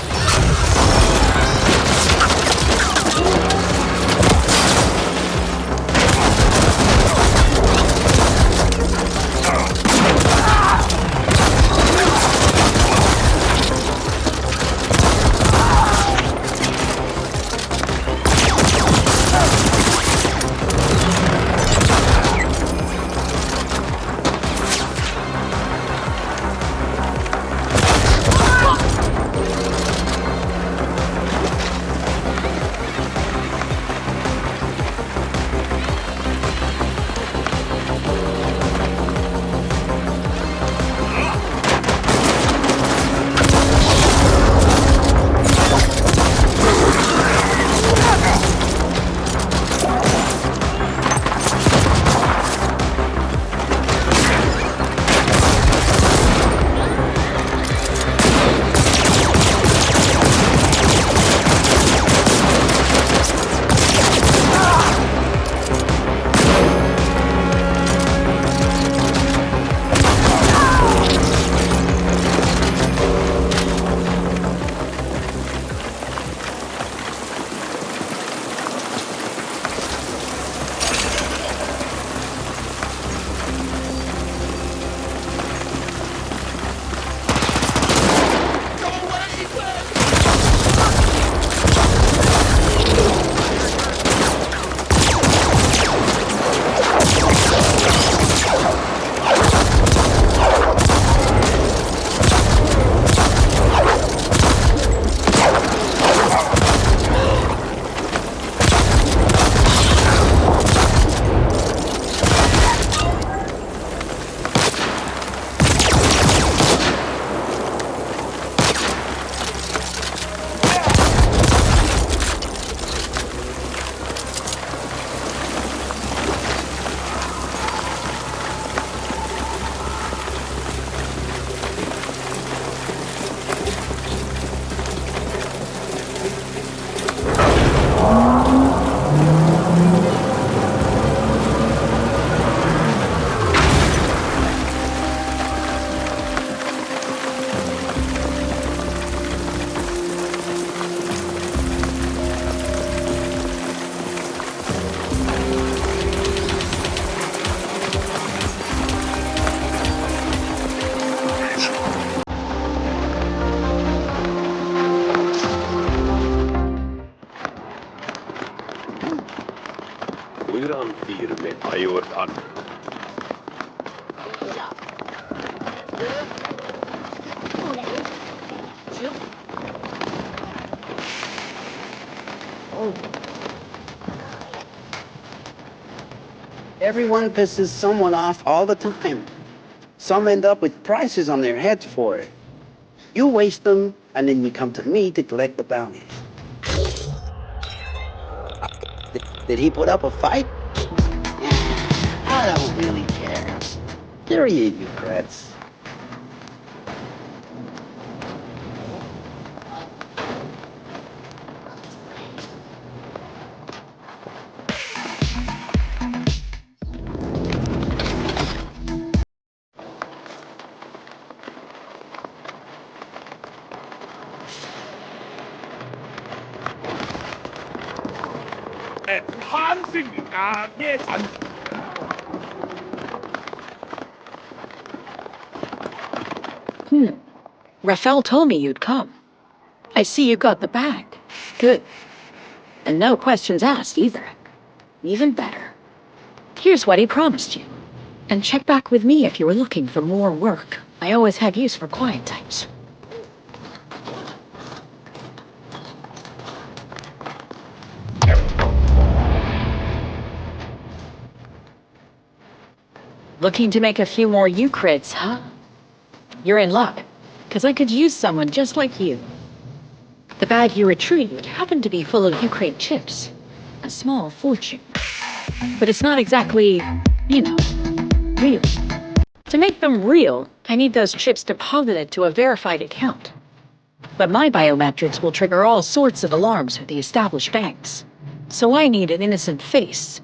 Viran ajoitaan. Everyone pisses someone off all the time. Some end up with prices on their heads for it. You waste them, and then you come to me to collect the bounty. Did he put up a fight? I don't really care. Period, you creds. Raphael told me you'd come. I see you got the bag. Good. And no questions asked either. Even better. Here's what he promised you. And check back with me if you were looking for more work. I always had use for quiet types. Looking to make a few more Eucrids, huh? You're in luck, because I could use someone just like you. The bag you retrieved happened to be full of Eucrate chips. A small fortune. But it's not exactly, real. To make them real, I need those chips deposited to a verified account. But my biometrics will trigger all sorts of alarms with the established banks. So I need an innocent face.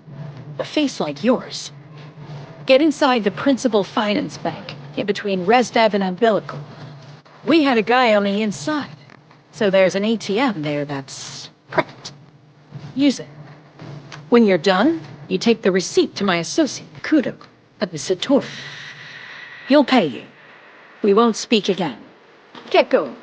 A face like yours. Get inside the principal finance bank, in between Resdev and Umbilical. We had a guy on the inside, so there's an ATM there that's prepped. Use it. When you're done, you take the receipt to my associate, Kudo, at the Sator. He'll pay you. We won't speak again. Get going.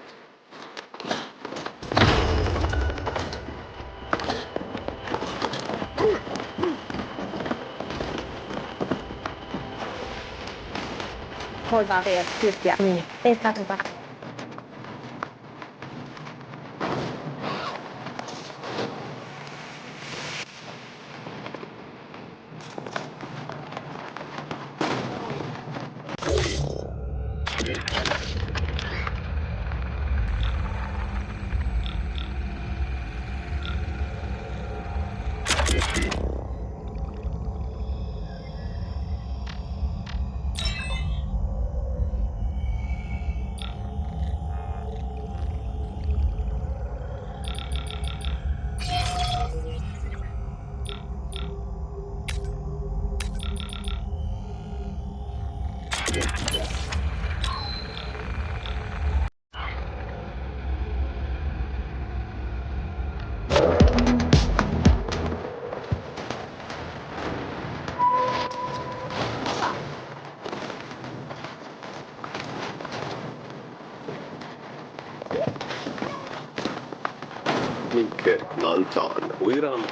Minkä lantaan Viran?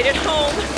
made it home.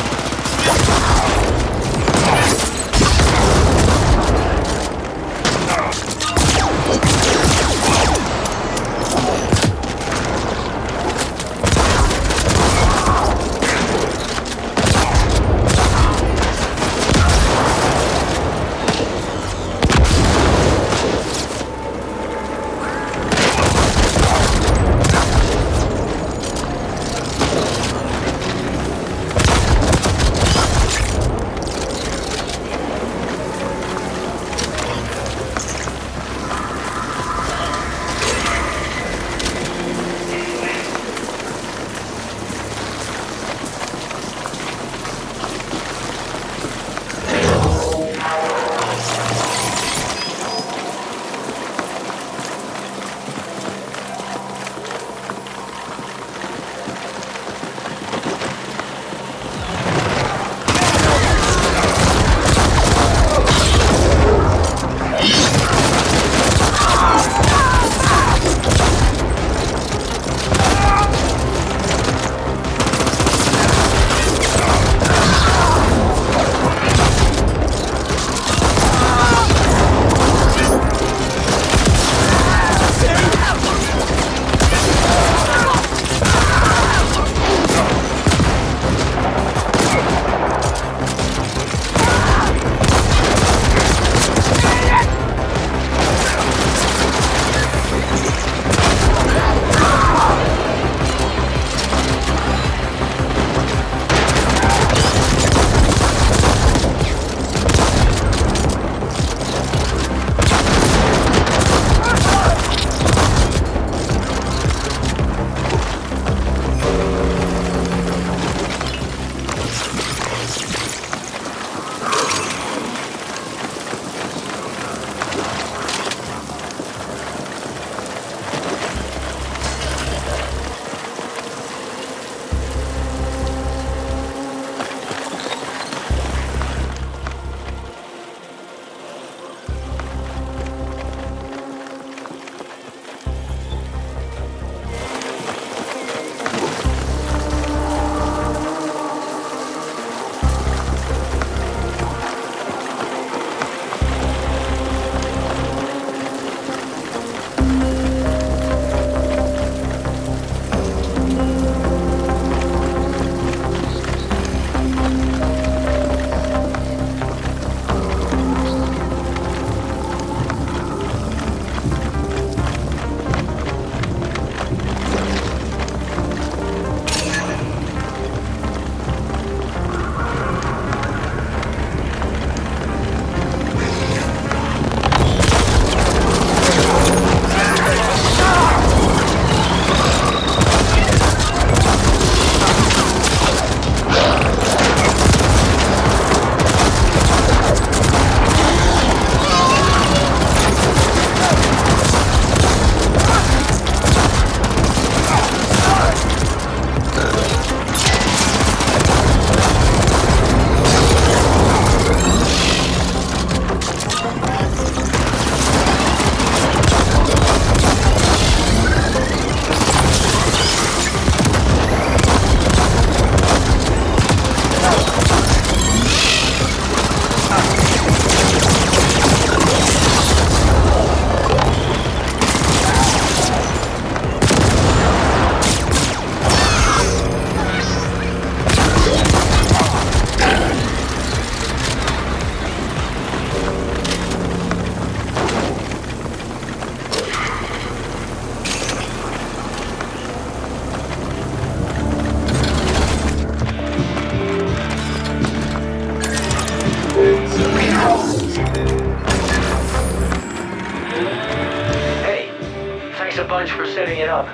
bunch for setting it up.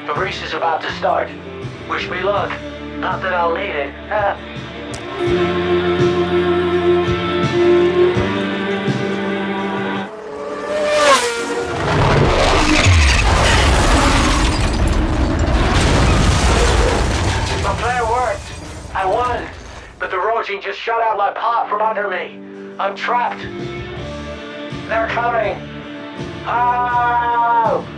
The race is about to start. Wish me luck. Not that I'll need it. My plan worked. I won. But the roaching just shut out my pot from under me. I'm trapped. They're coming. Oh!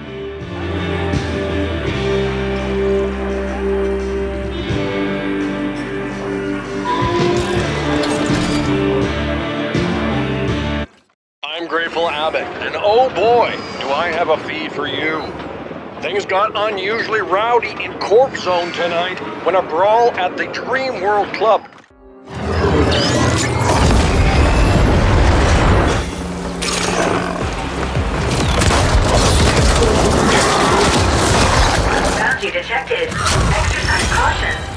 Abbott, and oh boy, do I have a feed for you. Things got unusually rowdy in Corp Zone tonight when a brawl at the Dream World Club. Bounty detected. Exercise caution.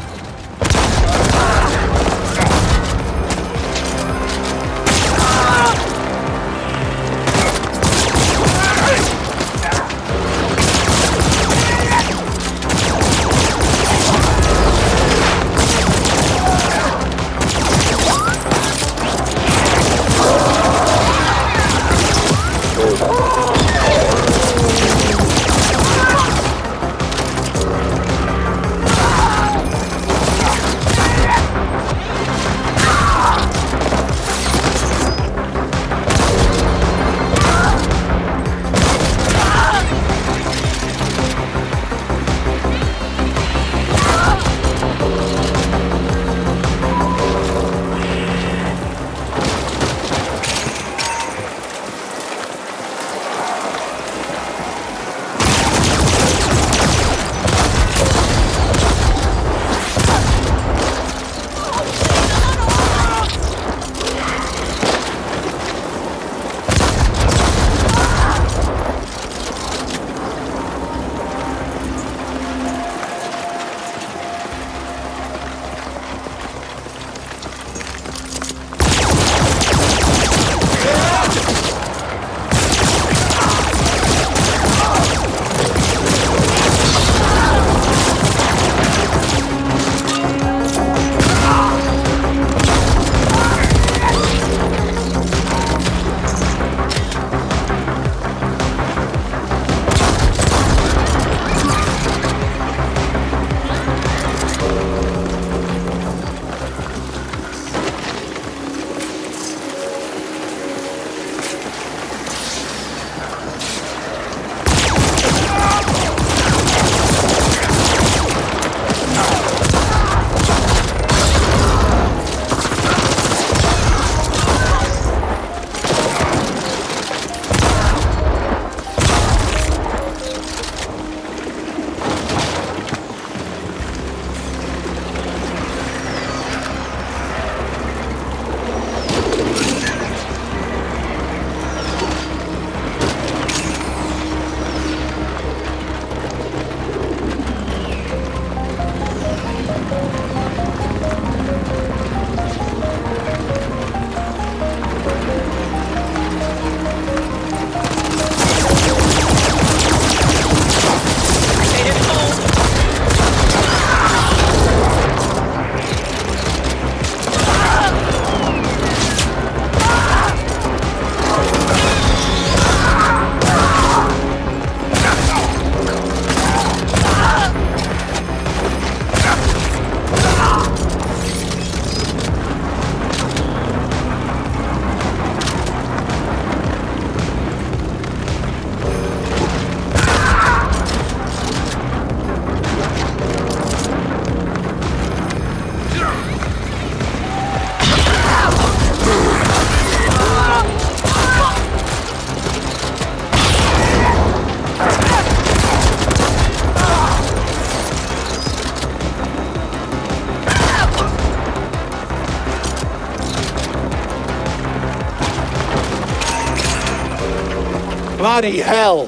Bloody hell!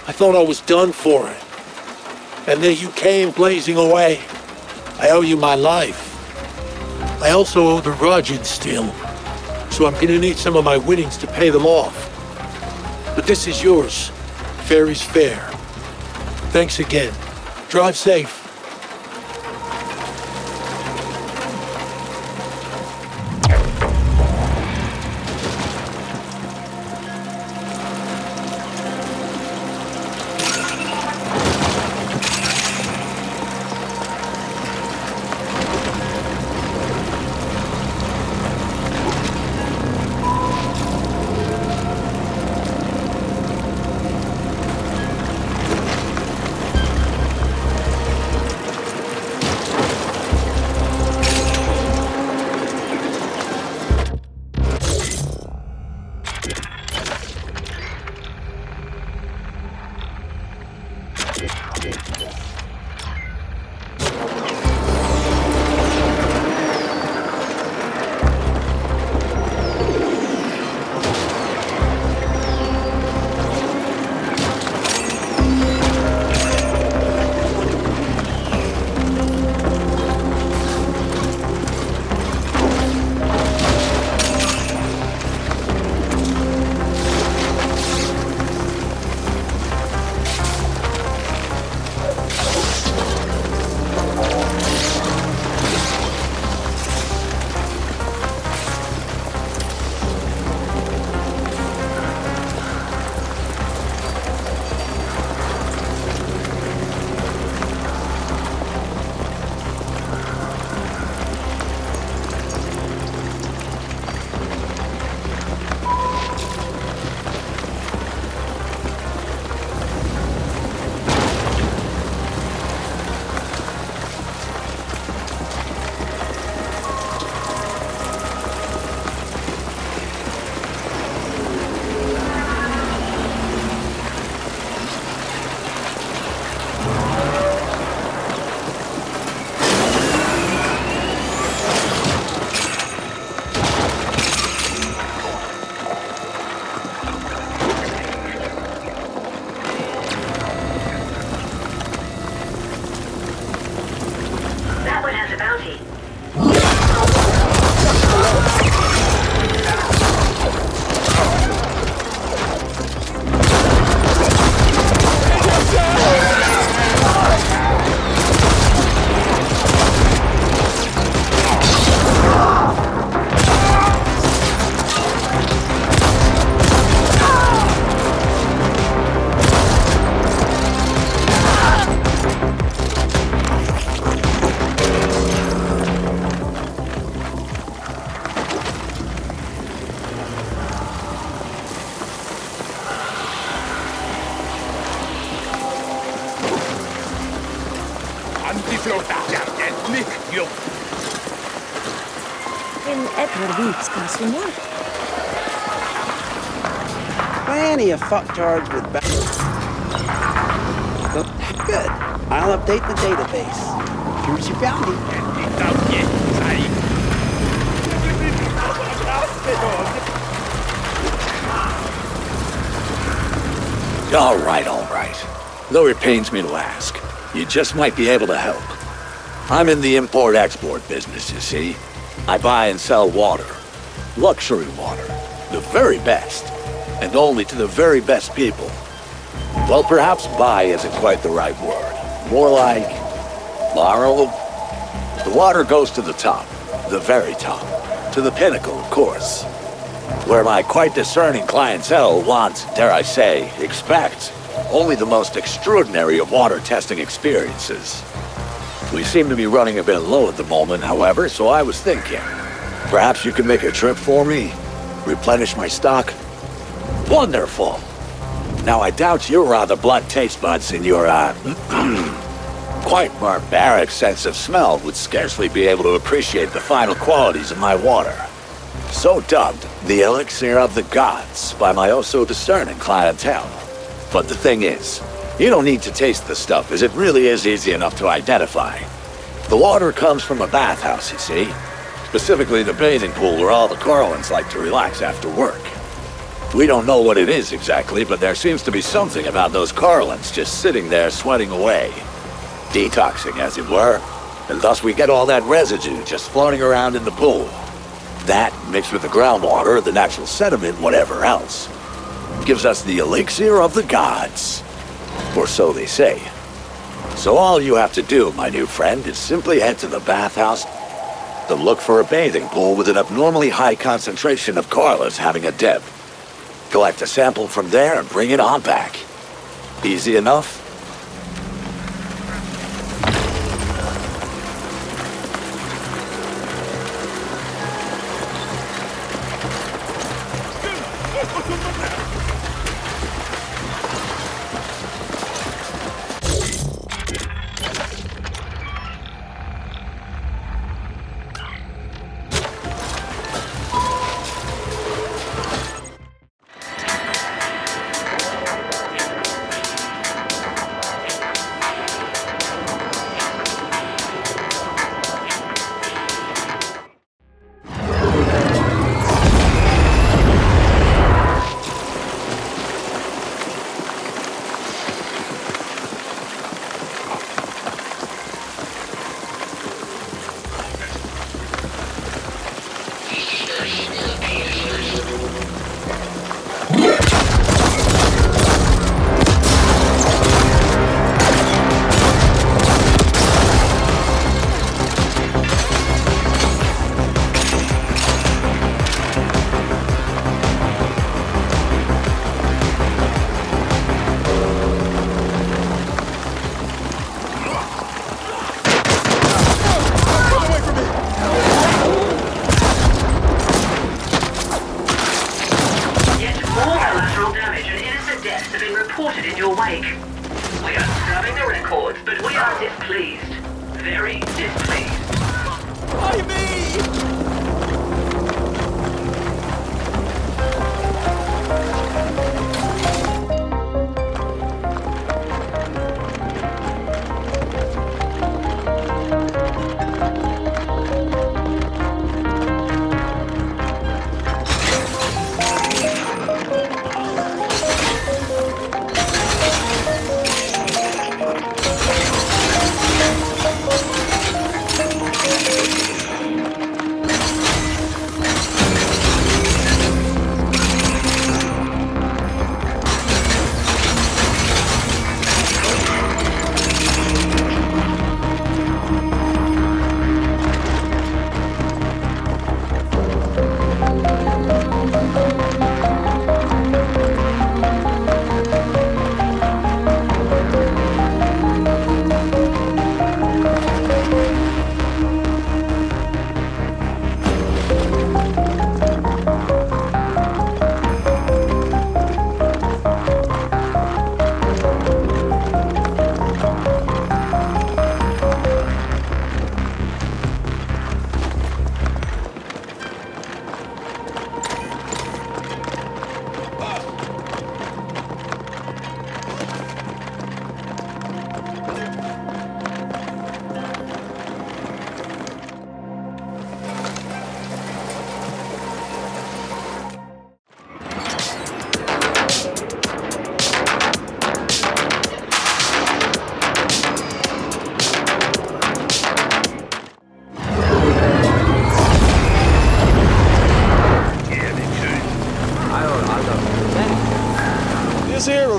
I thought I was done for it. And then you came blazing away. I owe you my life. I also owe the Rajin still, so I'm gonna need some of my winnings to pay them off. But this is yours. Fair is fair. Thanks again. Drive safe. in Edward Weeks Castle. Plenty of fucktards with back. Good. I'll update the database. Here's your bounty. All right. Though it pains me to ask, you just might be able to help. I'm in the import-export business, you see. I buy and sell water. Luxury water. The very best. And only to the very best people. Well, perhaps buy isn't quite the right word. More like borrow. The water goes to the top. The very top. To the pinnacle, of course. Where my quite discerning clientele want, dare I say, expect, only the most extraordinary of water testing experiences. We seem to be running a bit low at the moment, however, so I was thinking, perhaps you could make a trip for me? Replenish my stock? Wonderful! Now, I doubt your rather blunt taste buds and your, quite barbaric sense of smell would scarcely be able to appreciate the final qualities of my water. So dubbed the elixir of the gods by my oh-so-discerning clientele. But the thing is, you don't need to taste the stuff, as it really is easy enough to identify. The water comes from a bathhouse, you see. Specifically the bathing pool where all the Corlins like to relax after work. We don't know what it is exactly, but there seems to be something about those Corlins just sitting there sweating away. Detoxing, as it were. And thus we get all that residue just floating around in the pool. That, mixed with the groundwater, the natural sediment, whatever else, gives us the elixir of the gods. Or so they say. So all you have to do, my new friend, is simply head to the bathhouse to look for a bathing pool with an abnormally high concentration of Corliss having a dip. Collect a sample from there and bring it on back. Easy enough?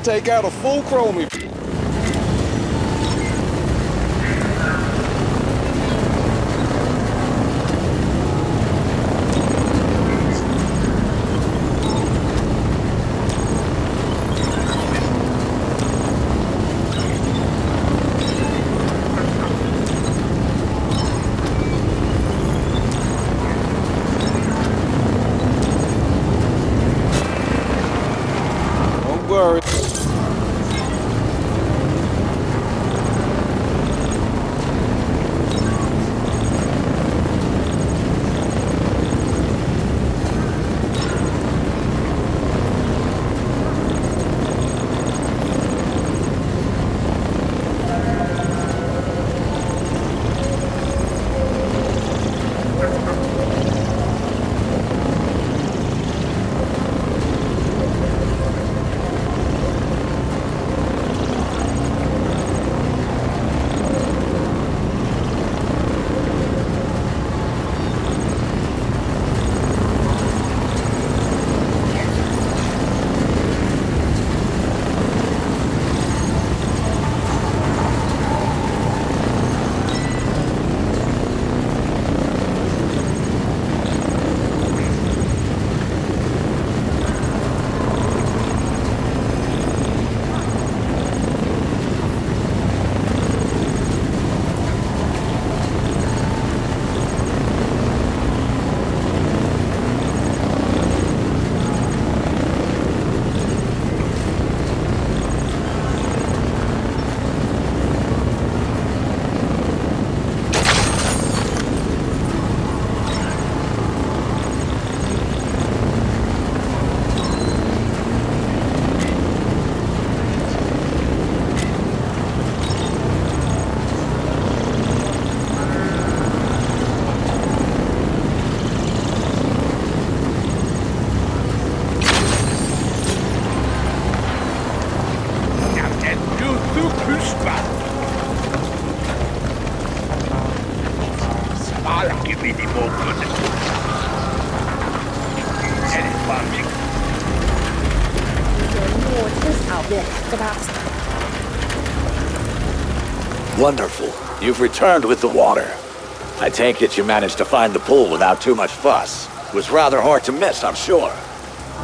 take out a full chromium. Don't worry. Wonderful. You've returned with the water. I take it you managed to find the pool without too much fuss. It was rather hard to miss, I'm sure.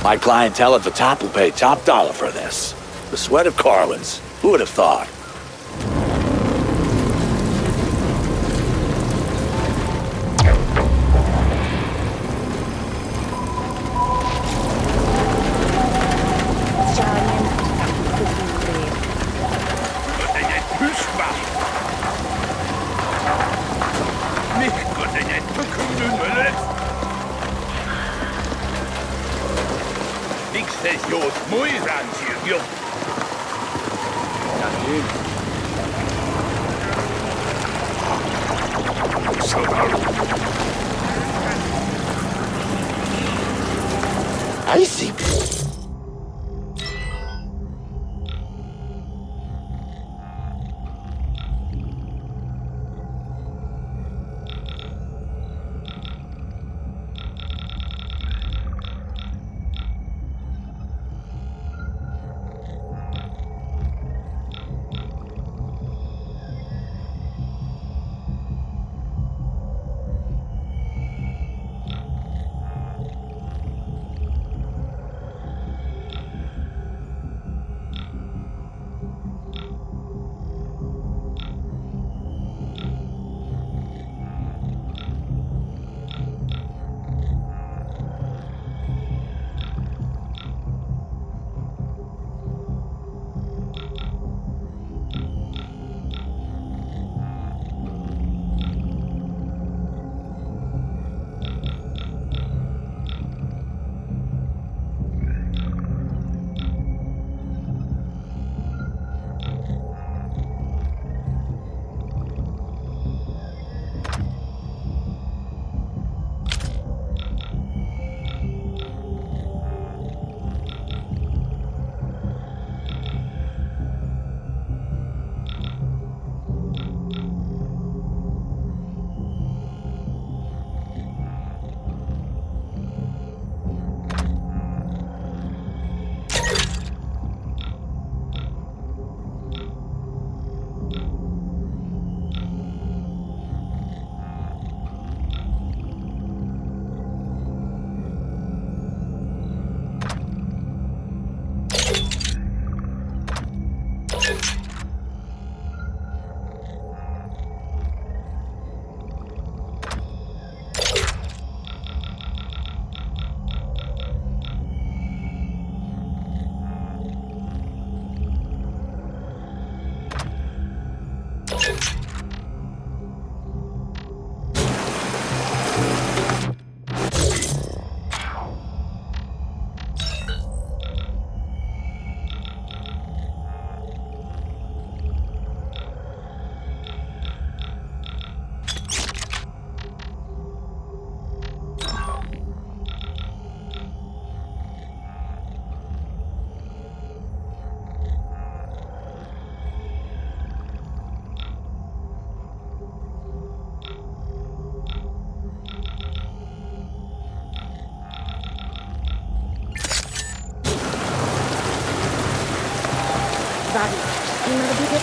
My clientele at the top will pay top dollar for this. The sweat of Carlins. Who would have thought? I see.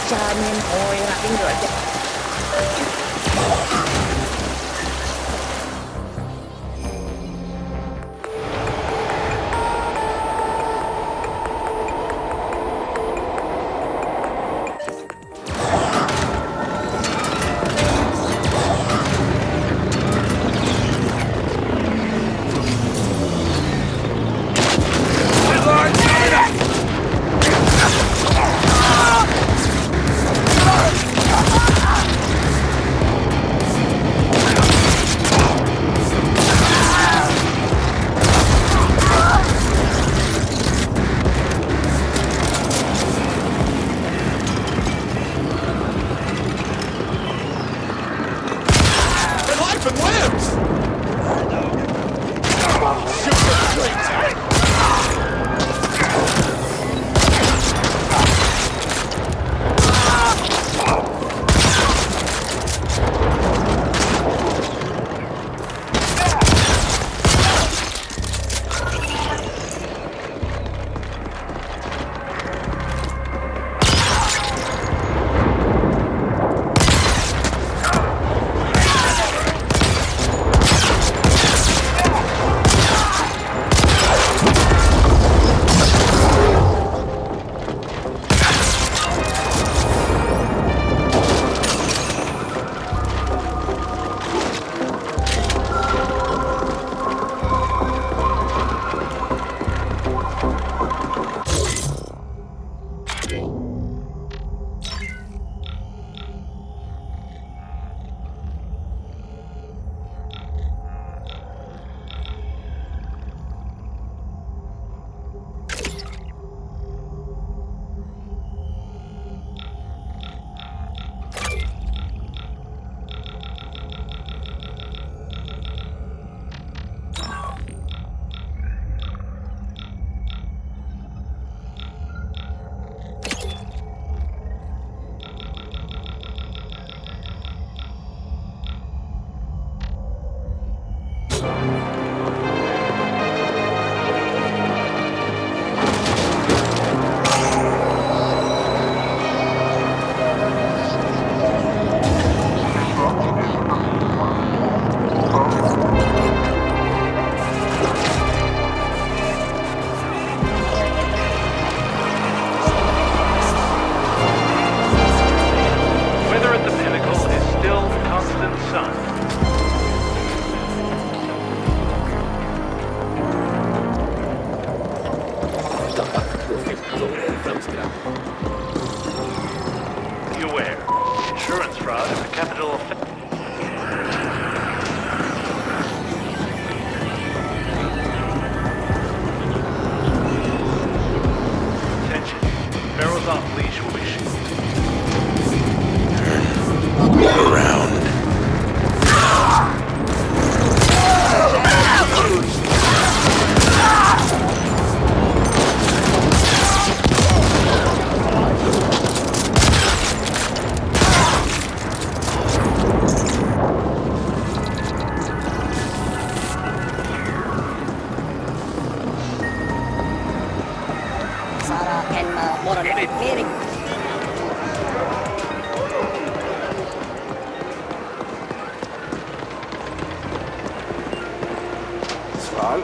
Jamin oira ingrat.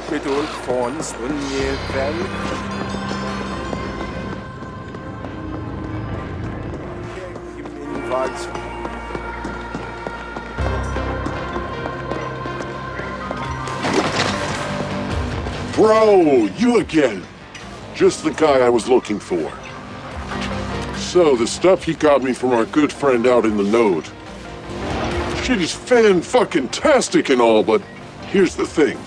Geduld fonds unje vel. Bro, you again. Just the guy I was looking for. So, the stuff you got me from our good friend out in the node. Shit is fan-fucking-tastic and all, but here's the thing.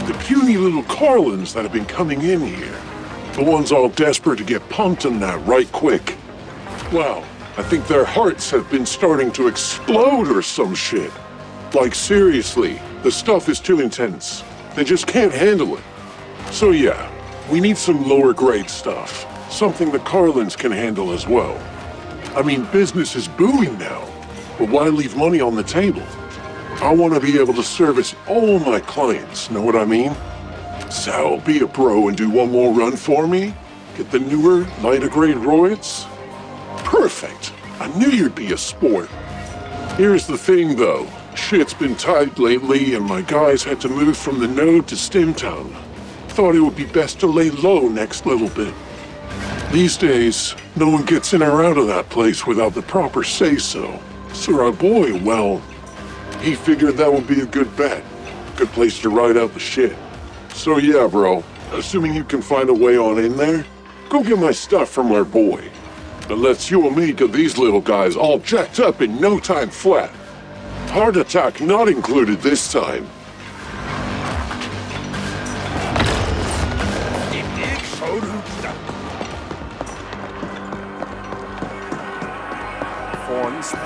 The puny little Carlins that have been coming in here. The ones all desperate to get pumped in that right quick. Wow, I think their hearts have been starting to explode or some shit. Like seriously, the stuff is too intense. They just can't handle it. So yeah, we need some lower grade stuff. Something the Carlins can handle as well. I mean, business is booming now. But why leave money on the table? I want to be able to service all my clients, know what I mean? So, be a bro and do one more run for me? Get the newer, lighter grade roids? Perfect. I knew you'd be a sport. Here's the thing, though. Shit's been tight lately, and my guys had to move from the node to Stimtown. Thought it would be best to lay low next little bit. These days, no one gets in or out of that place without the proper say-so. So our boy, well, he figured that would be a good bet. Good place to ride out the shit. So yeah, bro, assuming you can find a way on in there, go get my stuff from our boy. And let's you and me get these little guys all jacked up in no time flat. Heart attack not included this time.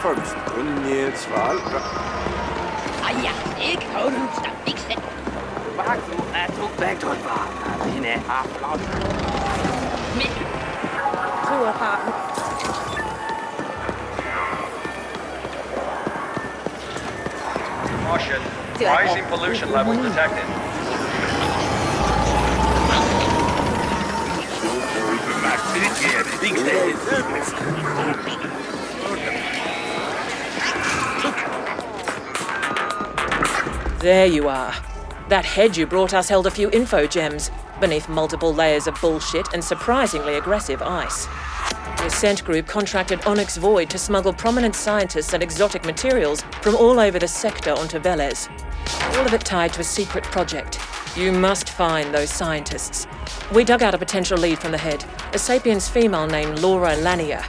Først undersval. Ja, ik hou hem staan fiksen. Waar toe back to het in afloop. Met Caution. Rising pollution levels detected. There you are. That head you brought us held a few info gems, beneath multiple layers of bullshit and surprisingly aggressive ice. The Ascent group contracted Onyx Void to smuggle prominent scientists and exotic materials from all over the sector onto Velez. All of it tied to a secret project. You must find those scientists. We dug out a potential lead from the head, a Sapiens female named Laura Lanier.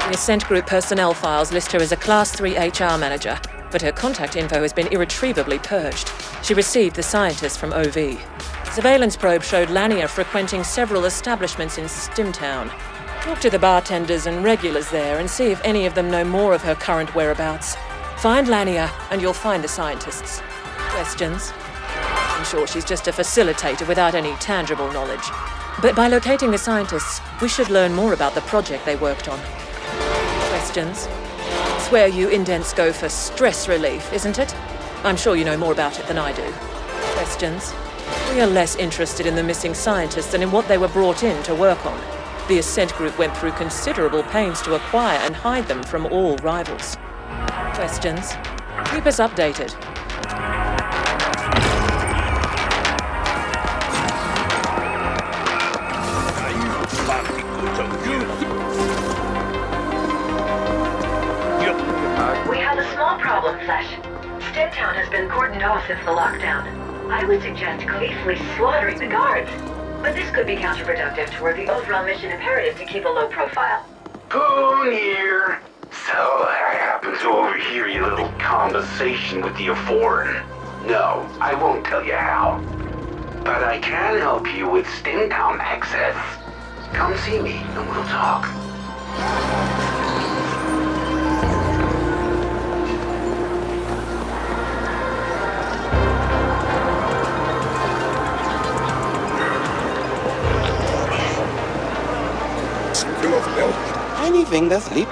The Ascent group personnel files list her as a Class 3 HR manager, but her contact info has been irretrievably purged. She received the scientists from OV. Surveillance probe showed Lanier frequenting several establishments in Stimtown. Talk to the bartenders and regulars there and see if any of them know more of her current whereabouts. Find Lanier and you'll find the scientists. Questions? I'm sure she's just a facilitator without any tangible knowledge. But by locating the scientists, we should learn more about the project they worked on. Questions? Swear you indents go for stress relief, isn't it? I'm sure you know more about it than I do. Questions? We are less interested in the missing scientists than in what they were brought in to work on. The Ascent group went through considerable pains to acquire and hide them from all rivals. Questions? Keep us updated. We have a small problem, Flesh. Stimtown has been cordoned off since the lockdown. I would suggest gleefully slaughtering the guards, but this could be counterproductive toward the overall mission imperative to keep a low profile. Who near? So I happen to overhear your little conversation with the foreign. No, I won't tell you how. But I can help you with Stimtown access. Come see me and we'll talk. Anything that's leap.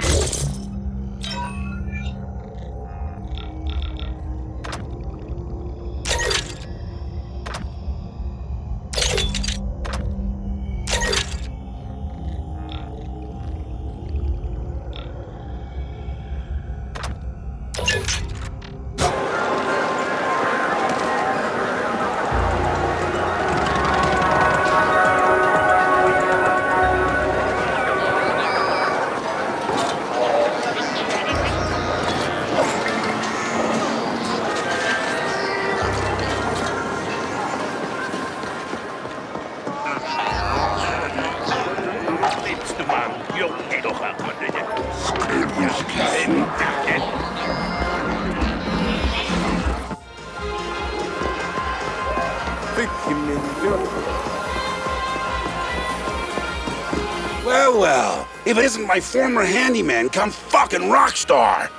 Well, if it isn't my former handyman come fucking rockstar.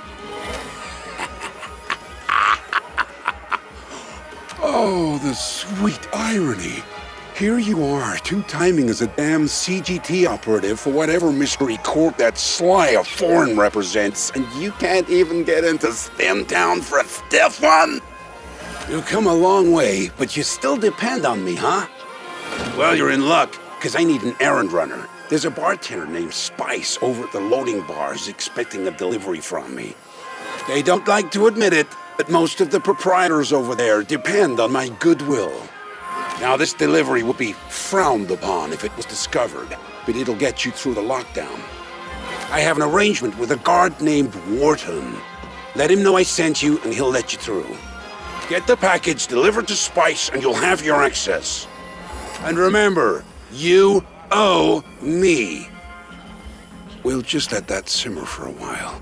Oh, the sweet irony. Here you are, two-timing as a damn CGT operative for whatever mystery corp that sly of foreign represents, and you can't even get into Stimtown for a stiff one? You've come a long way, but you still depend on me, huh? Well, you're in luck, because I need an errand runner. There's a bartender named Spice over at the loading bars expecting a delivery from me. They don't like to admit it, but most of the proprietors over there depend on my goodwill. Now, this delivery would be frowned upon if it was discovered, but it'll get you through the lockdown. I have an arrangement with a guard named Wharton. Let him know I sent you, and he'll let you through. Get the package delivered to Spice, and you'll have your access. And remember, you owe me. We'll just let that simmer for a while.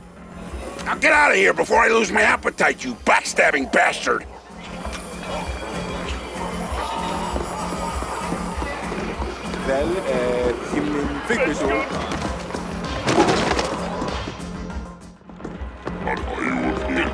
Now get out of here before I lose my appetite, you backstabbing bastard! Vel, himlen fick mig så. Han har gjort det.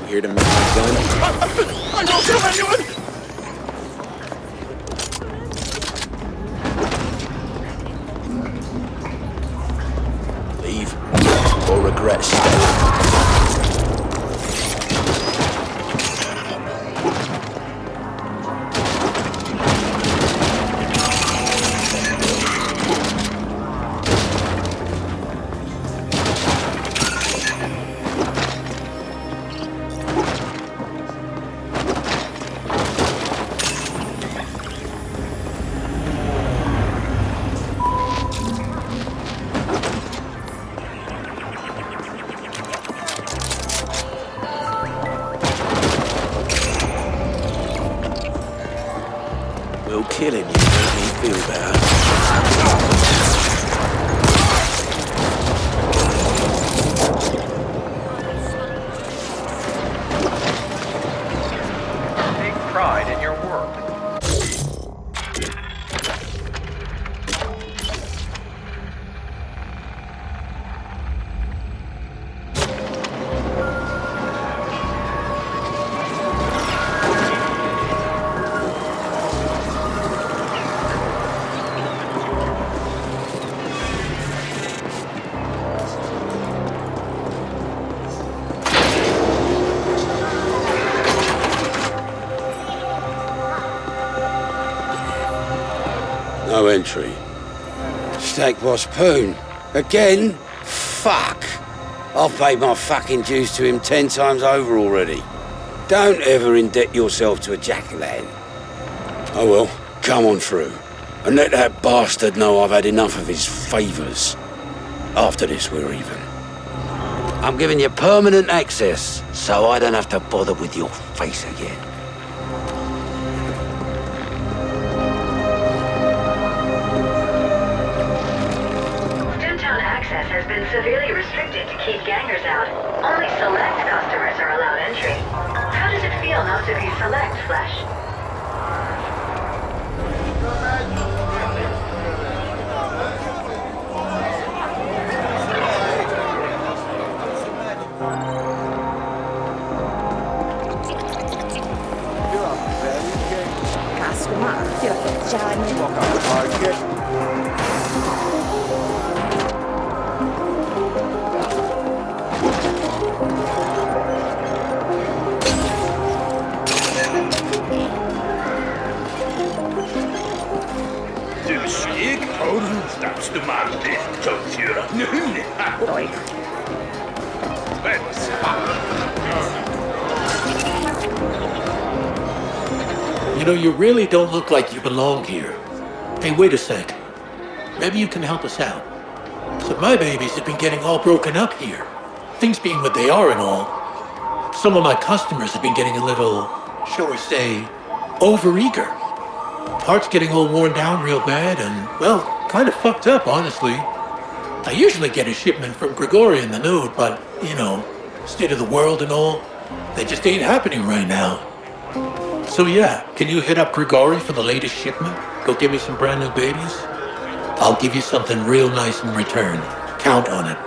Here to make my gun? I don't kill anyone! Leave or regret staying. Will killing you make me feel better? Take pride in your work. No entry. Steak Boss Poon. Again? Fuck. I've paid my fucking dues to him 10 times over already. Don't ever indebt yourself to a jack-o'-lantern. Oh well, come on through. And let that bastard know I've had enough of his favours. After this, we're even. I'm giving you permanent access, so I don't have to bother with your face again. Access has been severely restricted to keep gangers out. Only select customers are allowed entry. How does it feel not to be select, Flesh? Ik hou dat de man dicht tot je. Oi. You know, you really don't look like you belong here. Hey, wait a sec. Maybe you can help us out. So my babies have been getting all broken up here. Things being what they are and all. Some of my customers have been getting a little, shall we say, overeager. Parts getting all worn down real bad and, well, kind of fucked up, honestly. I usually get a shipment from Grigori in the Node, but, you know, state of the world and all, they just ain't happening right now. So yeah, can you hit up Grigori for the latest shipment? Go give me some brand new babies? I'll give you something real nice in return. Count on it.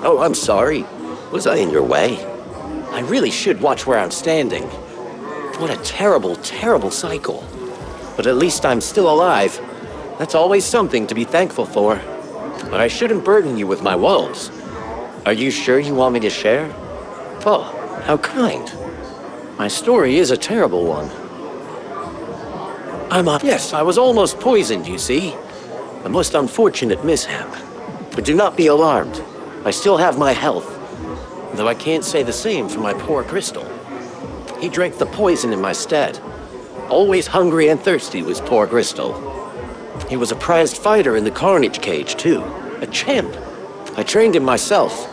Oh, I'm sorry. Was I in your way? I really should watch where I'm standing. What a terrible, terrible cycle. But at least I'm still alive. That's always something to be thankful for. But I shouldn't burden you with my woes. Are you sure you want me to share? Oh, how kind. My story is a terrible one. Yes, I was almost poisoned, you see. A most unfortunate mishap. But do not be alarmed. I still have my health. Though I can't say the same for my poor Crystal. He drank the poison in my stead. Always hungry and thirsty was poor Crystal. He was a prized fighter in the Carnage Cage, too. A champ. I trained him myself.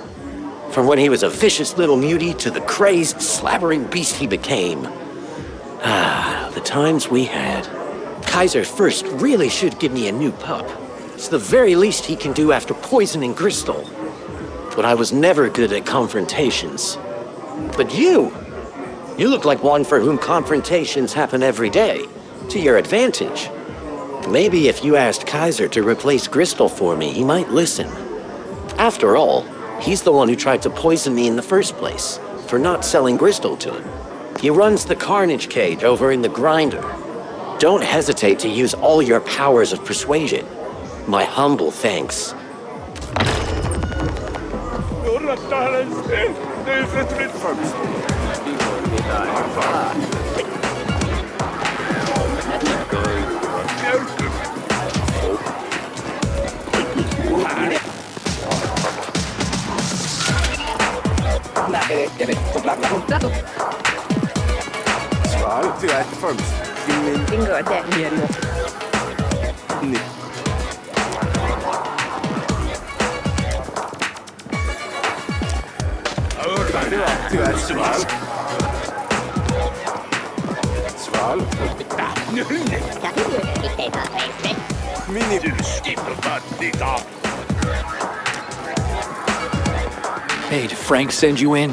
From when he was a vicious little mutie to the crazed, slabbering beast he became. Ah, the times we had. Kaiser first really should give me a new pup. It's the very least he can do after poisoning Crystal. But I was never good at confrontations. But you look like one for whom confrontations happen every day, to your advantage. Maybe if you asked Kaiser to replace Crystal for me, he might listen. After all, he's the one who tried to poison me in the first place, for not selling Crystal to him. He runs the Carnage Cage over in the Grinder. Don't hesitate to use all your powers of persuasion. My humble thanks. Bingo, that Hey, did Frank send you in?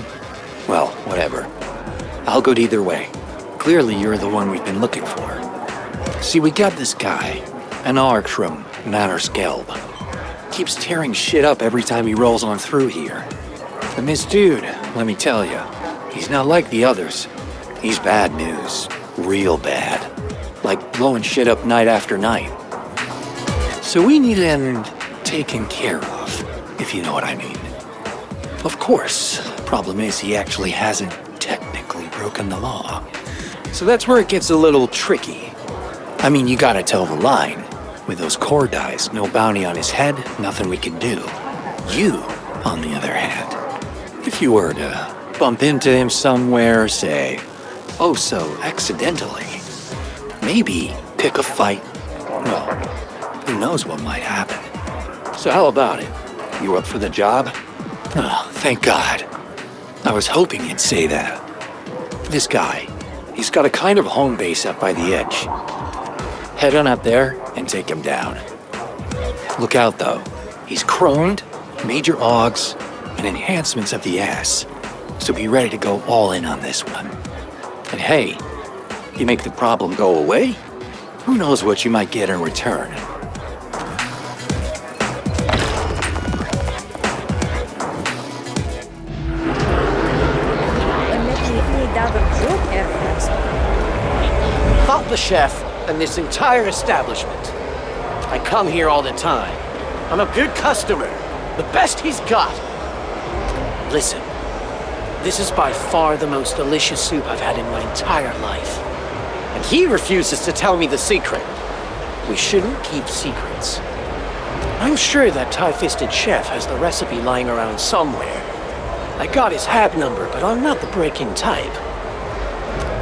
Well, whatever. All good either way. Clearly you're the one we've been looking for. See, we got this guy, an Ark from Nannerskelb. Keeps tearing shit up every time he rolls on through here. And this dude, let me tell you, He's not like the others. He's bad news. Real bad. Like blowing shit up night after night. So we need him taken care of, if you know what I mean. Of course, problem is he actually hasn't technically broken the law. So that's where it gets a little tricky. I mean, you gotta toe the line. With those core dies, no bounty on his head, nothing we can do. You, on the other hand, if you were to bump into him somewhere, say, oh so accidentally, maybe pick a fight. Well, who knows what might happen. So how about it? You up for the job? Oh, thank God. I was hoping you'd say that. This guy, he's got a kind of home base up by the edge. Head on up there and take him down. Look out though, he's chromed, major augs, and enhancements of the ass. So be ready to go all in on this one. And hey, you make the problem go away, who knows what you might get in return. Fuck the chef and this entire establishment. I come here all the time. I'm a good customer. The best he's got. Listen, this is by far the most delicious soup I've had in my entire life. And he refuses to tell me the secret. We shouldn't keep secrets. I'm sure that tie-fisted chef has the recipe lying around somewhere. I got his hat number, but I'm not the break-in type.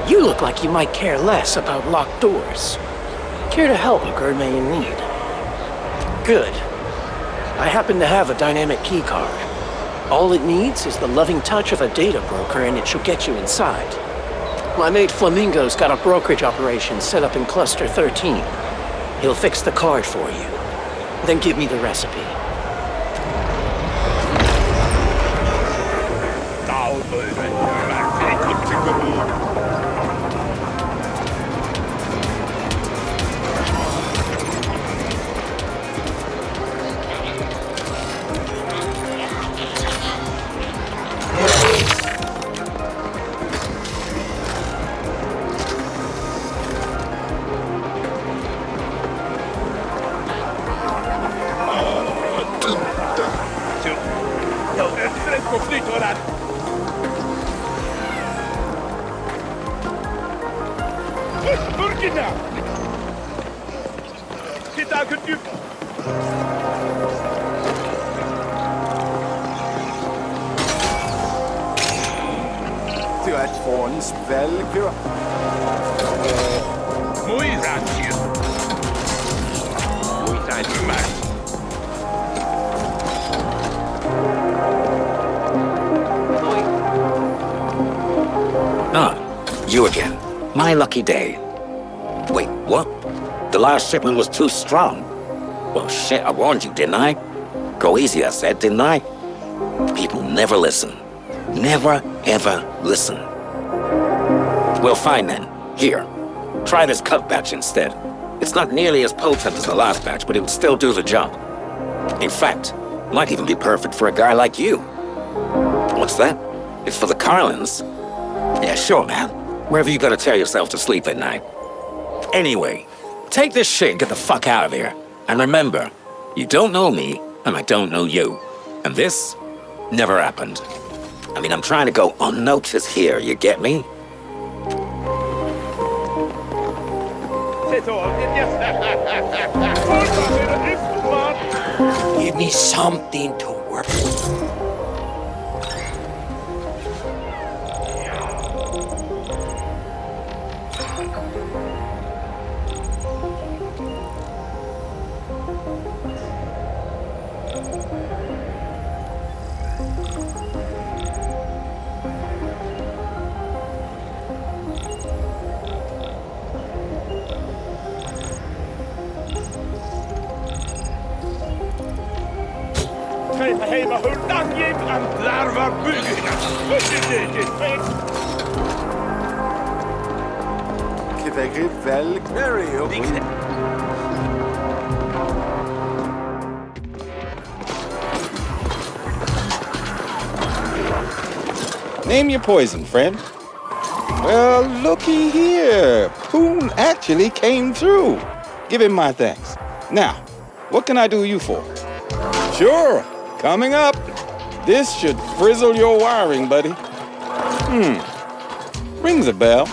You look like you might care less about locked doors. Care to help a gourmet in need? Good. I happen to have a dynamic keycard. All it needs is the loving touch of a data broker and it should get you inside. My mate Flamingo's got a brokerage operation set up in Cluster 13. He'll fix the card for you. Then give me the recipe. You again. My lucky day. Wait, what? The last shipment was too strong. Well, shit, I warned you, didn't I? Go easy, I said, didn't I? People never listen. Never, ever listen. Well, fine then. Here. Try this cut batch instead. It's not nearly as potent as the last batch, but it would still do the job. In fact, might even be perfect for a guy like you. What's that? It's for the Carlins. Yeah, sure, man. Wherever you gotta tear yourself to sleep at night. Anyway, take this shit and get the fuck out of here. And remember, you don't know me, and I don't know you. And this never happened. I mean, I'm trying to go unnoticed here, you get me? Give me something to work with. Name your poison, friend. Well, looky here. Poon actually came through. Give him my thanks. Now, what can I do you for? Sure, coming up. This should frizzle your wiring, buddy. Rings a bell.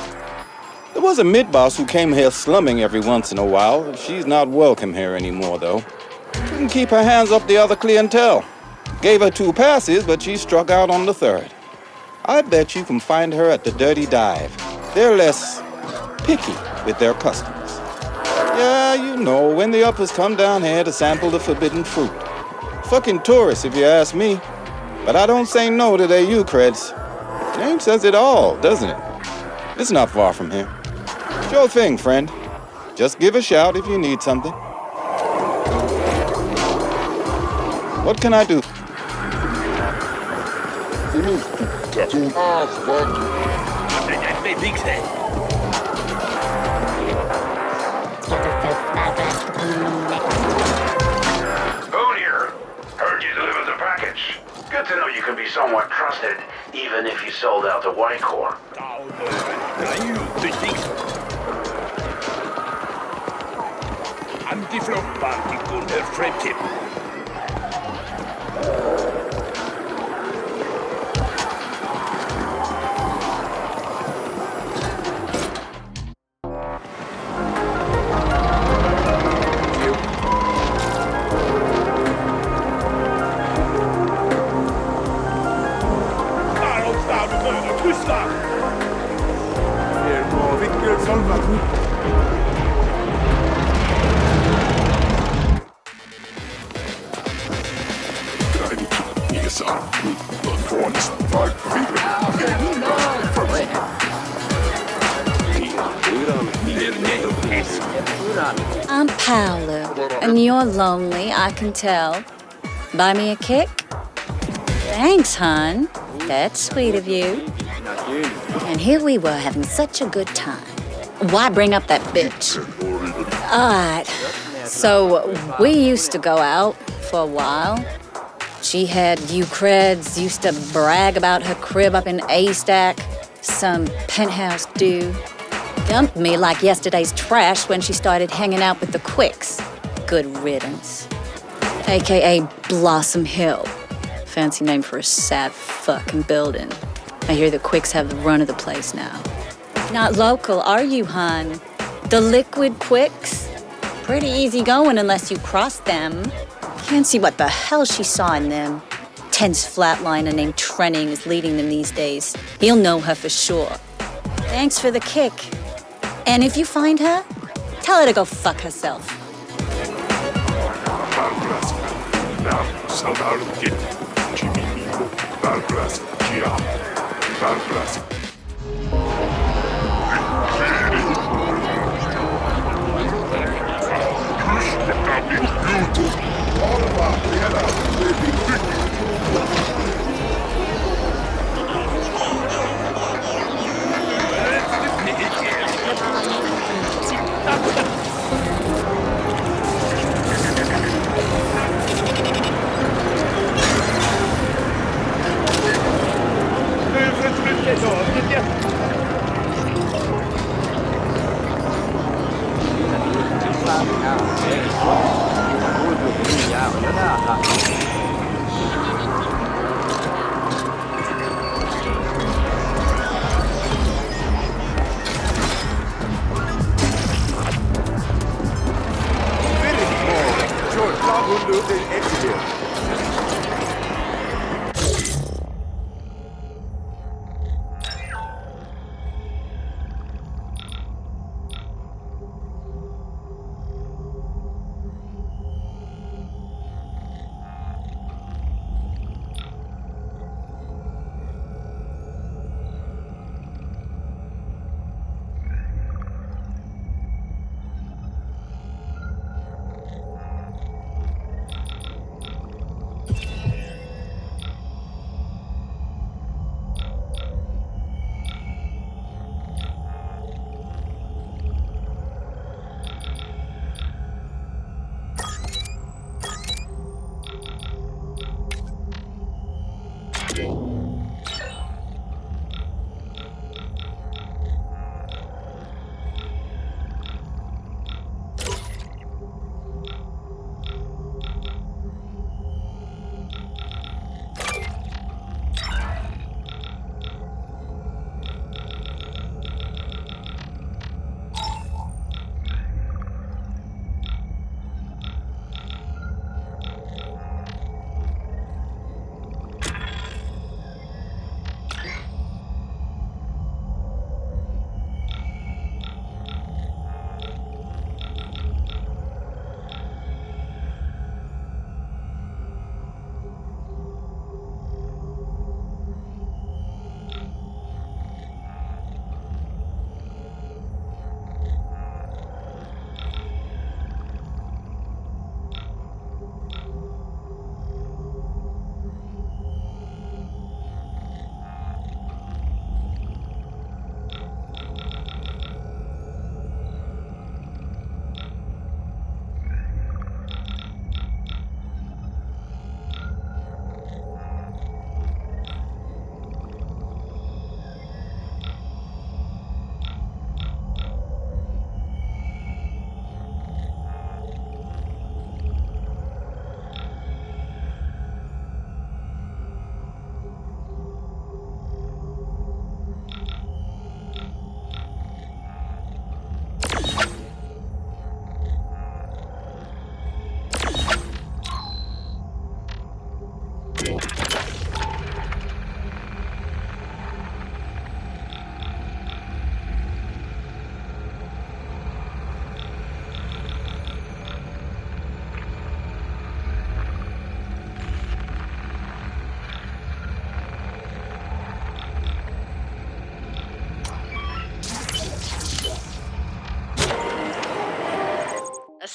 There was a mid-boss who came here slumming every once in a while. She's not welcome here anymore, though. Couldn't keep her hands off the other clientele. Gave her 2 passes, but she struck out on the 3rd. I bet you can find her at the Dirty Dive. They're less picky with their customers. Yeah, you know, when the uppers come down here to sample the forbidden fruit. Fucking tourists, if you ask me. But I don't say no to their Eucreds. Name says it all, doesn't it? It's not far from here. Sure thing, friend. Just give a shout if you need something. What can I do? Boone here. Heard you delivered the package. Good to know you can be somewhat trusted, even if you sold out to White Corps. I'm Paolo, and you're lonely, I can tell. Buy me a kick? Thanks, hon. That's sweet of you. And here we were having such a good time. Why bring up that bitch? Alright, so we used to go out for a while. She had Eucreds, used to brag about her crib up in A-Stack. Some penthouse dude. Dumped me like yesterday's trash when she started hanging out with the Quicks. Good riddance. AKA Blossom Hill. Fancy name for a sad fucking building. I hear the Quicks have the run of the place now. Not local, are you, hon? The Liquid Quicks? Pretty easy going unless you cross them. Can't see what the hell she saw in them. Tense flatliner named Trenning is leading them these days. He'll know her for sure. Thanks for the kick. And if you find her, tell her to go fuck herself.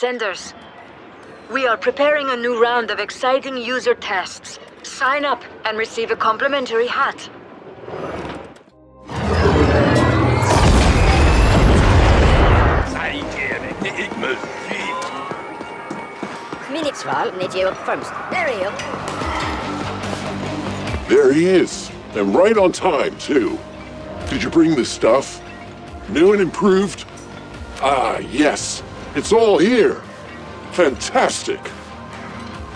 Ascenders. We are preparing a new round of exciting user tests. Sign up and receive a complimentary hat. Minutes need you first. There you go. There he is. And right on time, too. Did you bring the stuff? New and improved? Ah, yes. It's all here. Fantastic.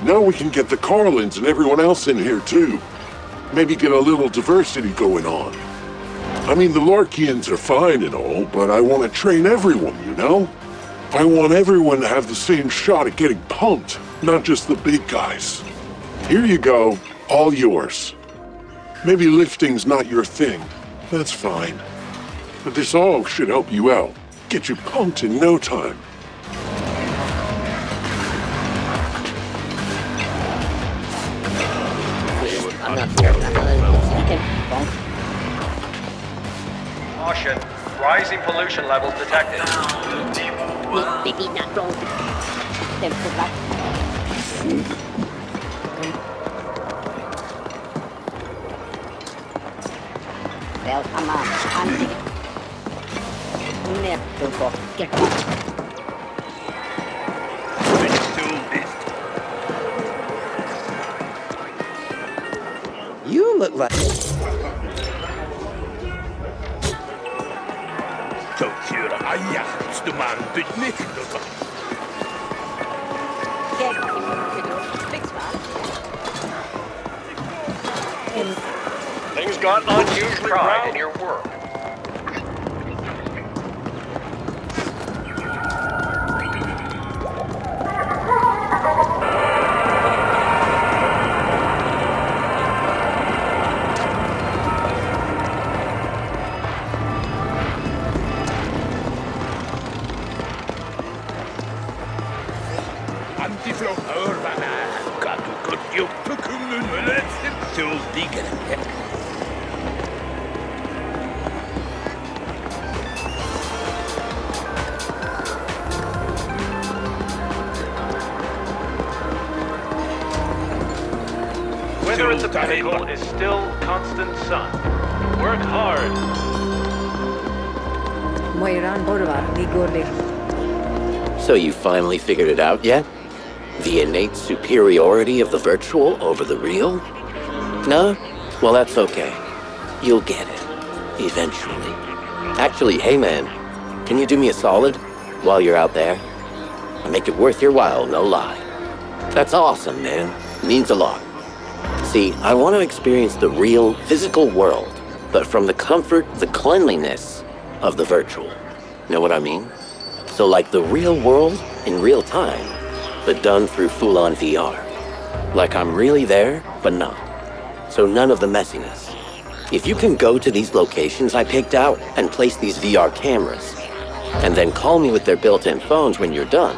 Now we can get the Carlins and everyone else in here, too. Maybe get a little diversity going on. I mean, the Larkians are fine and all, but I want to train everyone, you know? I want everyone to have the same shot at getting pumped, not just the big guys. Here you go, all yours. Maybe lifting's not your thing. That's fine. But this all should help you out. Get you pumped in no time. I'm not sure. Caution. Rising pollution levels detected. Maybe not wrong. Well, come on. You look like... Things got unusually right in your work. Weather at the pinnacle is still constant sun. Work hard. So you finally figured it out yet? The innate superiority of the virtual over the real? No? Well, that's okay. You'll get it. Eventually. Actually, hey man, can you do me a solid while you're out there? I'll make it worth your while, no lie. That's awesome, man. Means a lot. See, I want to experience the real, physical world, but from the comfort, the cleanliness of the virtual. Know what I mean? So like the real world in real time, but done through full-on VR. Like I'm really there, but not. So none of the messiness. If you can go to these locations I picked out and place these VR cameras, and then call me with their built-in phones when you're done,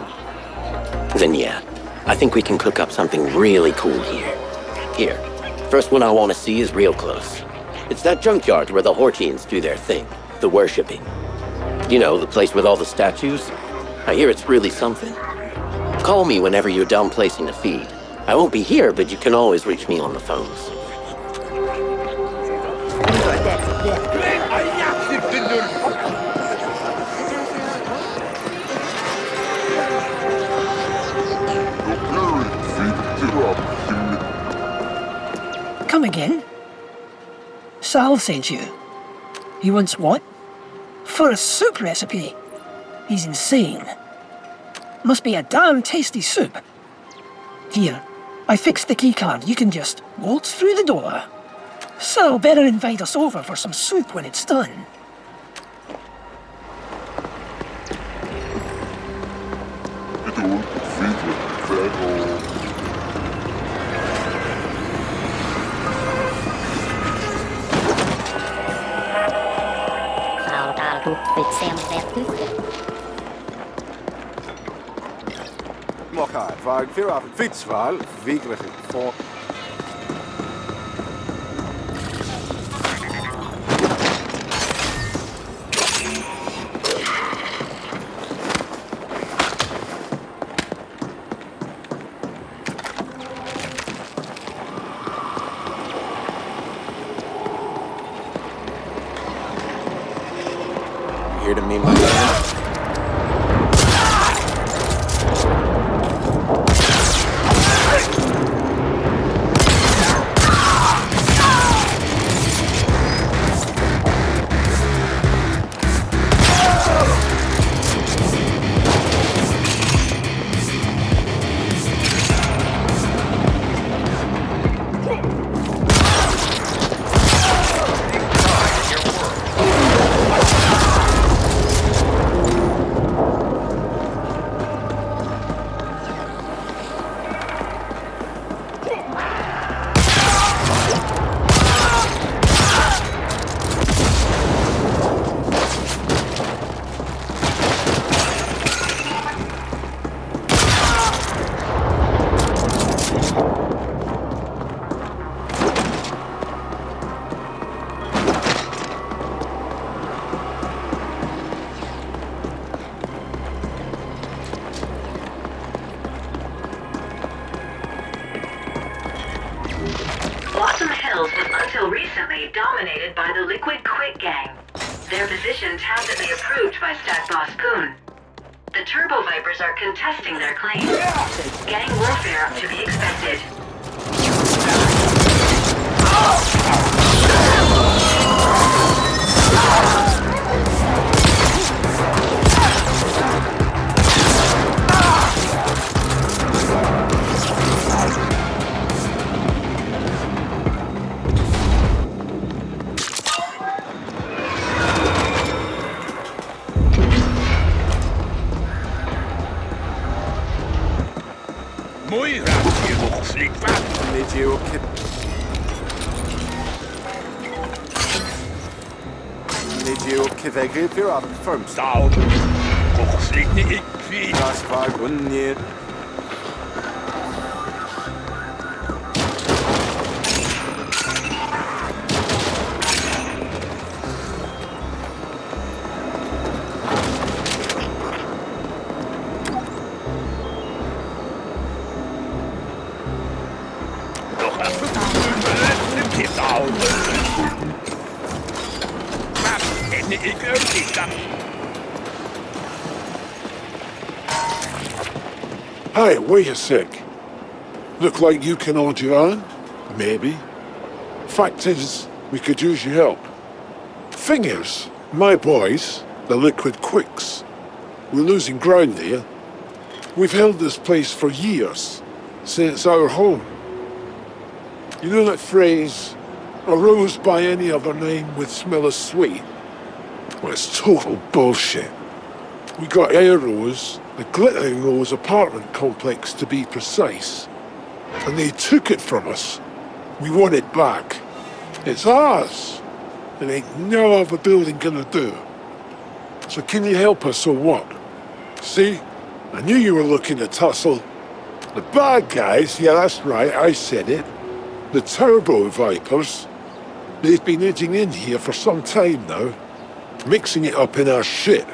then yeah, I think we can cook up something really cool here. Here, first one I want to see is real close. It's that junkyard where the Hortians do their thing, the worshipping. You know, the place with all the statues? I hear it's really something. Call me whenever you're done placing the feed. I won't be here, but you can always reach me on the phones. Come again? Sal sent you. He wants what? For a soup recipe. He's insane. Must be a damn tasty soup. Here, I fixed the keycard. You can just waltz through the door. So better invite us over for some soup when it's done. Mocha, waar veel af fiets waar, wekelijk voor. to me, my man. Blossom Hills was until recently dominated by the Liquid Quick Gang. Their position tacitly approved by Stat Boss Poon. The Turbo Vipers are contesting their claims. Gang warfare to be expected. Mój rację, slikwa. Nid yw cyfegyd ar y ffyrm. Staw. Kochslik ni ik fi. Das war gwynnydd. Hey, wait a sec. Look like you can hold your own? Maybe. Fact is, we could use your help. Thing is, my boys, the Liquid Quicks, we're losing ground here. We've held this place for years, since our home. You know that phrase, a rose by any other name would smell as sweet? Well, it's total bullshit. We got our rose, the Glittering Rose apartment complex to be precise, and they took it from us. We want it back. It's ours. It ain't no other building gonna do. So can you help us or what? See? I knew you were looking to tussle. The bad guys, yeah that's right, I said it. The Turbo Vipers. They've been edging in here for some time now, mixing it up in our shit.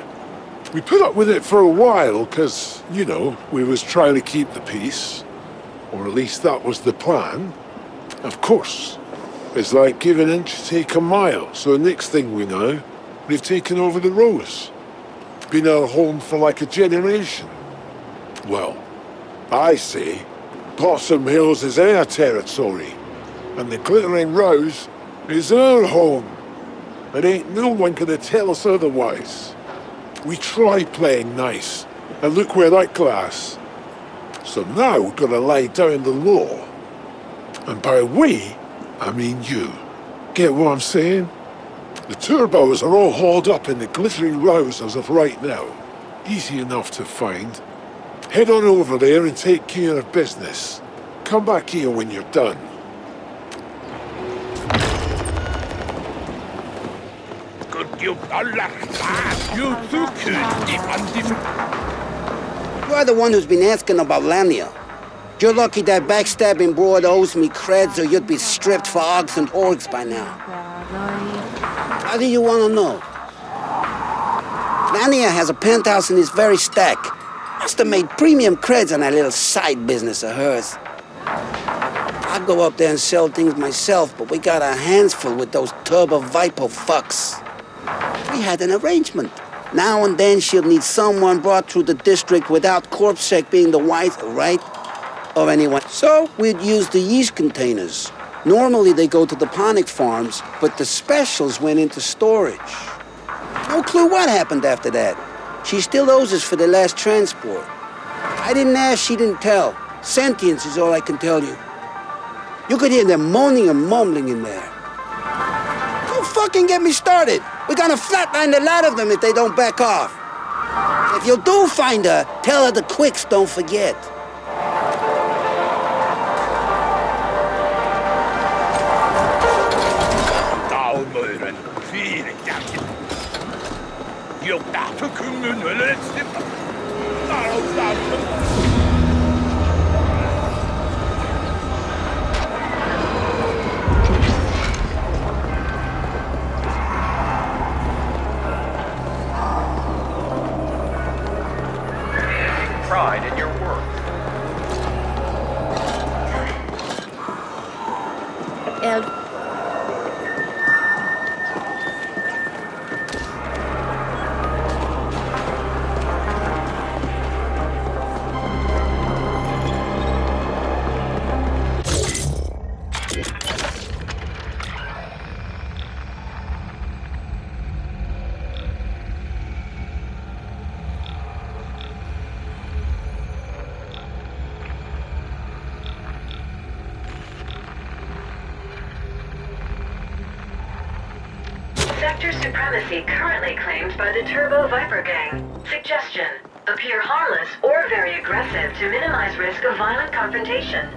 We put up with it for a while, cause, you know, we was trying to keep the peace. Or at least that was the plan. Of course. It's like give an inch, take a mile, so next thing we know, they've taken over the Rose. Been our home for like a generation. Well, I say, Blossom Hills is our territory, and the Glittering Rose is our home. And ain't no one gonna tell us otherwise. We tried playing nice, and look where that glass. So now we're gonna lay down the law. And by we, I mean you. Get what I'm saying? The turbos are all hauled up in the Glittering Rose as of right now. Easy enough to find. Head on over there and take care of business. Come back here when you're done. You are the one who's been asking about Lamnia. You're lucky that backstabbing broad owes me creds or you'd be stripped for ogs and orgs by now. How do you want to know? Lamnia has a penthouse in this very stack. Must have made premium creds on that little side business of hers. I'd go up there and sell things myself, but we got our hands full with those Turbo Viper fucks. We had an arrangement. Now and then she'll need someone brought through the district without corpse check being the wiser, right? Or anyone. So we'd use the yeast containers. Normally they go to the ponic farms, but the specials went into storage. No clue what happened after that. She still owes us for the last transport. I didn't ask, she didn't tell. Sentience is all I can tell you. You could hear them moaning and mumbling in there. Don't fucking get me started. We're gonna flatline a lot of them if they don't back off. If you do find her, tell her the quicks don't forget. Dalmuren, fire jacket. Yok da hükümlün öğretsin. Pride in your work. Sector supremacy currently claimed by the Turbo Viper Gang. Suggestion: appear harmless or very aggressive to minimize risk of violent confrontation.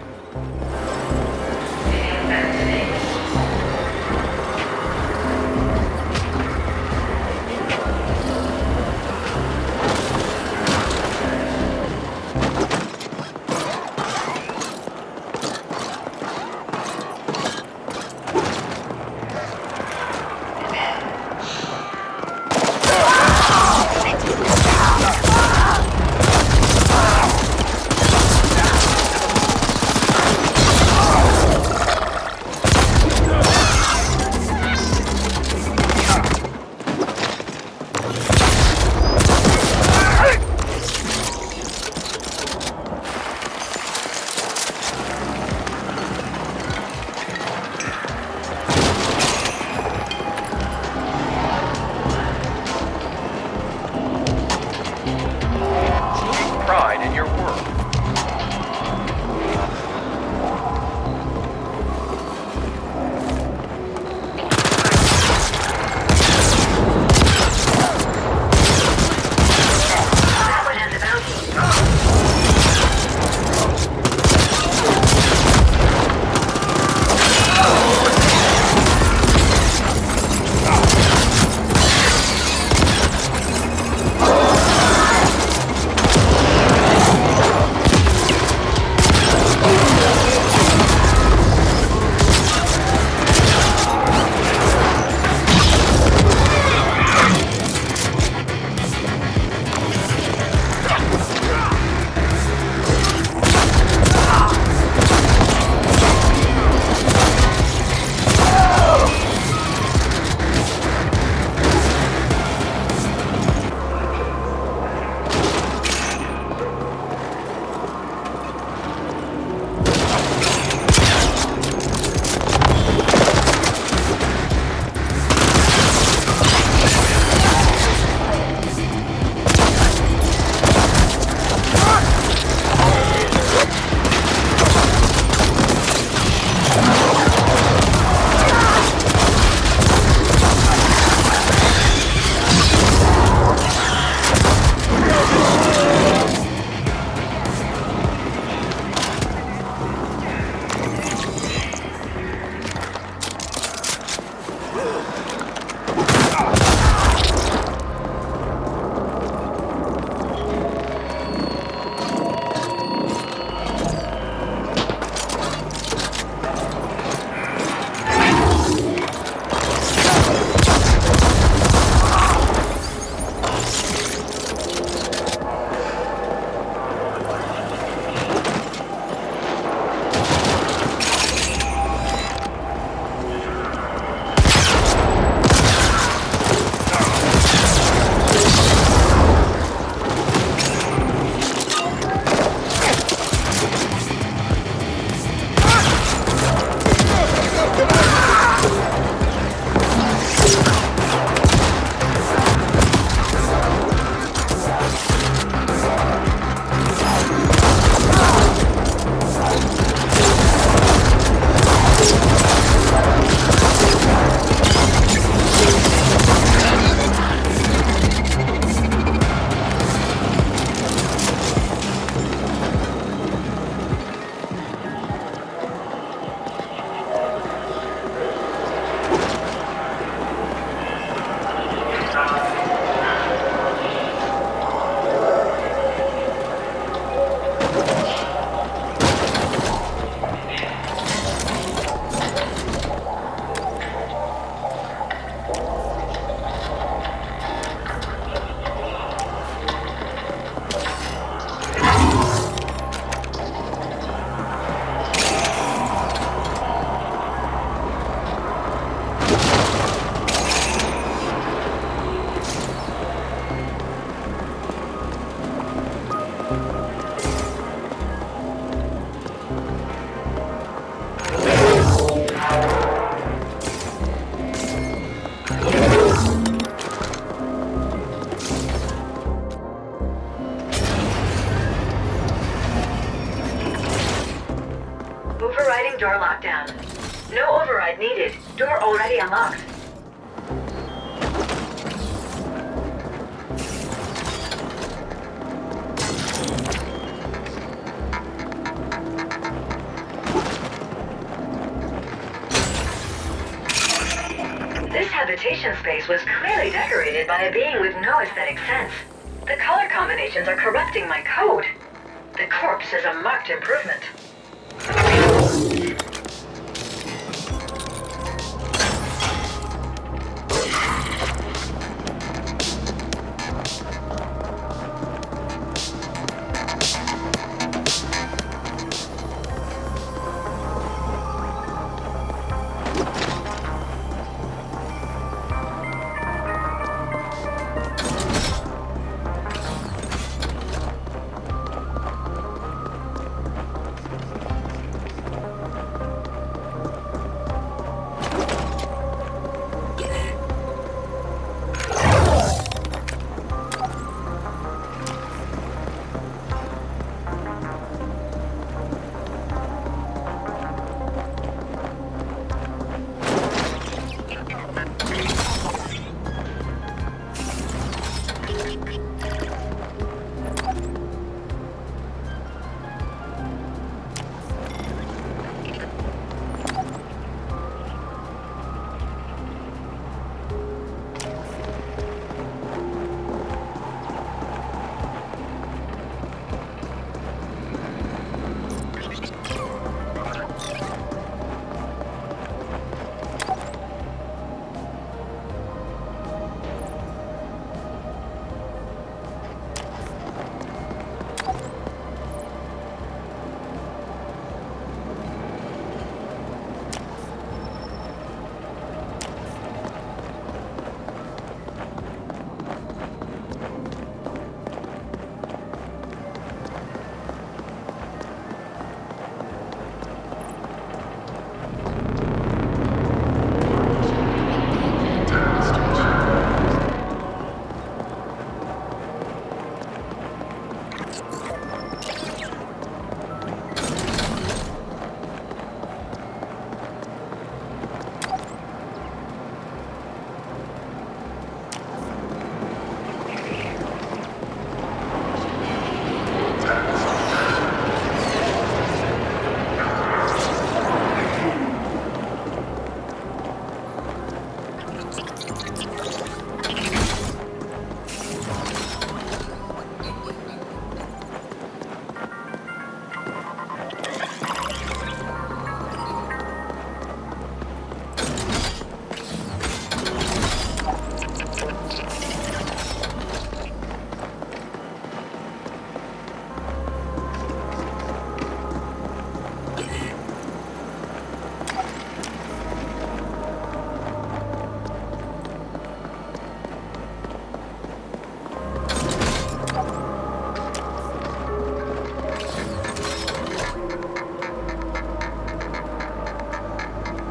Overriding door lockdown. No override needed. Door already unlocked. This habitation space was clearly decorated by a being with no aesthetic sense. The color combinations are corrupting my code. The corpse is a marked improvement.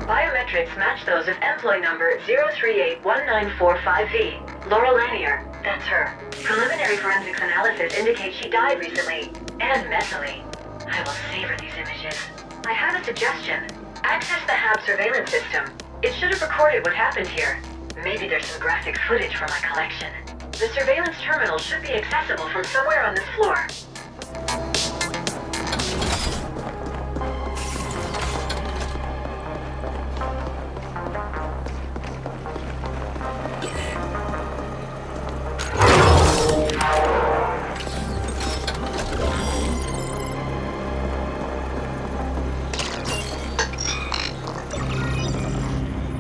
Biometrics match those of employee number 0381945V, Laurel Lanier. That's her. Preliminary forensics analysis indicates she died recently, and messily. I will savor these images. I have a suggestion. Access the HAB surveillance system. It should have recorded what happened here. Maybe there's some graphic footage from my collection. The surveillance terminal should be accessible from somewhere on this floor.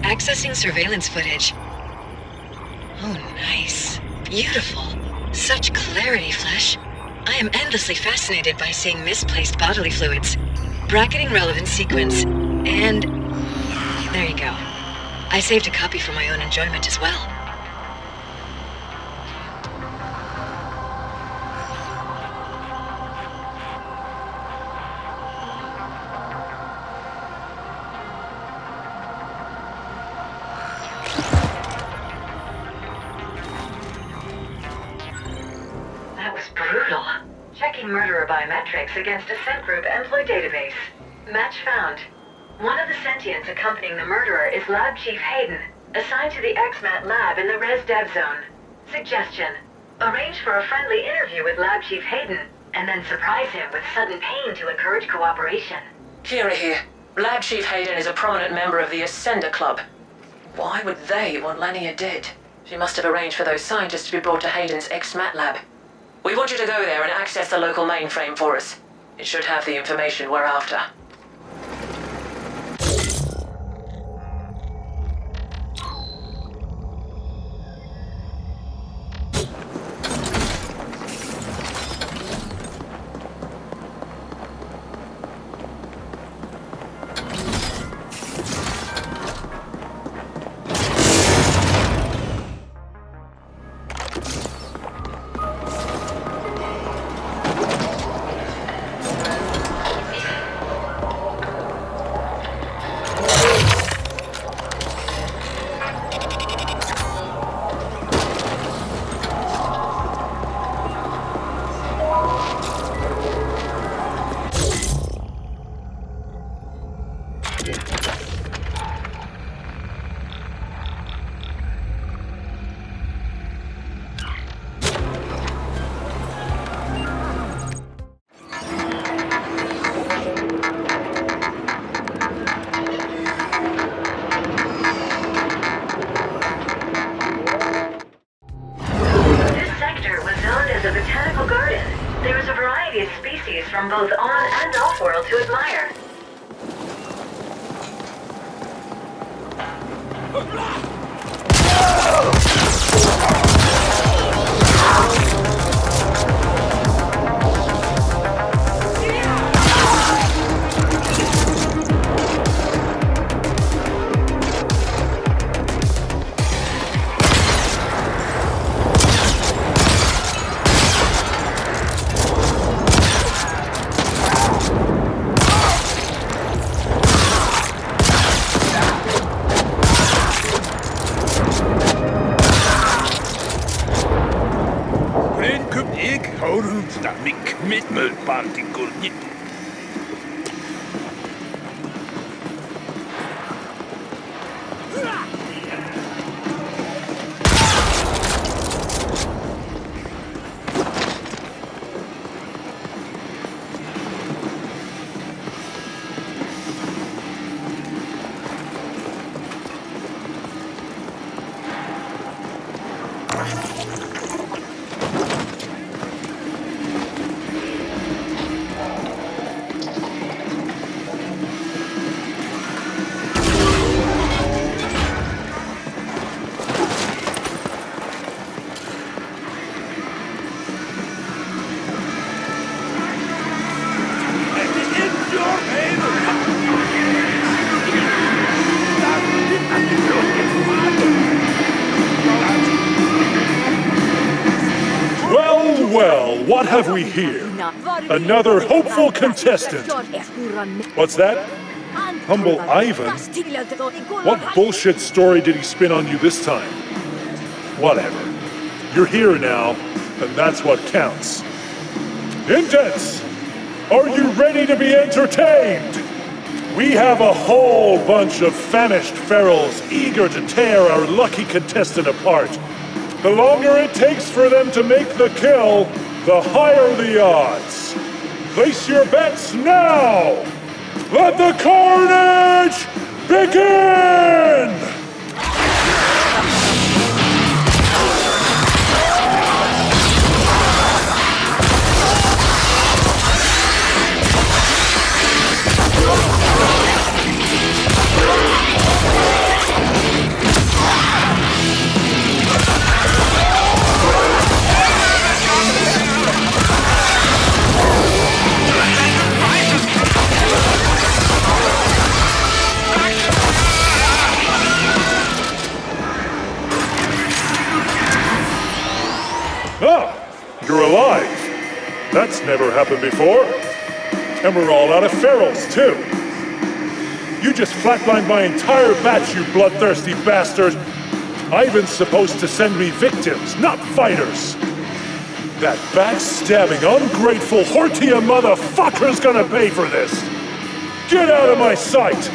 Accessing surveillance footage. Oh, nice. Beautiful. Such clarity, Flesh. I am endlessly fascinated by seeing misplaced bodily fluids. Bracketing relevant sequence. And there you go. I saved a copy for my own enjoyment as well. That was brutal. Checking murderer biometrics against Ascent Group employee database. Match found. One of the sentients accompanying the murderer is Lab Chief Hayden, assigned to the XMAT lab in the Res Dev Zone. Suggestion: arrange for a friendly interview with Lab Chief Hayden, and then surprise him with sudden pain to encourage cooperation. Kira here. Lab Chief Hayden is a prominent member of the Ascender Club. Why would they want Lania dead? She must have arranged for those scientists to be brought to Hayden's XMAT lab. We want you to go there and access the local mainframe for us. It should have the information we're after. From both on and off-world to admire. Well, what have we here? Another hopeful contestant. What's that? Humble Ivan? What bullshit story did he spin on you this time? Whatever. You're here now, and that's what counts. Indents! Are you ready to be entertained? We have a whole bunch of famished ferals eager to tear our lucky contestant apart. The longer it takes for them to make the kill, the higher the odds. Place your bets now! Let the carnage begin! You're alive. That's never happened before. And we're all out of ferals, too. You just flatlined my entire batch, you bloodthirsty bastard. Ivan's supposed to send me victims, not fighters. That backstabbing, ungrateful Hortia motherfucker's gonna pay for this. Get out of my sight!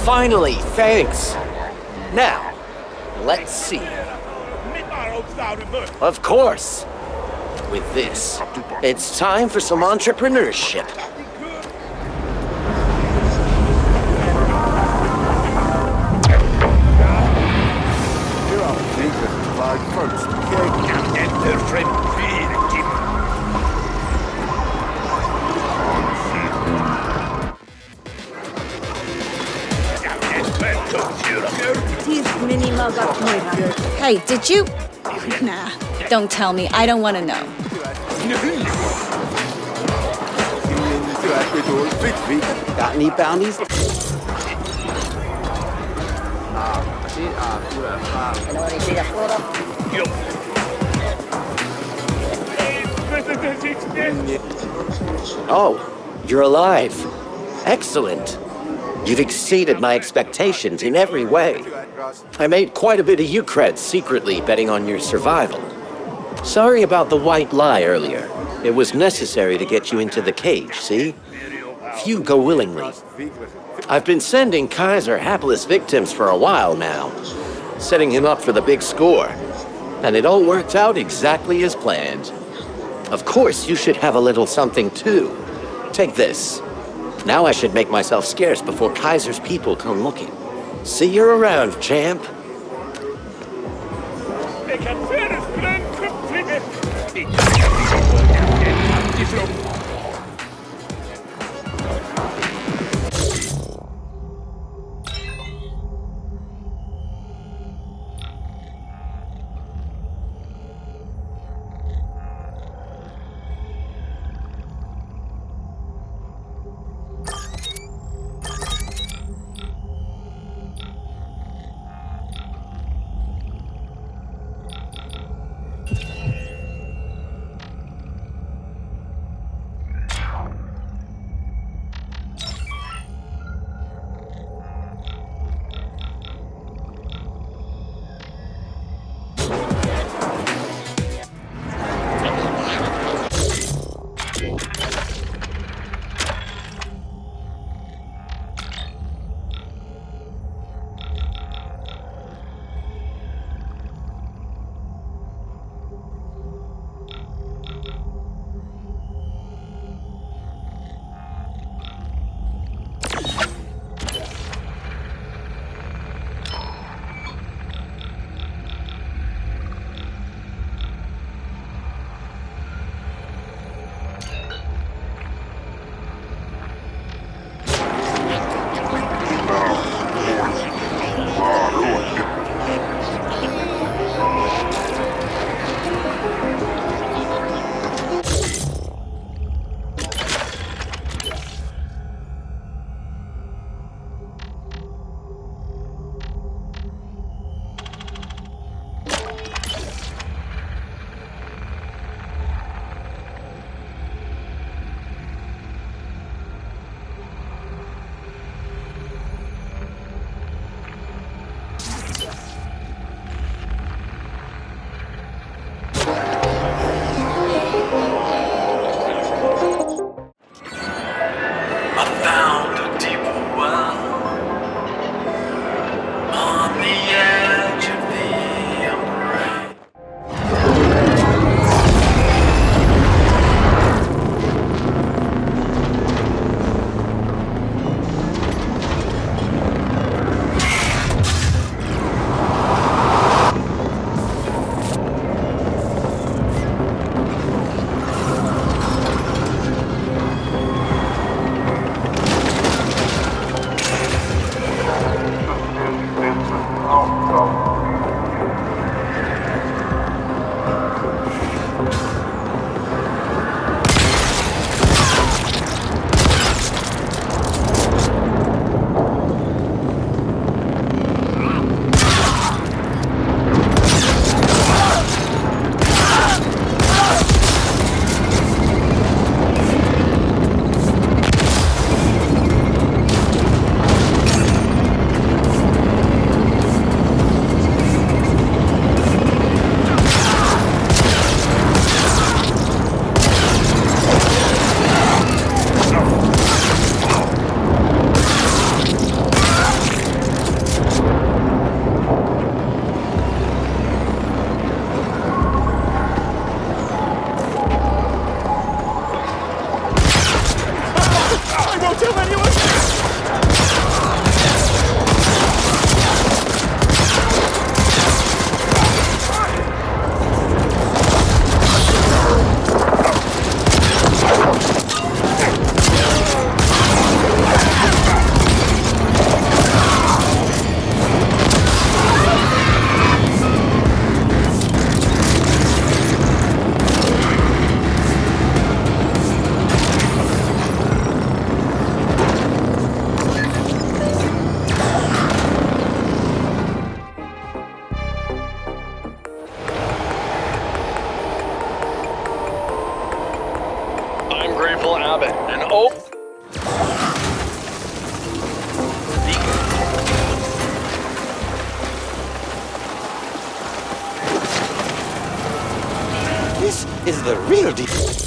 Finally, thanks. Now, let's see. Of course. With this, it's time for some entrepreneurship. Hey, did you? Nah, don't tell me. I don't want to know. Got any bounties? Oh, you're alive. Excellent. You've exceeded my expectations in every way. I made quite a bit of you creds secretly betting on your survival. Sorry about the white lie earlier. It was necessary to get you into the cage, see? Few go willingly. I've been sending Kaiser hapless victims for a while now, setting him up for the big score. And it all worked out exactly as planned. Of course, you should have a little something too. Take this. Now I should make myself scarce before Kaiser's people come looking. See you around, champ. I'm Grateful Abbott, and oh... This is the real deal.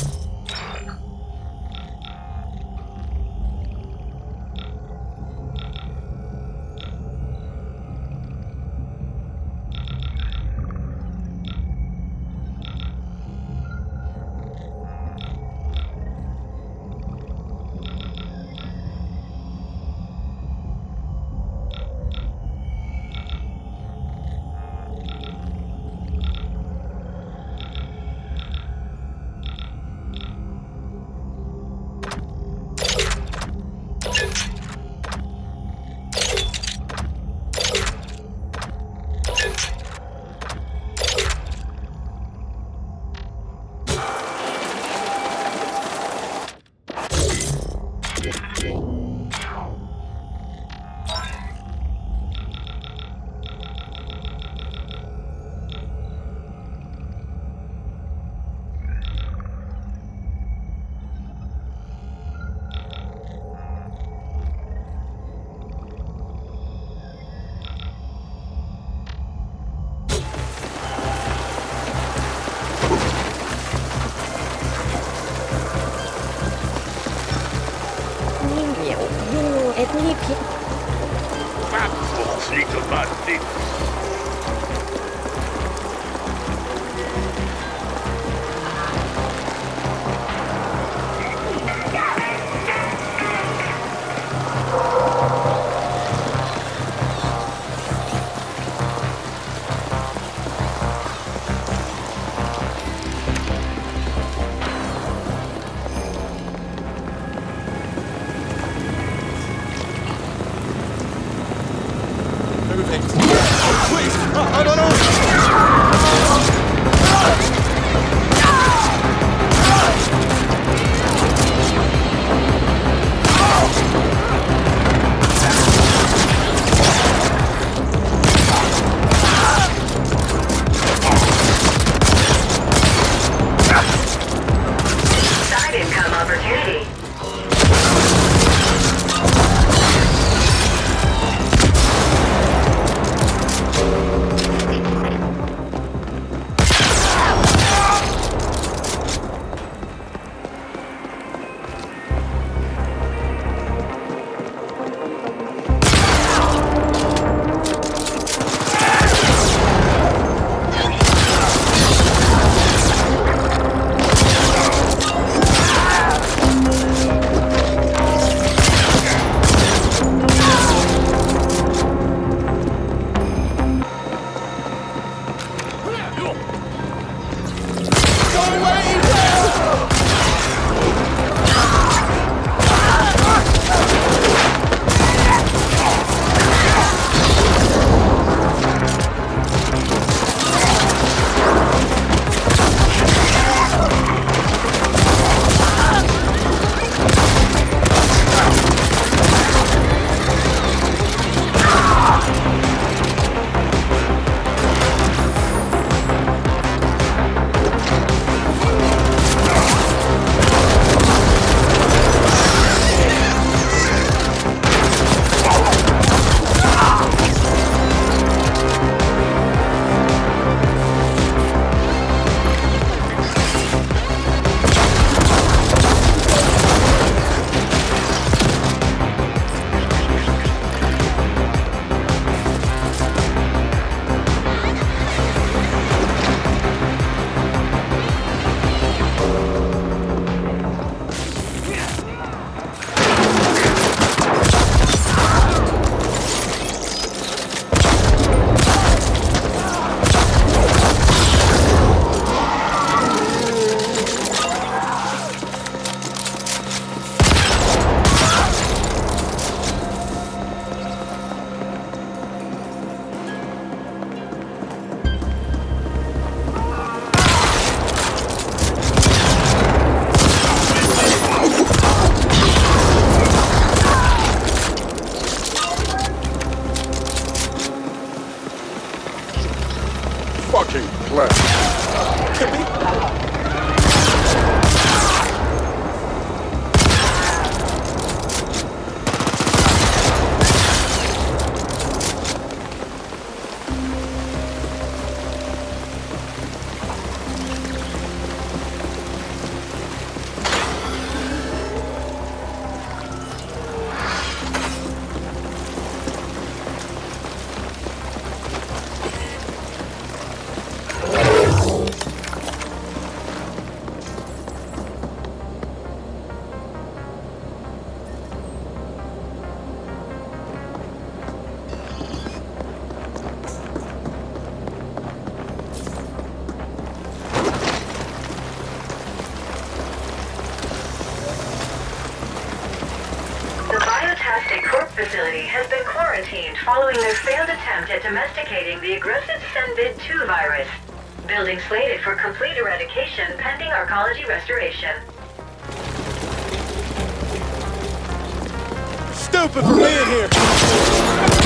facility has been quarantined following their failed attempt at domesticating the aggressive Senbid-2 virus. Building slated for complete eradication pending arcology restoration. Stupid for being here!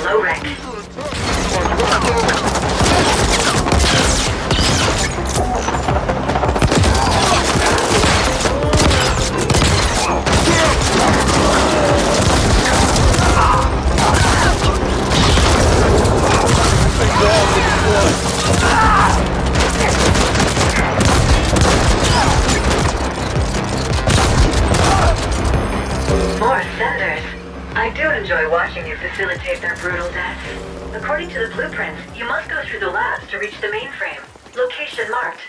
low rank. Ascenders. I do enjoy watching you facilitate their brutal deaths. According to the blueprints, you must go through the labs to reach the mainframe. Location marked.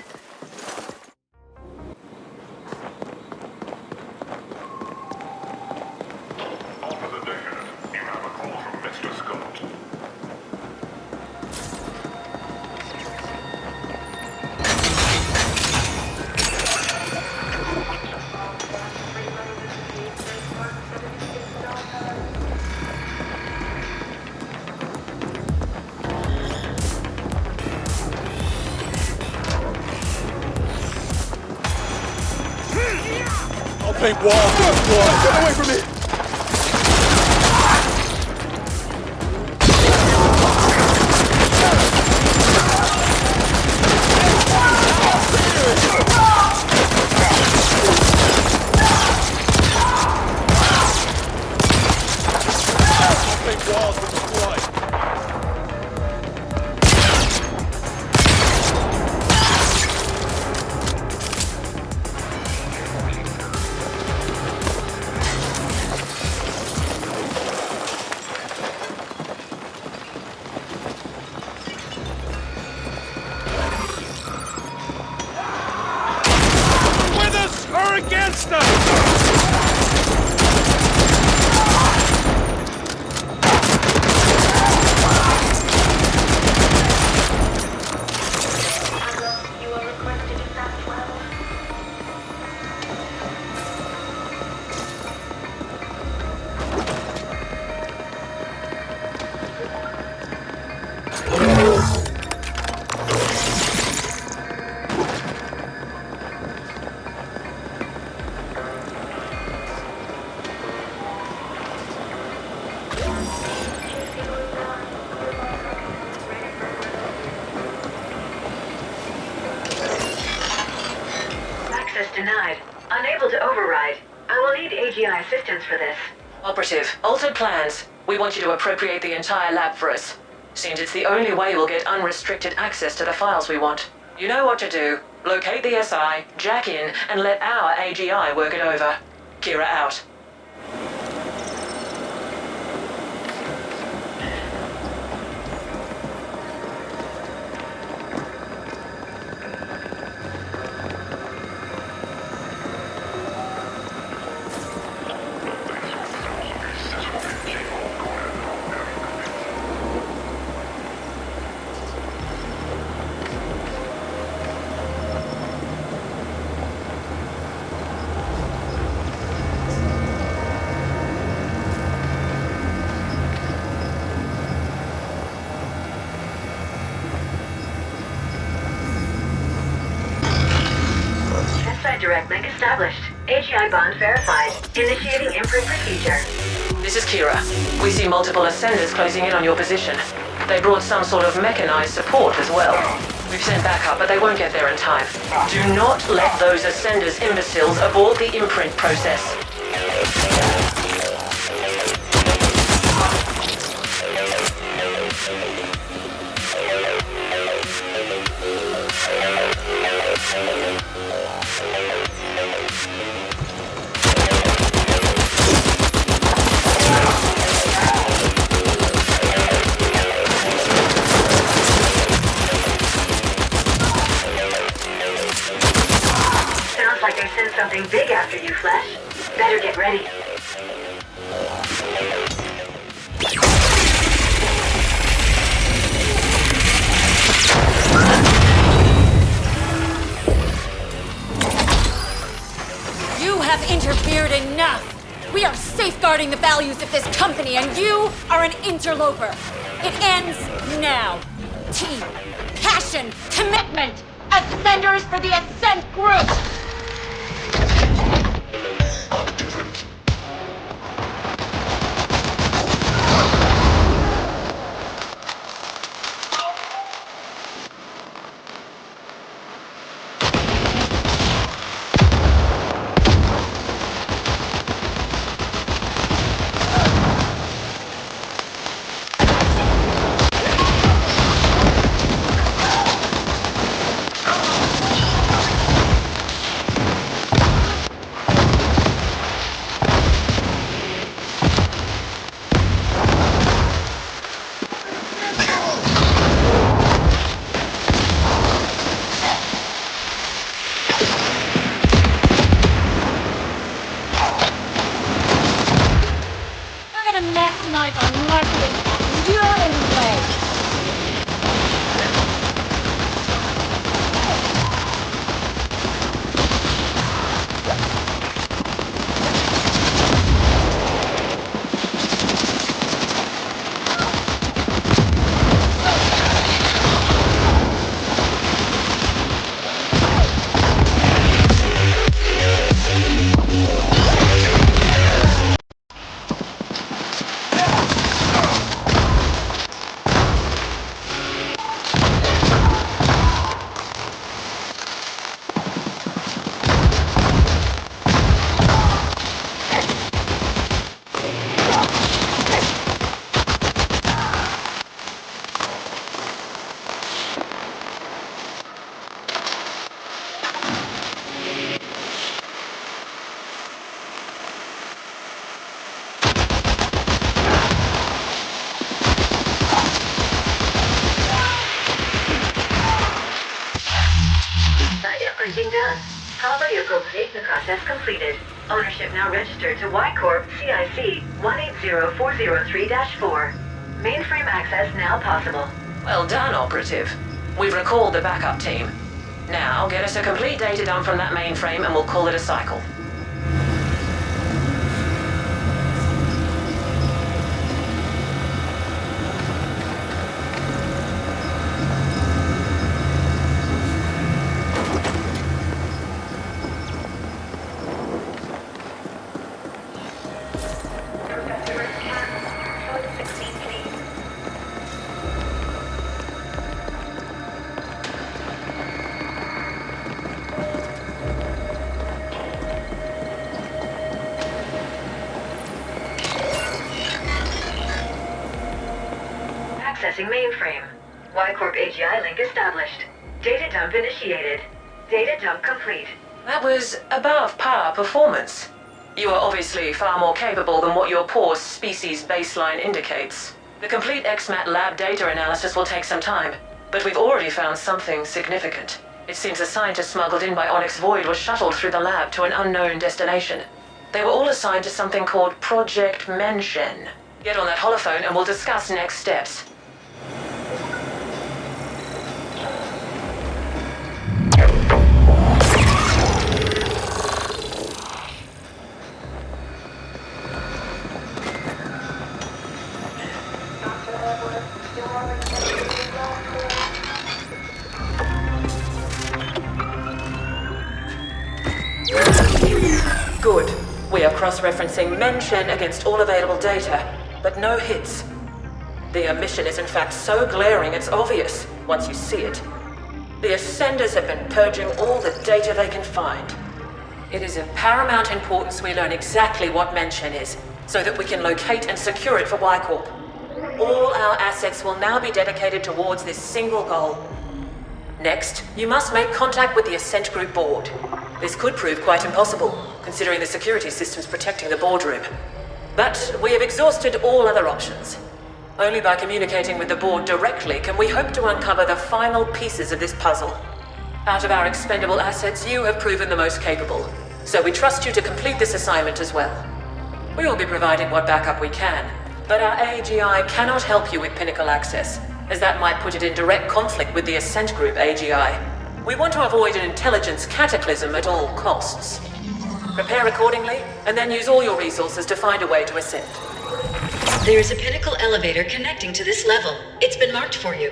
I'll paint walls with the floor. Get away from me! Against us! Access denied. Unable to override. I will need AGI assistance for this. Operative, altered plans. We want you to appropriate the entire lab for us. Seems it's the only way we'll get unrestricted access to the files we want. You know what to do. Locate the SI, jack in, and let our AGI work it over. Kira out. Direct link established. AGI bond verified. Initiating imprint procedure. This is Kira. We see multiple Ascenders closing in on your position. They brought some sort of mechanized support as well. We've sent backup, but they won't get there in time. Do not let those Ascenders imbeciles abort the imprint process. Sounds like they sent something big after you, Flesh. Better get ready. You have interfered enough! We are safeguarding the values of this company, and you are an interloper. It ends now. Team, passion, commitment. Ascenders for the Ascent Group! a mess knife on Martin. You're in the way. Property appropriation process completed. Ownership now registered to Y Corp CIC 180403-4. Mainframe access now possible. Well done, Operative. We've recalled the backup team. Now, get us a complete data dump from that mainframe and we'll call it a cycle. Accessing mainframe. Y-Corp AGI link established. Data dump initiated. Data dump complete. That was above par performance. You are obviously far more capable than what your poor species baseline indicates. The complete XMAT lab data analysis will take some time, but we've already found something significant. It seems a scientist smuggled in by Onyx Void was shuttled through the lab to an unknown destination. They were all assigned to something called Project Mention. Get on that holophone and we'll discuss next steps. Good. We are cross-referencing Mention against all available data, but no hits. The omission is in fact so glaring it's obvious once you see it. The Ascenders have been purging all the data they can find. It is of paramount importance we learn exactly what Mention is, so that we can locate and secure it for Y-Corp. All our assets will now be dedicated towards this single goal. Next, you must make contact with the Ascent Group board. This could prove quite impossible, considering the security systems protecting the boardroom. But we have exhausted all other options. Only by communicating with the board directly can we hope to uncover the final pieces of this puzzle. Out of our expendable assets, you have proven the most capable, so we trust you to complete this assignment as well. We will be providing what backup we can, but our AGI cannot help you with Pinnacle access, as that might put it in direct conflict with the Ascent Group AGI. We want to avoid an intelligence cataclysm at all costs. Prepare accordingly, and then use all your resources to find a way to ascend. There is a Pinnacle elevator connecting to this level. It's been marked for you.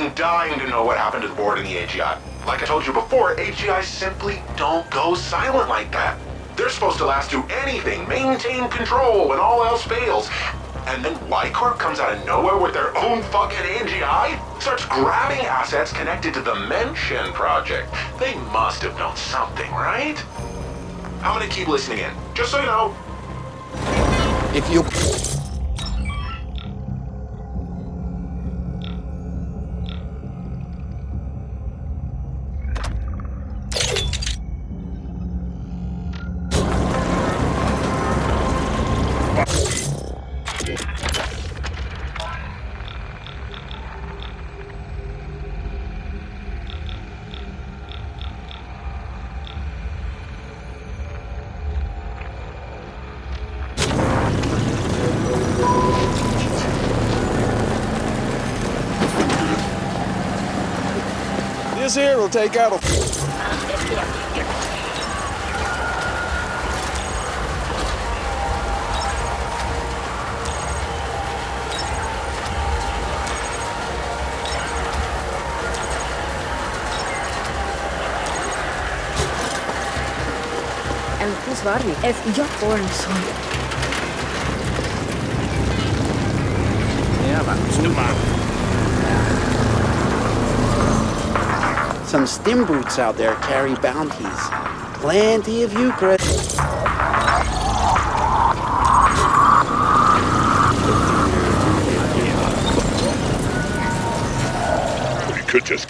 been dying to know what happened to the board in the AGI. Like I told you before, AGI simply don't go silent like that. They're supposed to last through anything, maintain control when all else fails. And then Y-Corp comes out of nowhere with their own fucking AGI? Starts grabbing assets connected to the Mention project. They must have known something, right? I'm gonna keep listening in, just so you know. If you... This here will take out a... En kus varmi, if jag får en sån. Ja, vad stumma. Some stim brutes out there carry bounties. Plenty of Eucharist. We could just...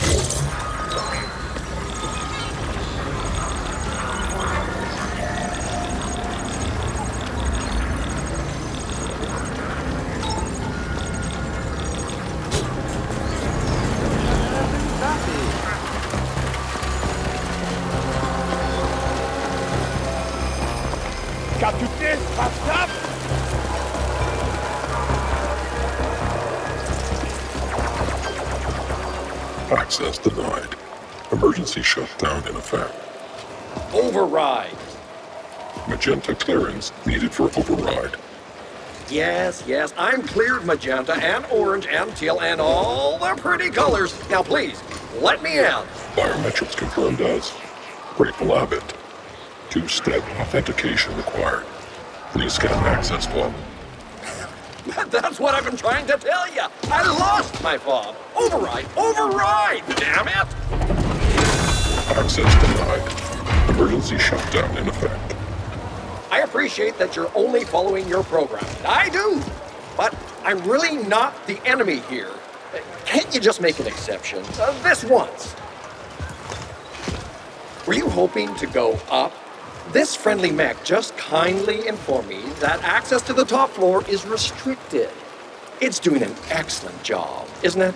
Access denied. Emergency shutdown in effect. Override. Magenta clearance needed for override. Yes, I'm cleared magenta and orange and teal and all the pretty colors. Now please, let me out. Biometrics confirmed as Grateful Abbott. Two-step authentication required. Please scan access fob. That's what I've been trying to tell you. I lost my fob. Override, damn it. Access denied. Emergency shutdown in effect. I appreciate that you're only following your program. I do. But I'm really not the enemy here. Can't you just make an exception? This once. Were you hoping to go up? This friendly mech just kindly informed me that access to the top floor is restricted. It's doing an excellent job, isn't it?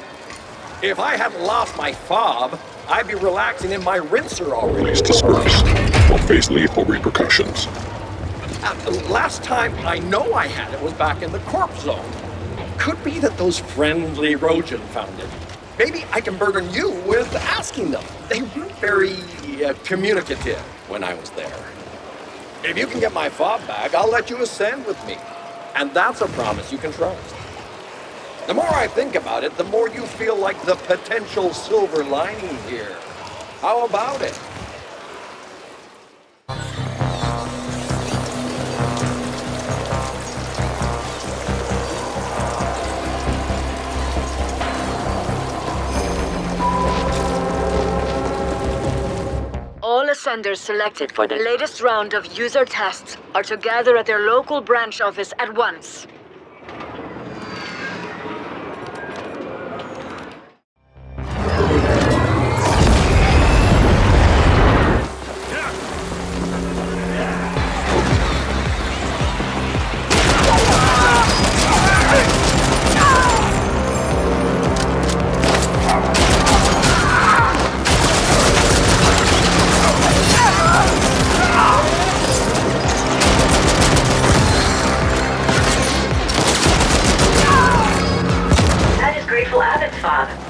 If I hadn't lost my fob, I'd be relaxing in my rinser already. Please disperse or face lethal repercussions. Last time I know I had it was back in the corp zone. Could be that those friendly Rojan found it. Maybe I can burden you with asking them. They weren't very communicative when I was there. If you can get my fob back, I'll let you ascend with me. And that's a promise you can trust. The more I think about it, the more you feel like the potential silver lining here. How about it? All ascenders selected for the latest round of user tests are to gather at their local branch office at once.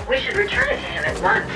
We should return it to him at once.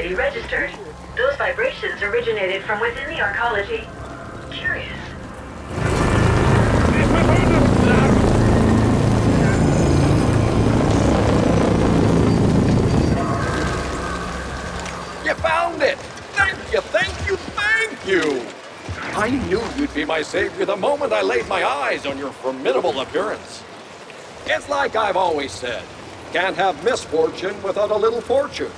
be registered. Those vibrations originated from within the arcology. Curious. You found it! Thank you, thank you, thank you! I knew you'd be my savior the moment I laid my eyes on your formidable appearance. It's like I've always said, can't have misfortune without a little fortune.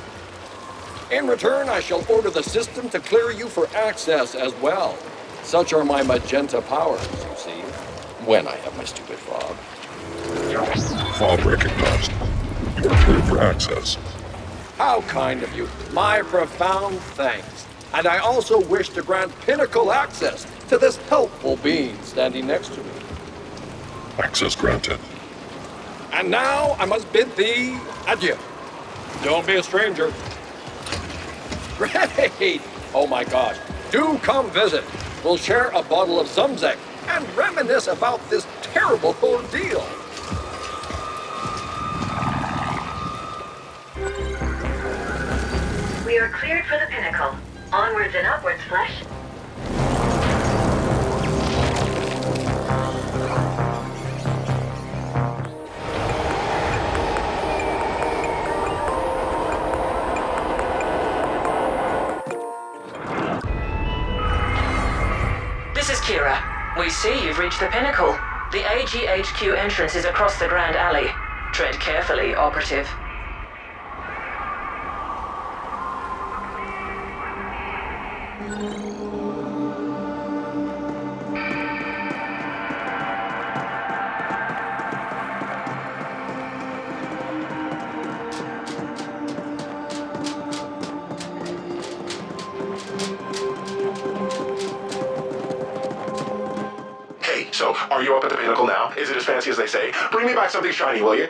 In return, I shall order the system to clear you for access as well. Such are my magenta powers, you see, when I have my stupid fob. Fob recognized. You are cleared for access. How kind of you. My profound thanks. And I also wish to grant pinnacle access to this helpful being standing next to me. Access granted. And now I must bid thee adieu. Don't be a stranger. Great! Oh my gosh. Do come visit. We'll share a bottle of Zumzek and reminisce about this terrible ordeal. We are cleared for the pinnacle. Onwards and upwards, Flesh. This is Kira. We see you've reached the pinnacle. The AGHQ entrance is across the Grand Alley. Tread carefully, Operative. So, are you up at the pinnacle now? Is it as fancy as they say? Bring me back something shiny, will you?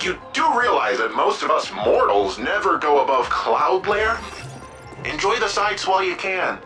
You do realize that most of us mortals never go above cloud layer? Enjoy the sights while you can.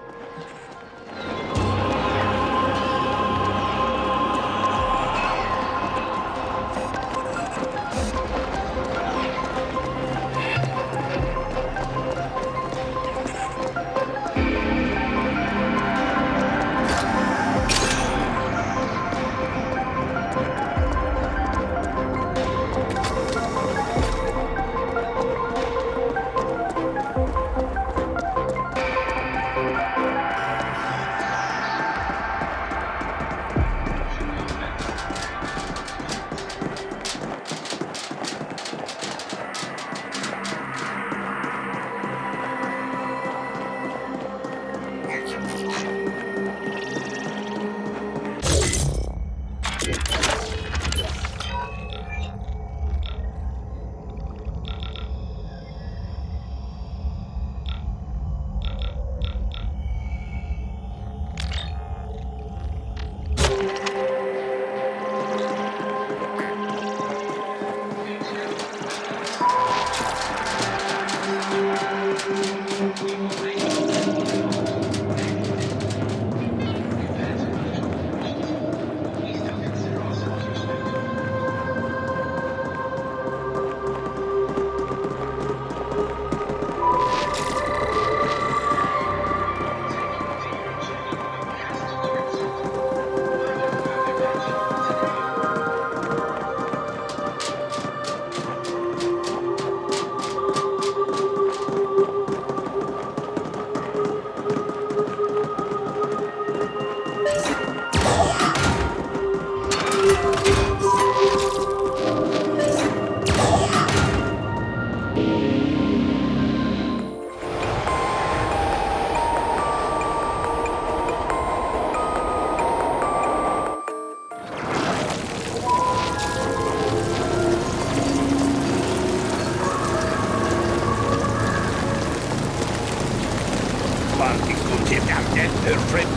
parking to tip down that friend.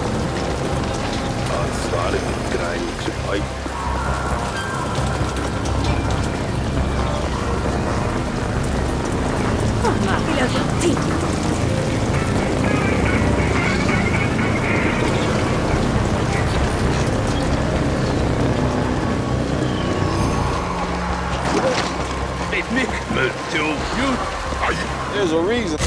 Ansvarig krijg ik uit. There's a reason.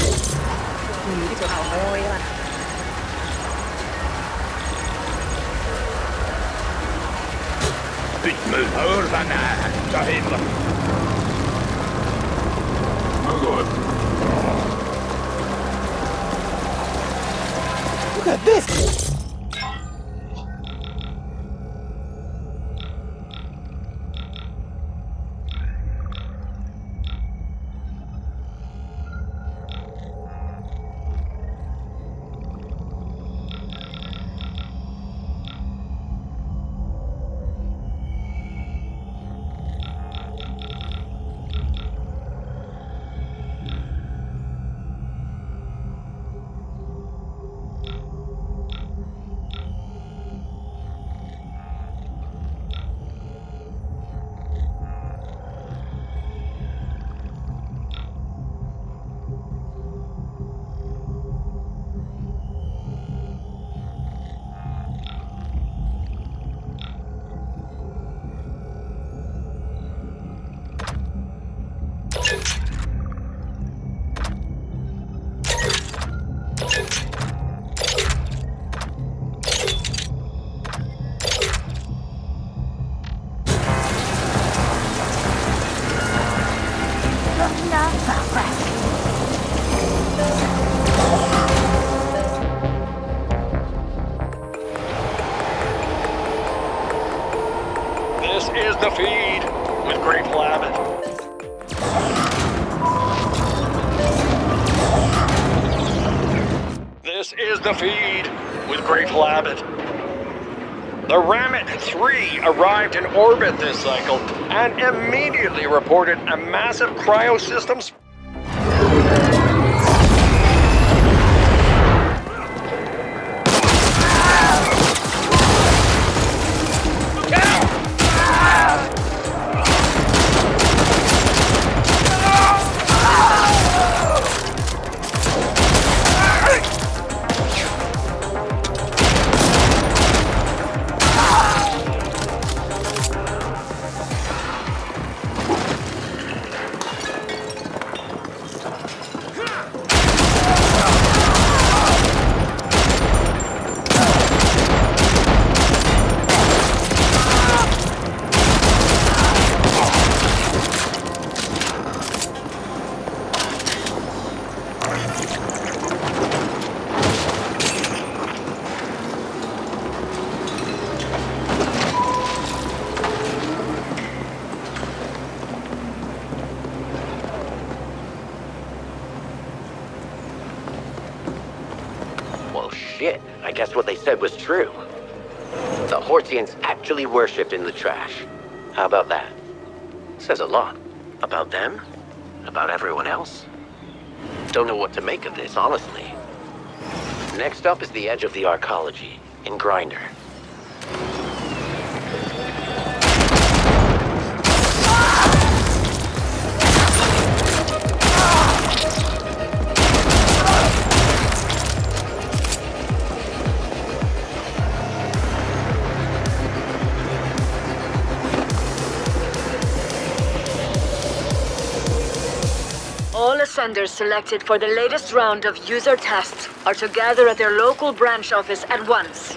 Look at this. This is the feed with Grateful Abbott. This is the feed with Grateful Abbott. The Rammet 3 arrived in orbit this cycle and immediately reported a massive cryosystems. Shit, I guess what they said was true. The Hortians actually worshipped in the trash. How about that? Says a lot. About them? About everyone else? Don't know what to make of this, honestly. Next up is the edge of the arcology, in Grinder. All ascenders selected for the latest round of user tests are to gather at their local branch office at once.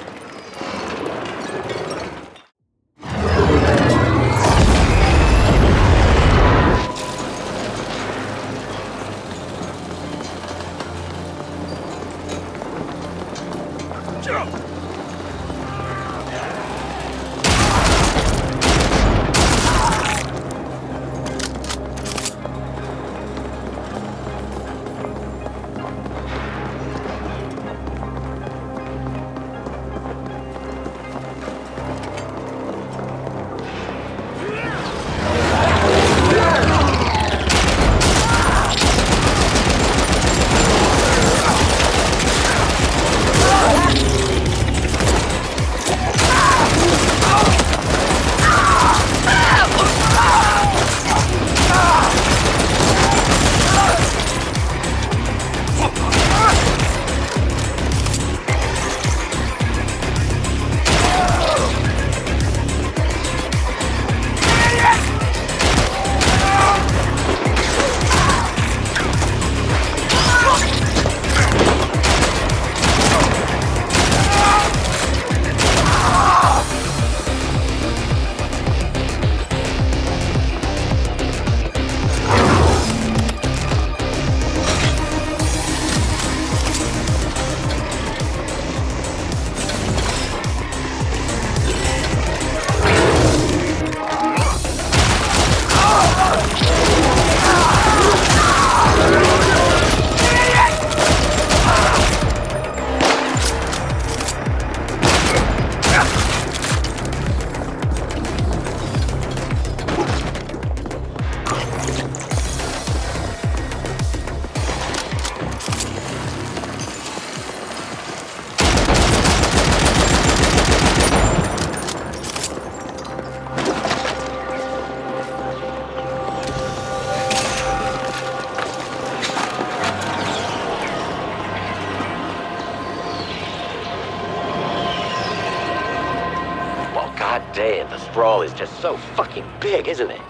Damn, the sprawl is just so fucking big, isn't it?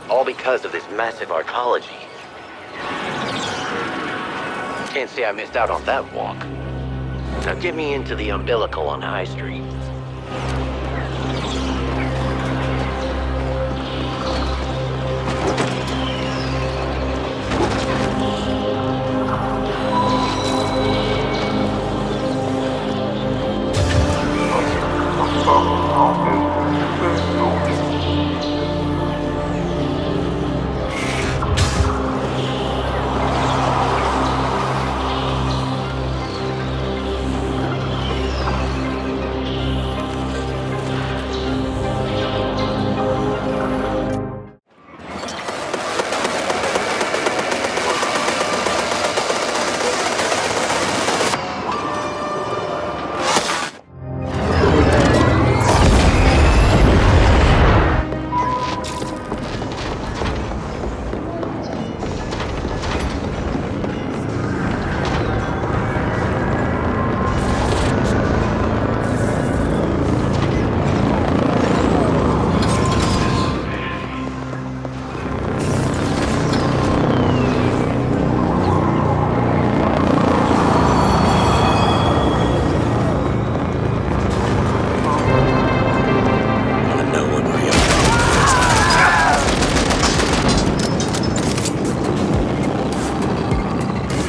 All because of this massive arcology. Can't say I missed out on that walk. Now get me into the umbilical on High Street.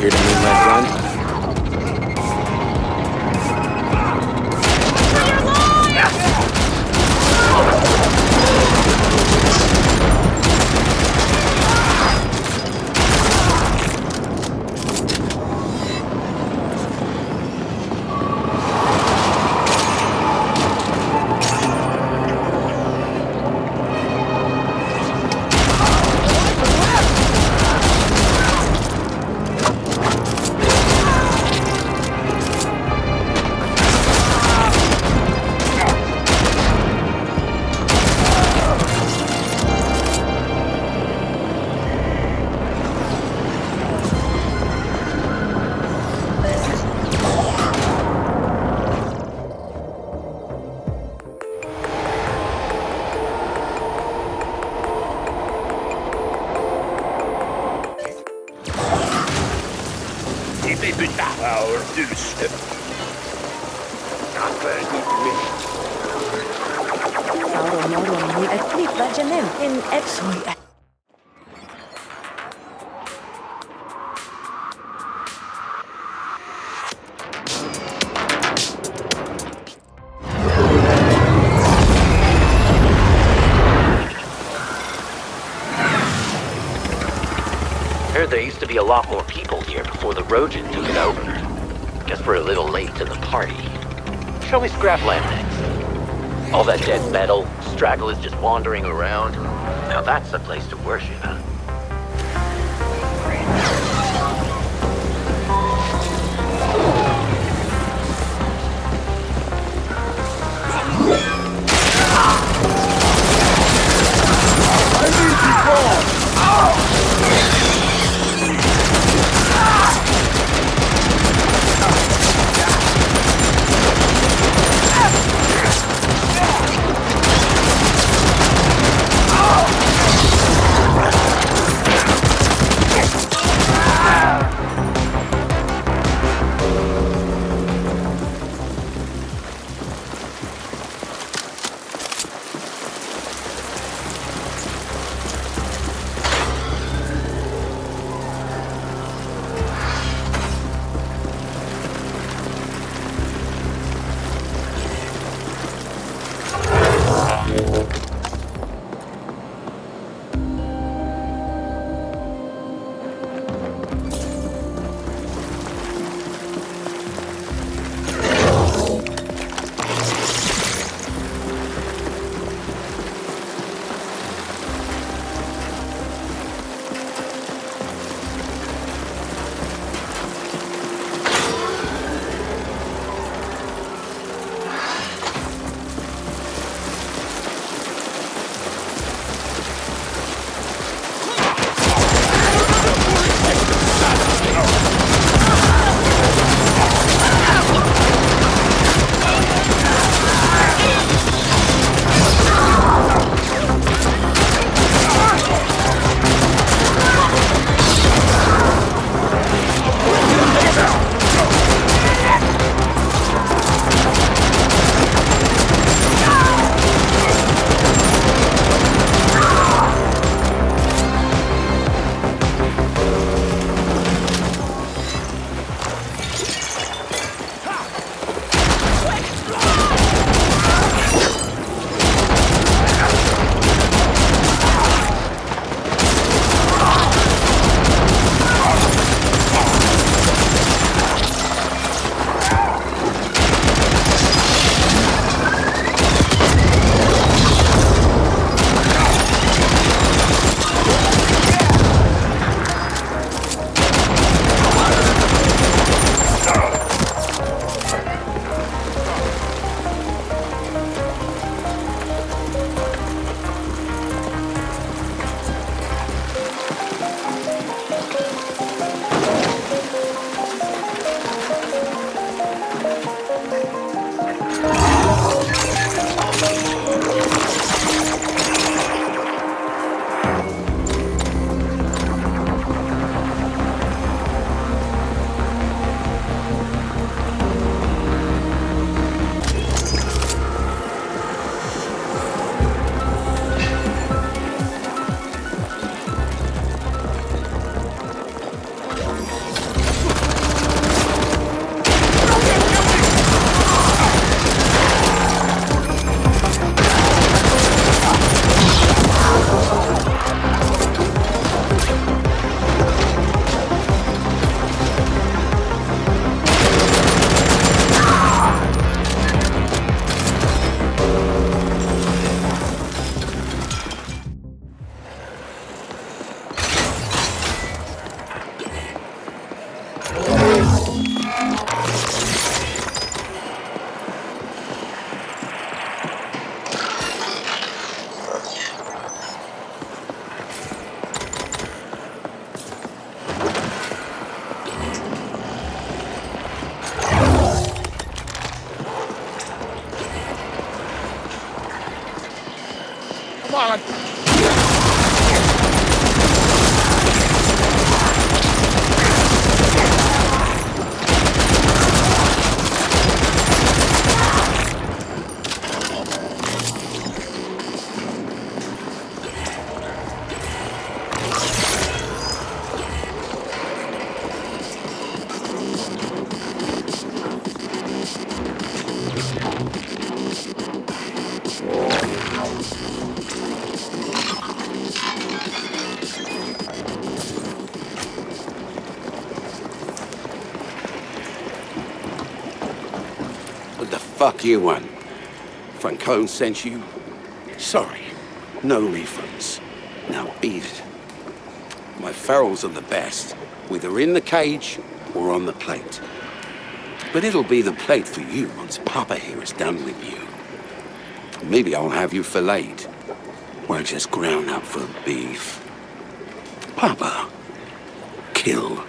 Here to meet my friend? Heard there used to be a lot more people here before the Rojan took it over. Guess we're a little late to the party. Show me scrapland next. All that dead metal, stragglers just wandering around. Now that's the place to worship, huh? What the fuck you want? Francone sent you? Sorry, no refunds. Now eat it. My ferals are the best, whether in the cage or on the plate. But it'll be the plate for you once Papa here is done with you. Maybe I'll have you filleted, or just ground up for beef. Papa, kill.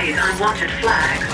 raise unwanted flags.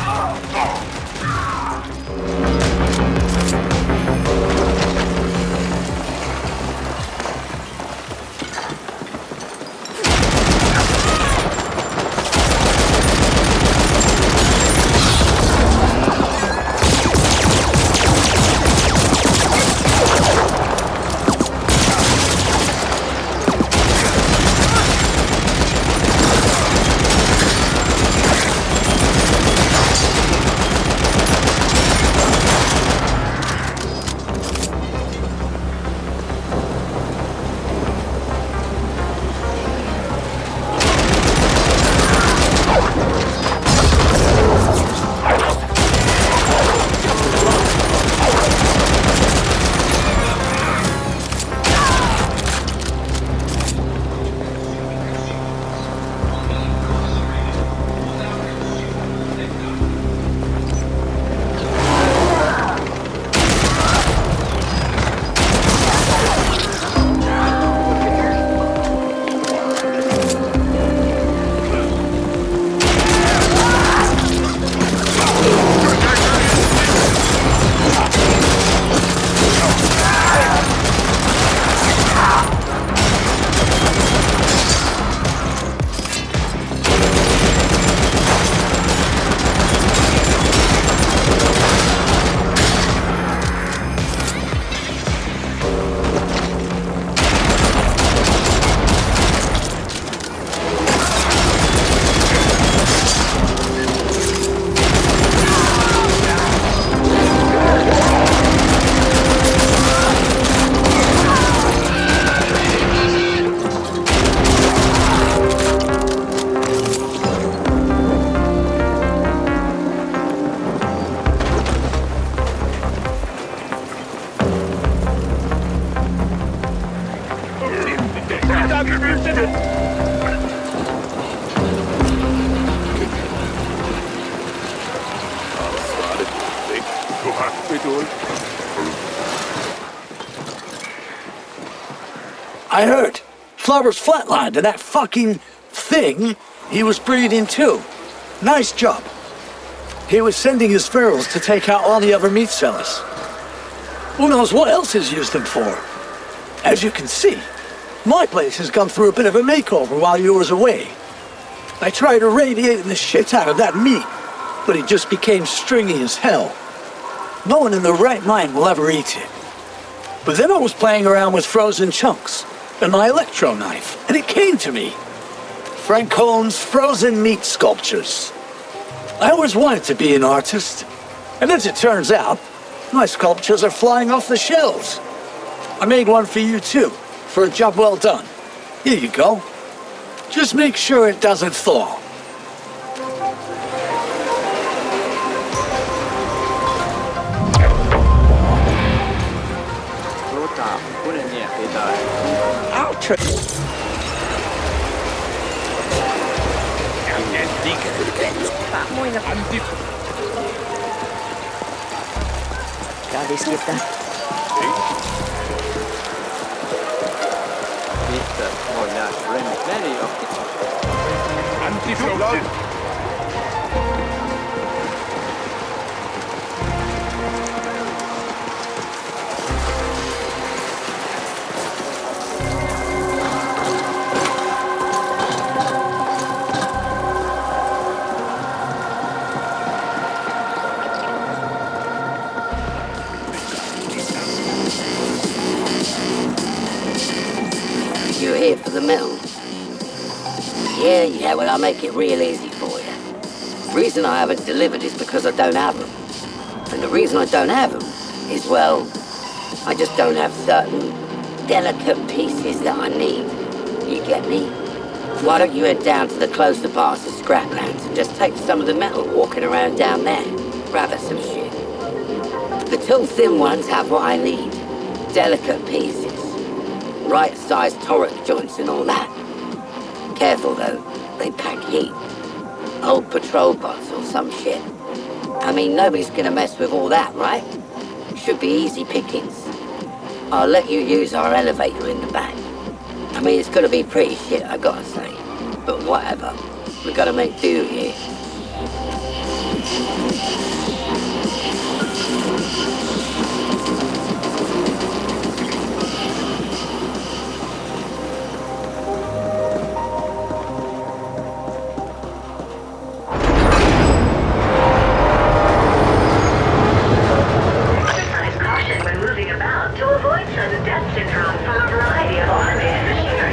I heard. Flowers flatlined and that fucking thing he was breeding too. Nice job. He was sending his ferals to take out all the other meat sellers. Who knows what else he's used them for? As you can see, my place has gone through a bit of a makeover while you was away. I tried irradiating the shit out of that meat, but it just became stringy as hell. No one in their right mind will ever eat it. But then I was playing around with frozen chunks and my electro knife, and it came to me. Frank Cohn's frozen meat sculptures. I always wanted to be an artist, and as it turns out, my sculptures are flying off the shelves. I made one for you too, for a job well done. Here you go. Just make sure it doesn't thaw. I'll try. Kävis kita. Mitä on many of anti-flow. You're here for the metal? Yeah, well, I'll make it real easy for you. The reason I haven't delivered is because I don't have them. And the reason I don't have them is, well, I just don't have certain delicate pieces that I need. You get me? Why don't you head down to the closer parts of Scraplands and just take some of the metal walking around down there? Rather some shit. The tall thin ones have what I need. Delicate pieces. Right-sized torque joints and all that. Careful though, they pack heat. Old patrol bots or some shit. I mean, nobody's gonna mess with all that, right? Should be easy pickings. I'll let you use our elevator in the back. I mean, it's gonna be pretty shit, I gotta say. But whatever. We gotta make do here. Exercise caution when moving about to avoid sudden death syndrome from a variety of automated machinery.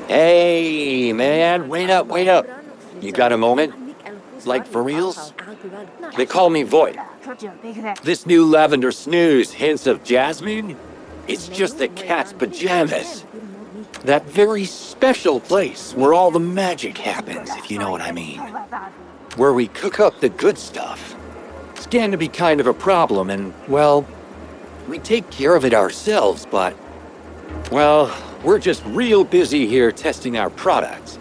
Hey, man, wait up, wait up. You got a moment? Like for reals? They call me Void. This new lavender snooze hints of jasmine? It's just the cat's pajamas. That very special place where all the magic happens, if you know what I mean. Where we cook up the good stuff. It's getting to be kind of a problem and, well, we take care of it ourselves, but, well, we're just real busy here testing our products.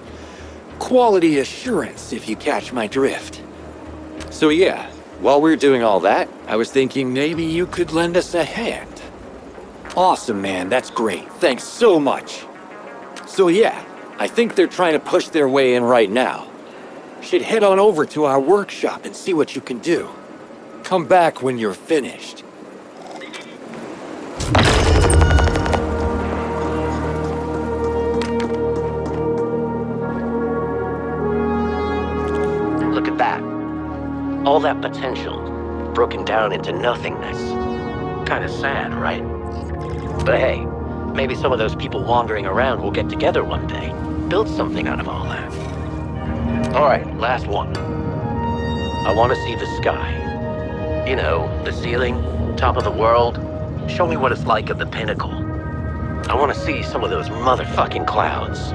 Quality assurance, if you catch my drift. So yeah, while we're doing all that, I was thinking maybe you could lend us a hand. Awesome, man, that's great. Thanks so much. So yeah, I think they're trying to push their way in right now. Should head on over to our workshop and see what you can do. Come back when you're finished. Look at that. All that potential broken down into nothingness. Kinda sad, right? But hey, maybe some of those people wandering around will get together one day, build something out of all that. Alright, last one. I want to see the sky. You know, the ceiling, top of the world. Show me what it's like at the pinnacle. I want to see some of those motherfucking clouds.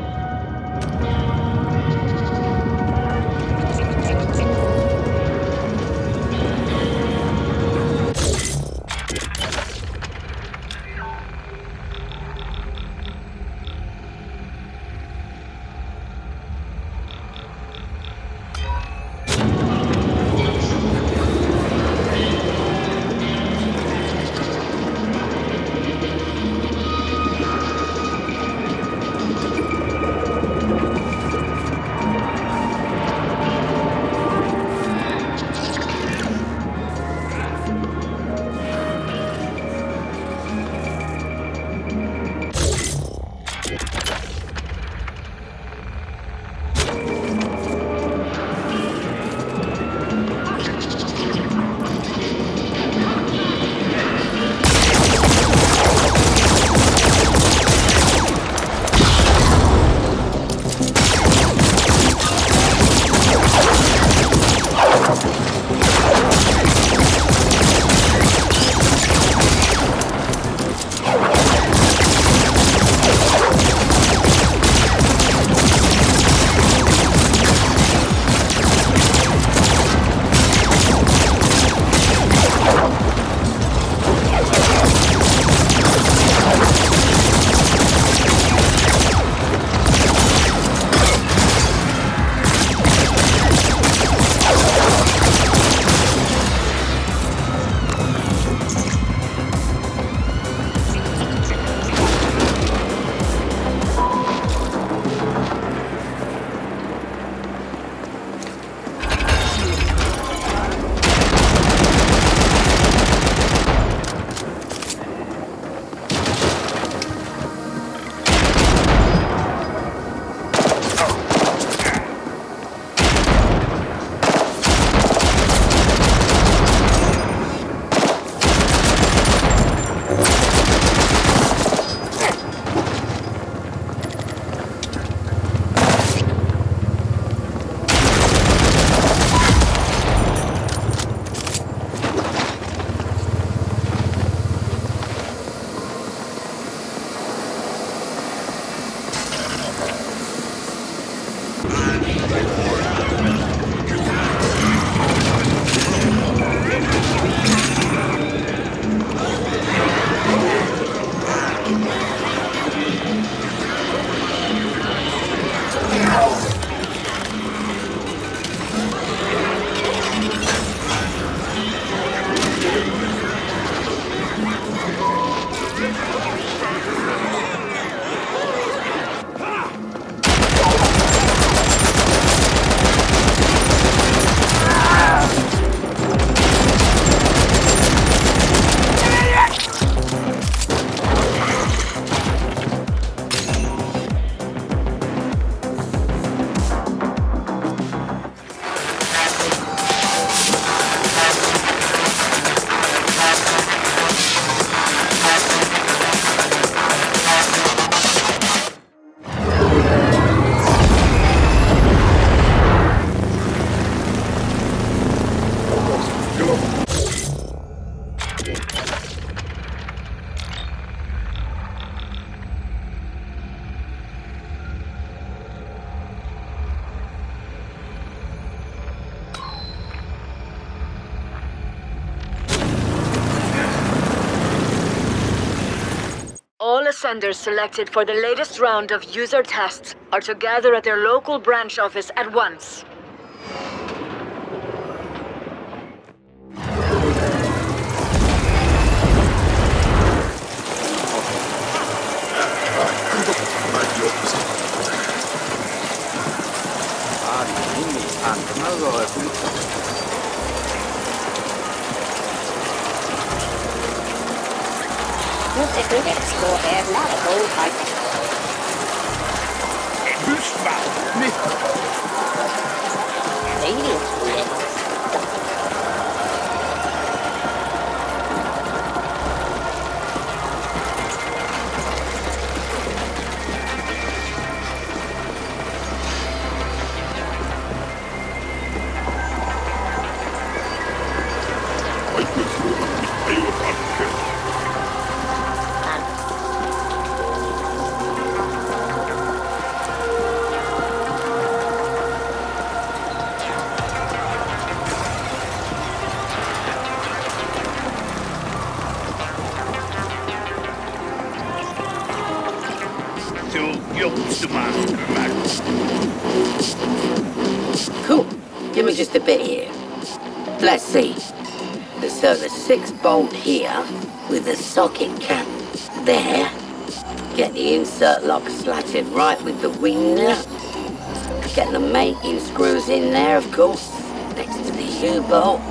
ascenders selected for the latest round of user tests are to gather at their local branch office at once. Cool. Give me just a bit here. Let's see. So the 6-bolt here with the socket cap there. Get the insert lock slatted right with the wing nut. Get the mating screws in there, of course, next to the U-bolt.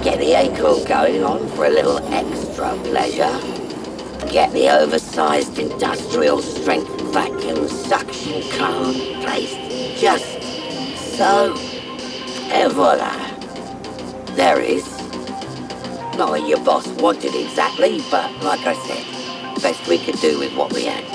Get the acorn going on for a little extra pleasure. Get the oversized industrial strength vacuum suction card placed just so. Et voila. There it is. Not what your boss wanted exactly, but like I said, best we could do with what we had.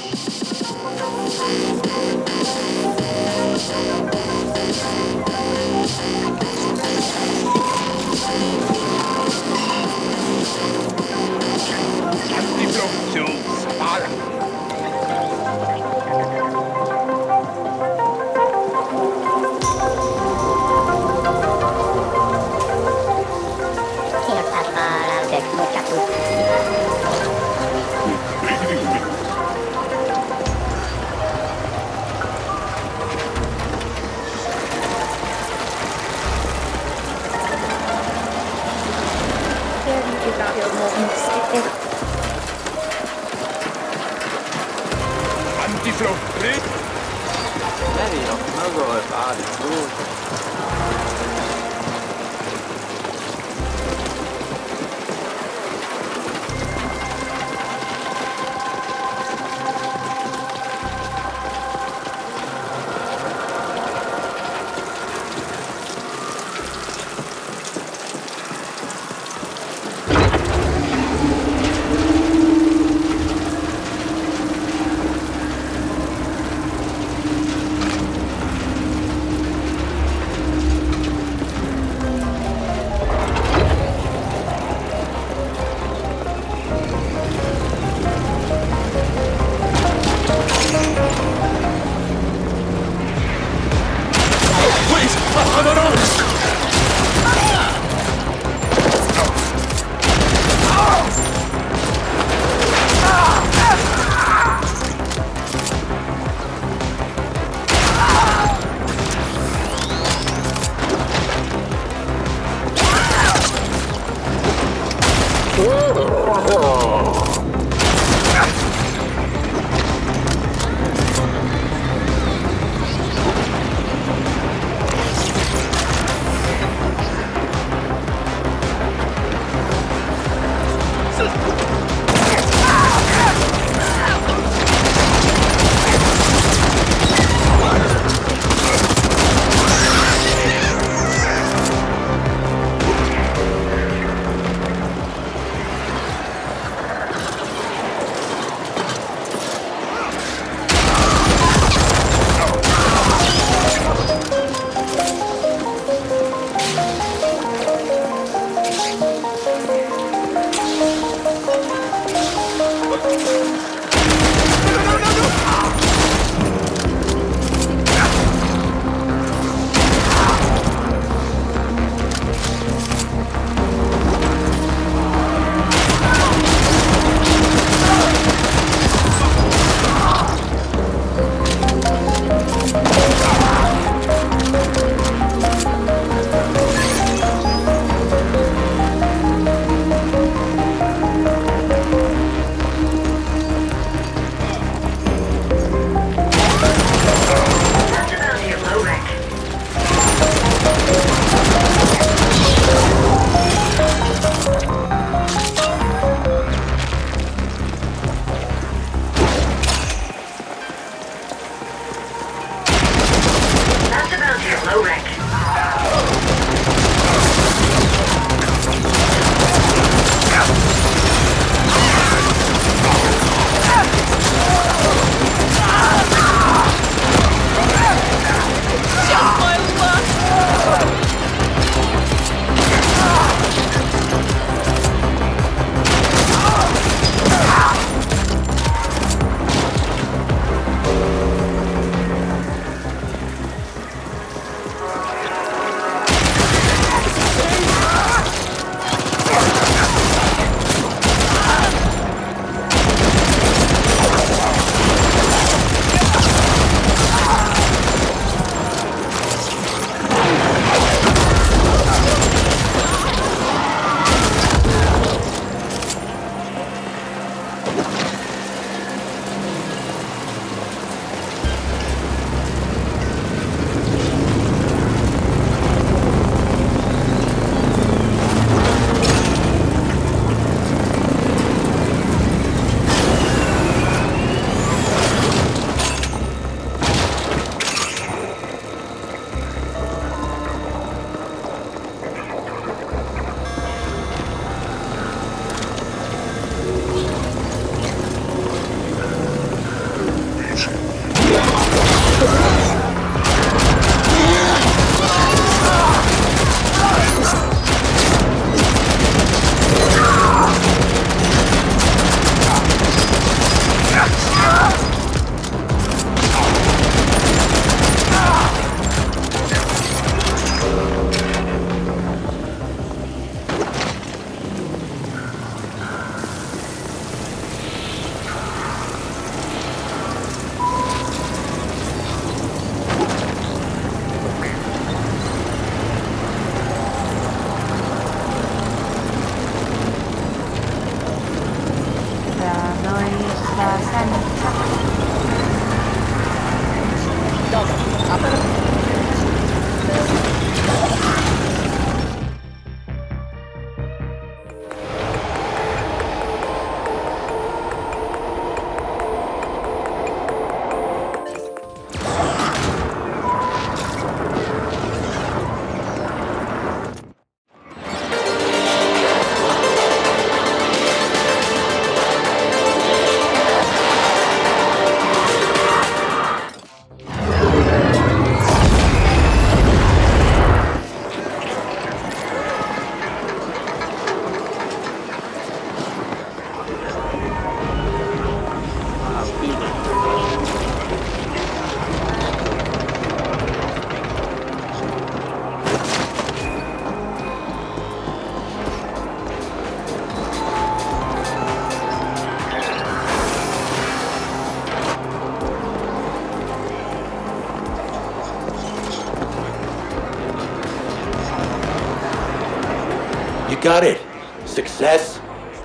You got it. Success.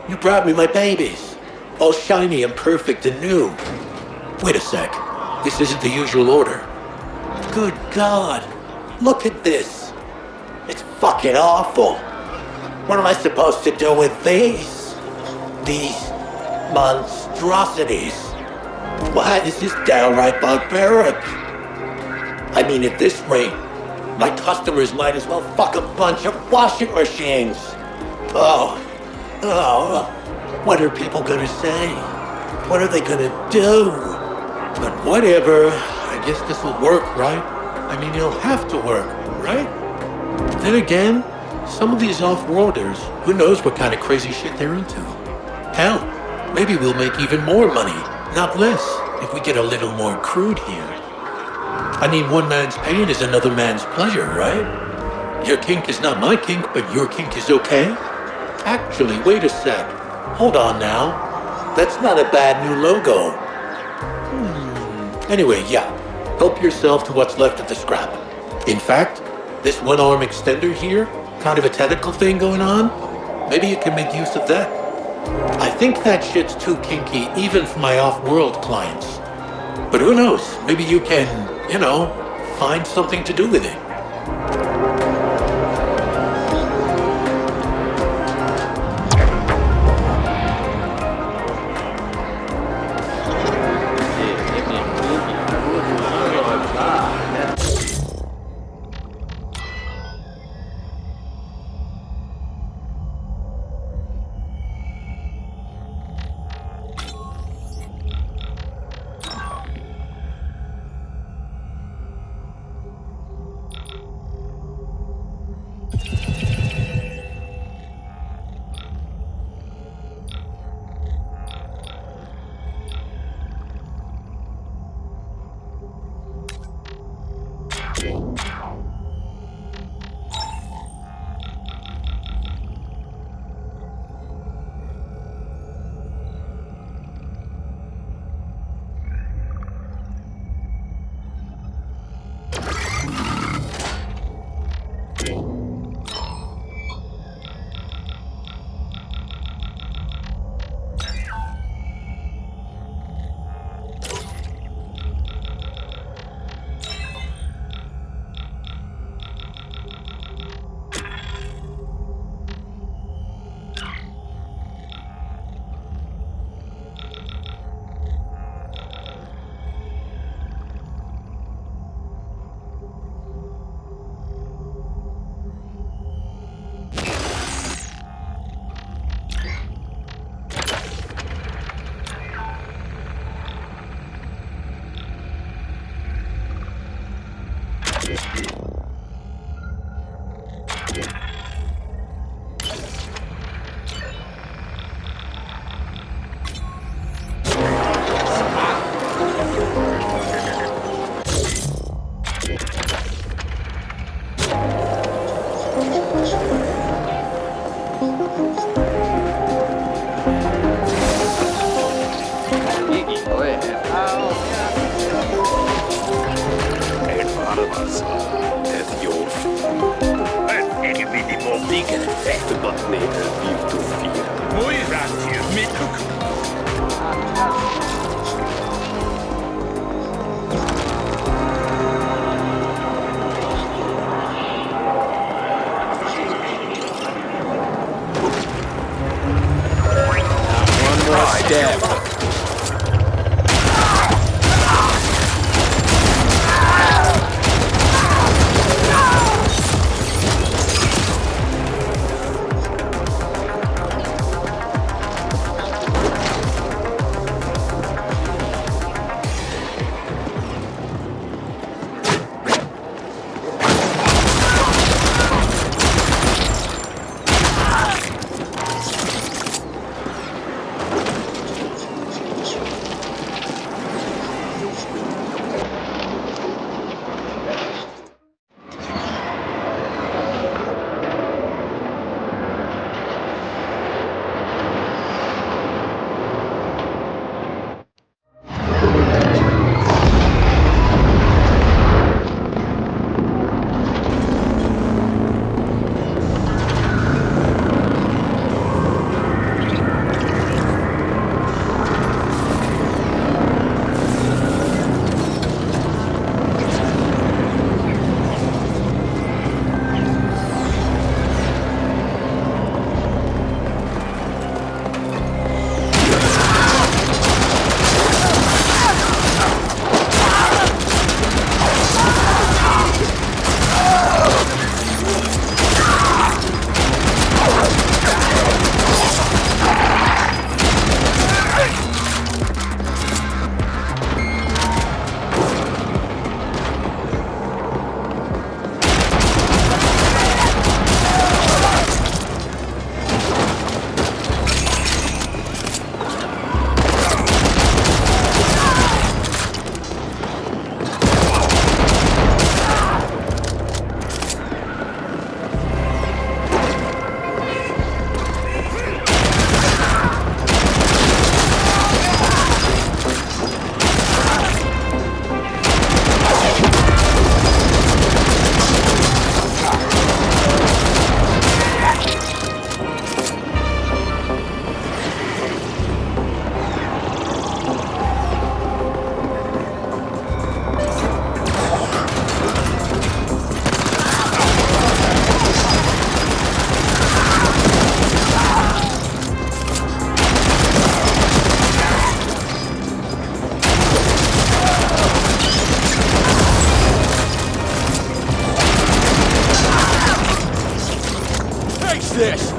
You brought me my babies. All shiny and perfect and new. Wait a sec. This isn't the usual order. Good God. Look at this. It's fucking awful. What am I supposed to do with these? These monstrosities? Why, this is downright barbaric. I mean, at this rate, my customers might as well fuck a bunch of washing machines. Oh, what are people gonna say? What are they gonna do? But whatever, I guess this will work, right? I mean, it'll have to work, right? Then again, some of these off-worlders, who knows what kind of crazy shit they're into? Hell, maybe we'll make even more money, not less, if we get a little more crude here. I mean, one man's pain is another man's pleasure, right? Your kink is not my kink, but your kink is okay? Actually, wait a sec. Hold on now. That's not a bad new logo. Anyway, yeah. Help yourself to what's left of the scrap. In fact, this one-arm extender here, kind of a tentacle thing going on, maybe you can make use of that. I think that shit's too kinky even for my off-world clients. But who knows? Maybe you can, find something to do with it. this!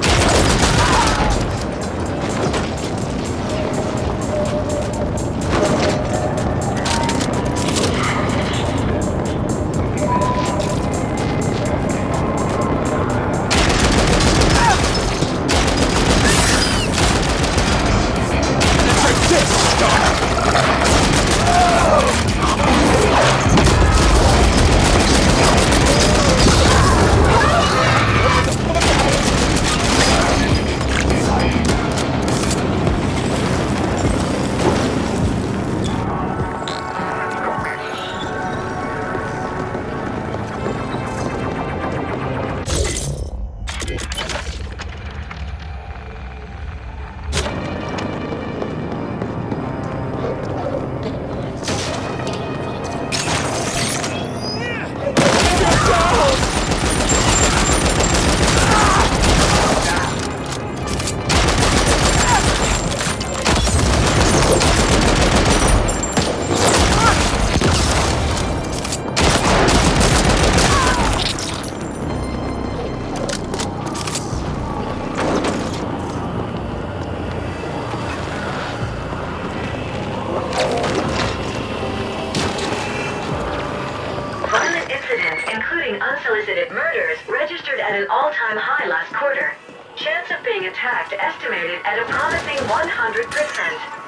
Violent incidents, including unsolicited murders, registered at an all-time high last quarter. Chance of being attacked estimated at a promising 100%.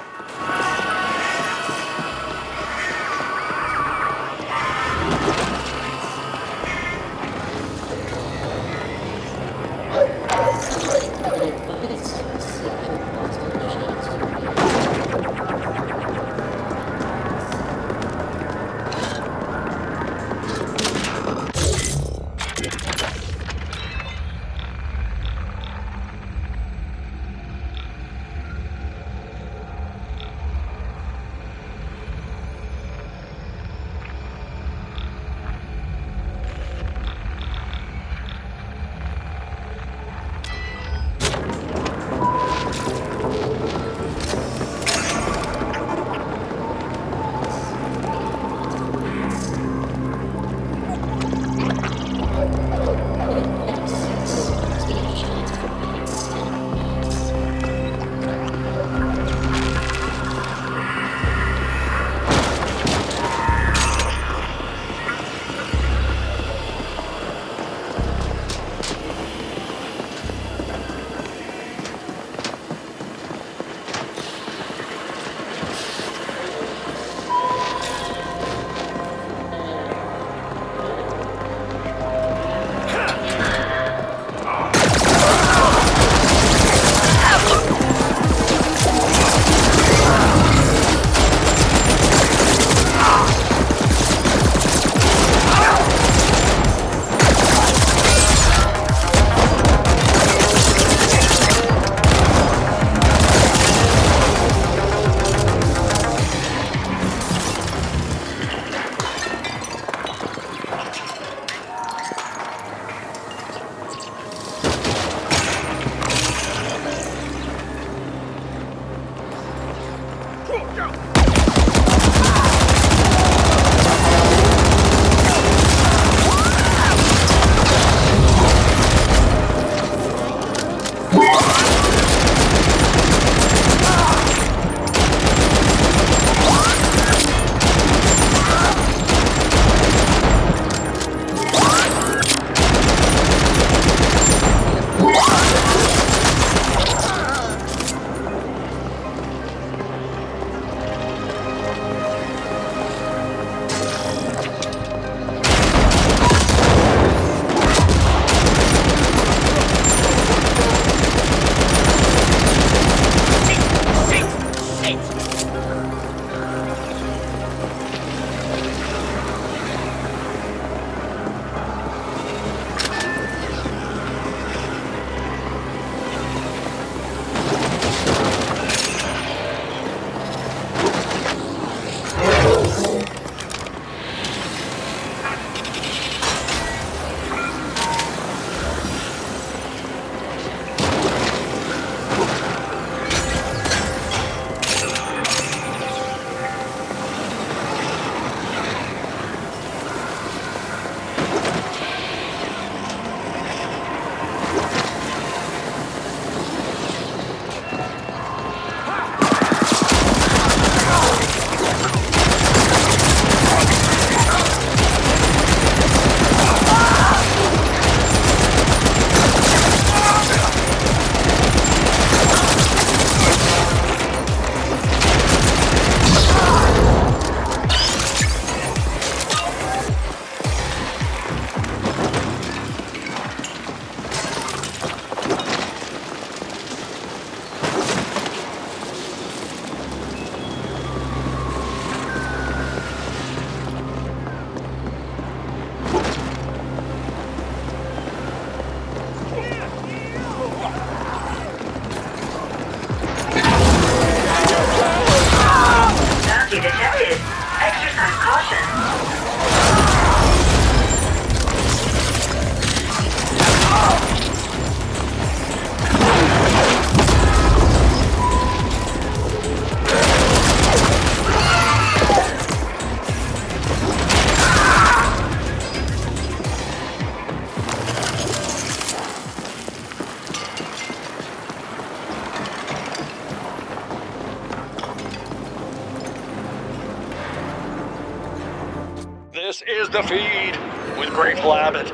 the feed with Grateful Abbott.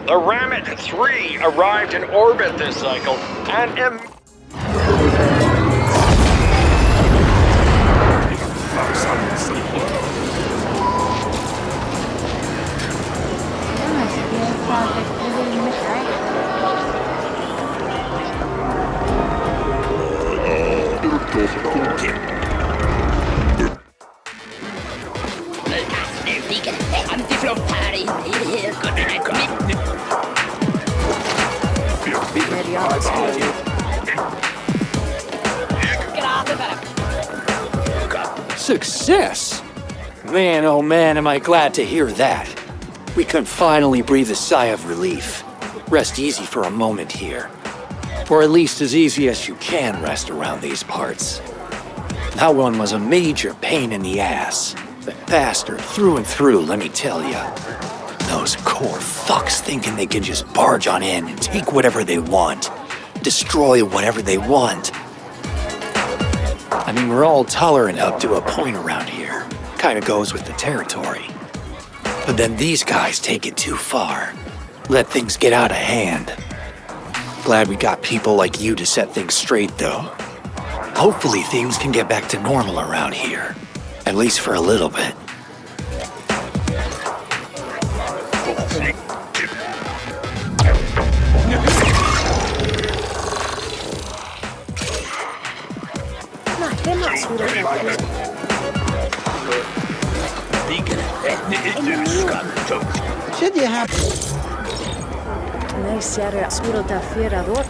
The Rammet 3 arrived in orbit this cycle and Success! Man, oh man, am I glad to hear that. We can finally breathe a sigh of relief. Rest easy for a moment here. Or at least as easy as you can rest around these parts. That one was a major pain in the ass. The bastard through and through, let me tell ya. Those core fucks thinking they can just barge on in and take whatever they want. Destroy whatever they want. I mean, we're all tolerant up to a point around here. Kinda goes with the territory. But then these guys take it too far. Let things get out of hand. Glad we got people like you to set things straight, though. Hopefully things can get back to normal around here. At least for a little bit. Should you have... Nej, ser jag skulle fyra år.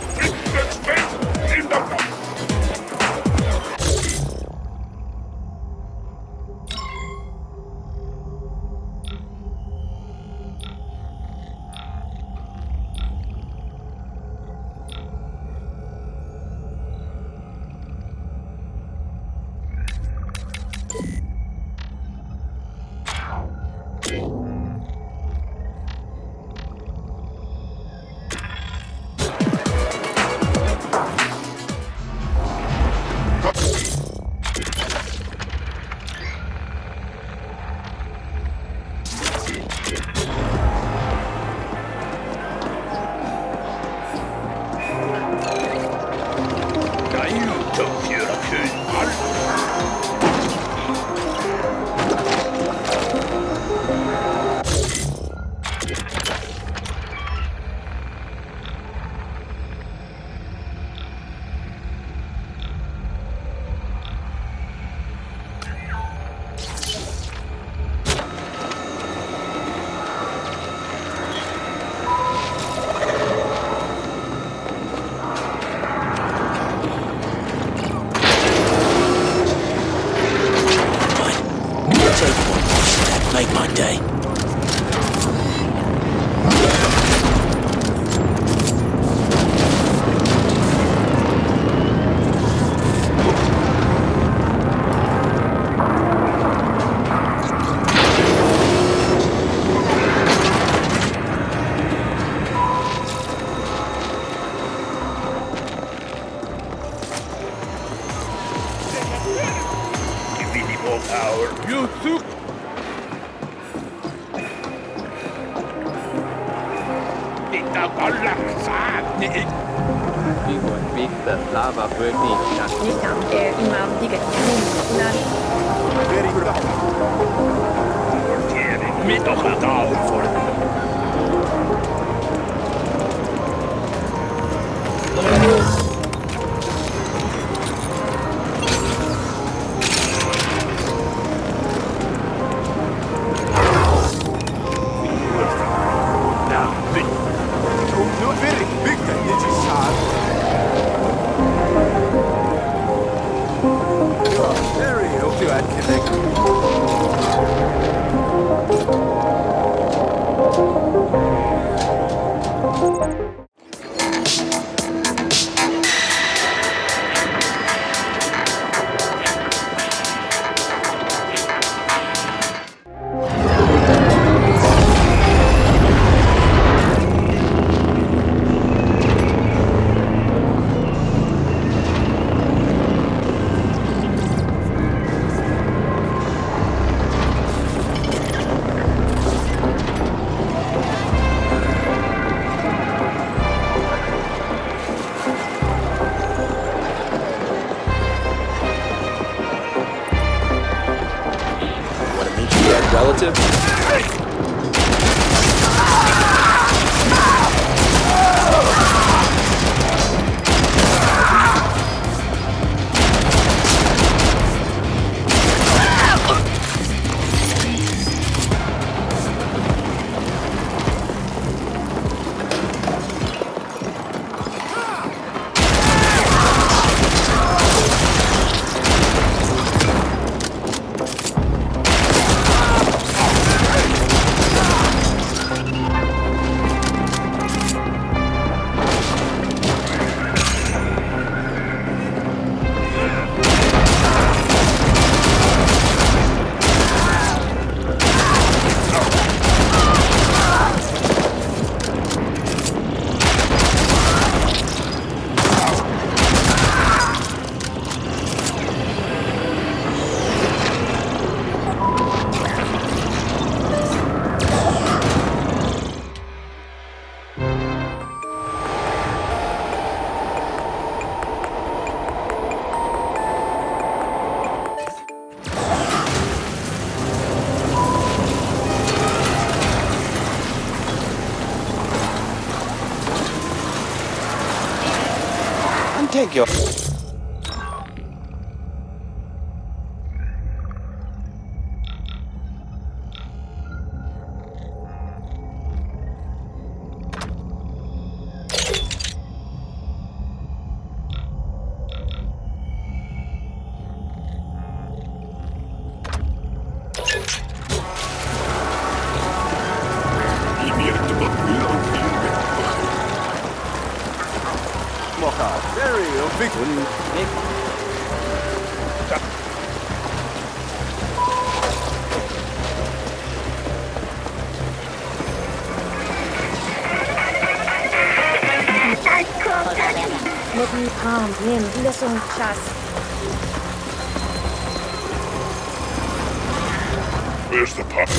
Make my day. Give me the more power. You took. Me toca down for Take your... Let me calm him. Listen, just. Where's the pup?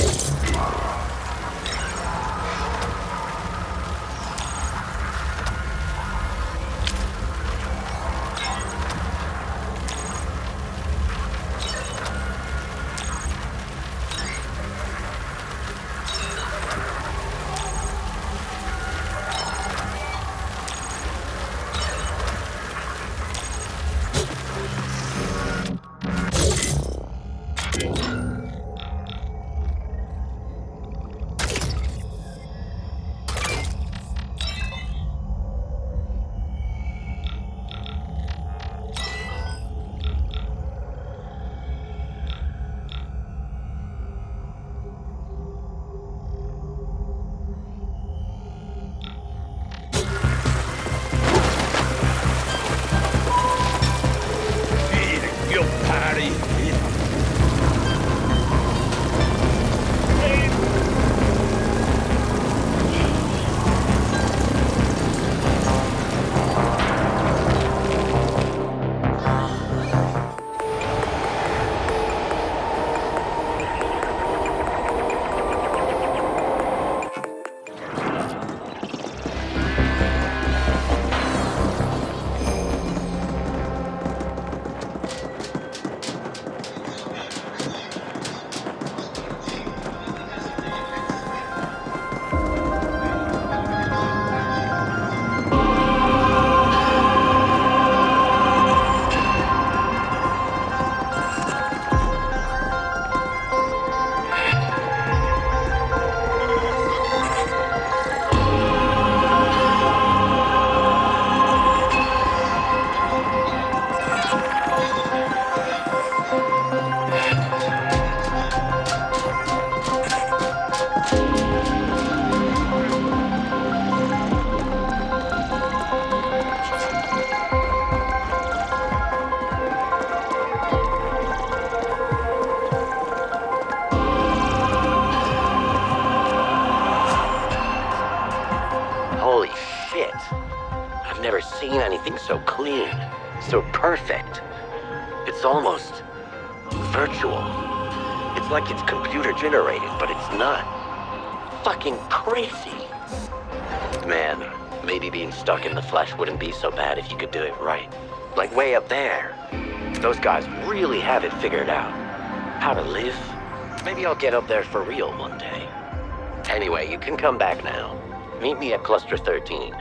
Holy shit. I've never seen anything so clean, so perfect. It's almost virtual. It's like it's computer generated, but it's not. Fucking crazy. Man, maybe being stuck in the flesh wouldn't be so bad if you could do it right. Like way up there. Those guys really have it figured out. How to live, Maybe I'll get up there for real one day. Anyway, you can come back now. Meet me at Cluster 13.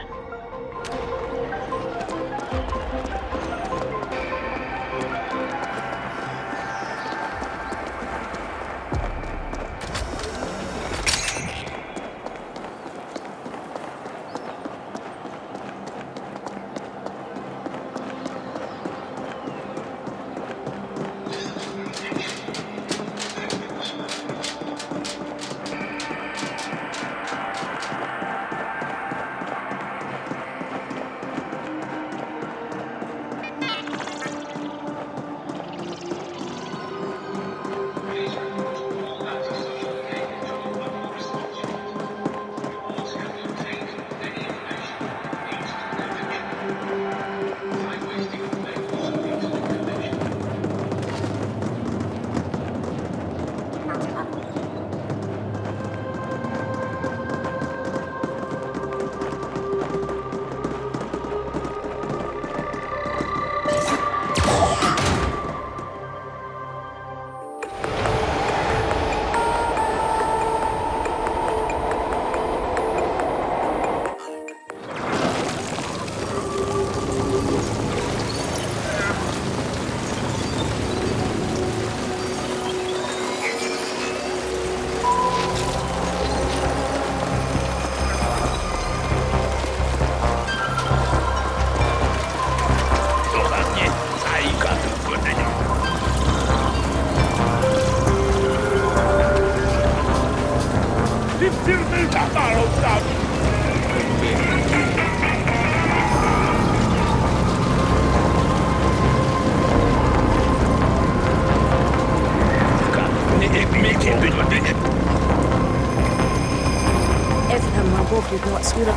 افهم موقفك وأسئلة.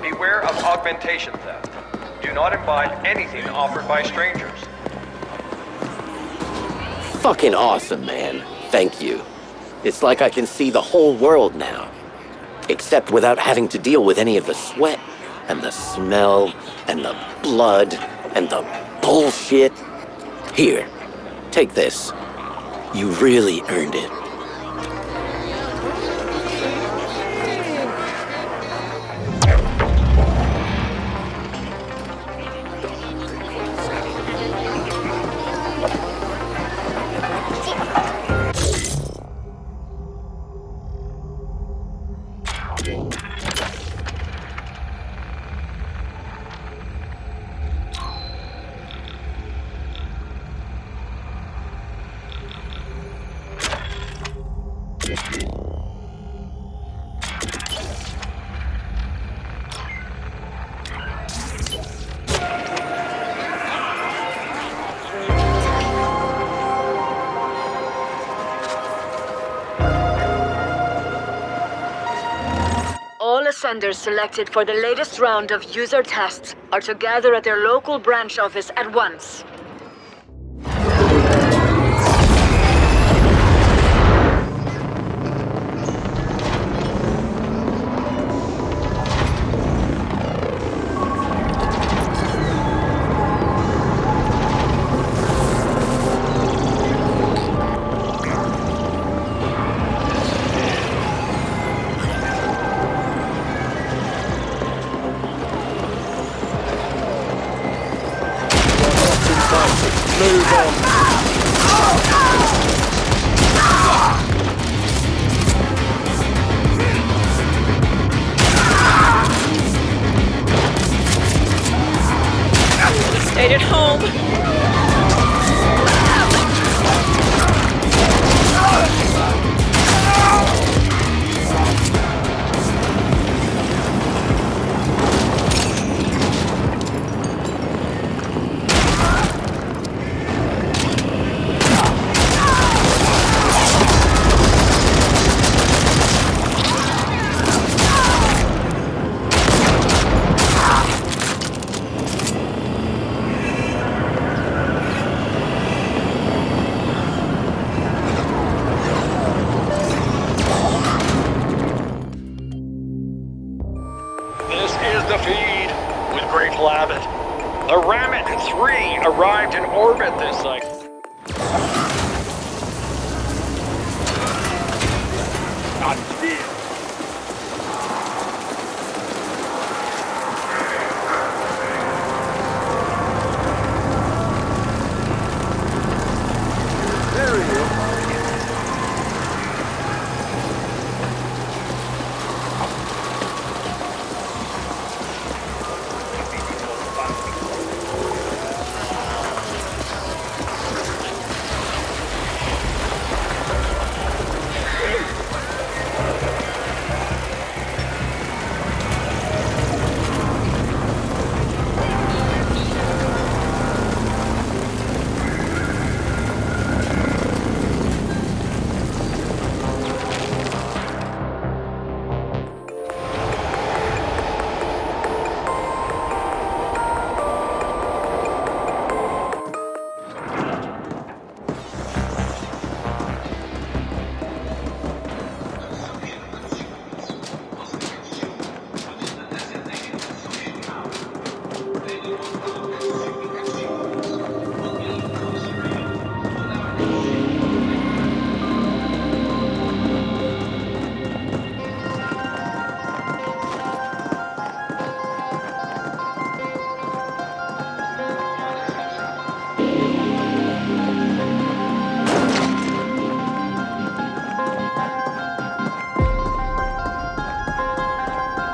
Beware of augmentation theft. Do not imbibe anything offered by strangers. Fucking awesome, man. Thank you. It's like I can see the whole world now. Except without having to deal with any of the sweat, and the smell, and the blood, and the bullshit. Here, take this. You really earned it. All ascenders selected for the latest round of user tests are to gather at their local branch office at once. Move on. made it home. This is the feed with Grateful Abbott. The Ramit 3 arrived in orbit this cycle.